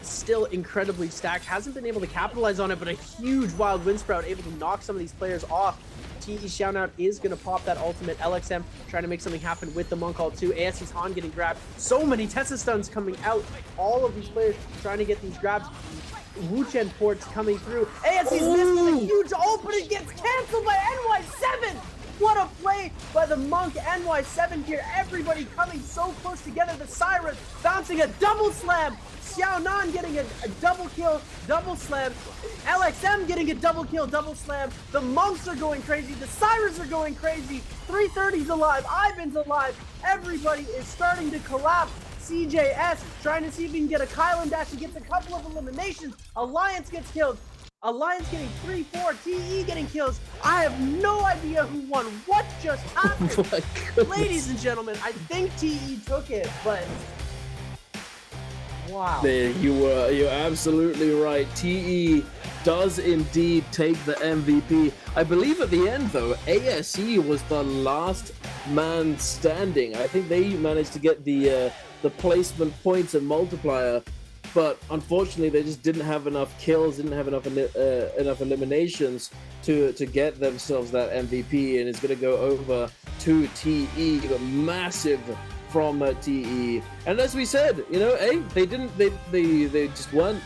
still incredibly stacked, hasn't been able to capitalize on it, but a huge wild wind sprout able to knock some of these players off. TE Xiaonan is going to pop that ultimate. LXM trying to make something happen with the Monk ult too. ASC's Han getting grabbed. So many Tesla stuns coming out. All of these players trying to get these grabs. Wuchen ports coming through. ASC's missed with a huge ult, but it gets canceled by NY7. What a play by the Monk NY7 here. Everybody coming so close together. The Siren bouncing a double slam. Xiaonan getting a double kill, double slam. LXM getting a double kill, double slam. The Monks are going crazy. The Sirens are going crazy. 330's alive. Ivan's alive. Everybody is starting to collapse. CJS trying to see if he can get a Kylan dash. He gets a couple of eliminations. Alliance gets killed. Alliance getting 3-4. TE getting kills. I have no idea who won. What just happened? Oh, ladies and gentlemen, I think TE took it, but wow. There, you're absolutely right. TE does indeed take the MVP. I believe at the end though, ASE was the last man standing. I think they managed to get the placement points and multiplier, but unfortunately they just didn't have enough kills, didn't have enough eliminations to get themselves that MVP, and it's going to go over to TE. Massive from TE, and as we said, you know, they just weren't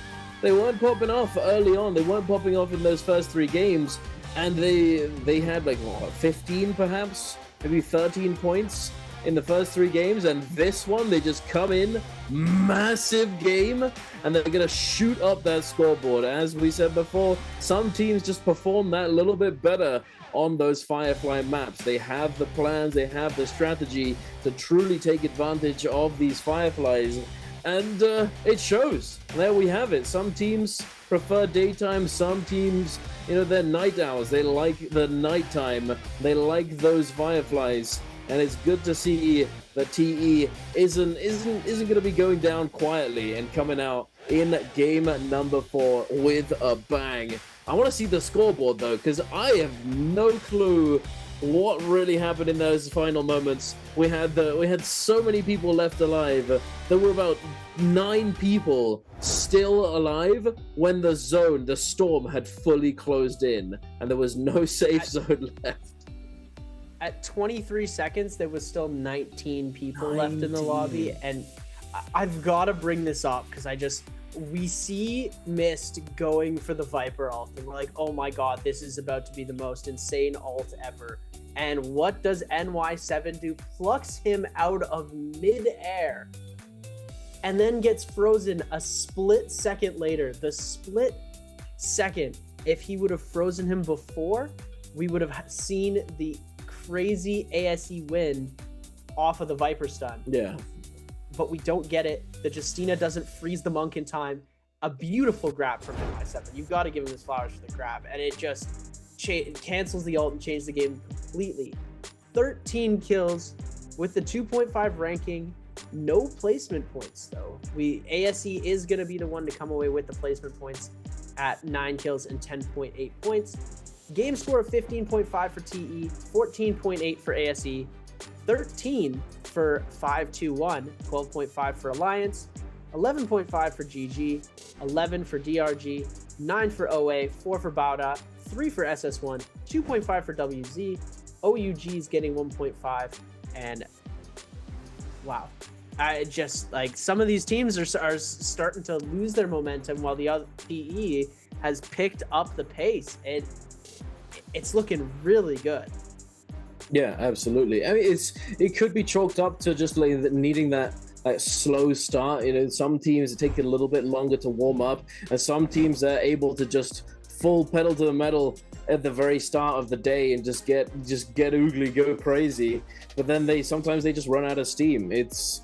popping off early on. They weren't popping off in those first 3 games, and they had like what, 15 perhaps, maybe 13 points in the first 3 games, and this one they just come in massive game and they're gonna shoot up that scoreboard. As we said before, some teams just perform that little bit better on those Firefly maps. They have the plans, they have the strategy to truly take advantage of these Fireflies, and it shows. There we have it. Some teams prefer daytime, some teams, you know, they're night owls. They like the nighttime, they like those Fireflies, and it's good to see that TE isn't going to be going down quietly and coming out in game number 4 with a bang. I want to see the scoreboard though, because I have no clue what really happened in those final moments. We had so many people left alive. There were about 9 people still alive when the storm had fully closed in, and there was no safe zone left. At 23 seconds, there was still 19 people left in the lobby, and I've got to bring this up because we see Mist going for the Viper ult, and we're like, oh my god, this is about to be the most insane ult ever. And what does NY7 do? Plucks him out of mid-air, and then gets frozen a split second later. The split second, if he would have frozen him before, we would have seen the crazy ASE win off of the Viper stun. Yeah. But we don't get it. The Justina doesn't freeze the Monk in time. A beautiful grab from NY7. You've got to give him his flowers for the grab. And it just cancels the ult and changes the game completely. 13 kills with the 2.5 ranking. No placement points though. ASE is going to be the one to come away with the placement points at 9 kills and 10.8 points. Game score of 15.5 for TE, 14.8 for ASE, 13 for 521, 12.5 for Alliance, 11.5 for GG, 11 for DRG, 9 for OA, 4 for Bauda, 3 for SS1, 2.5 for WZ, OUG is getting 1.5, and wow. I just, like, some of these teams are starting to lose their momentum while the other PE has picked up the pace. It's looking really good. Yeah, absolutely. I mean, it could be chalked up to just like needing that slow start. You know, some teams take it a little bit longer to warm up, and some teams are able to just full pedal to the metal at the very start of the day and just get oogly, go crazy. But then sometimes they just run out of steam. It's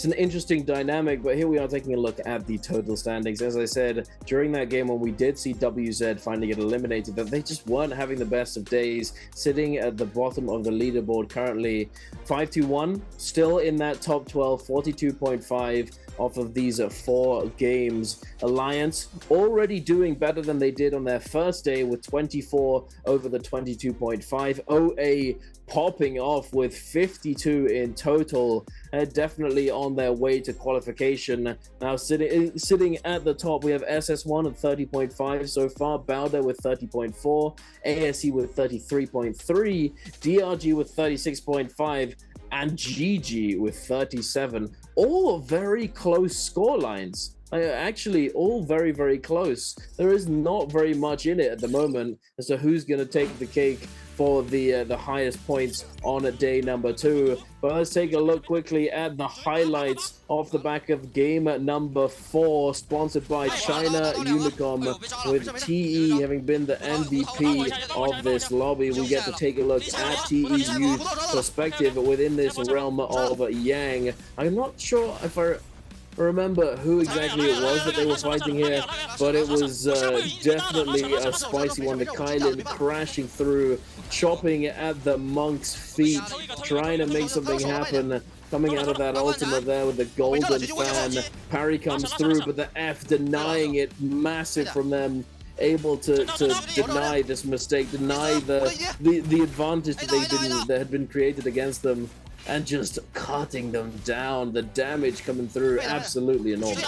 an interesting dynamic, but here we are taking a look at the total standings. As I said, during that game when we did see WZ finally get eliminated, that they just weren't having the best of days, sitting at the bottom of the leaderboard currently. 521, still in that top 12, 42.5 off of these 4 games. Alliance already doing better than they did on their first day with 24 over the 22.5. OA popping off with 52 in total, definitely on their way to qualification. Now sitting at the top, we have SS1 at 30.5 so far, Bauda with 30.4, ASE with 33.3, DRG with 36.5, and GG with 37. All very close score lines. Actually, all very, very close. There is not very much in it at the moment as to who's going to take the cake for the highest points on day number 2. But let's take a look quickly at the highlights off the back of game number 4, sponsored by China Unicom, with TE having been the MVP of this lobby. We get to take a look at TE's youth perspective within this realm of Yang. I'm not sure if I remember who exactly it was that they were fighting here, but it was definitely a spicy one. The Kylan crashing through, chopping at the monk's feet, trying to make something happen. Coming out of that ultimate there with the golden fan. Parry comes through, but the F denying it, massive from them. Able to deny this mistake, deny the advantage that had been created against them, and just cutting them down. The damage coming through, absolutely enormous.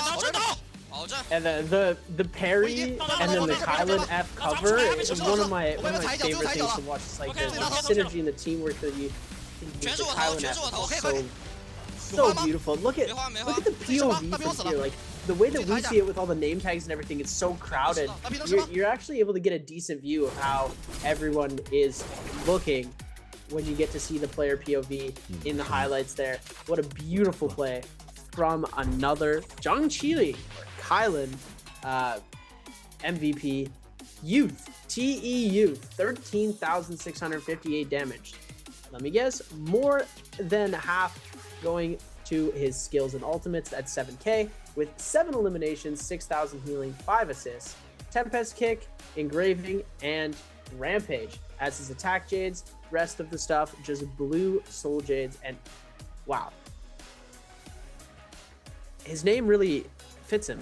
And the parry and then the Kylan F cover is one of my favorite things to watch. It's like the synergy and the teamwork that you use the Kylan F is so beautiful. Look at the POV from here. Like the way that we see it with all the name tags and everything, it's so crowded. You're actually able to get a decent view of how everyone is looking when you get to see the player POV in the highlights there. What a beautiful play from another Zhang Chili, Kylan, MVP, Youth, TE Youth, 13,658 damage. Let me guess, more than half going to his skills and ultimates at 7k, with 7 eliminations, 6,000 healing, 5 assists, Tempest Kick, Engraving, and Rampage as his attack jades. Rest of the stuff just blue soul jades, and wow, his name really fits him.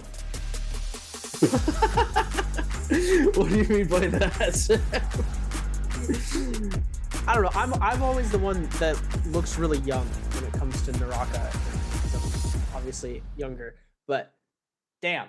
What do you mean by that? I don't know. I'm always the one that looks really young when it comes to NARAKA. I'm obviously younger, but damn.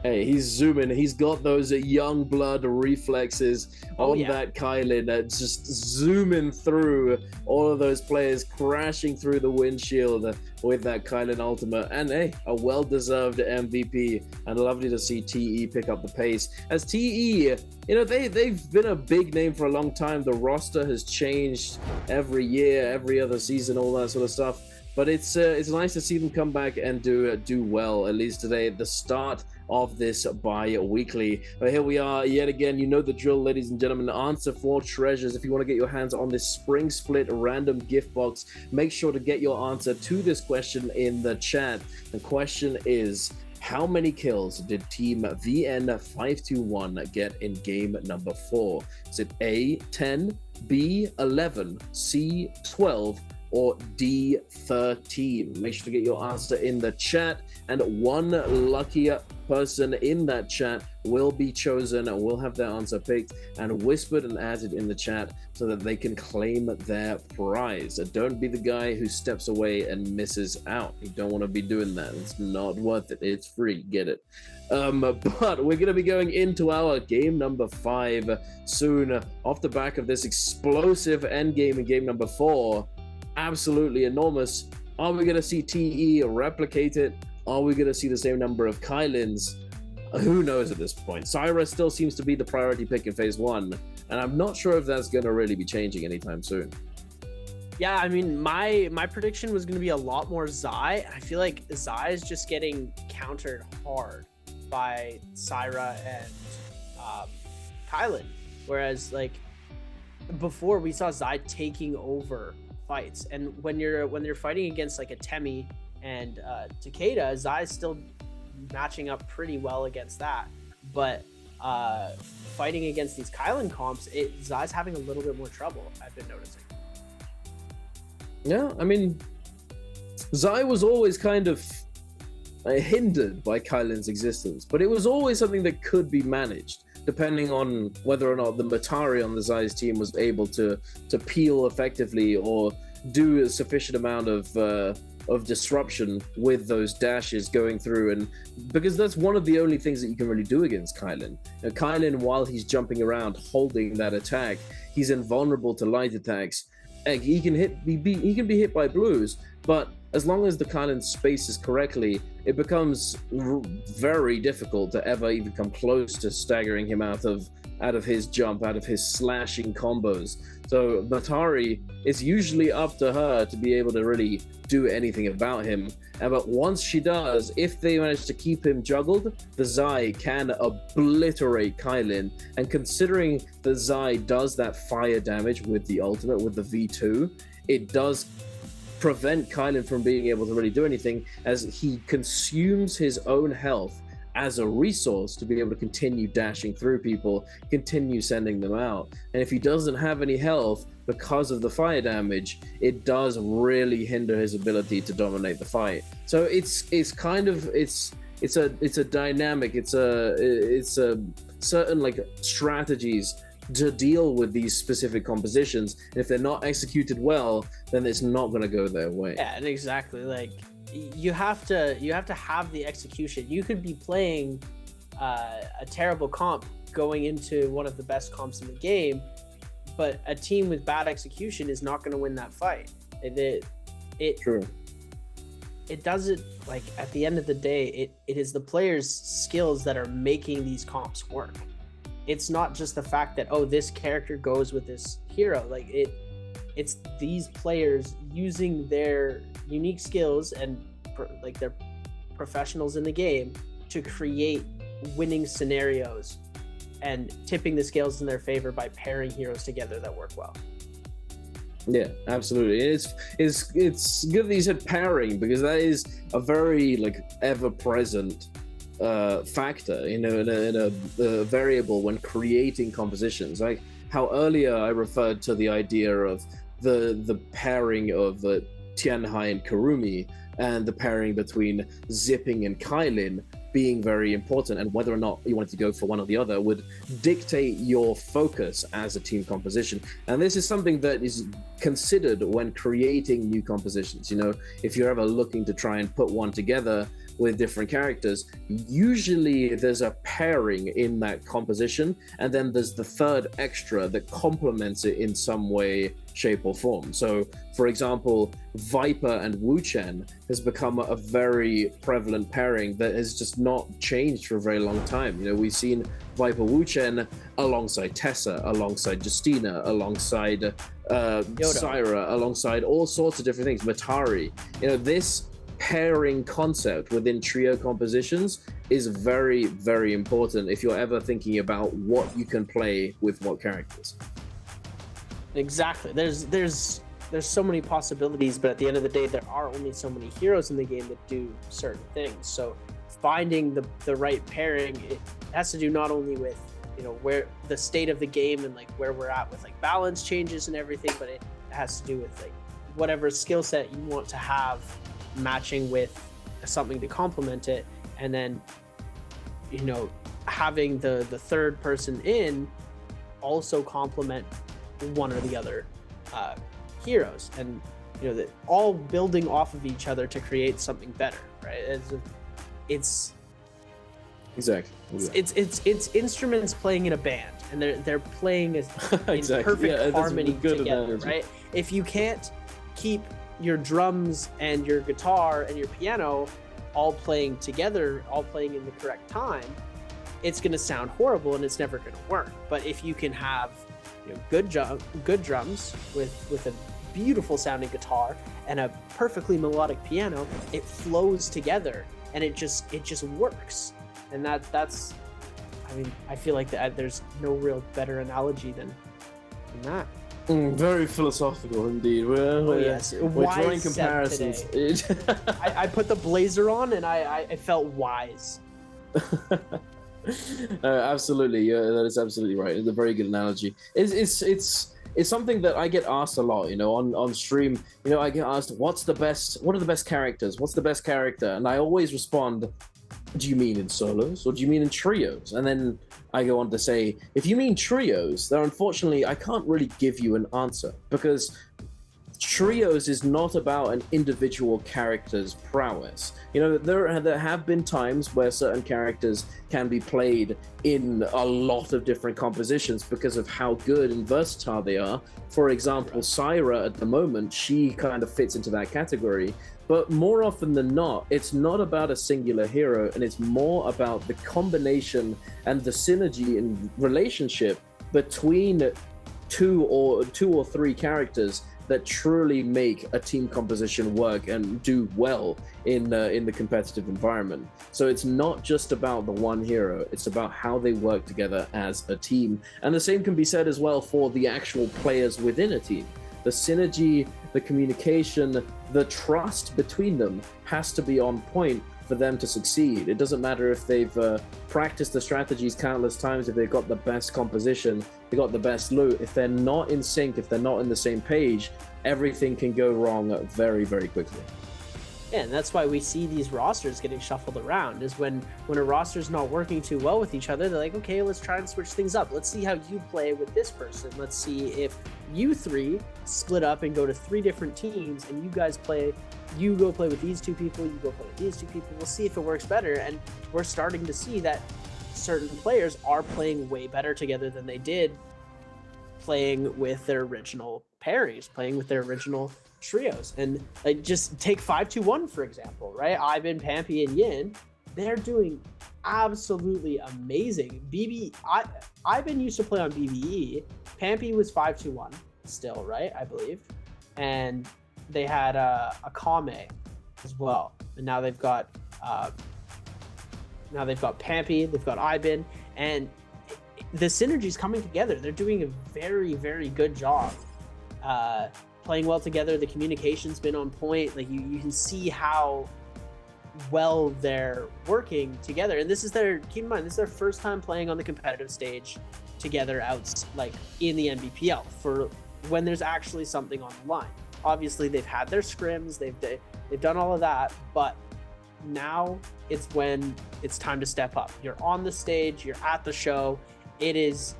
Hey, he's zooming. He's got those young blood reflexes on that Kylan, just zooming through all of those players, crashing through the windshield with that Kylan ultimate. And hey, a well-deserved MVP, and lovely to see TE pick up the pace. As TE, you know, they've been a big name for a long time. The roster has changed every year, every other season, all that sort of stuff. But it's nice to see them come back and do well, at least today at the start of this bi-weekly. But here we are yet again. You know the drill, ladies and gentlemen. Answer 4 treasures. If you want to get your hands on this spring split random gift box, make sure to get your answer to this question in the chat. The question is, how many kills did Team VN521 get in game number 4? Is it A, 10, B, 11, C, 12, or D13? Make sure to get your answer in the chat, and one lucky person in that chat will be chosen and will have their answer picked and whispered and added in the chat so that they can claim their prize. Don't be the guy who steps away and misses out. You don't want to be doing that. It's not worth it. It's free. Get it. But we're going to be going into our game number 5 soon off the back of this explosive endgame in game number 4. Absolutely enormous. Are we going to see TE replicate it? Are we going to see the same number of Kylins? Who knows at this point? Syra still seems to be the priority pick in phase 1, and I'm not sure if that's going to really be changing anytime soon. Yeah, I mean, my prediction was going to be a lot more Zai. I feel like Zai is just getting countered hard by Syra and Kylin, whereas like before we saw Zai taking over fights, and when you're fighting against like a Temi and Takeda, Zai's still matching up pretty well against that, but fighting against these Kylin comps, Zai's having a little bit more trouble, I've been noticing. Yeah, I mean, Zai was always kind of hindered by Kylin's existence, but it was always something that could be managed, depending on whether or not the Matari on the Zai's team was able to peel effectively or do a sufficient amount of disruption with those dashes going through, and because that's one of the only things that you can really do against Kylin. Now, Kylin, while he's jumping around holding that attack, he's invulnerable to light attacks. He can be hit by blues, but as long as the Kylin spaces correctly, it becomes very difficult to ever even come close to staggering him out of his jump, out of his slashing combos. So Matari, it's usually up to her to be able to really do anything about him. But once she does, if they manage to keep him juggled, the Zai can obliterate Kylin. And considering the Zai does that fire damage with the ultimate, with the V2, it does prevent Kylin from being able to really do anything, as he consumes his own health as a resource to be able to continue dashing through people, continue sending them out. And if he doesn't have any health because of the fire damage, it does really hinder his ability to dominate the fight. So it's a dynamic, it's a certain like strategies to deal with these specific compositions. And if they're not executed well, then it's not going to go their way. Yeah, and exactly. Like you have to have the execution. You could be playing a terrible comp going into one of the best comps in the game, but a team with bad execution is not going to win that fight. True. It doesn't, like, at the end of the day, it is the players' skills that are making these comps work. It's not just the fact that, oh, this character goes with this hero. Like it's these players using their unique skills and like they're professionals in the game to create winning scenarios and tipping the scales in their favor by pairing heroes together that work well. Yeah, absolutely. It's good that you said pairing, because that is a very like ever-present factor, you know, in a variable when creating compositions. Like how earlier I referred to the idea of the pairing of Tianhai and Kurumi, and the pairing between Zipping and Kylin being very important, and whether or not you wanted to go for one or the other would dictate your focus as a team composition. And this is something that is considered when creating new compositions. You know, if you're ever looking to try and put one together with different characters, usually there's a pairing in that composition, and then there's the third extra that complements it in some way, shape, or form. So, for example, Viper and Wuchen has become a very prevalent pairing that has just not changed for a very long time. You know, we've seen Viper Wuchen alongside Tessa, alongside Justina, alongside Syra, alongside all sorts of different things, Matari. You know, this pairing concept within trio compositions is very, very important if you're ever thinking about what you can play with what characters. Exactly. There's so many possibilities, but at the end of the day, there are only so many heroes in the game that do certain things. So finding the right pairing, it has to do not only with, you know, where the state of the game and like where we're at with like balance changes and everything, but it has to do with like whatever skill set you want to have matching with something to complement it, and then having the third person in also complement one or the other heroes, and that all building off of each other to create something better, right? It's exactly. It's instruments playing in a band, and they're playing in exactly. perfect harmony good together, analogy. right? If you can't keep your drums and your guitar and your piano all playing together, all playing in the correct time, it's going to sound horrible and it's never going to work. But if you can have good drums with a beautiful sounding guitar and a perfectly melodic piano, it flows together and it just works. And that's I feel like there's no real better analogy than that. Very philosophical indeed. We're drawing comparisons. I put the blazer on and I felt wise. Absolutely, that is absolutely right. It's a very good analogy. It's something that I get asked a lot, on stream. I get asked, what are the best characters? What's the best character? And I always respond, do you mean in solos or do you mean in trios? And then I go on to say, if you mean trios, then unfortunately I can't really give you an answer, because trios is not about an individual character's prowess. There have been times where certain characters can be played in a lot of different compositions because of how good and versatile they are. For example, Syra at the moment, she kind of fits into that category. But more often than not, it's not about a singular hero, and it's more about the combination and the synergy and relationship between two or three characters that truly make a team composition work and do well in the competitive environment. So it's not just about the one hero, it's about how they work together as a team. And the same can be said as well for the actual players within a team. The synergy, the communication, the trust between them has to be on point for them to succeed. It doesn't matter if they've practiced the strategies countless times, if they've got the best composition, they got the best loot. If they're not in sync, if they're not on the same page, everything can go wrong very, very quickly. Yeah, and that's why we see these rosters getting shuffled around, is when a roster's not working too well with each other, they're like, okay, let's try and switch things up. Let's see how you play with this person. Let's see if you three split up and go to 3 different teams, and you go play with these 2 people, you go play with these 2 people. We'll see if it works better. And we're starting to see that certain players are playing way better together than they did playing with their original pairings, playing with their original trios. And just take 5-2-1 for example, right? Ivan, Pampy, and Yin, they're doing absolutely amazing. Ivan used to play on BBE. Pampy was 5-2-1 still, right? I believe. And they had a Kame as well. And now they've got Pampy, they've got Ivan, and the synergy's coming together. They're doing a very, very good job playing well together. The communication's been on point. Like you can see how well they're working together. And keep in mind, this is their first time playing on the competitive stage together in the NBPL for when there's actually something on the line. Obviously, they've had their scrims, they've done all of that, but now it's when it's time to step up. You're on the stage, you're at the show. It is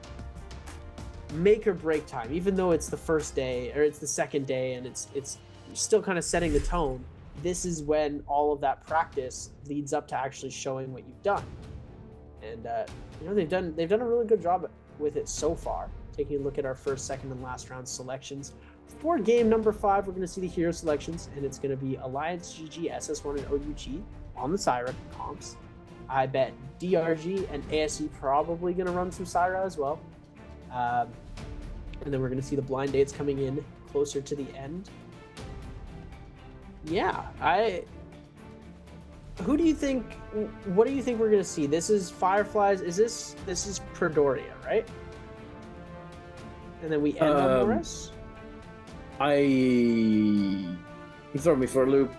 make or break time, even though it's the first day or it's the second day and it's still kind of setting the tone. This is when all of that practice leads up to actually showing what you've done. And they've done a really good job with it so far. Taking a look at our first, second, and last round selections. For game number 5, we're going to see the hero selections, and it's going to be Alliance, GG, SS1, and OUG on the Syra comps. I bet DRG and ASE probably going to run some Syra as well. And then we're going to see the blind dates coming in closer to the end. Yeah, what do you think we're going to see? This is Fireflies. This is Predoria, right? And then we end on Morris? You throw me for a loop.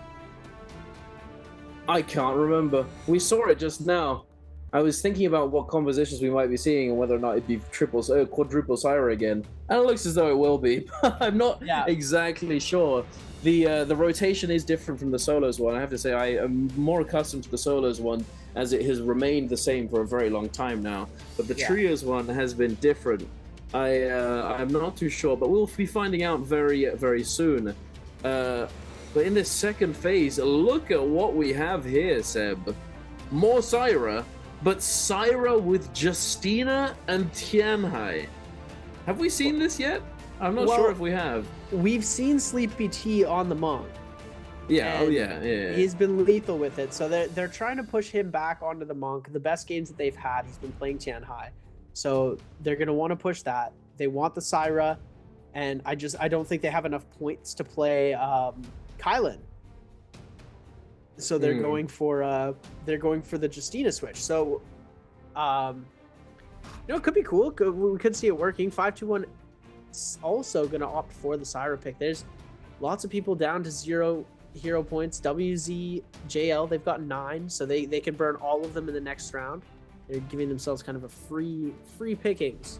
I can't remember. We saw it just now. I was thinking about what compositions we might be seeing and whether or not it'd be quadruple Syra again. And it looks as though it will be, but I'm not exactly sure. The rotation is different from the solos one. I have to say I am more accustomed to the solos one as it has remained the same for a very long time now. But the trios one has been different. I'm not too sure, but we'll be finding out very, very soon. But in this second phase, look at what we have here, Seb. More Syra, but Syra with Justina and Tianhai. Have we seen this yet? I'm not sure if we have. We've seen Sleepy T on the Monk. Yeah, yeah. He's been lethal with it, so they're trying to push him back onto the Monk. The best games that they've had, he's been playing Tianhai. So they're going to want to push that. They want the Syra, and I don't think they have enough points to play Kylan. So they're going for the Justina switch. So it could be cool. We could see it working. 521 also going to opt for the Syra pick. There's lots of people down to 0 hero points. WZ, JL, they've got 9, so they can burn all of them in the next round. They're giving themselves kind of a free pickings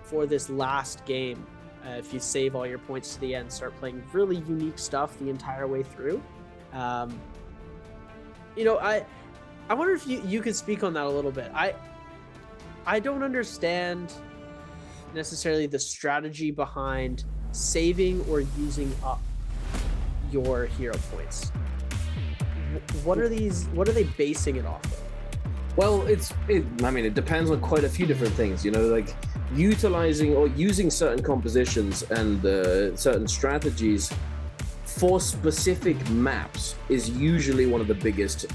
for this last game. If you save all your points to the end, start playing really unique stuff the entire way through. I wonder if you could speak on that a little bit. I don't understand necessarily the strategy behind saving or using up your hero points. What are they basing it off of? Well, it depends on quite a few different things, like utilizing or using certain compositions and certain strategies for specific maps is usually one of the biggest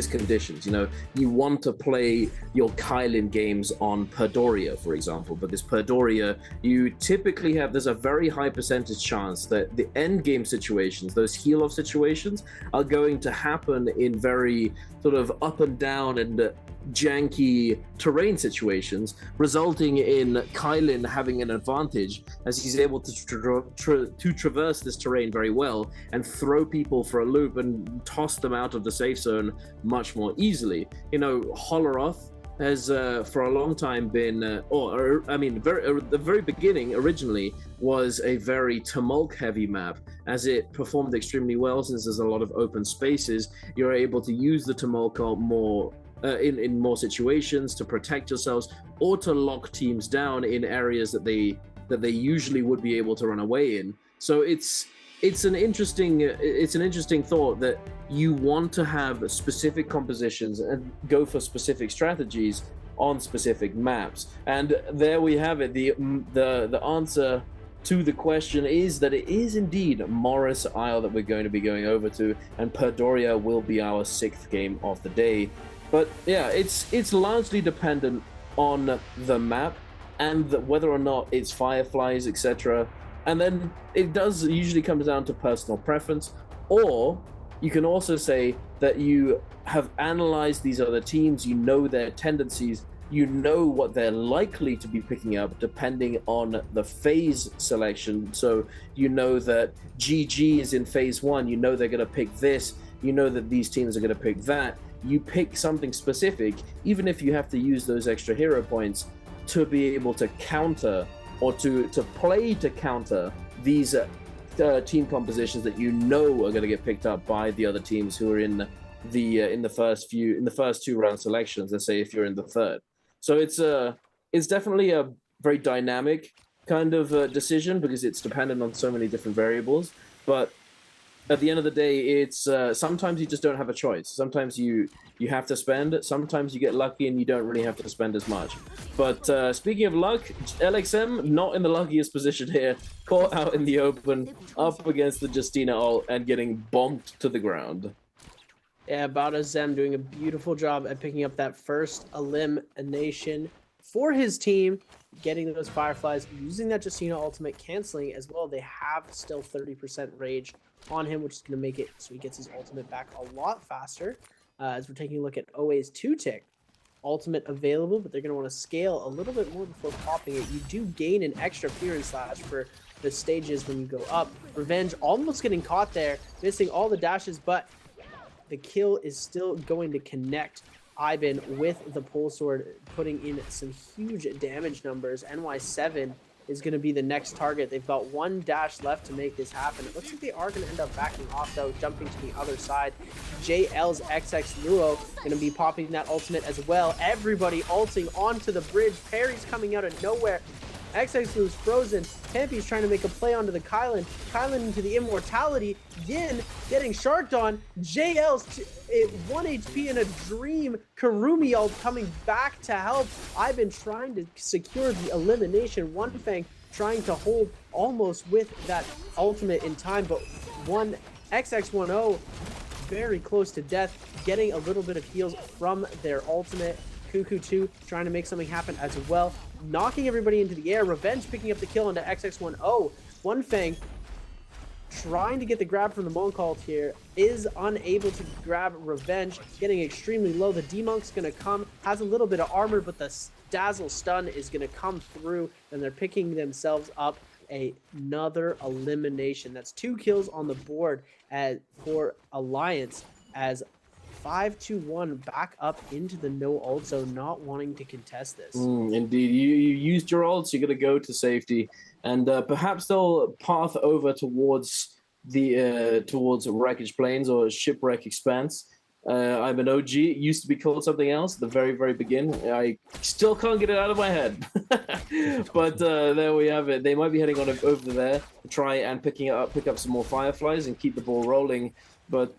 conditions. You want to play your Kylan games on Perdoria, for example, but this Perdoria, you typically there's a very high percentage chance that the end game situations, those heal off situations, are going to happen in very sort of up and down and janky terrain situations, resulting in Kylan having an advantage as he's able to traverse this terrain very well and throw people for a loop and toss them out of the safe zone much more easily. Holoroth has for a long time been, the very beginning originally was a very Tumulk heavy map. As it performed extremely well, since there's a lot of open spaces, you're able to use the Tumulk more in more situations to protect yourselves or to lock teams down in areas that they usually would be able to run away in. So it's an interesting thought that you want to have specific compositions and go for specific strategies on specific maps. And there we have it. The answer to the question is that it is indeed Morris Isle that we're going to be going over to, and Perdoria will be our 6th game of the day. But yeah, it's largely dependent on the map and whether or not it's fireflies, etc. And then it does usually come down to personal preference, or you can also say that you have analyzed these other teams, you know their tendencies, you know what they're likely to be picking up depending on the phase selection. So you know that GG is in phase 1, you know they're going to pick this, you know that these teams are going to pick that. You pick something specific, even if you have to use those extra hero points to be able to counter or to play to counter these team compositions that you know are going to get picked up by the other teams who are in the first 2 round selections. Let's say if you're in the 3rd. So it's definitely a very dynamic kind of decision because it's dependent on so many different variables. But at the end of the day, it's sometimes you just don't have a choice. Sometimes you have to spend. Sometimes you get lucky and you don't really have to spend as much. But speaking of luck, LXM not in the luckiest position here. Caught out in the open, up against the Justina ult and getting bonked to the ground. Yeah, Bada Zem doing a beautiful job at picking up that first elimination for his team, getting those fireflies, using that Justina ultimate, canceling as well. They have still 30% rage on him, which is going to make it so he gets his ultimate back a lot faster. As we're taking a look at OA's 2-tick ultimate available, but they're going to want to scale a little bit more before popping it. You do gain an extra Fury Slash for the stages when you go up. Revenge almost getting caught there, missing all the dashes, but the kill is still going to connect Ivan with the pole sword putting in some huge damage numbers. NY7 is going to be the next target. They've got one dash left to make this happen. It looks like they are going to end up backing off though, jumping to the other side. JL's XX Luo going to be popping that ultimate as well. Everybody ulting onto the bridge. Parry's coming out of nowhere. XX Luo's frozen. Pampy's trying to make a play onto the Kylan. Kylan into the immortality. Yin getting sharked on. JL's 1 HP in a dream. Karumi ult coming back to help. I've been trying to secure the elimination. One Fang trying to hold almost with that ultimate in time, but one XX10 very close to death, getting a little bit of heals from their ultimate. Cuckoo 2 trying to make something happen as well, knocking everybody into the air. Revenge picking up the kill into XX10. One Fang trying to get the grab from the Monk ult here, is unable to grab Revenge, getting extremely low. The D-Monk's going to come, has a little bit of armor, but the Dazzle stun is going to come through, and they're picking themselves up another elimination. That's 2 kills on the board for Alliance, as 5-1 back up into the no ult zone, not wanting to contest this. Indeed, you used your ults, you're going to go to safety, and perhaps they'll path over towards the towards Wreckage Plains or Shipwreck Expanse. I'm an OG. It used to be called something else at the very beginning. I still can't get it out of my head. But there we have it. They might be heading on over there to try and pick up some more Fireflies and keep the ball rolling. But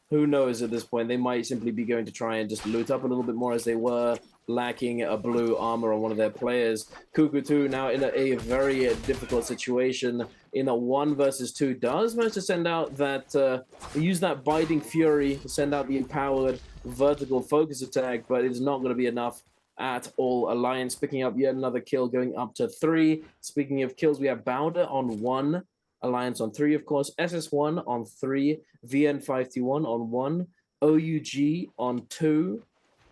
who knows at this point? They might simply be going to try and just loot up a little bit more, as they were lacking a blue armor on one of their players. Cuckoo 2 now in a very difficult situation in a 1 versus 2. Does manage to send out that, use that Biting Fury to send out the empowered vertical focus attack, but it's not going to be enough at all. Alliance picking up yet another kill, going up to 3. Speaking of kills, we have Bowder on 1. Alliance on 3, of course. SS1 on 3. VN521 on 1. OUG on 2.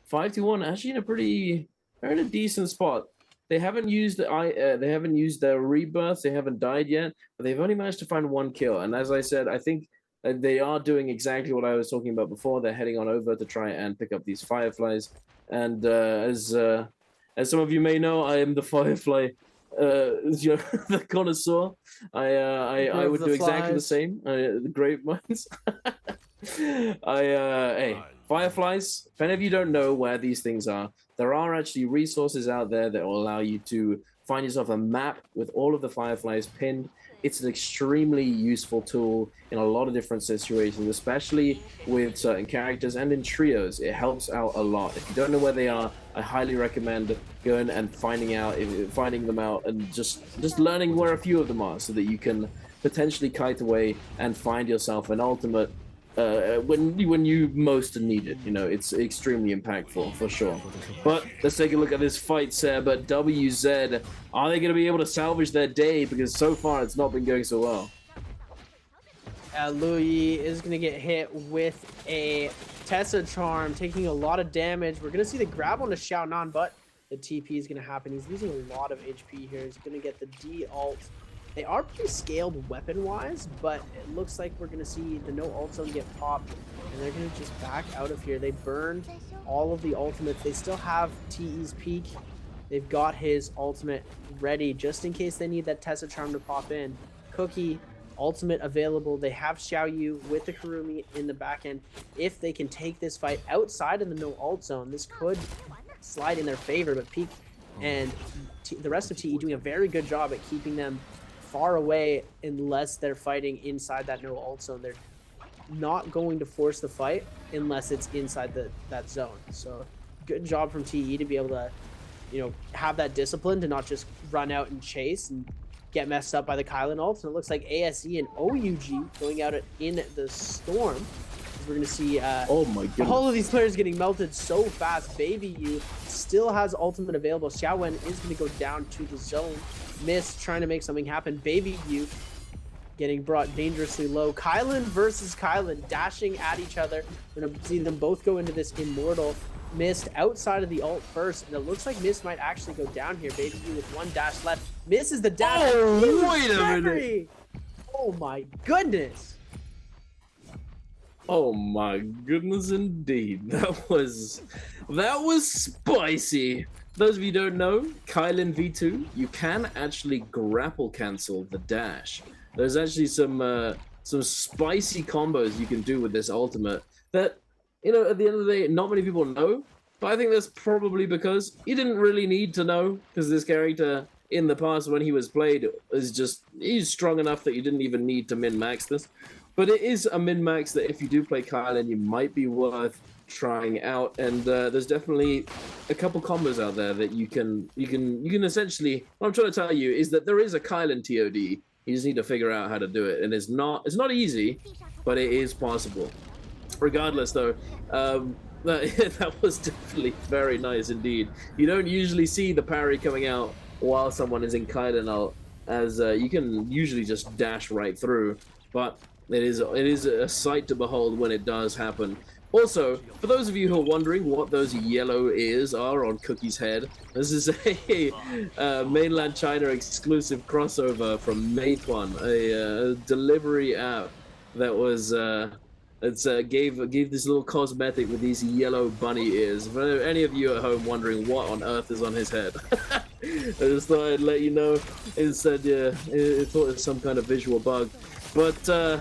521 actually in a they're in a decent spot. They haven't used their rebirth. They haven't died yet, but they've only managed to find 1 kill. And as I said, I think they are doing exactly what I was talking about before. They're heading on over to try and pick up these Fireflies. And as some of you may know, I am the Firefly. The connoisseur. I would do exactly the same. The great minds. Hey, Fireflies, if any of you don't know where these things are, there are actually resources out there that will allow you to find yourself a map with all of the Fireflies pinned. It's an extremely useful tool in a lot of different situations, especially with certain characters and in trios. It helps out a lot. If you don't know where they are, I highly recommend going and finding them out and just learning where a few of them are, so that you can potentially kite away and find yourself an ultimate when you most need it. You know, it's extremely impactful for sure. But let's take a look at this fight, Seb. But WZ, are they going to be able to salvage their day? Because so far it's not been going so well. Louis is going to get hit with a Tessa Charm, taking a lot of damage. We're going to see the grab on the Xiaonan, but the TP is going to happen. He's losing a lot of HP here. He's going to get the D ult. They are pretty scaled weapon-wise, but it looks like we're going to see the no ult zone get popped, and they're going to just back out of here. They burned all of the ultimates. They still have TE's peak. They've got his ultimate ready just in case they need that Tessa Charm to pop in. Cookie, ultimate available. They have Xiaoyu with the Karumi in the back end. If they can take this fight outside of the no ult zone, this could slide in their favor, but Peak and the rest of TE doing a very good job at keeping them far away unless they're fighting inside that no ult zone. They're not going to force the fight unless it's inside that zone. So good job from TE to be able to, you know, have that discipline to not just run out and chase and get messed up by the Kylan ults. And it looks like ASE and OUG going out in the storm. We're going to see oh my goodness, all of these players getting melted so fast. Baby U still has ultimate available. Xiaowen is going to go down to the zone. Miss trying to make something happen. Baby U getting brought dangerously low. Kylan versus Kylan dashing at each other. We're going to see them both go into this immortal. Missed outside of the ult first, and it looks like Miss might actually go down here. Baby U with 1 dash left. Misses the dash. Oh, wait a minute. Oh my goodness. Oh my goodness, indeed. That was spicy. Those of you who don't know, Kylan V2, you can actually grapple cancel the dash. There's actually some spicy combos you can do with this ultimate that, you know, at the end of the day, not many people know. But I think that's probably because you didn't really need to know, because this character in the past when he was played he's strong enough that you didn't even need to min-max this. But it is a min-max that if you do play Kylan, you might be worth trying out. And there's definitely a couple combos out there that you can essentially. What I'm trying to tell you is that there is a Kylan TOD. You just need to figure out how to do it, and it's not easy, but it is possible. Regardless, though, that was definitely very nice indeed. You don't usually see the parry coming out while someone is in Kylan ult, as you can usually just dash right through, but it is a sight to behold when it does happen. Also, for those of you who are wondering what those yellow ears are on Cookie's head, this is a mainland China exclusive crossover from Meituan, a delivery app that was gave this little cosmetic with these yellow bunny ears. For any of you at home wondering what on earth is on his head, I just thought I'd let you know. Instead, it thought it was some kind of visual bug, but.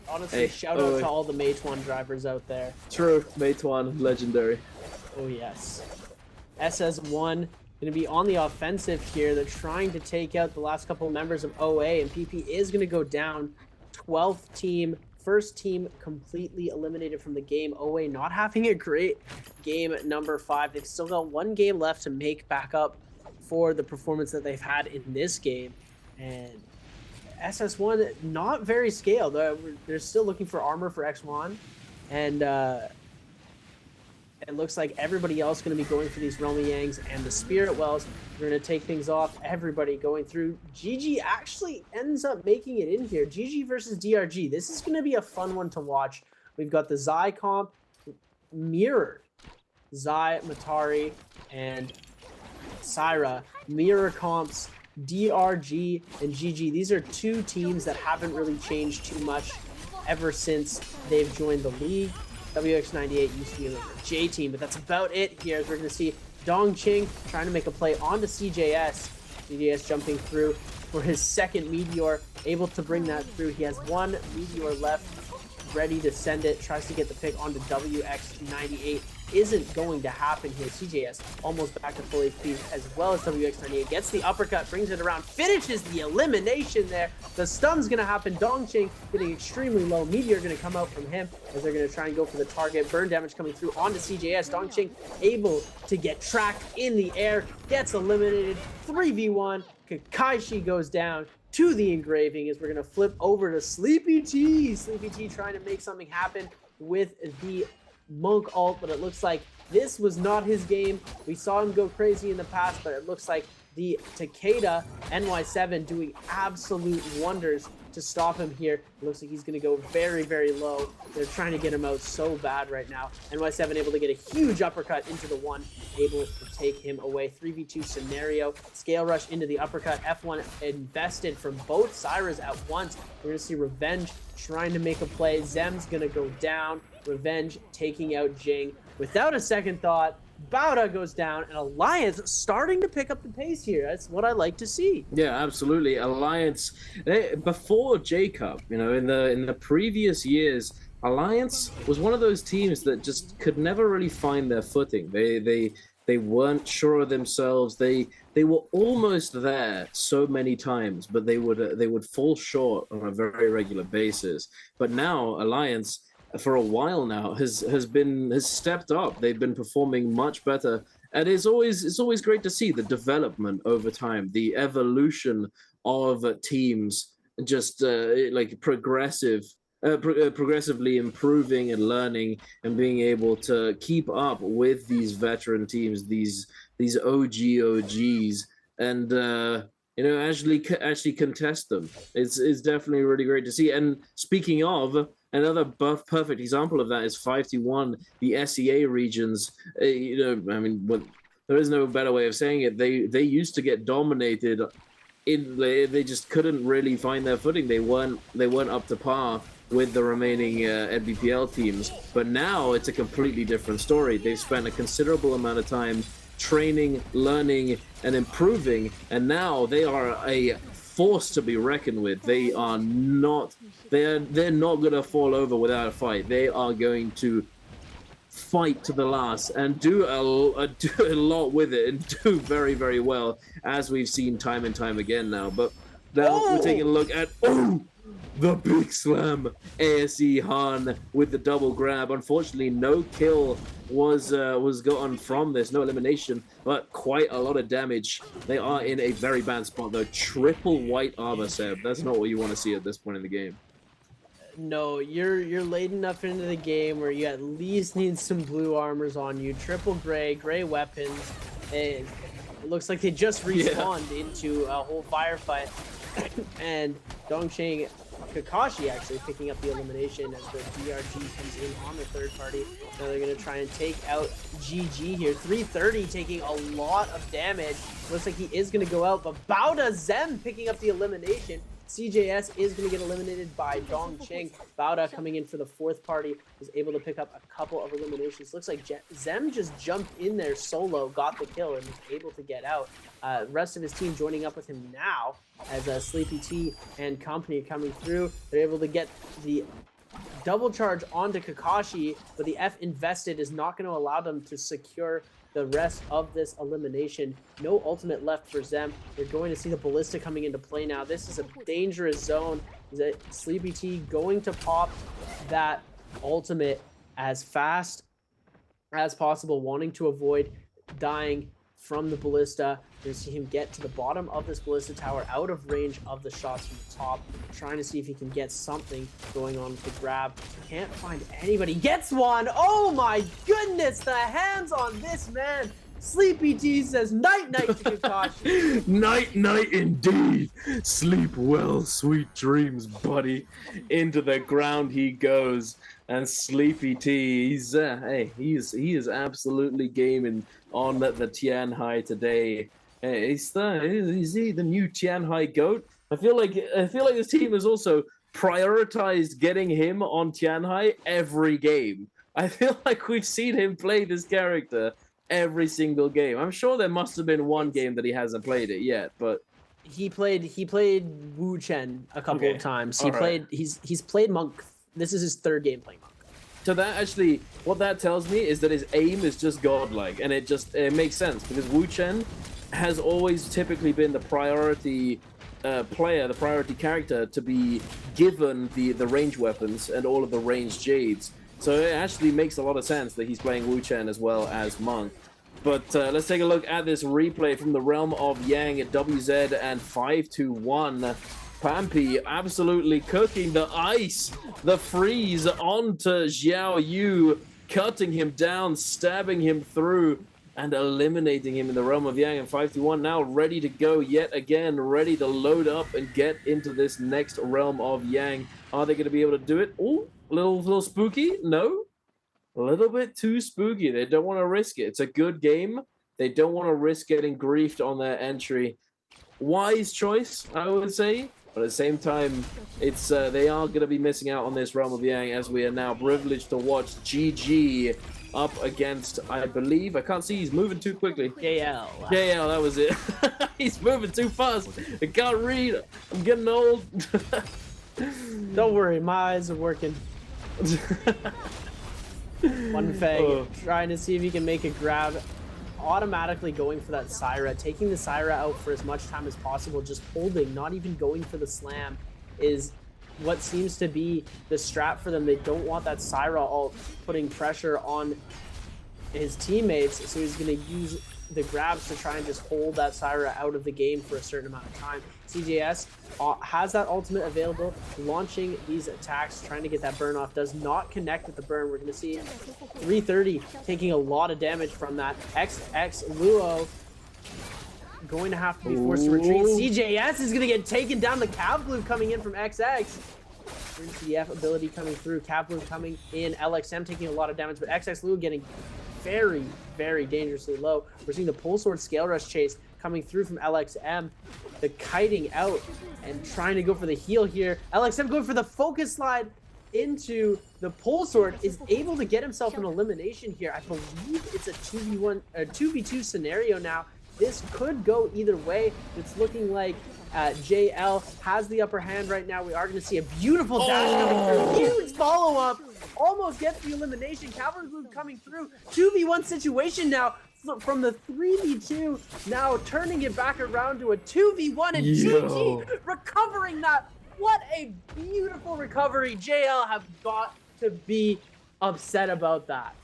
Honestly, hey, shout out to all the Meituan drivers out there. True, Meituan, legendary. Oh yes. SS1 going to be on the offensive here. They're trying to take out the last couple of members of OA, and PP is going to go down. 12th team, first team completely eliminated from the game. OA not having a great game at number 5. They've still got one game left to make back up for the performance that they've had in this game. And SS1 not very scaled. They're still looking for armor for X1, and it looks like everybody else going to be going for these Realm Yangs and the Spirit Wells. We're going to take things off. Everybody going through. GG actually ends up making it in here. GG versus DRG. This is going to be a fun one to watch. We've got the Zai comp mirrored. Zai, Matari, and Syra mirror comps. DRG and GG. These are two teams that haven't really changed too much ever since they've joined the league. WX98 used to be a J team, but that's about it here. As we're going to see Dongqing trying to make a play onto CJS. CJS jumping through for his second Meteor, able to bring that through. He has one Meteor left, ready to send it. Tries to get the pick onto WX98. Isn't going to happen here. CJS almost back to full HP, as well as WX98 gets the uppercut, brings it around, finishes the elimination there. The stun's going to happen. Dongqing getting extremely low. Meteor going to come out from him as they're going to try and go for the target. Burn damage coming through onto CJS. Dongqing able to get tracked in the air, gets eliminated. 3v1. Kakaishi goes down to the engraving as we're going to flip over to Sleepy T. Sleepy T trying to make something happen with the Monk ult, but it looks like this was not his game. We saw him go crazy in the past, but it looks like the Takeda NY7 doing absolute wonders to stop him here. It looks like he's going to go very, very low. They're trying to get him out so bad right now. NY7 able to get a huge uppercut into the one, able to take him away. 3v2 scenario. Scale rush into the uppercut. F1 invested from both Syras at once. We're going to see Revenge trying to make a play. Zem's going to go down. Revenge taking out Jing. Without a second thought, Bauda goes down, and Alliance starting to pick up the pace here. That's what I like to see. Yeah, absolutely. Alliance, before J-Cup, you know, in the previous years, Alliance was one of those teams that just could never really find their footing. They weren't sure of themselves. They were almost there so many times, but they would fall short on a very regular basis. But now Alliance, for a while now, has stepped up. They've been performing much better, and it's always great to see the development over time, the evolution of teams, just like progressively improving and learning and being able to keep up with these veteran teams, these OGs, and you know, actually contest them. It's definitely really great to see. And speaking of, another perfect example of that is 5T1, the SEA regions. You know, I mean, there is no better way of saying it. They used to get dominated. They just couldn't really find their footing. They weren't up to par with the remaining NBPL teams. But now it's a completely different story. They've spent a considerable amount of time training, learning, and improving, and now they are a force to be reckoned with. They're not gonna fall over without a fight. They are going to fight to the last and do a lot with it and do very, very well, as we've seen time and time again now. But now we're taking a look at the big slam. ASE Han with the double grab. Unfortunately, no kill was gotten from this, no elimination, but quite a lot of damage. They are in a very bad spot though. Triple white armor, Seb. That's not what you want to see at this point in the game. No, you're late enough into the game where you at least need some blue armors on you. Triple gray weapons. It looks like they just respawned into a whole firefight. And Dongqing Kakashi actually picking up the elimination as the DRG comes in on the third party. Now they're going to try and take out GG here. 330 taking a lot of damage. Looks like he is going to go out, but Bauda Zem picking up the elimination. CJS is going to get eliminated by Dongqing. Bauda coming in for the fourth party was able to pick up a couple of eliminations. Looks like Zem just jumped in there solo, got the kill, and was able to get out. Rest of his team joining up with him now as Sleepy T and company are coming through. They're able to get the double charge onto Kakashi, but the F invested is not going to allow them to secure the rest of this elimination. No ultimate left for Zem. They're going to see the ballista coming into play now. This is a dangerous zone. Sleepy T going to pop that ultimate as fast as possible, wanting to avoid dying from the ballista. You're going to see him get to the bottom of this ballista tower, out of range of the shots from the top, trying to see if he can get something going on with the grab. Can't find anybody. Gets one! Oh my goodness! The hands on this man! Sleepy T says night-night to Kakashi. Night-night indeed! Sleep well, sweet dreams, buddy. Into the ground he goes. And Sleepy T, he is absolutely gaming on the Tianhai today. Is he the new Tianhai GOAT? I feel like this team has also prioritized getting him on Tianhai every game. I feel like we've seen him play this character every single game. I'm sure there must have been one game that he hasn't played it yet, but he played Wu Chen a couple of times. He's played Monk. This is his third game playing Monk. So that actually, what that tells me is that his aim is just godlike, and it makes sense because Wu Chen has always typically been the priority player, the priority character to be given the range weapons and all of the ranged jades. So it actually makes a lot of sense that he's playing Wu Chen as well as Monk. But let's take a look at this replay from the realm of Yang at WZ and 5-1. Pampy absolutely cooking the ice, the freeze onto Xiao Yu, cutting him down, stabbing him through, and eliminating him in the realm of Yang. And 5-1 now ready to go yet again, ready to load up and get into this next realm of Yang. Are they going to be able to do it? Oh, a little spooky? No? A little bit too spooky. They don't want to risk it. It's a good game. They don't want to risk getting griefed on their entry. Wise choice, I would say. But at the same time, it's they are going to be missing out on this realm of Yang, as we are now privileged to watch GG up against, I believe, I can't see, he's moving too quickly. KL, that was it. He's moving too fast. I can't read. I'm getting old. Don't worry, my eyes are working. One Fang trying to see if he can make a grab. Automatically going for that Syra, taking the Syra out for as much time as possible, just holding, not even going for the slam, is what seems to be the strat for them. They don't want that Syra all putting pressure on his teammates, so he's going to use the grabs to try and just hold that Syra out of the game for a certain amount of time. CJS has that ultimate available, launching these attacks, trying to get that burn off, does not connect with the burn. We're going to see 330 taking a lot of damage from that. XX Luo going to have to be forced to retreat. CJS is going to get taken down. The Cav Blue coming in from XX. CF ability coming through. Cav Blue coming in. LXM taking a lot of damage, but XX Luo getting very, very dangerously low. We're seeing the Pole Sword Scale Rush chase coming through from LXM. The kiting out and trying to go for the heal here. LXM going for the focus slide. into the pole sword, is able to get himself an elimination here. I believe it's a 2v1 or 2v2 scenario now. This could go either way. It's looking like JL has the upper hand right now. We are going to see a beautiful dash coming through. Huge follow-up. Almost gets the elimination. Cavalry Blue coming through. 2v1 situation now. From the 3v2, now turning it back around to a 2v1, and GG recovering that. What a beautiful recovery. JL have got to be upset about that.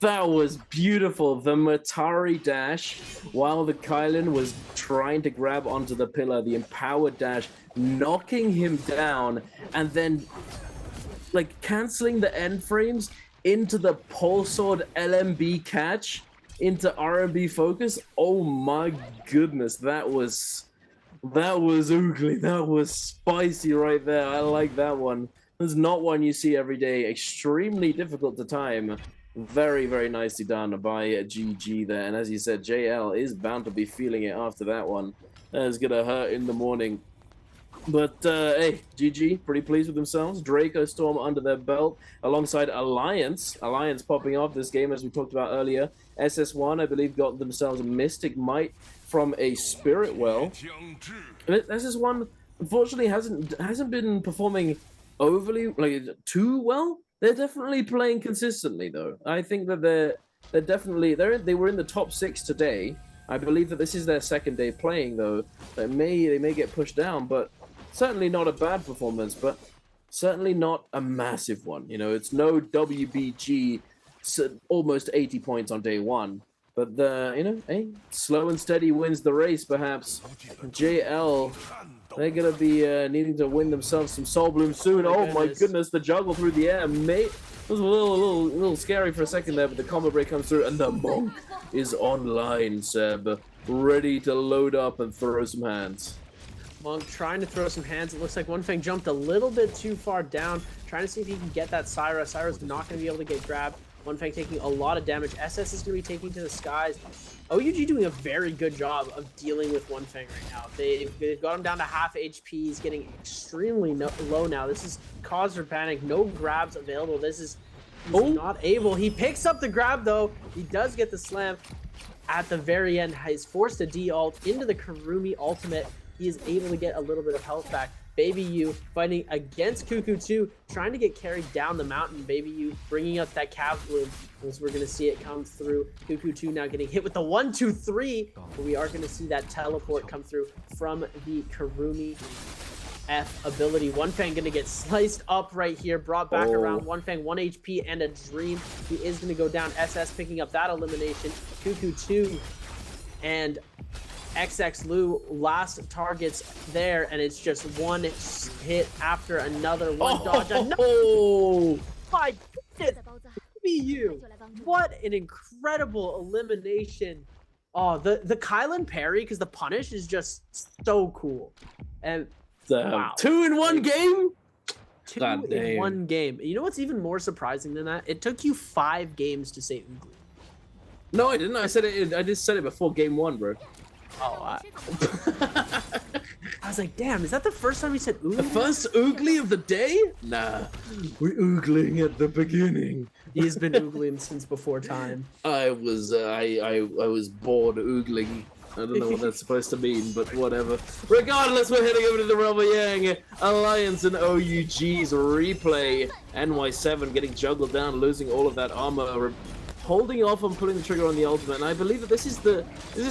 That was beautiful. The Matari dash, while the Kylan was trying to grab onto the pillar, the empowered dash, knocking him down, and then like canceling the end frames into the pole sword LMB catch into RMB focus. Oh my goodness, that was oogly. That was spicy right there. I like that one. There's not one you see every day. Extremely difficult to time. Very, very nicely done by GG there. And as you said, JL is bound to be feeling it after that one. That's gonna hurt in the morning. But hey, GG, pretty pleased with themselves. Draco Storm under their belt alongside Alliance. Alliance popping off this game as we talked about earlier. SS1, I believe, got themselves a Mystic Might from a Spirit Well. SS1 unfortunately hasn't been performing overly too well. They're definitely playing consistently though. I think that they were in the top 6 today. I believe that this is their second day playing though. They may get pushed down, but certainly not a bad performance, but certainly not a massive one. You know, it's no WBG almost 80 points on day 1. But hey, slow and steady wins the race perhaps. JL, they're gonna be needing to win themselves some Soul Bloom soon. Oh my goodness, the juggle through the air, mate. It was a little scary for a second there, but the combo break comes through, and the Monk is online, Seb, ready to load up and throw some hands. Monk trying to throw some hands. It looks like One Fang jumped a little bit too far down, trying to see if he can get that Syra. Syra's not going to be able to get grabbed. One Fang taking a lot of damage. SS is going to be taking to the skies. OUG doing a very good job of dealing with One Fang right now. They've got him down to half HP. He's getting extremely low now. This is cause for panic. No grabs available. He's not able. He picks up the grab though. He does get the slam at the very end. He's forced a D-ult into the Karumi ultimate. He is able to get a little bit of health back. Baby U fighting against Cuckoo 2, trying to get carried down the mountain. Baby U bringing up that Cav Bloom, as we're going to see it come through. Cuckoo 2 now getting hit with the 1-2-3, but we are going to see that teleport come through from the Karumi F ability. One Fang going to get sliced up right here, brought back around. One Fang 1 HP and a dream. He is going to go down. SS picking up that elimination. Cuckoo 2 and XX Lu last targets there, and it's just one hit after another, one dodge, another. Oh my goodness, BU! What an incredible elimination! Oh, the Kylan parry, because the punish is just so cool. And wow, 2 in 1 game. 2 in 1 game. You know what's even more surprising than that? It took you 5 games to say Oogly. No, I didn't. I said it. I just said it before game 1, bro. Oh, I was like, damn, is that the first time we said oogly? The first oogly of the day? Nah, we're oogling at the beginning. He's been oogling since before time. I was bored oogling. I don't know what that's supposed to mean, but whatever. Regardless, we're heading over to the Realm of Yang. Alliance and OUG's replay. NY7 getting juggled down, losing all of that armor. Holding off on pulling the trigger on the ultimate, and I believe that this is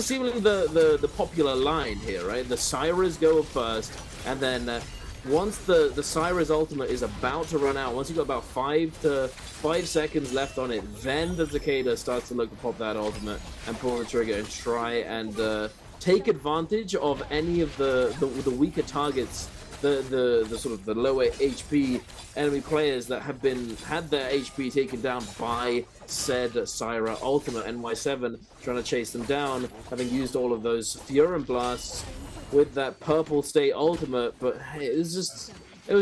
seemingly the popular line here, right? The Syras go first, and then once the Syra's ultimate is about to run out, once you've got about 5 seconds left on it, then the Takeda starts to look to pop that ultimate and pull the trigger and try and take advantage of any of the weaker targets, the sort of the lower HP enemy players that have had their HP taken down by said Syra ultimate. NY7 trying to chase them down, having used all of those Furin blasts with that purple state ultimate, but hey, it was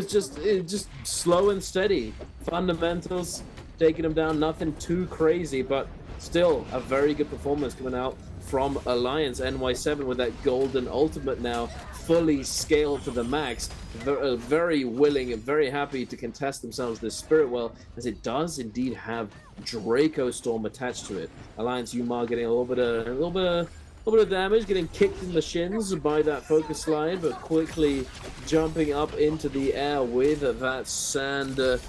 just slow and steady. Fundamentals taking them down, nothing too crazy, but still a very good performance coming out from Alliance. NY7 with that golden ultimate now fully scaled to the max. Very willing and very happy to contest themselves this Spirit Well, as it does indeed have Draco Storm attached to it. Alliance Yuma getting a little bit of damage, getting kicked in the shins by that focus slide, but quickly jumping up into the air with that sand, the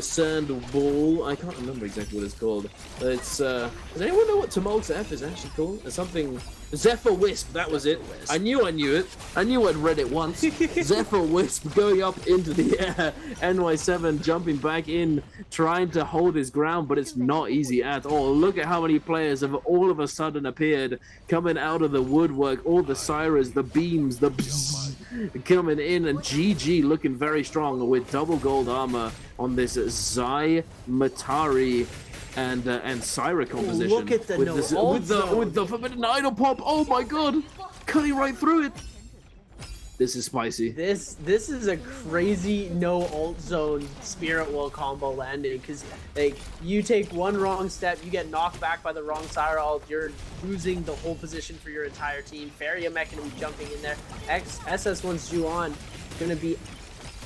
sand ball. I can't remember exactly what it's called. It's does anyone know what Tumult's F is actually called? It's something. Zephyr Wisp, that was it. I knew it. I knew I'd read it once. Zephyr Wisp going up into the air. NY7 jumping back in, trying to hold his ground, but it's not easy at all. Look at how many players have all of a sudden appeared, coming out of the woodwork. All the Sirens, the beams, the bzzz, coming in, and GG looking very strong with double gold armor on this Zai Matari and Syra composition. Look at the with the Forbidden Idol pop. Oh my god, cutting right through it. This is spicy. This is a crazy no ult zone Spirit Well combo landing, because like you take one wrong step, you get knocked back by the wrong Syra ult, you're losing the whole position for your entire team. Faria Mech gonna be jumping in there. SS1's Juan gonna be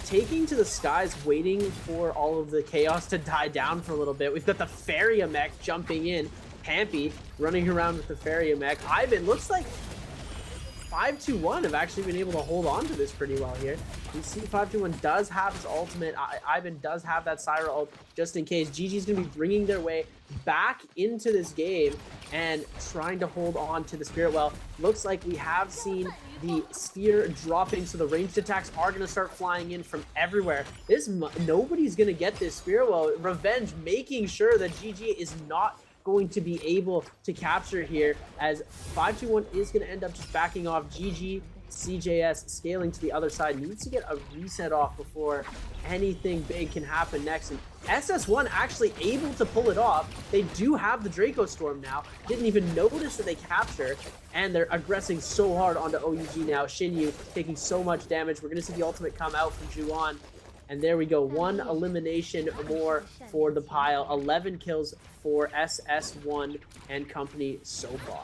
taking to the skies, waiting for all of the chaos to die down for a little bit. We've got the Faria Mech jumping in. Pampy running around with the Faria Mech. Ivan looks like 521 have actually been able to hold on to this pretty well here. You see 521 does have his ultimate. Ivan does have that Syra ult just in case. GG's going to be bringing their way back into this game and trying to hold on to the Spirit Well. Looks like we have seen the sphere dropping, so the ranged attacks are going to start flying in from everywhere. Nobody's going to get this Spirit Well. Revenge making sure that GG is not going to be able to capture here, as 521 is going to end up just backing off. GG CJS scaling to the other side, needs to get a reset off before anything big can happen next. And SS1 actually able to pull it off. They do have the Draco Storm now. Didn't even notice that they captured, and they're aggressing so hard onto OUG now. Shinyu taking so much damage. We're going to see the ultimate come out from Juan. And there we go, one elimination more for the pile. 11 kills for SS1 and company so far.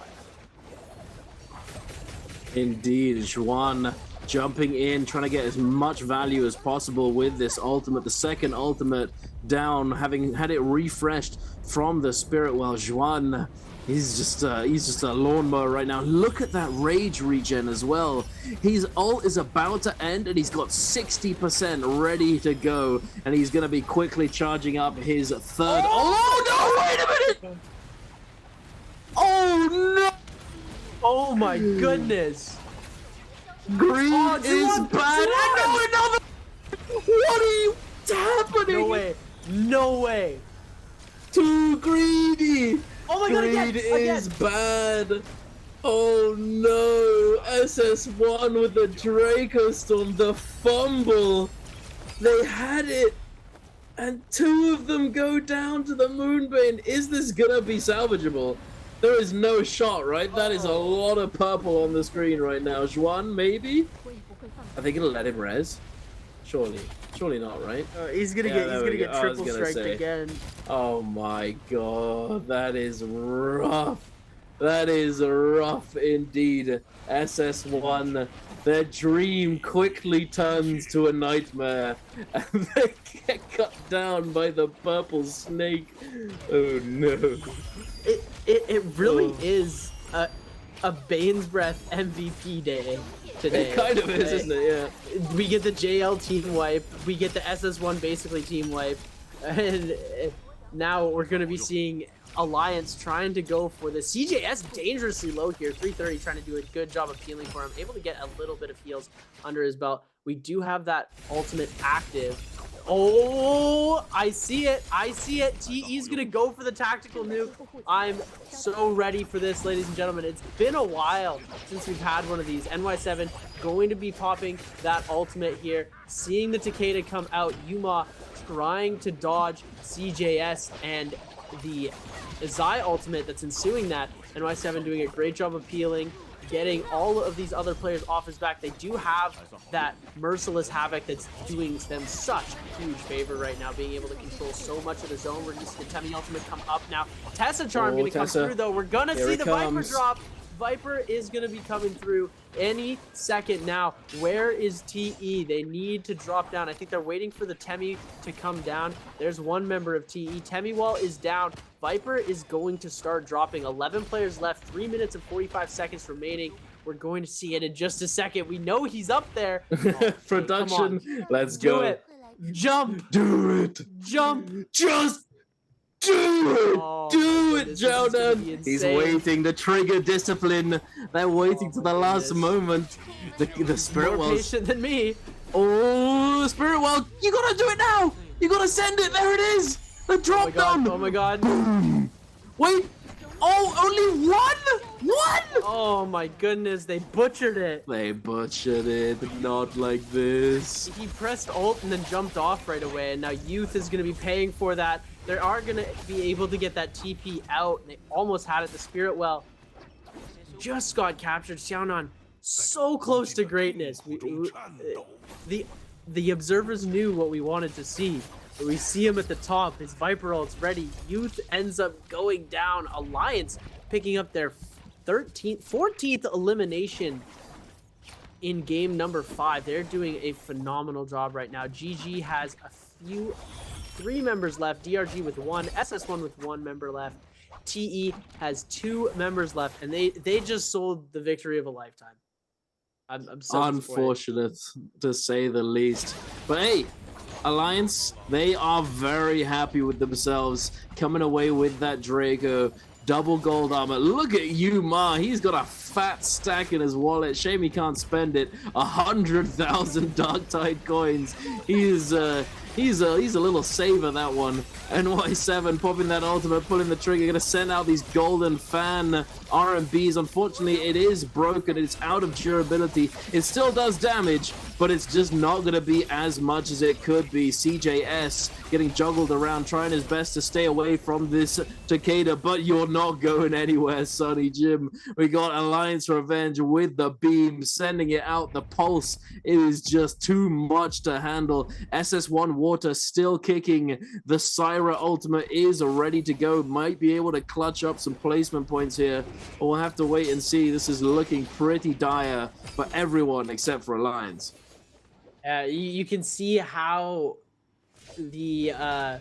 Indeed, Juan jumping in, trying to get as much value as possible with this ultimate. The second ultimate down, having had it refreshed from the Spirit Well. Juan, he's just a lawnmower right now. Look at that rage regen as well. His ult is about to end, and he's got 60% ready to go, and he's going to be quickly charging up his third. Oh no! Wait a minute! Oh no! Oh my goodness! Green is bad. No, what are you happening? No way! No way! Too greedy. Oh my god! Greed is bad. Oh no! SS1 with the Draco Storm, the fumble. They had it, and two of them go down to the Moonbane. Is this gonna be salvageable? There is no shot, right? That is a lot of purple on the screen right now. Juan, maybe? Are they gonna let him res? Surely not, right? He's gonna get triple striked again. Oh my god, that is rough. That is rough indeed. SS1, their dream quickly turns to a nightmare, and they get cut down by the purple snake. Oh no. It really is a Bane's Breath MVP day today. It kind of is, isn't it? Yeah. We get the JL team wipe, we get the SS1 basically team wipe, and now we're going to be seeing Alliance trying to go for the CJS dangerously low here. 330 trying to do a good job of healing for him, able to get a little bit of heals under his belt. We do have that ultimate active. Oh, I see it. I see it. TE's going to go for the tactical nuke. I'm so ready for this, ladies and gentlemen. It's been a while since we've had one of these. NY7 going to be popping that ultimate here. Seeing the Takeda come out. Yuma trying to dodge CJS and the Zai ultimate that's ensuing that. NY7 doing a great job of peeling, getting all of these other players off his back. They do have that Merciless Havoc that's doing them such a huge favor right now, being able to control so much of the zone. We're going to see the Temi ultimate come up now. Tessa Charm going to come through, though. We're going to see the Viper drop. Viper is going to be coming through any second now. Where is TE? They need to drop down. I think they're waiting for the Temi to come down. There's one member of TE. Temi wall is down. Viper is going to start dropping. 11 players left, 3 minutes and 45 seconds remaining. We're going to see it in just a second. We know he's up there. Oh, Production, let's Do go. it. Jump. Do it. Jump. Just do it. Oh, Do my it, goodness, this is gonna be Jordan. He's insane. waiting. The trigger discipline. They're waiting Oh, to my the last goodness. moment. The spirit More wells. patient than me. Oh, spirit well. You gotta do it now. You gotta send it. There it is. The drop Oh my god. down. Oh my god. Wait. Oh, only one. One. Oh my goodness. They butchered it. They butchered it. Not like this. He pressed ult and then jumped off right away, and now Youth is going to be paying for that. They are going to be able to get that TP out, and they almost had it. The Spirit Well just got captured. Xiaonan so close to greatness. The observers knew what we wanted to see. We see him at the top. His Viper ult's ready. Youth ends up going down. Alliance picking up their 14th elimination in game number 5. They're doing a phenomenal job right now. GG has three members left. DRG with 1, SS1 with 1 member left. TE has 2 members left, and they just sold the victory of a lifetime. I'm so disappointed. Unfortunate, to say the least. But hey, Alliance, they are very happy with themselves coming away with that Draco. Double gold armor. Look at you, Ma. He's got a fat stack in his wallet. Shame he can't spend it. 100,000 Darktide coins. He's a little saver, that one. NY7 popping that ultimate, pulling the trigger, gonna send out these golden fan RMBs. Unfortunately, it is broken. It's out of durability. It still does damage, but it's just not gonna be as much as it could be. CJS getting juggled around, trying his best to stay away from this Takeda, but you're not going anywhere, Sonny Jim. We got Alliance Revenge with the beam, sending it out. The pulse, it is just too much to handle. SS1 Water still kicking. The Syra ultimate is ready to go. Might be able to clutch up some placement points here. But we'll have to wait and see. This is looking pretty dire for everyone except for Alliance. You can see how the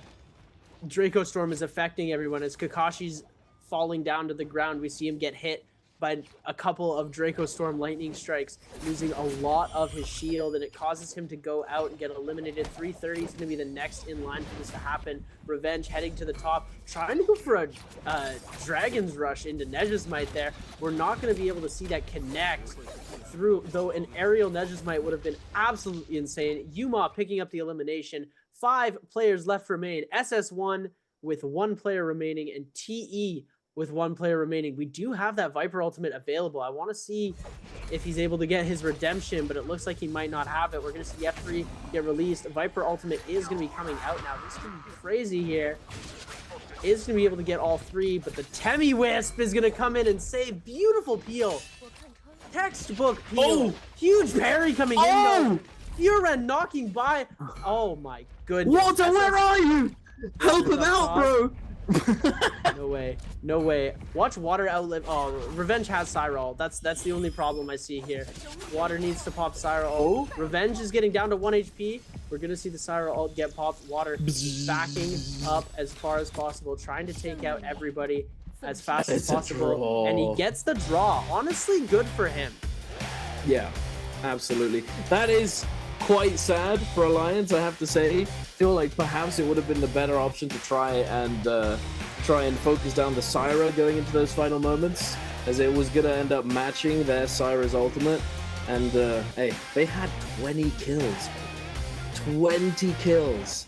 Draco Storm is affecting everyone. As Kakashi's falling down to the ground, we see him get hit by a couple of Draco Storm lightning strikes, losing a lot of his shield, and it causes him to go out and get eliminated. 330 is going to be the next in line for this to happen. Revenge heading to the top, trying to go for a Dragon's Rush into Nejasmite there. We're not going to be able to see that connect through, though an aerial Nejasmite would have been absolutely insane. Yuma picking up the elimination. 5 players left remain. SS1 with 1 player remaining, and TE with 1 player remaining. We do have that Viper ultimate available. I want to see if he's able to get his redemption, but it looks like he might not have it. We're going to see F3 get released. Viper ultimate is going to be coming out now. This could be crazy here. Is going to be able to get all 3, but the Temi Wisp is going to come in and save. Beautiful peel. Textbook peel. Oh! Huge parry coming in though. Furen knocking by. Oh my goodness. Water, where are you? Help him out, bro. No way. No way. Watch Water outlive. Oh, Revenge has Syral. That's the only problem I see here. Water needs to pop Syral. Oh, Revenge is getting down to 1 HP. We're going to see the Syral ult get popped. Water backing up as far as possible, trying to take out everybody as fast as possible. And he gets the draw. Honestly, good for him. Yeah, absolutely. That is quite sad for Alliance, I have to say. Feel like perhaps it would have been the better option to try and focus down the Syra going into those final moments, as it was gonna end up matching their Syra's ultimate. And hey, they had 20 kills. 20 kills.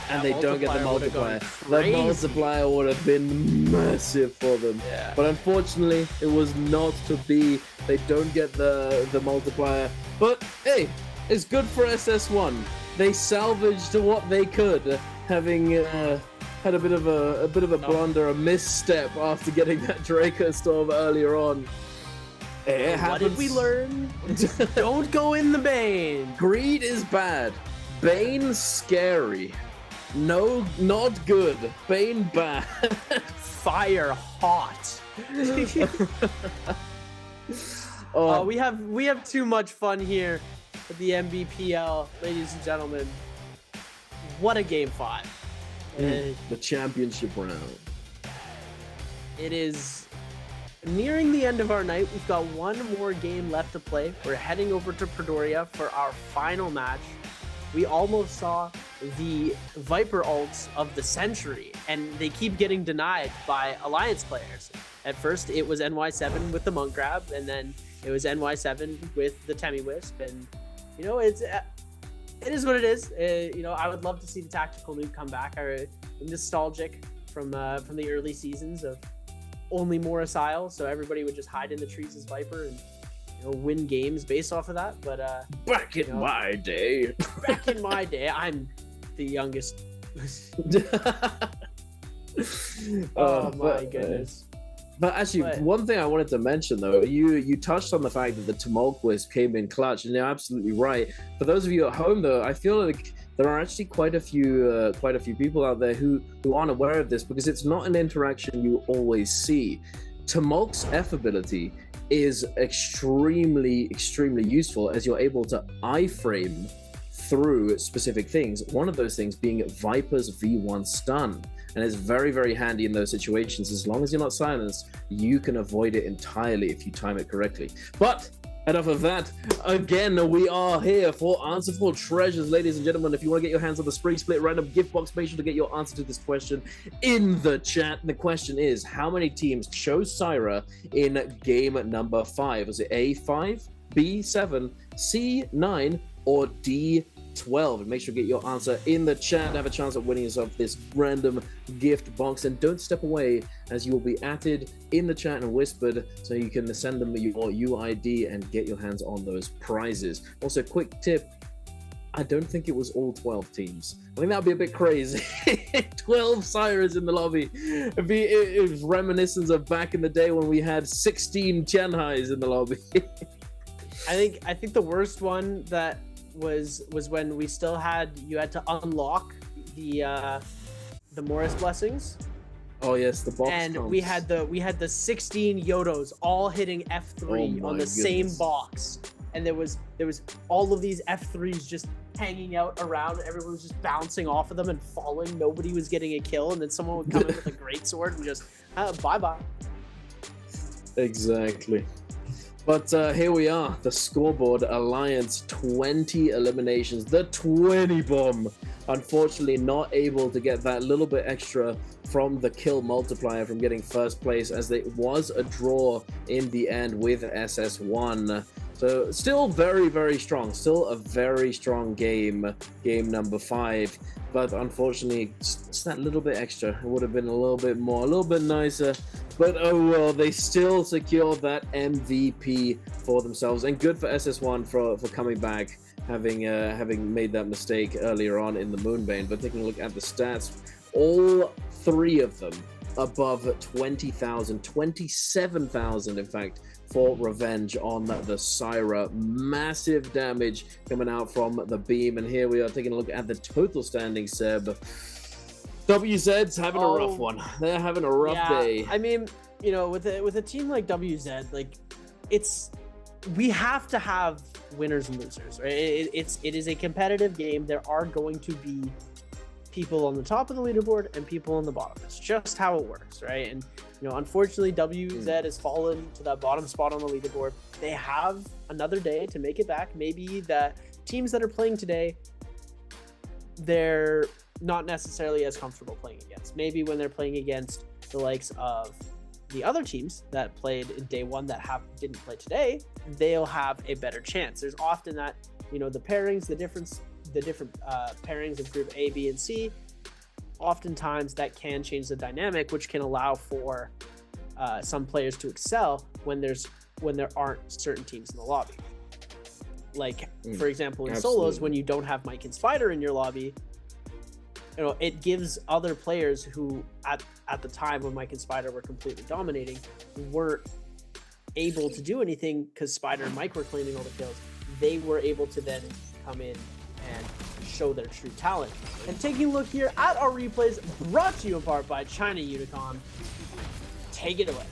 And they don't get the multiplier. The multiplier would have been massive for them. Yeah. But unfortunately, it was not to be. They don't get the multiplier. But hey, it's good for SS1. They salvaged what they could, having had a bit of a blunder, a misstep after getting that Draco Storm earlier on. It What did we learn? Don't go in the Bane. Greed is bad. Bane scary. No, not good. Bane bad. Fire hot. We have too much fun here at the NBPL, ladies and gentlemen. What a game 5. The championship round. It is nearing the end of our night. We've got one more game left to play. We're heading over to Pretoria for our final match. We almost saw the Viper ults of the century, and they keep getting denied by Alliance players. At first, it was NY7 with the Monk Grab, and then it was NY7 with the Temi Wisp, and you know, it is what it is. You know, I would love to see the tactical nuke come back. I'm nostalgic from the early seasons of only Morrisile, so everybody would just hide in the trees as Viper and win games based off of that. But back in my day, I'm the youngest. Oh my goodness. But actually, one thing I wanted to mention though, you touched on the fact that the Tumult Wisp came in clutch, and you're absolutely right. For those of you at home though, I feel like there are actually quite a few people out there who aren't aware of this, because it's not an interaction you always see. Tumult's F ability is extremely useful, as you're able to iframe through specific things. One of those things being Viper's V1 stun. And it's very handy in those situations. As long as you're not silenced, you can avoid it entirely if you time it correctly. But enough of that. Again, we are here for Answer for Treasures, ladies and gentlemen. If you want to get your hands on the Spring Split random gift box, make sure to get your answer to this question in the chat. The question is, how many teams chose Syra in game number 5? Was it A5, B7, C9, or D12? And make sure to get your answer in the chat and have a chance at winning yourself this random gift box. And don't step away, as you will be added in the chat and whispered, so you can send them your UID and get your hands on those prizes. Also, quick tip, I don't think it was all 12 teams. I think that would be a bit crazy. 12 Syras in the lobby. It was reminiscent of back in the day when we had 16 Tianhais in the lobby. I think the worst one that was when we still you had to unlock the Morris blessings. Oh yes, the box. And counts. we had the 16 Yodos all hitting F3 on the same box, and there was all of these F3s just hanging out around. Everyone was just bouncing off of them and falling. Nobody was getting a kill, and then someone would come in with a great sword and just bye. Exactly. But here we are, the scoreboard. Alliance 20 eliminations, the 20 bomb. Unfortunately, not able to get that little bit extra from the kill multiplier from getting first place, as it was a draw in the end with SS1. So still very strong, still a very strong game number 5. But unfortunately, just that little bit extra. It would have been a little bit more, a little bit nicer. But oh well, they still secured that MVP for themselves. And good for SS1 for coming back, having made that mistake earlier on in the Moonbane. But taking a look at the stats, all 3 of them above 20,000, 27,000 in fact, for Revenge on the Syra. Massive damage coming out from the beam. And here we are taking a look at the total standings, Seb. WZ's having a rough one. They're having a rough day. I mean, with a team like WZ, like we have to have winners and losers, right? It is a competitive game. There are going to be people on the top of the leaderboard and people on the bottom. It's just how it works, right? And unfortunately, WZ has fallen to that bottom spot on the leaderboard. They have another day to make it back. Maybe the teams that are playing today, they're not necessarily as comfortable playing against. Maybe when they're playing against the likes of the other teams that played in day 1 that didn't play today, they'll have a better chance. There's often that, the pairings, the different pairings of group A, B, and C, oftentimes that can change the dynamic, which can allow for some players to excel when there aren't certain teams in the lobby. Like, for example, in solos, when you don't have Mike and Spider in your lobby, it gives other players who at the time when Mike and Spider were completely dominating weren't able to do anything because Spider and Mike were claiming all the kills. They were able to then come in and show their true talent. And taking a look here at our replays, brought to you in part by China Unicom. Take it away.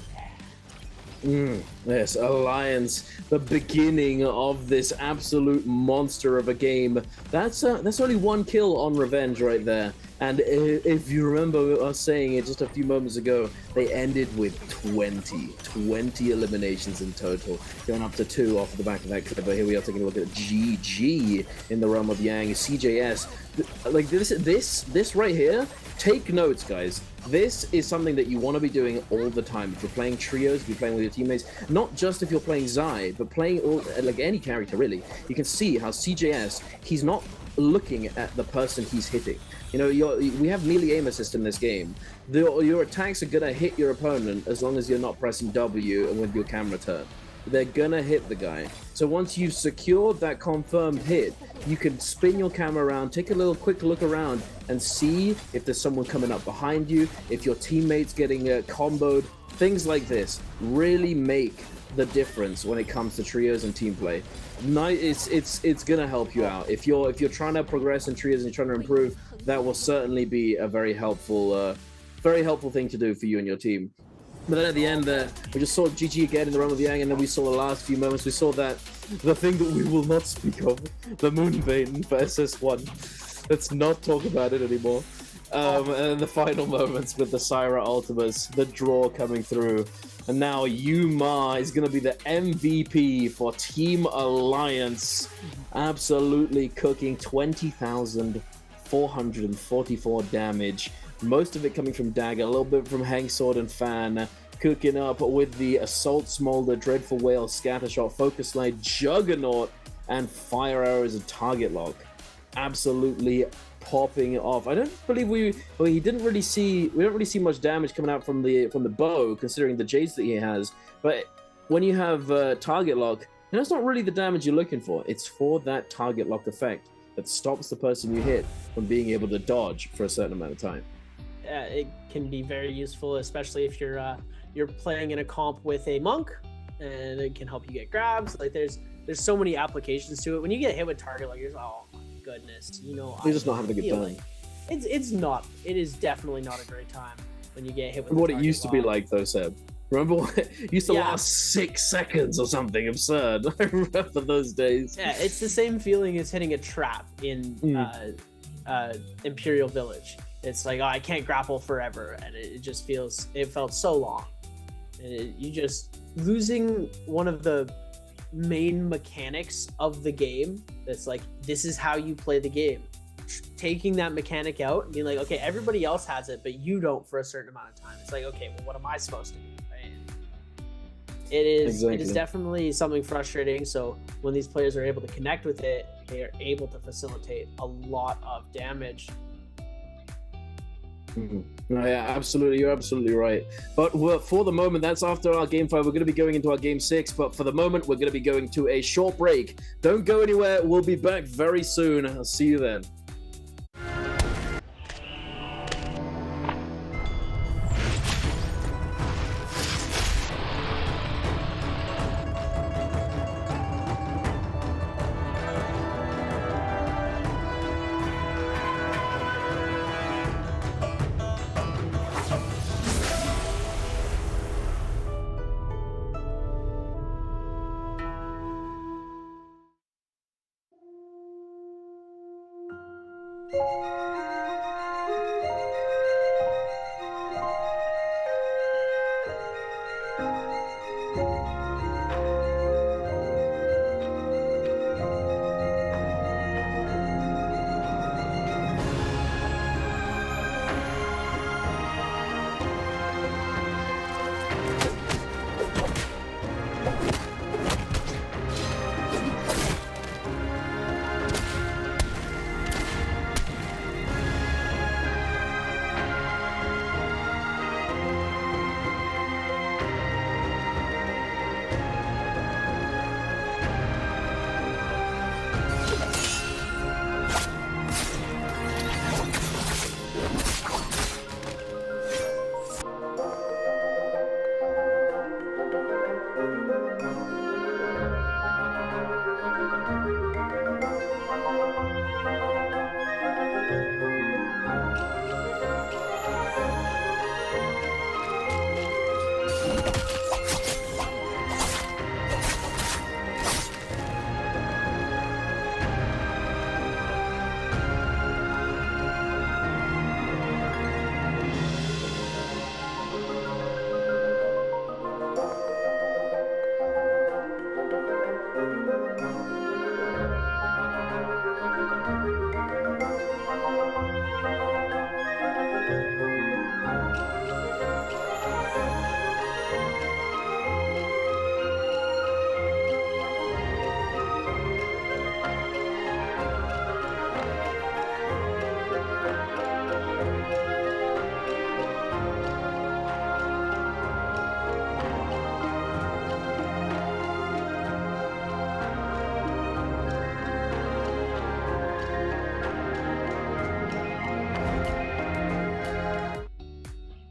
Yes, Alliance, the beginning of this absolute monster of a game. That's only one kill on Revenge right there. And if you remember us saying it just a few moments ago, they ended with 20 eliminations in total, going up to 2 off the back of that clip. But here we are taking a look at GG in the realm of Yang. CJS, like this right here. Take notes, guys. This is something that you want to be doing all the time. If you're playing trios, if you're playing with your teammates, not just if you're playing Zai, but playing all, like any character really. You can see how CJS, he's not looking at the person he's hitting. You know, we have melee aim assist in this game. Your attacks are gonna hit your opponent as long as you're not pressing W and with your camera turn. They're gonna hit the guy. So once you've secured that confirmed hit, you can spin your camera around, take a little quick look around, and see if there's someone coming up behind you, if your teammate's getting comboed. Things like this really make the difference when it comes to trios and team play. It's gonna help you out. If you're trying to progress in trios and you're trying to improve, that will certainly be a very helpful thing to do for you and your team. But then at the end there, we just saw GG again in the realm of Yang, and then we saw the last few moments, we saw that, the thing that we will not speak of, the Moonbane for SS1. Let's not talk about it anymore. And the final moments with the Syra Ultimas, the draw coming through. And now Yuma is going to be the MVP for Team Alliance. Absolutely cooking 20,444 damage. Most of it coming from Dagger, a little bit from Hangsword and Fan, cooking up with the Assault Smolder, Dreadful Whale, Scattershot, Focus Light, Juggernaut, and Fire Arrows and Target Lock. Absolutely popping off. I don't believe we don't really see much damage coming out from the bow, considering the Jades that he has. But when you have Target Lock, that's not really the damage you're looking for. It's for that Target Lock effect that stops the person you hit from being able to dodge for a certain amount of time. It can be very useful, especially if you're playing in a comp with a monk, and it can help you get grabs. Like there's so many applications to it. When you get hit with target, like you're oh my goodness, you know, you're just not having a good time. It is definitely not a great time when you get hit with what it used to be like though, Seb. Remember what it used to last 6 seconds or something absurd? I remember those days. Yeah, it's the same feeling as hitting a trap in Imperial Village. It's like, oh, I can't grapple forever, and it felt so long. And you just losing one of the main mechanics of the game. That's like, this is how you play the game. Taking that mechanic out and being like, okay, everybody else has it, but you don't for a certain amount of time. It's like, okay, well, what am I supposed to do? Right? It is definitely something frustrating. So when these players are able to connect with it, they are able to facilitate a lot of damage. No, yeah, absolutely. You're absolutely right. But for the moment, that's after our game 5. We're going to be going into our game 6. But for the moment, we're going to be going to a short break. Don't go anywhere. We'll be back very soon. I'll see you then.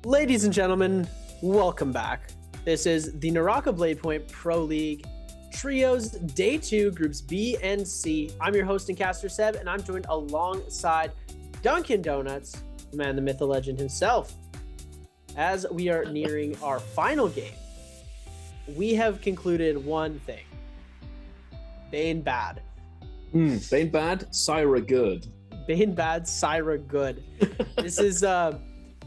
Ladies and gentlemen, welcome back. This is the NARAKA BLADEPOINT Pro League Trios Day 2, Groups B and C. I'm your host and caster, Seb, and I'm joined alongside Dunkin' Donuts, the man, the myth, the legend himself. As we are nearing our final game, we have concluded one thing. Bane bad. Bane bad, Syra good. Bane bad, Syra good.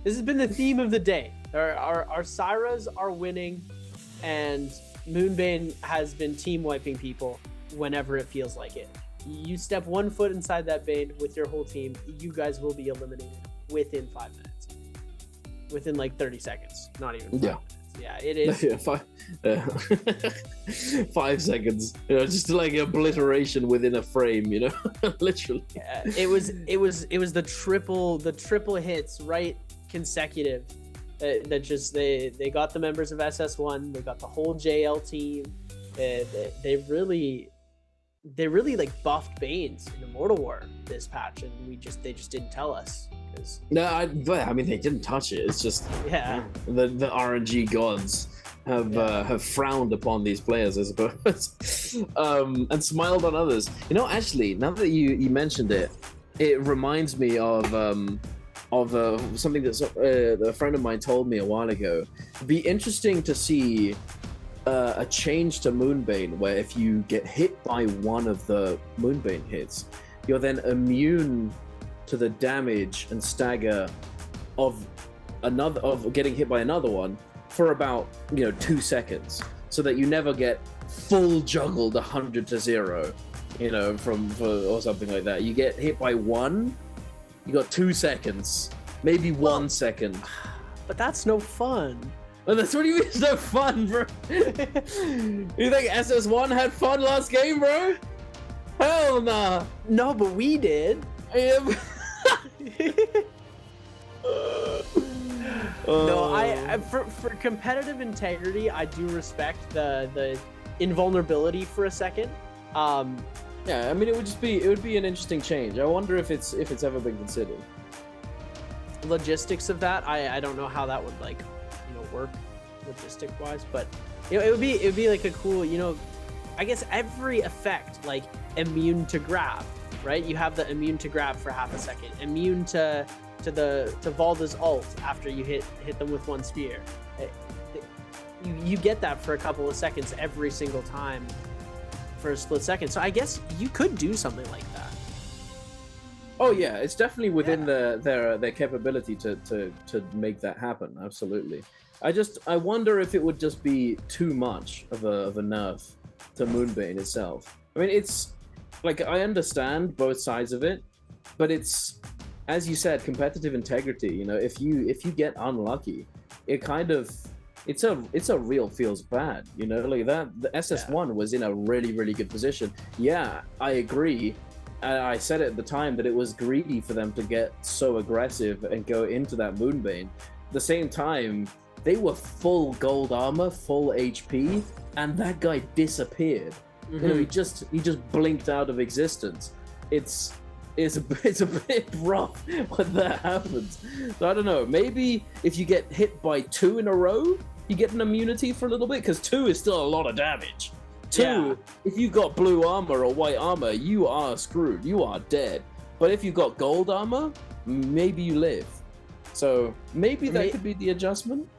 This has been the theme of the day. Our Syras are winning, and Moonbane has been team wiping people whenever it feels like it. You step 1 foot inside that Bane with your whole team, you guys will be eliminated within 5 minutes. Within like 30 seconds, not even 5 minutes. Yeah, it is. Yeah, 5 seconds. You know, just like obliteration within a frame. You know, literally. Yeah, it was the triple hits, right? Consecutive. That just they got the members of SS1. They got the whole JL team. They really like buffed Banes in Immortal War this patch, and they just didn't tell us. No, I mean they didn't touch it. It's just the RNG gods have frowned upon these players, I suppose, and smiled on others. You know, actually, now that you mentioned it, it reminds me of something that a friend of mine told me a while ago. It'd be interesting to see a change to Moonbane, where if you get hit by one of the Moonbane hits, you're then immune to the damage and stagger of getting hit by another one for about 2 seconds, so that you never get full juggled 100-0, or something like that. You get hit by one, you got 2 seconds, maybe 1 second. But that's no fun. Well, that's what you mean it's no fun, bro. You think SS1 had fun last game, bro? Hell nah. No, but we did. No, I for competitive integrity, I do respect the invulnerability for a second. Yeah, I mean it would be an interesting change. I wonder if it's ever been considered. Logistics of that, I don't know how that would work logistic wise, but it would be like a cool, I guess every effect, like immune to grab, right? You have the immune to grab for half a second, immune to Valda's ult after you hit them with one spear. You get that for a couple of seconds every single time for a split second. So I guess you could do something like that. Oh yeah, it's definitely within their capability to make that happen. Absolutely. I wonder if it would just be too much of a nerf to Moonbane itself. I mean, it's like, I understand both sides of it, but it's, as you said, competitive integrity. If you get unlucky, it's a real feels bad. Like that. The SS1 was in a really, really good position. Yeah, I agree. I said at the time that it was greedy for them to get so aggressive and go into that Moonbane. At the same time, they were full gold armor, full HP, and that guy disappeared. He just blinked out of existence. It's a bit rough when that happens. So I don't know. Maybe if you get hit by 2 in a row, you get an immunity for a little bit, because 2 is still a lot of damage. 2, if you've got blue armor or white armor, you are screwed. You are dead. But if you've got gold armor, maybe you live. So maybe that could be the adjustment.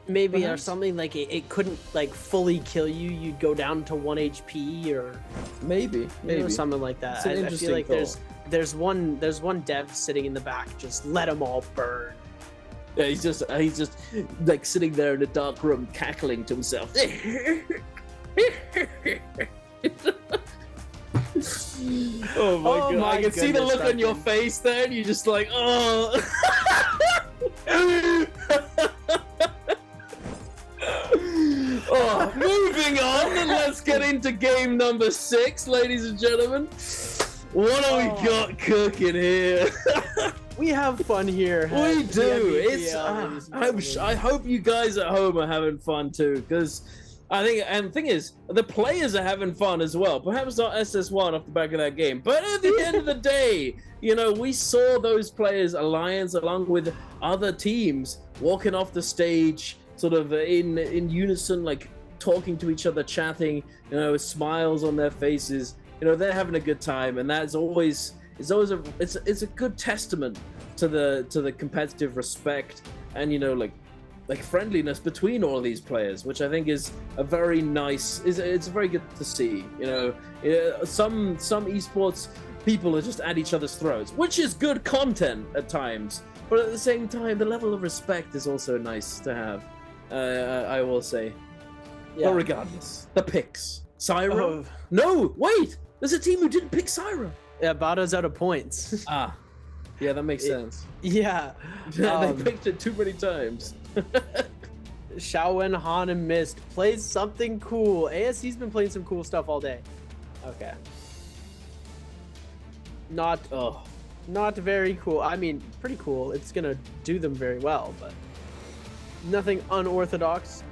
Maybe perhaps. Or something like it couldn't fully kill you. You'd go down to 1 HP or maybe something like that. I feel like there's one dev sitting in the back. Just let them all burn. Yeah, he's just like sitting there in a dark room, cackling to himself. Oh my god! I can see the look on your face there, and you're just like, oh. Oh, moving on, and let's get into game number 6, ladies and gentlemen. What do we got cooking here? We have fun here. We do. Nbpl, I hope you guys at home are having fun too, because I think, and the thing is, the players are having fun as well. Perhaps not SS1 off the back of that game, but at the end of the day, you know, we saw those players, Alliance, along with other teams, walking off the stage, sort of in unison, like talking to each other, chatting, you know, with smiles on their faces. You know, they're having a good time, and that's always it's a good testament to the competitive respect and, you know, like friendliness between all of these players, which I think is a very nice, it's very good to see. You know, some esports people are just at each other's throats, which is good content at times, but at the same time, the level of respect is also nice to have. I will say. Yeah. But regardless, the picks. Syra? Oh. No, wait! There's a team who didn't pick Syra. Yeah, Bada's out of points. Yeah, that makes sense. Yeah. They picked it too many times. Xiaowen, Han, and Mist plays something cool. ASC's been playing some cool stuff all day. Okay. Not very cool. I mean, pretty cool. It's gonna do them very well, but nothing unorthodox.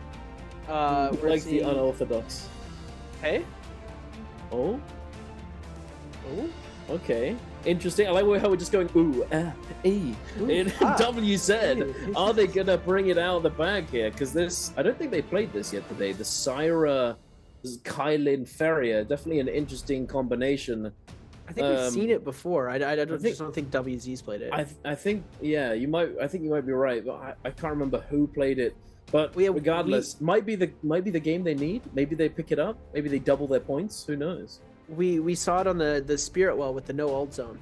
Like the unorthodox. Hey? Oh? Okay. Interesting. I like how we're just going ooh, e. WZ. Are they gonna bring it out of the bag here? Because this, I don't think they played this yet today. The Syra, Kylin, Ferrier, definitely an interesting combination. I think we've seen it before. I don't think WZ's played it. I think, yeah, you might. I think you might be right, but I can't remember who played it. But regardless, might be the game they need. Maybe they pick it up. Maybe they double their points. Who knows? We saw it on the Spirit Well with the no ult zone.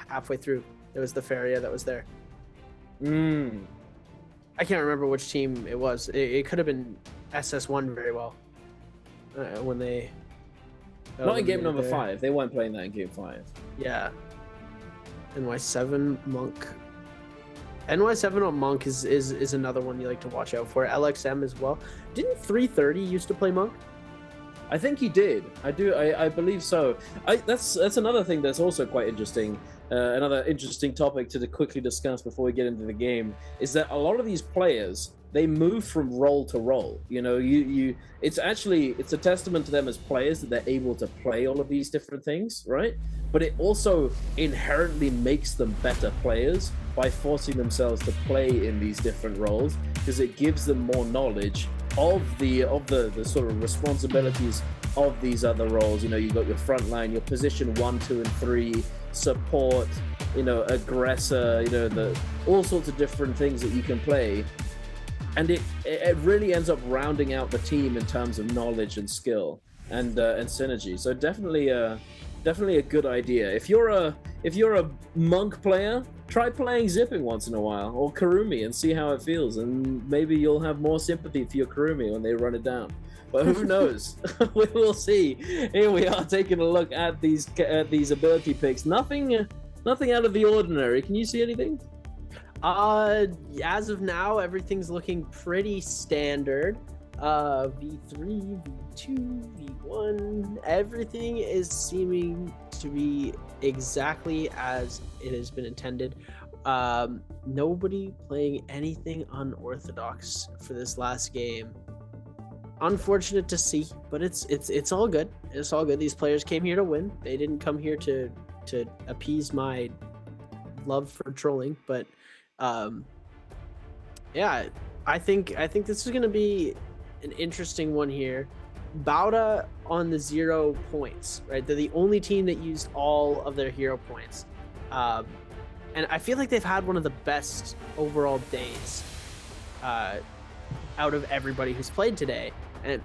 Halfway through, there was the Feria that was there. I can't remember which team it was. It could have been SS1 very well. When they... Not in game number 5. They weren't playing that in game 5. Yeah. NY7 Monk. NY7 on Monk is another one you like to watch out for. LXM as well. Didn't 330 used to play Monk? I think he did. I believe so. That's another thing that's also quite interesting. Another interesting topic to quickly discuss before we get into the game is that a lot of these players, they move from role to role. You know, it's a testament to them as players that they're able to play all of these different things, right? But it also inherently makes them better players by forcing themselves to play in these different roles, because it gives them more knowledge of the sort of responsibilities of these other roles. You know, you've got your front line, your position 1, 2, and 3, support, you know, aggressor, you know, all sorts of different things that you can play. And it really ends up rounding out the team in terms of knowledge and skill and synergy. So definitely a good idea. If you're a Monk player, try playing Zipping once in a while, or Karumi, and see how it feels, and maybe you'll have more sympathy for your Karumi when they run it down. But who knows? We will see. Here we are taking a look at these ability picks. Nothing out of the ordinary. Can you see anything? As of now, everything's looking pretty standard. V3, V2, V1, everything is seeming to be exactly as it has been intended. Nobody playing anything unorthodox for this last game. Unfortunate to see, but it's all good. It's all good. These players came here to win. They didn't come here to appease my love for trolling, but yeah, I think this is gonna be an interesting one here. Bauda on the 0 points, right? They're the only team that used all of their hero points, and I feel like they've had one of the best overall days out of everybody who's played today. And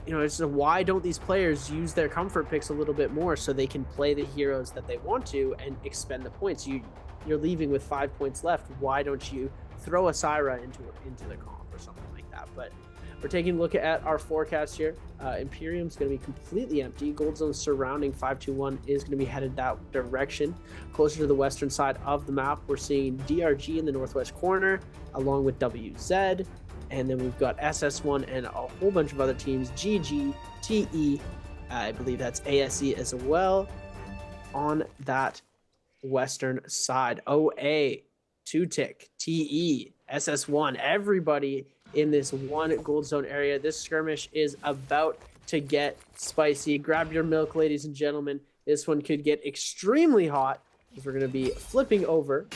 you know, it's why don't these players use their comfort picks a little bit more so they can play the heroes that they want to and expend the points? You're leaving with 5 points left. Why don't you throw a Syra into the comp or something like that? But we're taking a look at our forecast here. Imperium's going to be completely empty. Gold Zone surrounding 521 is going to be headed that direction. Closer to the western side of the map, we're seeing DRG in the northwest corner, along with WZ. And then we've got SS1 and a whole bunch of other teams. GG, TE, I believe that's ASE as well on that western side. OA 2-tick, TE, SS1, everybody in this one gold zone area. This skirmish is about to get spicy. Grab your milk, ladies and gentlemen. This one could get extremely hot because we're going to be flipping over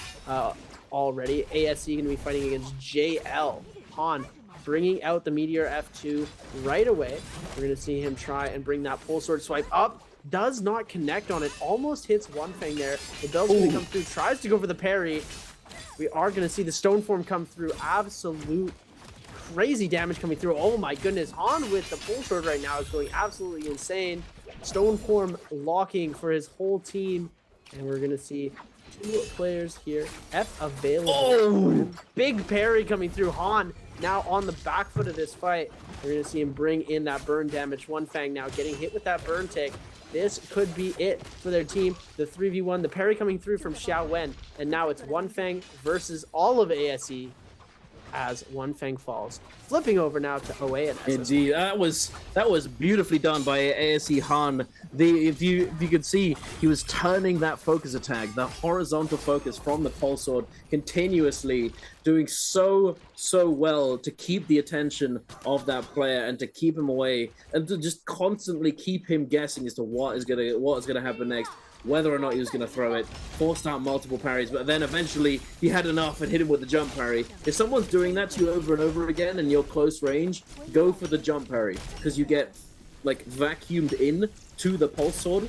already. ASE going to be fighting against JL. Han bringing out the Meteor F2 right away. We're going to see him try and bring that pole sword swipe up. Does not connect on it. Almost hits One Fang there. The bell's going to come through. Tries to go for the parry. We are going to see the stone form come through. Absolute crazy damage coming through. Oh my goodness. Han with the pole sword right now is going absolutely insane. Stone form locking for his whole team. And we're going to see 2 players here. F available. Oh! Big parry coming through. Han now on the back foot of this fight. We're going to see him bring in that burn damage. One Fang now getting hit with that burn tick. This could be it for their team. The 3v1, the parry coming through from Xiao Wen. And now it's One Fang versus all of ASE as One Fang falls. Flipping over now to OA and SS. Indeed, that was beautifully done by ASE Han. If you could see, he was turning that focus attack, the horizontal focus from the pole sword, continuously doing so well to keep the attention of that player and to keep him away and to just constantly keep him guessing as to what is gonna happen next. Whether or not he was going to throw it, forced out multiple parries, but then eventually he had enough and hit him with the jump parry. If someone's doing that to you over and over again and you're close range, go for the jump parry, because you get like vacuumed in to the pulse sword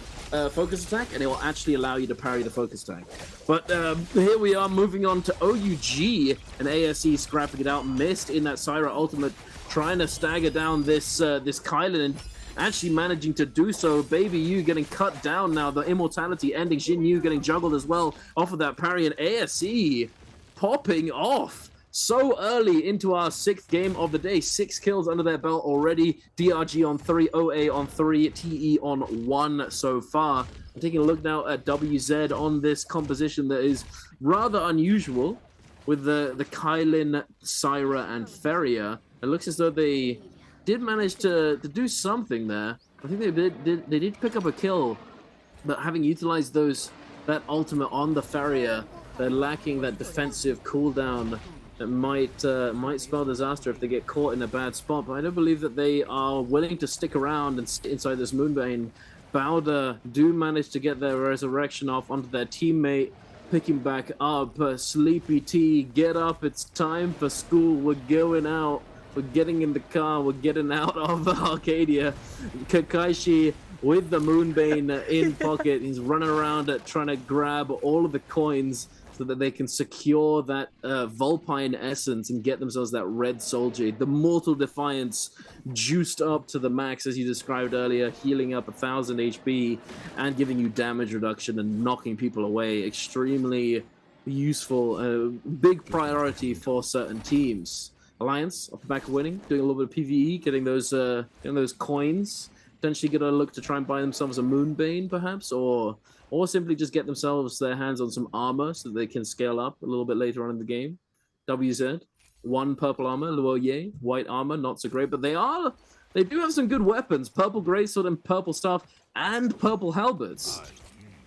focus attack, and it will actually allow you to parry the focus attack. But here we are moving on to OUG, and ASE scrapping it out, missed in that Syra ultimate, trying to stagger down this Kylan, and actually managing to do so. Baby Yu getting cut down now. The immortality ending. Jin Yu getting juggled as well off of that parry. And ASE popping off so early into our 6th game of the day. 6 kills under their belt already. DRG on 3, OA on 3, TE on 1 so far. I'm taking a look now at WZ on this composition that is rather unusual with the Kylan, Syra, and Feria. It looks as though they did manage to do something there. I think they did pick up a kill, but having utilized that ultimate on the Feria, they're lacking that defensive cooldown that might spell disaster if they get caught in a bad spot. But I don't believe that they are willing to stick around and sit inside this Moonbane. Bowder do manage to get their resurrection off onto their teammate, picking back up. Sleepy T, get up, it's time for school, we're going out. We're getting in the car, we're getting out of Arcadia. Kakaishi with the Moonbane in pocket. He's running around trying to grab all of the coins so that they can secure that Vulpine essence and get themselves that red soul jade. The Mortal Defiance juiced up to the max, as you described earlier, healing up 1000 HP and giving you damage reduction and knocking people away. Extremely useful, big priority for certain teams. Alliance, off the back of winning, doing a little bit of PvE, getting those coins. Potentially gonna look to try and buy themselves a Moonbane, perhaps, or simply just get themselves their hands on some armor so that they can scale up a little bit later on in the game. WZ, 1 purple armor, Luoye, white armor, not so great, but they do have some good weapons. Purple greatsword and purple staff and purple halberds.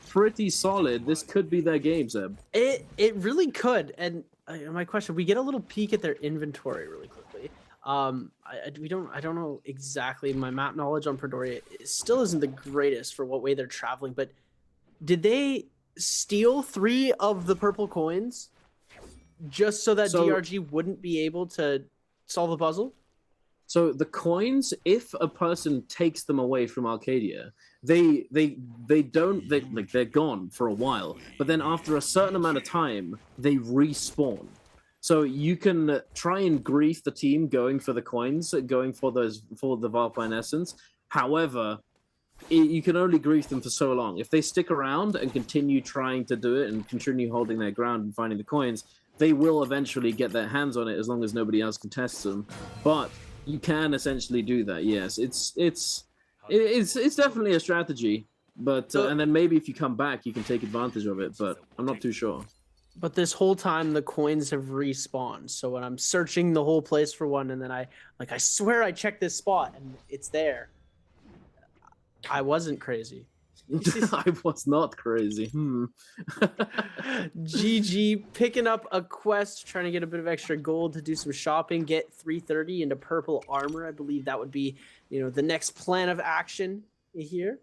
Pretty solid. This could be their game, Zeb. It really could, and my question: we get a little peek at their inventory really quickly. I don't know exactly. My map knowledge on Predoria still isn't the greatest for what way they're traveling. But did they steal 3 of the purple coins just so that DRG wouldn't be able to solve the puzzle? So the coins, if a person takes them away from Arcadia, they're gone for a while. But then after a certain amount of time, they respawn. So you can try and grief the team going for the coins, going for the Vulpine essence. However, you can only grief them for so long. If they stick around and continue trying to do it and continue holding their ground and finding the coins, they will eventually get their hands on it as long as nobody else contests them. But you can essentially do that. Yes, it's definitely a strategy. But and then maybe if you come back, you can take advantage of it. But I'm not too sure. But this whole time, the coins have respawned. So when I'm searching the whole place for one, and then I swear I checked this spot and it's there. I wasn't crazy. I was not crazy. GG picking up a quest, trying to get a bit of extra gold to do some shopping, get 330 into purple armor. I believe that would be, the next plan of action here.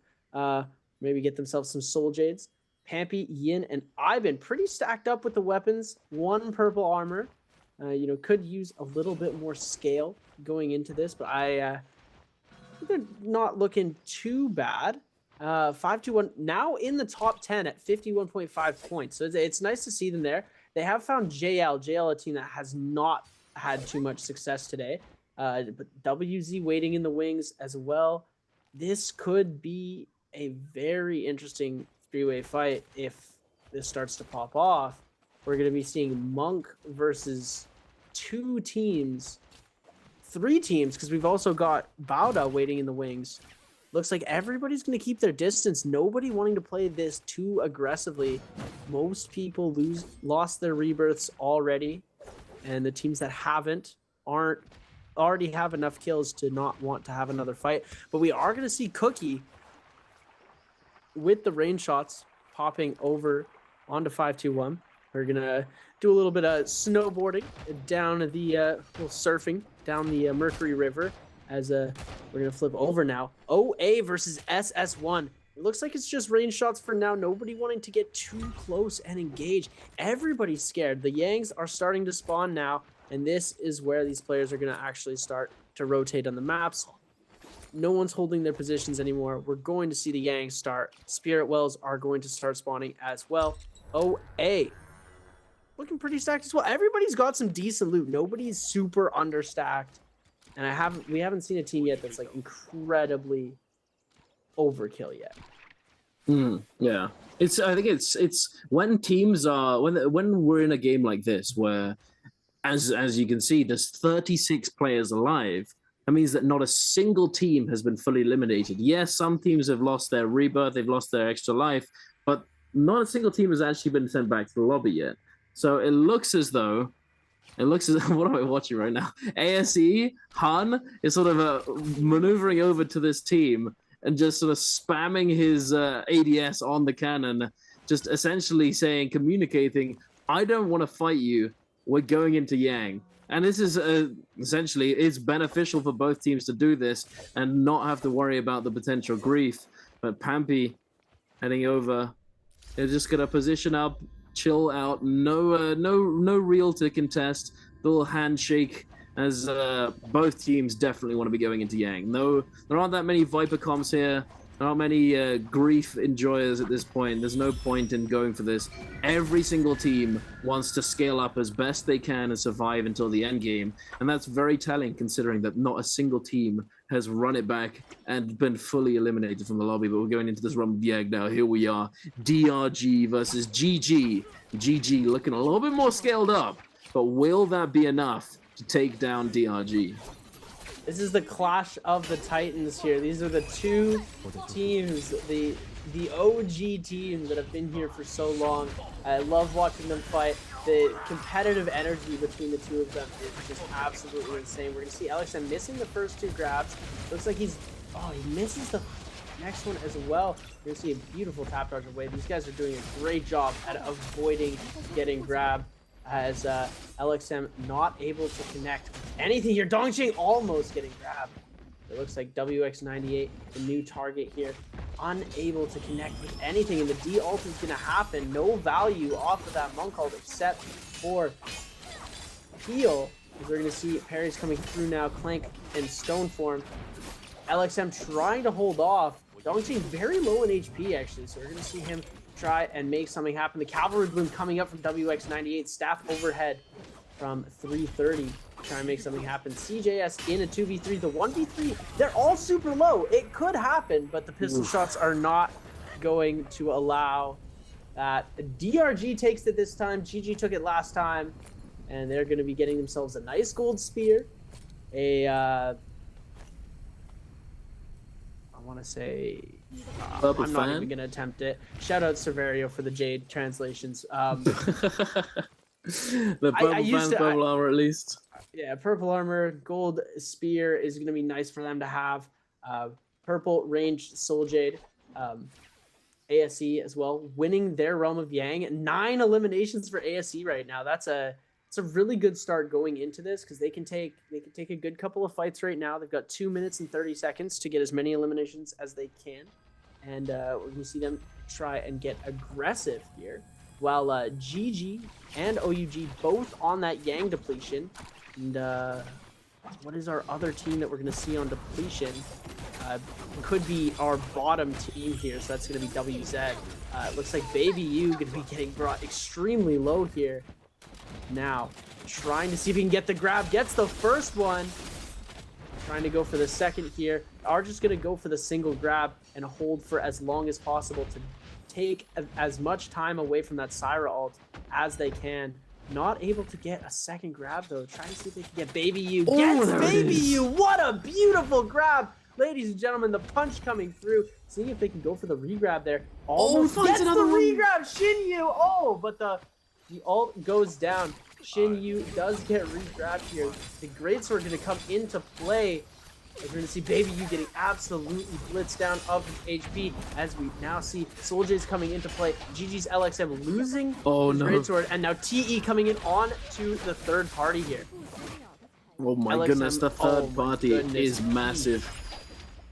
Maybe get themselves some soul jades. Pampy, Yin, and Ivan pretty stacked up with the weapons. 1 purple armor. Could use a little bit more scale going into this, but they're not looking too bad. 5-2-1 now in the top 10 at 51.5 points. So it's nice to see them there. They have found JL, a team that has not had too much success today. But WZ waiting in the wings as well. This could be a very interesting 3-way fight if this starts to pop off. We're going to be seeing Monk versus 2 teams, 3 teams, because we've also got Bauda waiting in the wings. Looks like everybody's going to keep their distance. Nobody wanting to play this too aggressively. Most people lost their rebirths already, and the teams that already have enough kills to not want to have another fight. But we are going to see Cookie with the rain shots popping over onto 5-2-1. We're going to do a little bit of snowboarding down the little surfing down the Mercury River as we're going to flip over now. OA versus SS1. It looks like it's just rain shots for now. Nobody wanting to get too close and engage. Everybody's scared. The Yangs are starting to spawn now, and this is where these players are going to actually start to rotate on the maps. No one's holding their positions anymore. We're going to see the Yangs start. Spirit Wells are going to start spawning as well. OA looking pretty stacked as well. Everybody's got some decent loot. Nobody's super understacked. And we haven't seen a team yet that's like incredibly overkill yet. Yeah. I think it's when teams are when we're in a game like this where as you can see there's 36 players alive. That means that not a single team has been fully eliminated. Yes, some teams have lost their rebirth, they've lost their extra life, but not a single team has actually been sent back to the lobby yet. So it looks as though what am I watching right now? ASE Han is sort of maneuvering over to this team and just sort of spamming his ADS on the cannon, just essentially communicating, I don't want to fight you. We're going into Yang. And this is essentially, it's beneficial for both teams to do this and not have to worry about the potential grief. But Pampy heading over, they're just going to position up, chill out, no reel to contest, little handshake as both teams definitely want to be going into Yang. No, there aren't that many Viper comps here. There aren't many grief enjoyers at this point. There's no point in going for this. Every single team wants to scale up as best they can and survive until the end game. And that's very telling considering that not a single team has run it back and been fully eliminated from the lobby. But we're going into this run with Yag now. Here we are. DRG versus GG. GG looking a little bit more scaled up. But will that be enough to take down DRG? This is the clash of the Titans here. These are the 2 teams, the OG teams that have been here for so long. I love watching them fight. The competitive energy between the 2 of them is just absolutely insane. We're going to see LXM missing the first 2 grabs. Looks like he misses the next one as well. You're going to see a beautiful tap dodge away. These guys are doing a great job at avoiding getting grabbed. As LXM not able to connect with anything here. Dongqing almost getting grabbed. It looks like WX98, the new target here, unable to connect with anything, and the D-ult is going to happen. No value off of that Monk ult except for heal. We're going to see parries coming through now, Clank and Stone form. LXM trying to hold off. Dongqing very low in HP actually, so we're going to see him try and make something happen. The Cavalry Bloom coming up from WX98. Staff overhead from 330. Try and make something happen. CJS in a 2v3. The 1v3, they're all super low. It could happen, but the pistol shots are not going to allow that. DRG takes it this time. GG took it last time. And they're going to be getting themselves a nice gold spear. I want to say... I'm not even going to attempt it. Shout out Severio for the Jade translations. The purple armor at least. Yeah, purple armor, gold spear is going to be nice for them to have. Purple ranged soul jade. ASE as well, winning their Realm of Yang. 9 eliminations for ASE right now. It's a really good start going into this because they can take a good couple of fights right now. They've got 2 minutes and 30 seconds to get as many eliminations as they can, and we're going to see them try and get aggressive here. While GG and OUG both on that Yang depletion, and what is our other team that we're going to see on depletion? Could be our bottom team here, so that's going to be WZ. It looks like Baby U going to be getting brought extremely low here. Now, trying to see if he can get the grab. Gets the first one. Trying to go for the second here. Are just going to go for the single grab and hold for as long as possible to take as much time away from that Syra ult as they can. Not able to get a second grab, though. Trying to see if they can get Baby U. Gets Baby U. What a beautiful grab. Ladies and gentlemen, the punch coming through. Seeing if they can go for the regrab there. Almost gets the regrab. Shin Yu. Oh, but the ult goes down. Shin Yu does get re-grabbed here. The greatsword going to come into play. We're going to see Baby Yu getting absolutely blitzed down of his HP as we now see Soljay's coming into play. GG's LXM losing his greatsword, and now TE coming in on to the third party here. Oh my LXM, goodness, the third party is massive.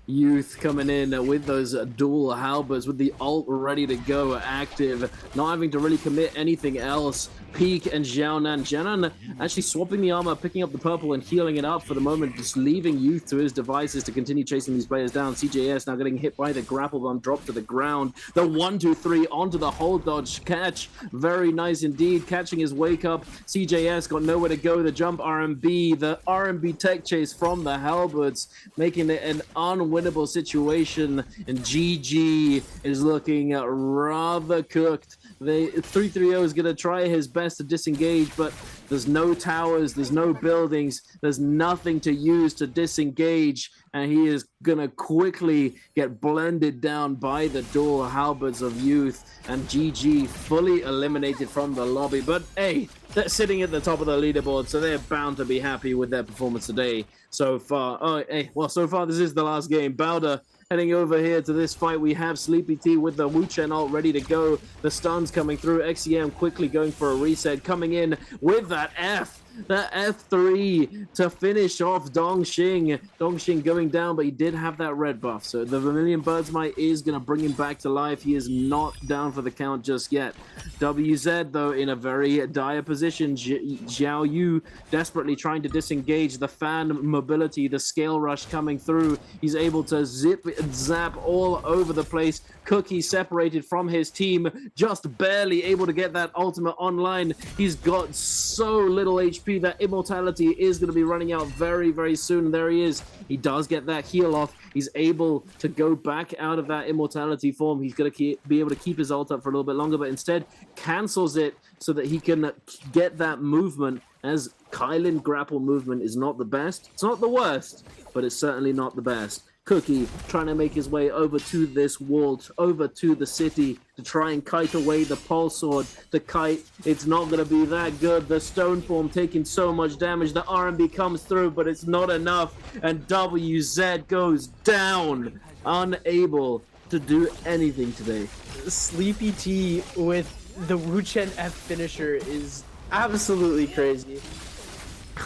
Youth coming in with those dual halberds with the ult ready to go, active, not having to really commit anything else. Peak and Xiaonan. Xiaonan actually swapping the armor, picking up the purple and healing it up for the moment, just leaving Youth to his devices to continue chasing these players down. CJS now getting hit by the grapple bomb, dropped to the ground. The 1-2-3 onto the hold dodge catch. Very nice indeed, catching his wake up. CJS got nowhere to go. The jump RMB, the RMB tech chase from the halberds, making it an unwinnable situation. And GG is looking rather cooked. The 330 is going to try his best to disengage, but there's no towers, there's no buildings, there's nothing to use to disengage, and he is going to quickly get blended down by the dual halberds of Youth, and GG fully eliminated from the lobby. But hey, they're sitting at the top of the leaderboard, so they're bound to be happy with their performance today so far. Oh, hey, well, so far this is the last game. Bowder heading over here to this fight. We have Sleepy T with the Wu Chen ult ready to go. The stuns coming through. XEM quickly going for a reset, coming in with that F. The F3 to finish off Dongxing. Dongxing going down, but he did have that red buff. So the Vermilion Bird's Might is going to bring him back to life. He is not down for the count just yet. WZ, though, in a very dire position. Xiao Yu desperately trying to disengage. The fan mobility, the scale rush coming through. He's able to zip and zap all over the place. Cookie separated from his team, just barely able to get that ultimate online. He's got so little HP. That immortality is going to be running out very, very soon. There he is. He does get that heal off. He's able to go back out of that immortality form. He's going to be able to keep his ult up for a little bit longer, but instead cancels it so that he can get that movement, as Kylan grapple movement is not the best. It's not the worst, but it's certainly not the best. Cookie trying to make his way over to this wall, over to the city to try and kite away the pulse sword. The kite, it's not going to be that good. The stone form taking so much damage. The RMB comes through, but it's not enough. And WZ goes down, unable to do anything today. Sleepy T with the Wu Chen F finisher is absolutely crazy.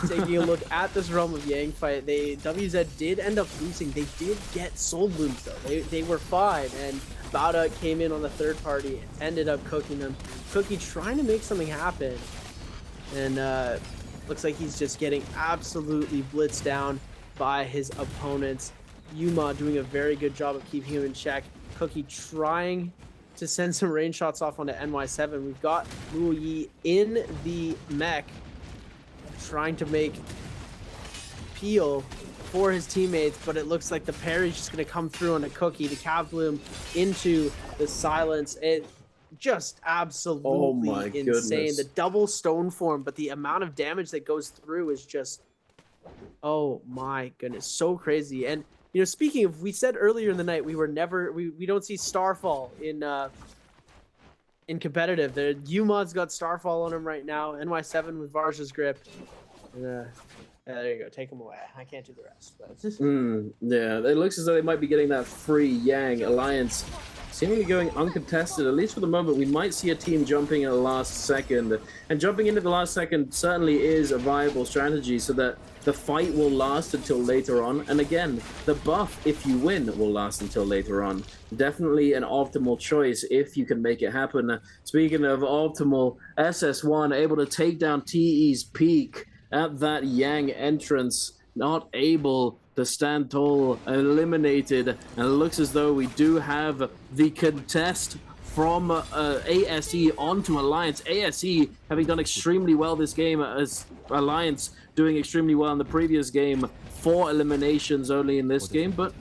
Taking a look at this Realm of Yang fight, WZ did end up losing. They did get soul blooms though. They were fine, and Bowda came in on the third party and ended up cooking them. Cookie trying to make something happen, and looks like he's just getting absolutely blitzed down by his opponents. Yuma doing a very good job of keeping him in check. Cookie trying to send some range shots off onto NY7. We've got Luo Yi in the mech, trying to make peel for his teammates, but it looks like the parry's just going to come through on a Cookie. The Cav Bloom into the silence. It just absolutely insane. Goodness. The double stone form, but the amount of damage that goes through is just, oh my goodness, so crazy. And you know, speaking of, we said earlier in the night we don't see Starfall in competitive. The Umod's got Starfall on him right now. NY7 with Varja's grip. Yeah, there you go. Take him away. I can't do the rest. But... Yeah, it looks as though they might be getting that free Yang alliance. Seemingly going uncontested, at least for the moment. We might see a team jumping at the last second. And jumping into the last second certainly is a viable strategy so that the fight will last until later on. And again, the buff, if you win, will last until later on. Definitely an optimal choice if you can make it happen. Speaking of optimal, SS1 able to take down TE's peak at that Yang entrance. Not able to stand tall, eliminated, and it looks as though we do have the contest from ASE onto Alliance. ASE having done extremely well this game, as Alliance doing extremely well in the previous game. 4 eliminations only in this game, but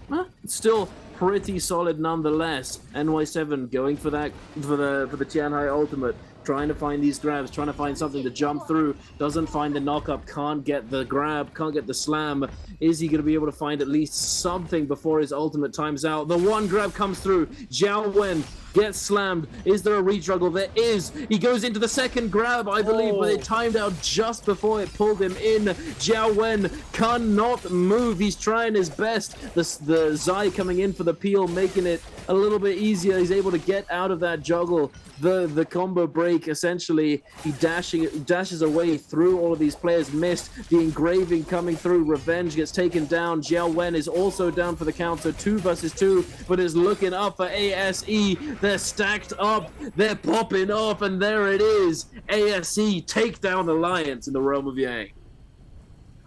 it's still pretty solid nonetheless. NY7 going for that for the Tianhai ultimate. Trying to find these grabs, trying to find something to jump through, doesn't find the knock-up, can't get the grab, can't get the slam. Is he going to be able to find at least something before his ultimate times out? The one grab comes through, Jiao Wen gets slammed. Is there a re-juggle? There is. He goes into the second grab, I believe, but it timed out just before it pulled him in. Jiao Wen cannot move. He's trying his best. The Zai coming in for the peel, making it a little bit easier. He's able to get out of that juggle. The combo break, essentially, he dashes away through all of these players, missed. The engraving coming through, Revenge gets taken down. Jiao Wen is also down for the count, so 2 versus 2, but is looking up for ASE. They're stacked up, they're popping off, and there it is. ASE take down Alliance in the realm of Yang.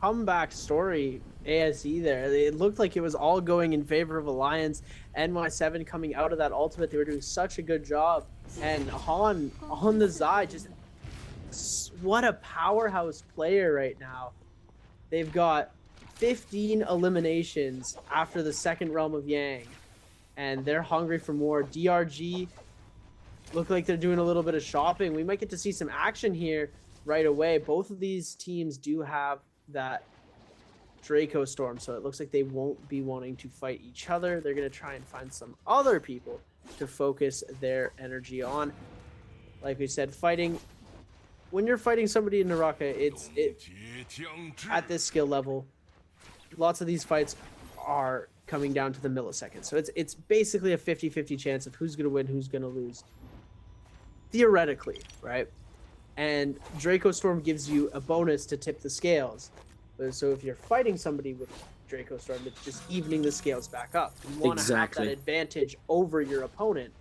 Comeback story, ASE there. It looked like it was all going in favor of Alliance. NY7 coming out of that ultimate, they were doing such a good job. And Han on the Zai, just what a powerhouse player right now. They've got 15 eliminations after the second realm of Yang, and they're hungry for more. DRG look like they're doing a little bit of shopping. We might get to see some action here right away. Both of these teams do have that Draco Storm, so it looks like they won't be wanting to fight each other. They're going to try and find some other people to focus their energy on. Like we said, when you're fighting somebody in NARAKA, at this skill level, lots of these fights are coming down to the milliseconds. So it's basically a 50-50 chance of who's going to win, who's going to lose. Theoretically, right? And Draco Storm gives you a bonus to tip the scales. So if you're fighting somebody with Draco Storm, it's just evening the scales back up. You want to have that advantage over your opponent.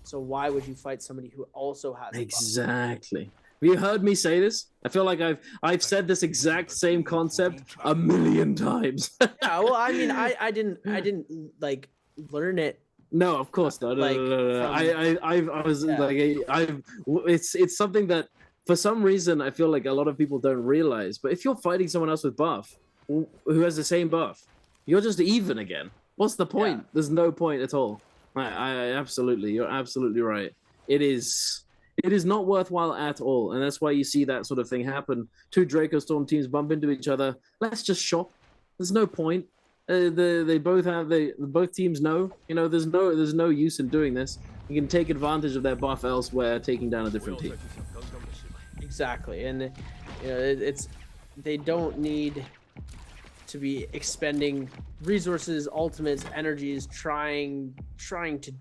So why would you fight somebody who also has exactly? Have you heard me say this? I feel like I've said this exact same concept a million times. Yeah, well, I mean, I didn't like learn it. No, of course not. It's something that for some reason I feel like a lot of people don't realize. But if you're fighting someone else with buff, who has the same buff, you're just even again. What's the point? Yeah. There's no point at all. I absolutely, you're absolutely right. It is not worthwhile at all, and that's why you see that sort of thing happen. 2 Draco Storm teams bump into each other. Let's just shop. There's no point. Both teams know. You know, there's no use in doing this. You can take advantage of their buff elsewhere, taking down a different team. Exactly, and you know they don't need to be expending resources, ultimates, energies, trying to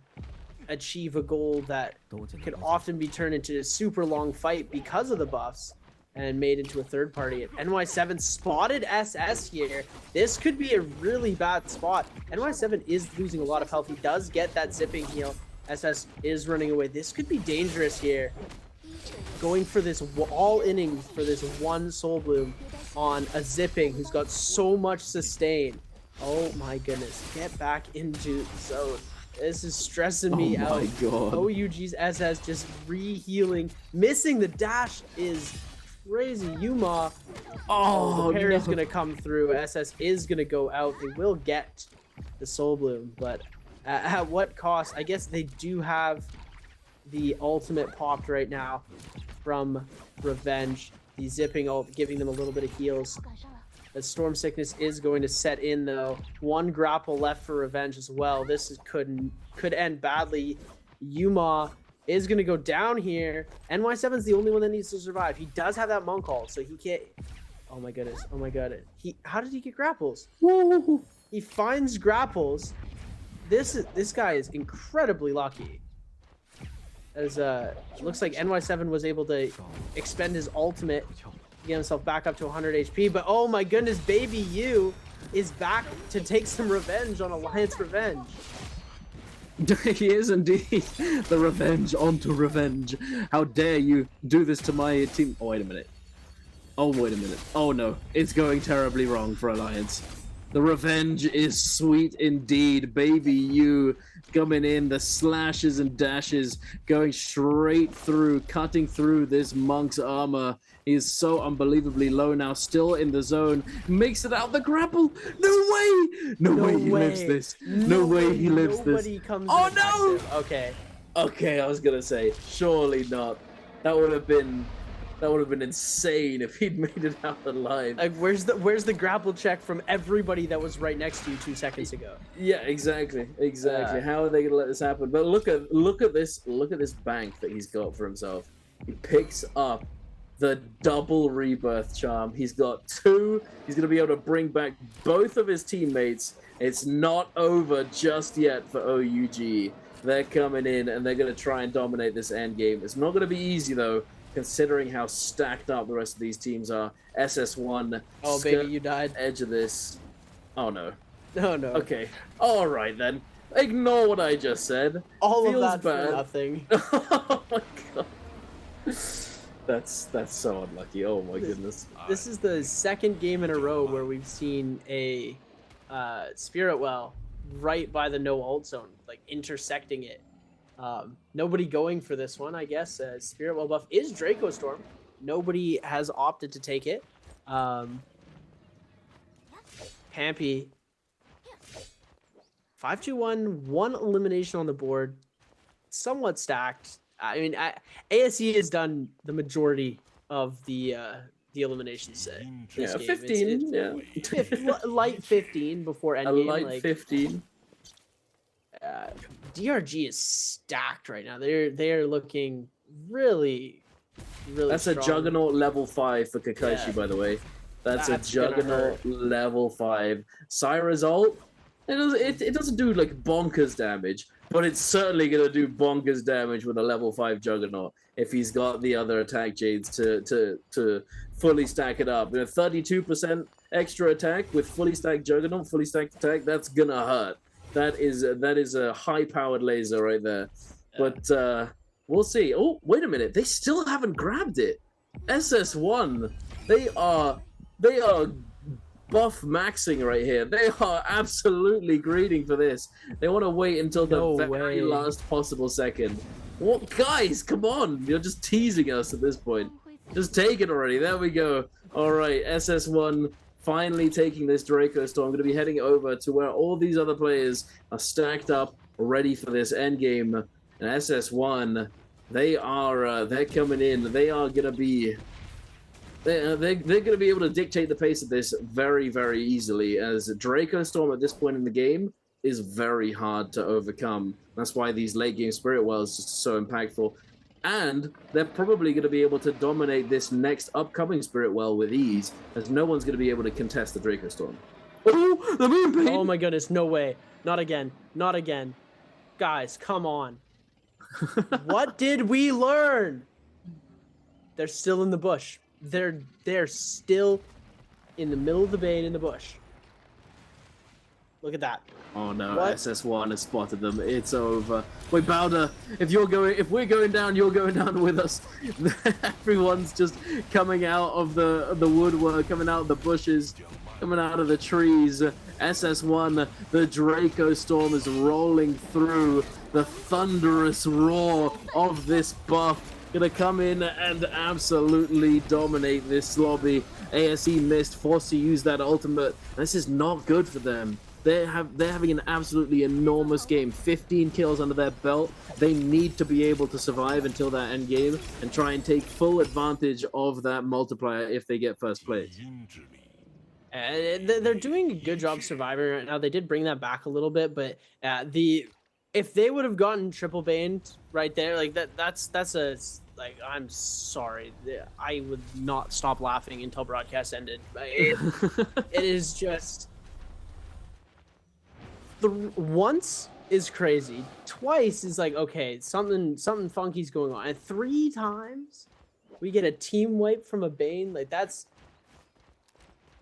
achieve a goal that could often be turned into a super long fight because of the buffs and made into a third party. NY7 spotted SS here. This could be a really bad spot. NY7 is losing a lot of health. He does get that zipping heal. SS is running away. This could be dangerous here. Going for this all innings for this one Soul Bloom on a zipping who's got so much sustain. Oh my goodness. Get back into the zone. This is stressing me out. Oh my god. OUG's SS just re-healing. Missing the dash is crazy. Yuma. Oh, the parry's gonna come through. SS is gonna go out. They will get the Soul Bloom, but at what cost? I guess they do have the ultimate popped right now from Revenge. The zipping ult giving them a little bit of heals. The Storm Sickness is going to set in though. 1 grapple left for Revenge as well. This could end badly. Yuma is going to go down here. NY7's the only one that needs to survive. He does have that Monk ult, so he can't... Oh my goodness. Oh my god. How did he get grapples? Woo. He finds grapples. This guy is incredibly lucky. As looks like NY7 was able to expend his ultimate to get himself back up to 100 HP, but oh my goodness, Baby U is back to take some revenge on Alliance Revenge. He is indeed. The revenge onto revenge. How dare you do this to my team? Oh, wait a minute. Oh, wait a minute. Oh no, it's going terribly wrong for Alliance. The revenge is sweet indeed. Baby U coming in, the slashes and dashes going straight through, cutting through this monk's armor. He is so unbelievably low now, still in the zone. Makes it out the grapple. No way! No way he lives this. No way he lives this. Comes Oh in no! active. Okay. Okay, I was gonna say, surely not. That would have been insane if he'd made it out alive. Like, where's the grapple check from everybody that was right next to you 2 seconds ago? Yeah, exactly. How are they gonna let this happen? But look at this bank that he's got for himself. He picks up the double rebirth charm. He's got 2. He's gonna be able to bring back both of his teammates. It's not over just yet for OUG. They're coming in and they're gonna try and dominate this end game. It's not gonna be easy though, considering how stacked up the rest of these teams are. SS1. Oh, baby, you died. Edge of this. Oh no. No, no. Okay. All right then. Ignore what I just said. All Feels of that bad. for nothing. Oh my god. That's so unlucky. Oh my goodness. This is the second game in a row where we've seen a Spirit Well right by the no ult zone, like intersecting it. Nobody going for this one, I guess. Spirit Well buff is Draco Storm. Nobody has opted to take it. Pampy. 5-2-1, 1 elimination on the board. Somewhat stacked. I mean, ASE has done the majority of the eliminations. This game. 15. Light 15 before endgame. A light like, 15. DRG is stacked right now. They're looking really That's strong. a Juggernaut level 5 for Kakashi, Yeah. by the way. That's a That's gonna Juggernaut hurt. level 5. Syra's ult, it doesn't do like bonkers damage, but it's certainly gonna do bonkers damage with a level 5 Juggernaut if he's got the other attack jades to fully stack it up. 32% extra attack with fully stacked Juggernaut, fully stacked attack. That's gonna hurt. That is a high-powered laser right there. But we'll see. Oh, wait a minute. They still haven't grabbed it. SS1. They are buff maxing right here. They are absolutely greeding for this. They want to wait until the very last possible second. What, guys? Come on. You're just teasing us at this point. Just take it already. There we go. All right, SS1 finally taking this Draco Storm. I'm going to be heading over to where all these other players are stacked up, ready for this end game. And SS1, they're coming in. They are going to be they're going to be able to dictate the pace of this very, very easily, as Draco Storm at this point in the game is very hard to overcome. That's why these late game Spirit Wells are so impactful. And they're probably going to be able to dominate this next upcoming Spirit Well with ease, as no one's going to be able to contest the Draco Storm. Oh, the Moonbeam! Oh my goodness, no way. Not again. Not again. Guys, come on. What did we learn? They're still in the bush. They're still in the middle of the bay and in the bush. Look at that. Oh no, What? SS1 has spotted them. It's over. Wait, Bowder, if we're going down, you're going down with us. Everyone's just coming out of the woodwork, coming out of the bushes, coming out of the trees. SS1, the Draco Storm is rolling through. The thunderous roar of this buff gonna come in and absolutely dominate this lobby. ASE missed, forced to use that ultimate. This is not good for them. They're having an absolutely enormous game. 15 kills under their belt. They need to be able to survive until that end game and try and take full advantage of that multiplier if they get first place. They're doing a good job surviving right now. They did bring that back a little bit, but the if they would have gotten triple baned right there, like that's a like, I'm sorry, I would not stop laughing until broadcast ended. It is just once is crazy, twice is like, okay, something funky's going on, and 3 times we get a team wipe from a Bane. Like, that's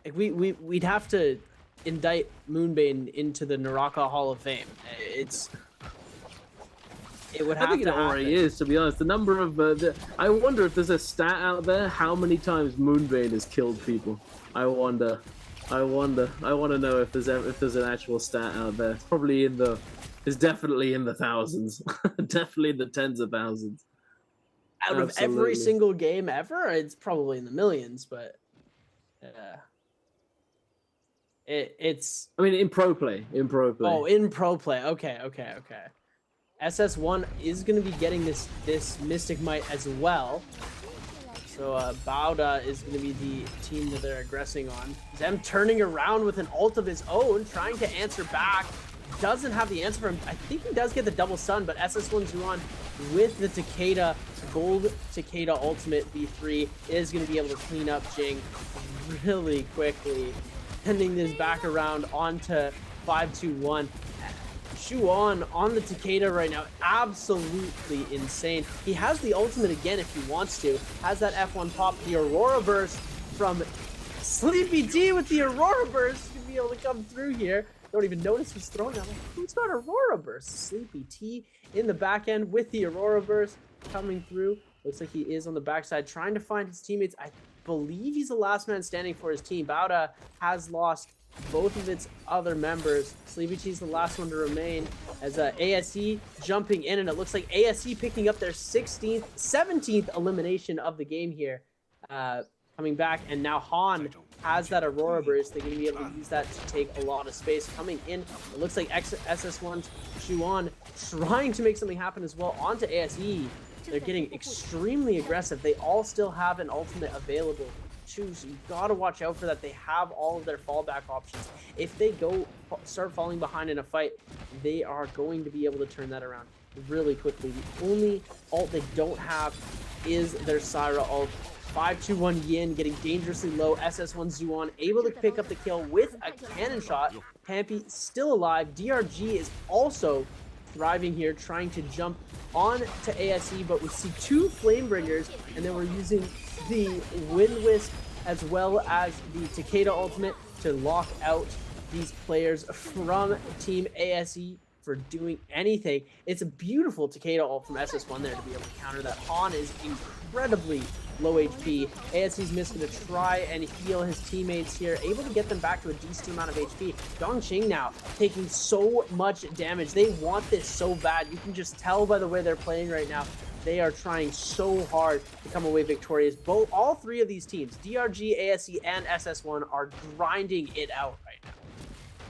like we'd have to indict Moonbane into the NARAKA Hall of Fame. It would have I think to it already happen. is, to be honest. The number of I wonder if there's a stat out there how many times Moonbane has killed people. I want to know if there's an actual stat out there. It's definitely in the thousands. Definitely in the tens of thousands. Out of every single game ever, it's probably in the millions, but it's. I mean, in pro play. Oh, in pro play. Okay. SS1 is going to be getting this Mystic Might as well. So Bauda is going to be the team that they're aggressing on. Zem turning around with an ult of his own, trying to answer back. Doesn't have the answer for him. I think he does get the double stun, but SS1 Zuan with the Takeda, gold Takeda ultimate V3 is going to be able to clean up Jing really quickly. Sending this back around onto 5-2-1. Shuan on the Takeda right now, absolutely insane. He has the ultimate again if he wants to. Has that F1 pop, the Aurora Burst from Sleepy T with the Aurora Burst to be able to come through here. Don't even notice who's throwing that. Who's got Aurora Burst? Sleepy T in the back end with the Aurora Burst coming through. Looks like he is on the backside trying to find his teammates. I believe he's the last man standing for his team. Bauda has lost both of its other members. Sleepy T's the last one to remain as ASE jumping in, and it looks like ASE picking up their 17th elimination of the game here. Coming back, and now Han has that Aurora Burst. They're going to be able to use that to take a lot of space. Coming in, it looks like SS1's Shuan trying to make something happen as well onto ASE. They're getting extremely aggressive. They all still have an ultimate available. Choose. You gotta watch out for that. They have all of their fallback options. If they start falling behind in a fight, they are going to be able to turn that around really quickly. The only ult they don't have is their Syra ult. 5-2-1 Yin getting dangerously low. SS1 Zuan able to pick up the kill with a cannon shot. Pampy still alive. DRG is also thriving here, trying to jump on to ASE, but we see 2 Flamebringers, and then we're using the Wind Wisp as well as the Takeda ultimate to lock out these players from Team ASE for doing anything. It's a beautiful Takeda ult from SS1 there to be able to counter that. Han is incredibly low HP. ASE's missing to try and heal his teammates here, able to get them back to a decent amount of HP. Dongqing now taking so much damage. They want this so bad. You can just tell by the way they're playing right now. They are trying so hard to come away victorious. All 3 of these teams, DRG, ASE, and SS1, are grinding it out right now.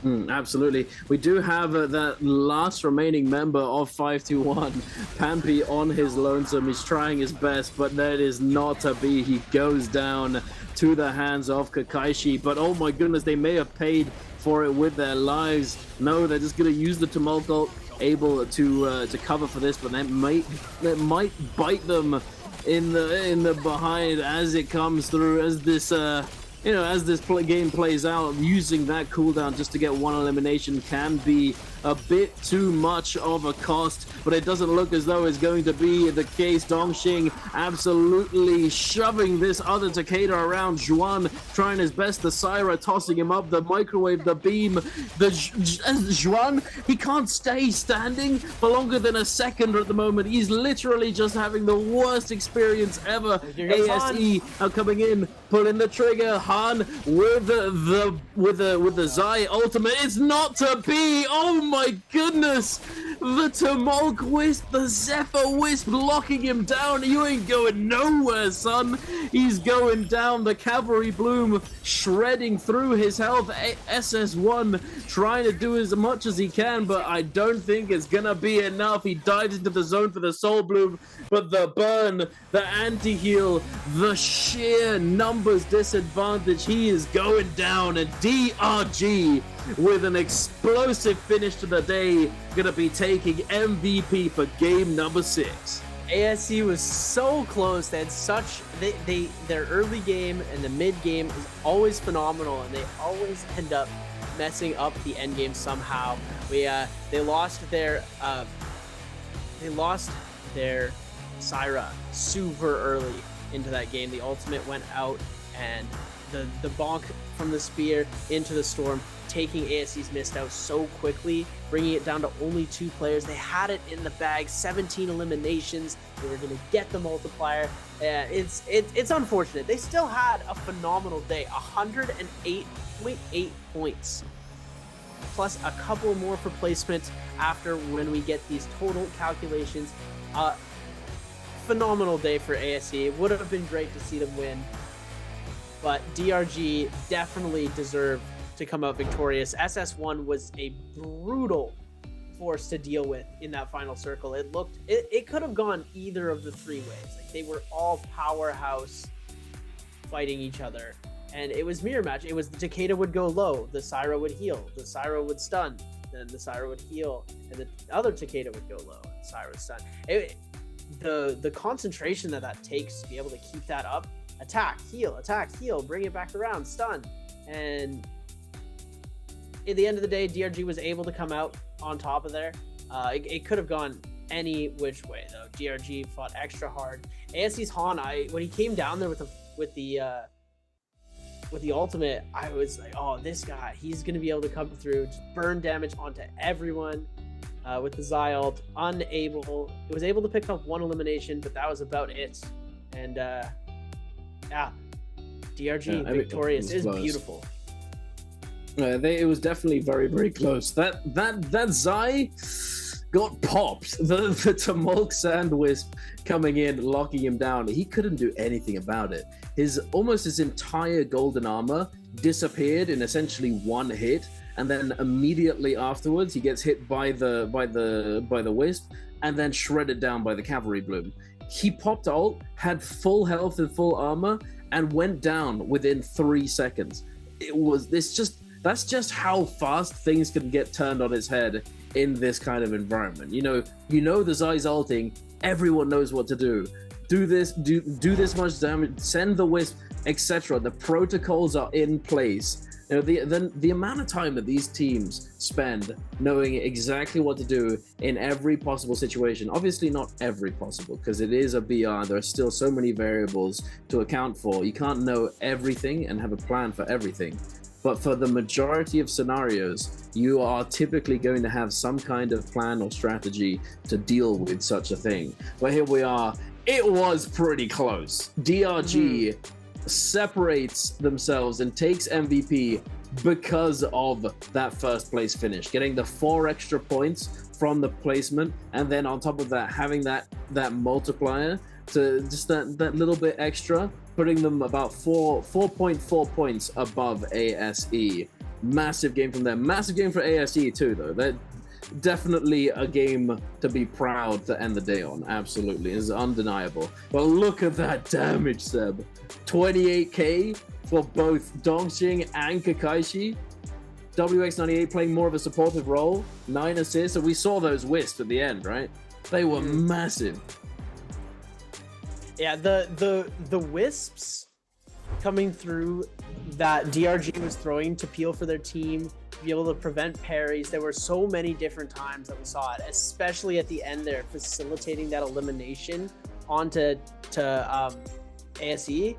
Absolutely. We do have that last remaining member of 5-2-1, Pampy, on his lonesome. He's trying his best, but that is not to be. He goes down to the hands of Kakaishi, but oh my goodness, they may have paid for it with their lives. No, they're just going to use the Tumult ult, able to cover for this, but that might bite them in the behind as it comes through, as this as this game plays out. Using that cooldown just to get 1 elimination can be a bit too much of a cost, but it doesn't look as though it's going to be the case. Dongqing absolutely shoving this other Takeda around. Zhuan trying his best. The Syra tossing him up. The microwave, the beam. Zhuan, he can't stay standing for longer than a second at the moment. He's literally just having the worst experience ever. ASE are coming in, pulling the trigger. Han with the Zai ultimate. It's not to be. Oh my goodness, the Tumult Wisp, the Zephyr Wisp locking him down. You ain't going nowhere, son. He's going down. The Cavalry Bloom shredding through his health. SS1 trying to do as much as he can, but I don't think it's gonna be enough. He dives into the zone for the Soul Bloom, but the burn, the anti-heal, the sheer numbers disadvantage, he is going down. And DRG with an explosive finish to the day gonna be taking MVP for game number 6. ASE was so close. They had such their early game and the mid game is always phenomenal, and they always end up messing up the end game somehow. They lost their Syra super early into that game. The ultimate went out, and the bonk from the spear into the storm, taking ASE's mist out so quickly, bringing it down to only 2 players. They had it in the bag, 17 eliminations. They were going to get the multiplier. It's unfortunate. They still had a phenomenal day, 108.8 points, plus a couple more for placement after when we get these total calculations. Phenomenal day for ASE. It would have been great to see them win, but DRG definitely deserved to come out victorious. SS1 was a brutal force to deal with in that final circle. It could have gone either of the 3 ways. Like, they were all powerhouse fighting each other, and it was mirror match. It was the Takeda would go low, the Syra would heal, the Syra would stun, then the Syra would heal, and the other Takeda would go low, and Syra would stun. The concentration that takes to be able to keep that up, attack, heal, bring it back around, stun, and at the end of the day, DRG was able to come out on top of there. It could have gone any which way though. DRG fought extra hard. ASE's Han, when he came down there with the ultimate, I was like, oh, this guy, he's gonna be able to come through, just burn damage onto everyone. With the Zai ult, it was able to pick up 1 elimination, but that was about it. And DRG victorious. It is beautiful. It was definitely very, very close. That Zai got popped. The Tumulk Sand Wisp coming in, locking him down. He couldn't do anything about it. His entire golden armor disappeared in essentially 1 hit, and then immediately afterwards he gets hit by the Wisp and then shredded down by the Cavalry Bloom. He popped ult, had full health and full armor, and went down within 3 seconds. That's just how fast things can get turned on its head in this kind of environment. You know the Zai's ulting, everyone knows what to do. Do this much damage, send the Wisp, etc. The protocols are in place. The amount of time that these teams spend knowing exactly what to do in every possible situation, obviously not every possible, because it is a BR, there are still so many variables to account for. You can't know everything and have a plan for everything. But for the majority of scenarios, you are typically going to have some kind of plan or strategy to deal with such a thing. But here we are. It was pretty close. DRG separates themselves and takes MVP because of that first place finish, getting the 4 extra points from the placement, and then on top of that, having that multiplier to just that little bit extra, putting them about 4.4 points above ASE. Massive game from them. Massive game for ASE too, though. They're definitely a game to be proud to end the day on. Absolutely, it's undeniable. But look at that damage, Seb. 28k for both Dongxing and Kakaishi. WX98 playing more of a supportive role. 9 assists, and we saw those wisps at the end, right? They were massive. Yeah, the wisps coming through that DRG was throwing to peel for their team, to be able to prevent parries. There were so many different times that we saw it, especially at the end there, facilitating that elimination onto ASE,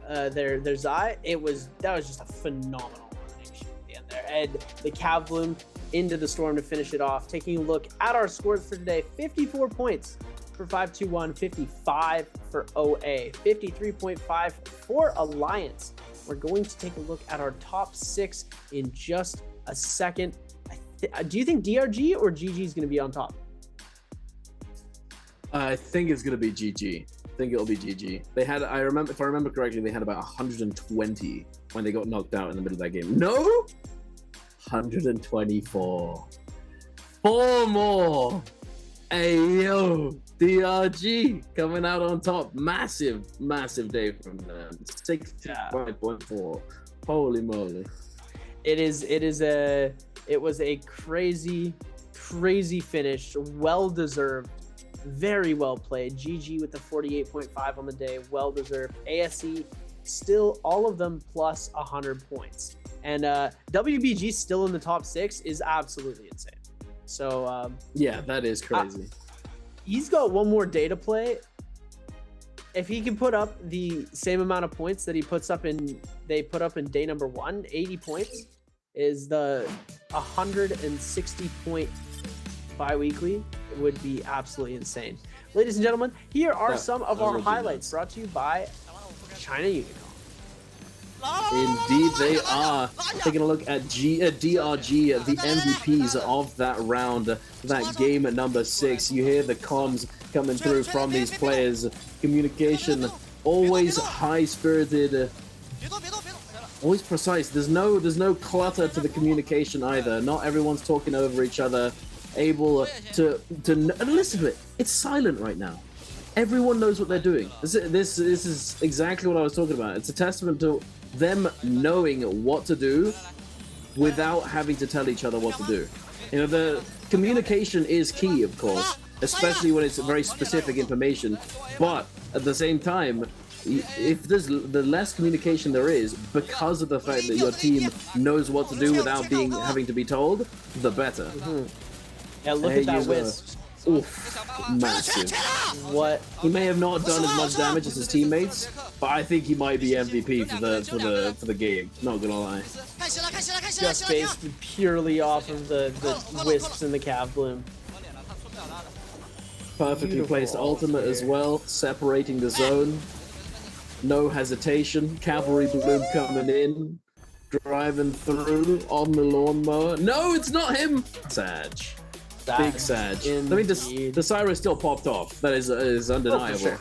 their Zai. That was just a phenomenal elimination at the end there. And the Cav Bloom into the Storm to finish it off. Taking a look at our scores for today, 54 points for 521, 55 for OA, 53.5 for Alliance. We're going to take a look at our top 6 in just a second. Do you think DRG or GG is going to be on top? I think it's going to be GG. I think it'll be GG. They had, if I remember correctly, they had about 120 when they got knocked out in the middle of that game. No? 124. 4 more. Hey, yo. DRG coming out on top. Massive day from them. 65.4. Holy moly. It was a crazy crazy finish, well deserved, very well played. GG with the 48.5 on the day, well deserved. ASE still all of them plus 100 points, and WBG still in the top 6 is absolutely insane. So yeah, that is crazy. He's got one more day to play. If he can put up the same amount of points that they put up in day number 1, 80 points is the 160 point bi-weekly. It would be absolutely insane. Ladies and gentlemen, here are some of our highlights brought to you by China Unicorn. Indeed they are. Taking a look at DRG, the MVPs of that round, that game at number 6. You hear the comms coming through from these players. Communication always high-spirited, always precise. There's no clutter to the communication either. Not everyone's talking over each other. Able to listen to it. It's silent right now. Everyone knows what they're doing. This is exactly what I was talking about. It's a testament to them knowing what to do without having to tell each other what to do. You know, the communication is key, of course, especially when it's very specific information. But at the same time, if there's the less communication there is, because of the fact that your team knows what to do without having to be told, the better. Mm-hmm. Yeah, look at that whiz. Oof, massive. What? He may have not done as much damage as his teammates, but I think he might be MVP for the game. Not gonna lie. Just based purely off of the wisps in the Cav Bloom. Perfectly placed ultimate as well, separating the zone. No hesitation. Cavalry Bloom coming in, driving through on the lawnmower. No, it's not him. Sag. Big Sag. I mean, the Syra still popped off. That is undeniable. Oh, for sure.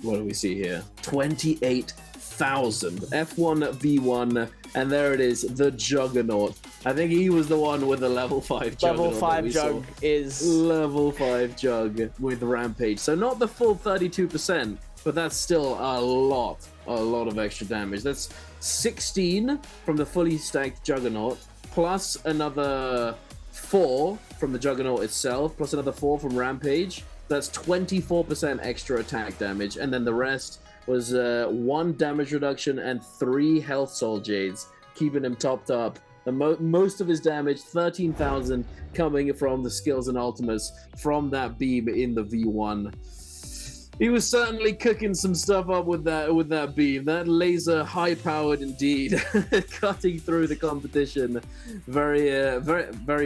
What do we see here? 28,000. F1 V1, and there it is, the Juggernaut. I think he was the one with the level 5 Juggernaut. Level 5 Jug is... Level 5 Jug with Rampage. So not the full 32%, but that's still a lot of extra damage. That's 16 from the fully stacked Juggernaut, plus another 4 from the Juggernaut itself, plus another 4 from Rampage. That's 24% extra attack damage, and then the rest was 1 damage reduction and 3 health soul jades, keeping him topped up. And most of his damage, 13,000, coming from the skills and ultimates from that beam in the V1. He was certainly cooking some stuff up with that beam. That laser, high-powered indeed, cutting through the competition. Very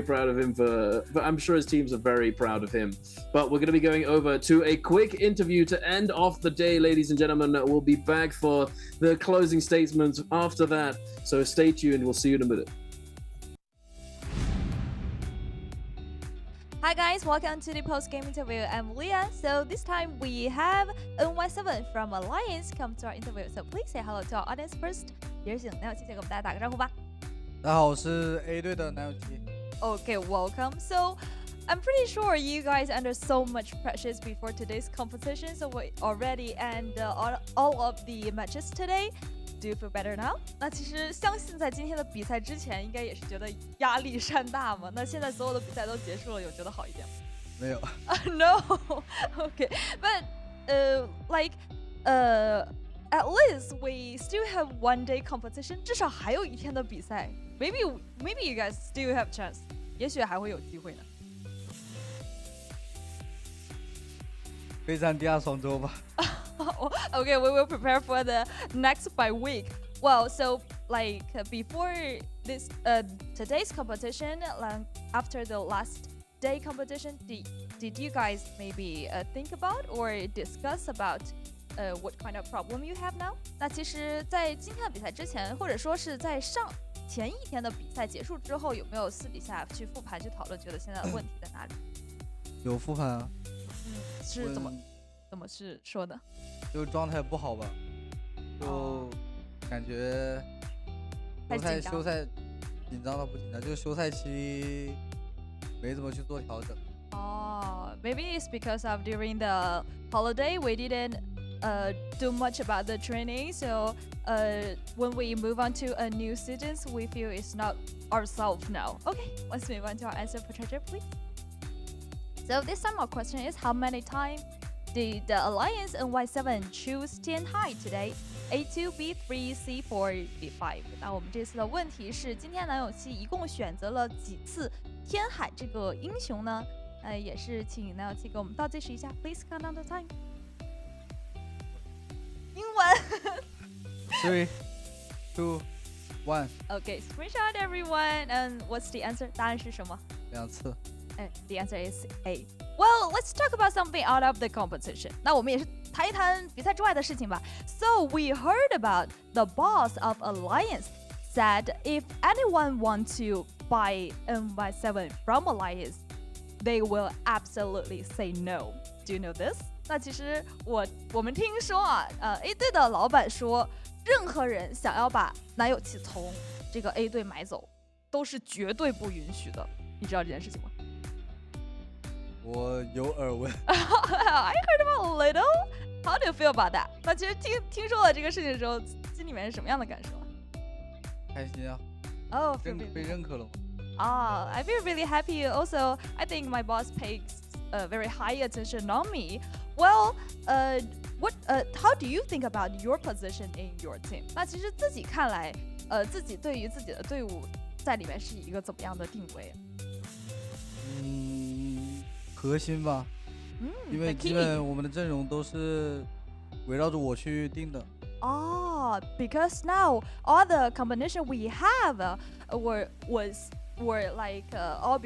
proud of him but I'm sure his teams are very proud of him. But we're going to be going over to a quick interview to end off the day, ladies and gentlemen. We'll be back for the closing statements after that. So stay tuned. We'll see you in a minute. Hi guys, welcome to the post-game interview. I'm Leah. So this time we have NY7 from Alliance come to our interview. So please say hello to our audience first. 也请南友七先给我们大家打个招呼吧。大家好，我是 A 队的南友七。Okay, welcome. So I'm pretty sure you guys under so much pressures before today's competition. So we already end all of the matches today. Do you feel better now? 那其实相信在今天的比赛之前，应该也是觉得压力山大嘛。那现在所有的比赛都结束了，有觉得好一点吗？没有。No. Okay, but at least we still have one day competition. 至少还有一天的比赛。Maybe you guys still have chance. 也许还会有机会呢。备战第二双周吧。Okay, we will prepare for the next Biweek. Well, so before this today's competition, after the last day competition, did you guys maybe think about or discuss about what kind of problem you have now? 那其实，在今天的比赛之前，或者说是在前一天的比赛结束之后，有没有私底下去复盘去讨论，觉得现在的问题在哪里？有复盘啊。是怎么是说的？就状态不好吧，就感觉休赛紧张到不紧张，就休赛期没怎么去做调整。Maybe it's because of during the holiday we didn't do much about the training. So when we move on to a new seasons, we feel it's not ourselves now. Okay, let's move on to our answer for treasure, please. So this time our question is, how many times did the Alliance NY7 choose Tianhai today? A2, B3, C4, B5。那我们这次的问题是，今天南永期一共选择了几次天海这个英雄呢？也是请南永期给我们倒计时一下 ，Please count down the time。英文。3, 2, 1。Okay, screenshot everyone. And what's the answer? 答案是什么2次。The answer is A. Well, let's talk about something out of the competition. 那我们也是谈一谈比赛之外的事情吧。So we heard about the boss of Alliance said if anyone wants to buy NY7 from Alliance, they will absolutely say no. Do you know this? 那其实我们听说啊，A 队的老板说，任何人想要把南友期从这个 A 队买走，都是绝对不允许的。你知道这件事情吗？我有耳闻。I heard about a little. How do you feel about that? 那其实听说了这个事情的时候，心里面是什么样的感受啊？开心啊！被认可了吗？ I feel really happy. Also, I think my boss pays very high attention on me. Well, how do you think about your position in your team? 那其实自己看来，自己对于自己的队伍在里面是一个怎么样的定位？核心吧，因为基本我们的阵容都是围绕着我去定的。Because now all the combination we have were like all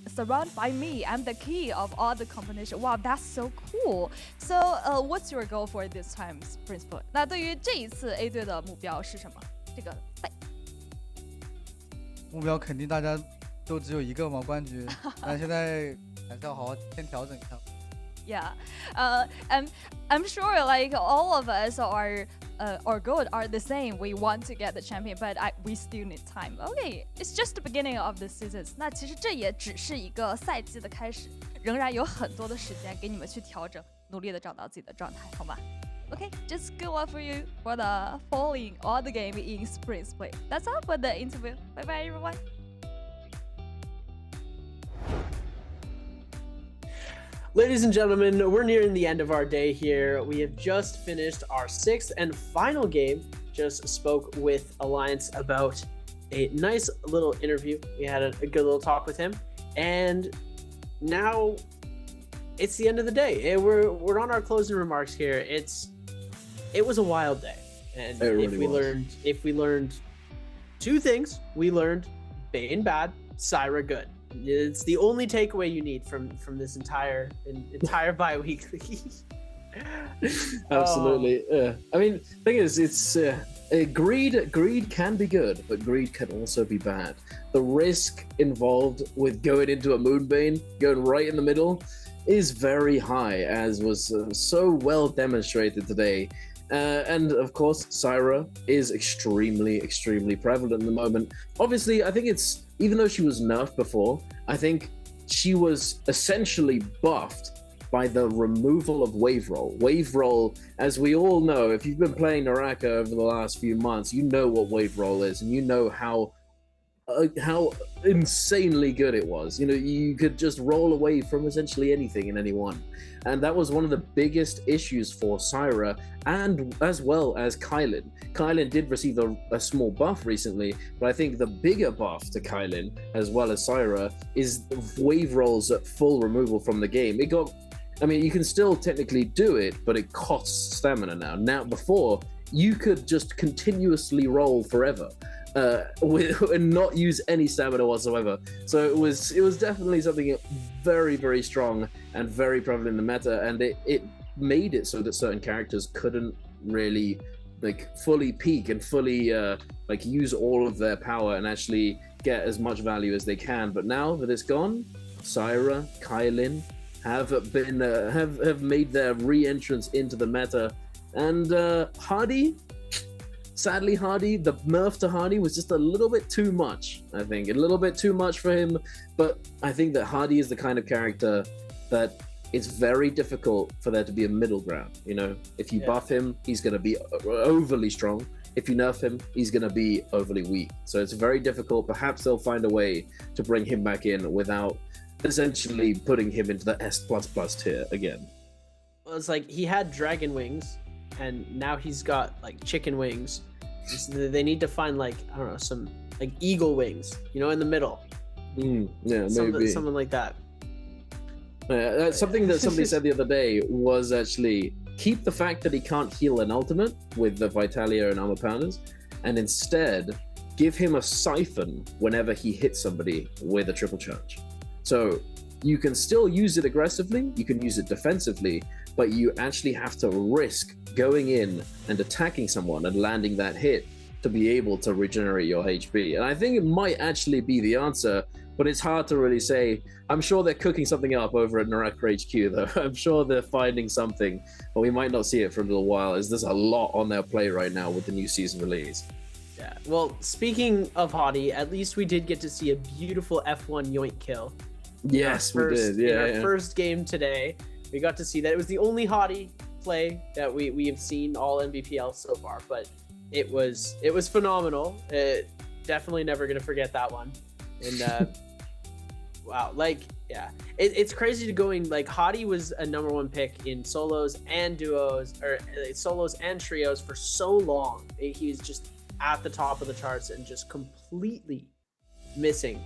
surrounded by me. I'm the key of all the combination. Wow, that's so cool. So, what's your goal for this time's principal? 那对于这一次 A 队的目标是什么？这个赛目标肯定大家都只有一个嘛，冠军。但现在还是要好好先调整一下。Yeah, I'm sure like all of us are our goals are the same. We want to get the champion, but we still need time. Okay, it's just the beginning of the season. 那其实这也只是一个赛季的开始，仍然有很多的时间给你们去调整，努力的找到自己的状态，好吗？Okay, just good luck for you for the following all the game in Spring Split. That's all for the interview. Bye bye, everyone. Ladies and gentlemen, we're nearing the end of our day here. We have just finished our 6th and final game. Just spoke with Alliance about a nice little interview. We had a good little talk with him. And now it's the end of the day. We're on our closing remarks here. It was a wild day. And if we learned 2 things, we learned Bane bad, Syra good. It's the only takeaway you need from this entire bi-weekly. Absolutely. I mean, the thing is, it's greed can be good, but greed can also be bad. The risk involved with going into a Moonbane, going right in the middle, is very high, as was so well demonstrated today. And of course, Syra is extremely prevalent at the moment. Obviously, I think it's, even though she was nerfed before, I think she was essentially buffed by the removal of wave roll. Wave roll, as we all know, if you've been playing NARAKA over the last few months, you know what wave roll is, and you know how insanely good it was. You know, you could just roll away from essentially anything and anyone. And that was one of the biggest issues for Syra, and as well as Kylin. Kylin did receive a small buff recently, but I think the bigger buff to Kylin, as well as Syra, is wave rolls at full removal from the game. I mean, you can still technically do it, but it costs stamina now. Now, before, you could just continuously roll forever. And not use any stamina whatsoever. So it was definitely something very strong and very prevalent in the meta, and it made it so that certain characters couldn't really like fully peak and fully like use all of their power and actually get as much value as they can. But now that it's gone, Syra, Kylin have been have made their re-entrance into the meta, and Hardy. Sadly, Hardy, the nerf to Hardy was just a little bit too much, I think. A little bit too much for him, but I think that Hardy is the kind of character that it's very difficult for there to be a middle ground. You know, if you buff him, he's going to be overly strong. If you nerf him, he's going to be overly weak. So it's very difficult. Perhaps they'll find a way to bring him back in without essentially putting him into the S++ tier again. Well, it's like he had dragon wings, and now he's got like chicken wings. They need to find like, I don't know, some like eagle wings, you know, in the middle. Yeah, maybe something like that. Something that somebody said the other day was actually keep the fact that he can't heal an ultimate with the Vitalia and Armor Pounders, and instead give him a siphon whenever he hits somebody with a triple charge. So you can still use it aggressively, you can use it defensively, but you actually have to risk going in and attacking someone and landing that hit to be able to regenerate your HP. And I think it might actually be the answer, but it's hard to really say. I'm sure they're cooking something up over at NARAKA HQ though. I'm sure they're finding something, but we might not see it for a little while, as there's a lot on their plate right now with the new season release. Yeah, well, speaking of Hottie, at least we did get to see a beautiful F1 yoink kill. Yes, we did. Yeah, in our first game today, we got to see that. It was the only Hottie play that we have seen all Nbpl so far, but it was phenomenal. Definitely never gonna forget that one. And wow, like it's crazy to going like Hottie was a #1 pick in solos and duos, or solos and trios for so long. He's just at the top of the charts and just completely missing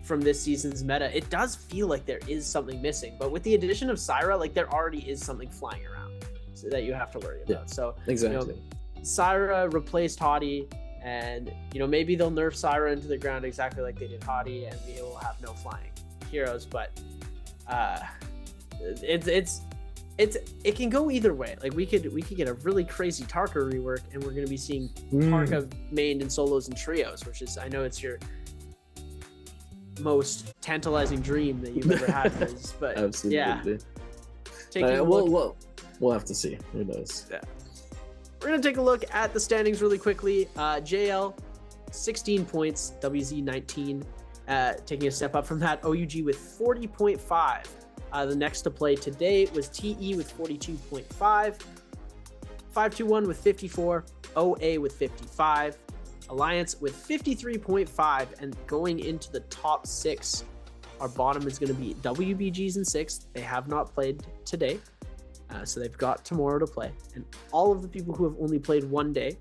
from this season's meta. It does feel like there is something missing, but with the addition of Syra, like there already is something flying around that you have to worry about. Yeah, so exactly. Syra replaced Hottie, and maybe they'll nerf Syra into the ground exactly like they did Hottie, and we will have no flying heroes. But it can go either way. Like we could get a really crazy Tarka rework, and we're going to be seeing Tarka mained in solos and trios, which is, I know it's your most tantalizing dream that you've ever had, Liz, but absolutely. Yeah. We'll have to see. Who knows? Yeah. We're going to take a look at the standings really quickly. JL, 16 points. WZ, 19. Taking a step up from that. OUG with 40.5. The next to play today was TE with 42.5. 521 with 54. OA with 55. Alliance with 53.5. And going into the top 6, our bottom is going to be WBGs in 6th. They have not played today. So they've got tomorrow to play, and all of the people who have only played one day,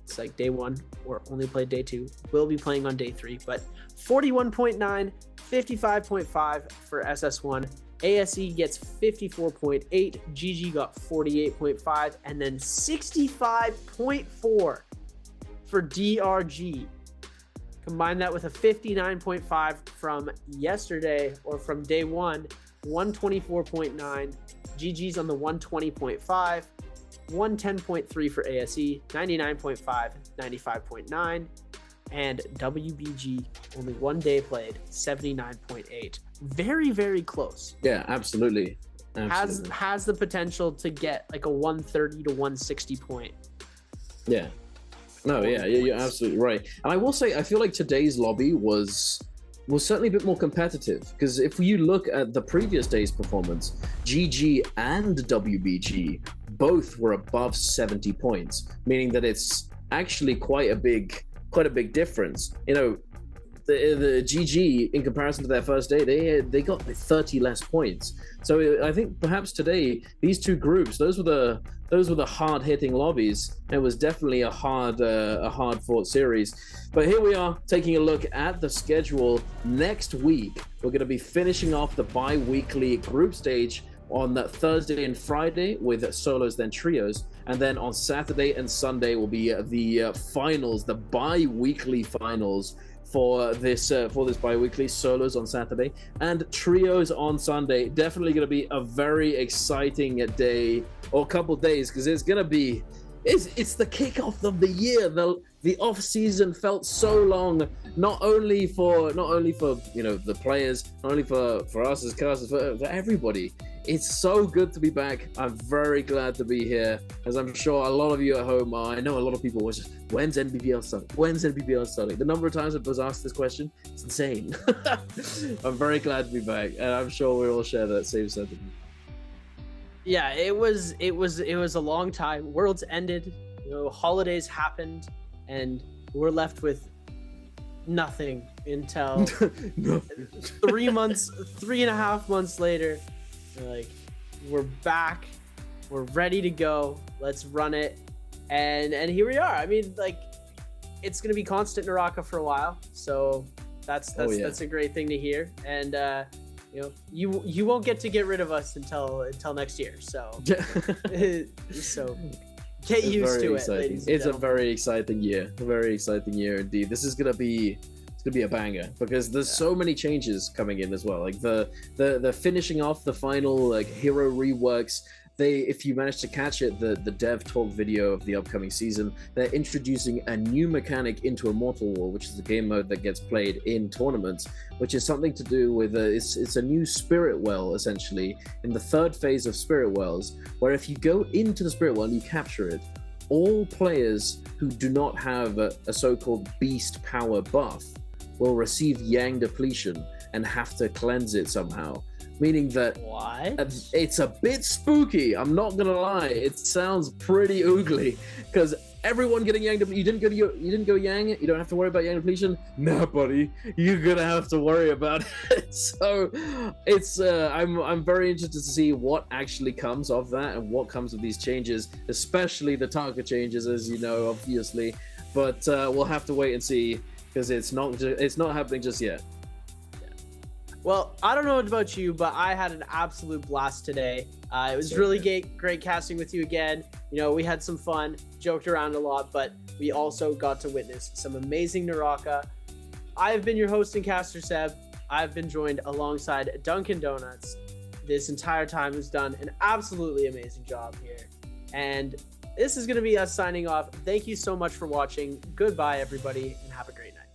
it's like day 1 or only played day 2, will be playing on day 3. But 41.9, 55.5 for SS1. ASE gets 54.8, GG got 48.5, and then 65.4 for DRG. Combine that with a 59.5 from yesterday, or from day 1, 124.9. GG's on the 120.5, 110.3 for ASE, 99.5, 95.9, and WBG, only one day played, 79.8. Very, very close. Yeah, absolutely. Has the potential to get like a 130 to 160 point. Yeah. No, yeah, you're absolutely right. And I will say, I feel like today's lobby was certainly a bit more competitive, because if you look at the previous day's performance, GG and WBG both were above 70 points, meaning that it's actually quite a big difference. The GG, in comparison to their first day, they got 30 less points. So I think perhaps today these two groups, those were the hard-hitting lobbies. It was definitely a hard-fought series. But here we are taking a look at the schedule. Next week, we're going to be finishing off the bi-weekly group stage on that Thursday and Friday with solos, then trios, and then on Saturday and Sunday will be the finals, the bi-weekly finals for this bi-weekly. Solos on Saturday and trios on Sunday. Definitely going to be a very exciting day, or couple days, because it's going to be it's the kickoff of the year. The off season felt so long, not only for the players, not only for us as casters, for everybody. It's so good to be back. I'm very glad to be here, as I'm sure a lot of you at home are. I know a lot of people were just, when's Nbpl starting? When's Nbpl starting? The number of times I was asked this question, it's insane. I'm very glad to be back, and I'm sure we all share that same sentiment. Yeah, it was a long time. Worlds ended, holidays happened, and we're left with nothing until 3.5 months later. We're back, we're ready to go. Let's run it, and here we are. I mean, it's gonna be constant NARAKA for a while, so that's a great thing to hear. And you won't get rid of us until next year. So so get used to it, ladies and It's gentlemen. a very exciting year. A very exciting year indeed. This is gonna be a banger because there's so many changes coming in as well. Like the finishing off the final hero reworks. If you manage to catch it, the dev talk video of the upcoming season, they're introducing a new mechanic into Immortal War, which is a game mode that gets played in tournaments, which is something to do with it's a new Spirit Well, essentially, in the third phase of Spirit Wells, where if you go into the Spirit Well and you capture it, all players who do not have a so-called beast power buff will receive Yang depletion and have to cleanse it somehow. Meaning that it's a bit spooky. I'm not gonna lie. It sounds pretty oogly because everyone getting Yang depletion. You didn't go Yang. You don't have to worry about Yang depletion. Nah, buddy, you're gonna have to worry about it. So it's I'm very interested to see what actually comes of that and what comes of these changes, especially the Taka changes, as you know, obviously. But we'll have to wait and see because it's not happening just yet. Well, I don't know about you, but I had an absolute blast today. It was really great casting with you again. We had some fun, joked around a lot, but we also got to witness some amazing NARAKA. I've been your host and caster, Seb. I've been joined alongside Dunkin' Donuts. This entire time has done an absolutely amazing job here. And this is going to be us signing off. Thank you so much for watching. Goodbye, everybody, and have a great night.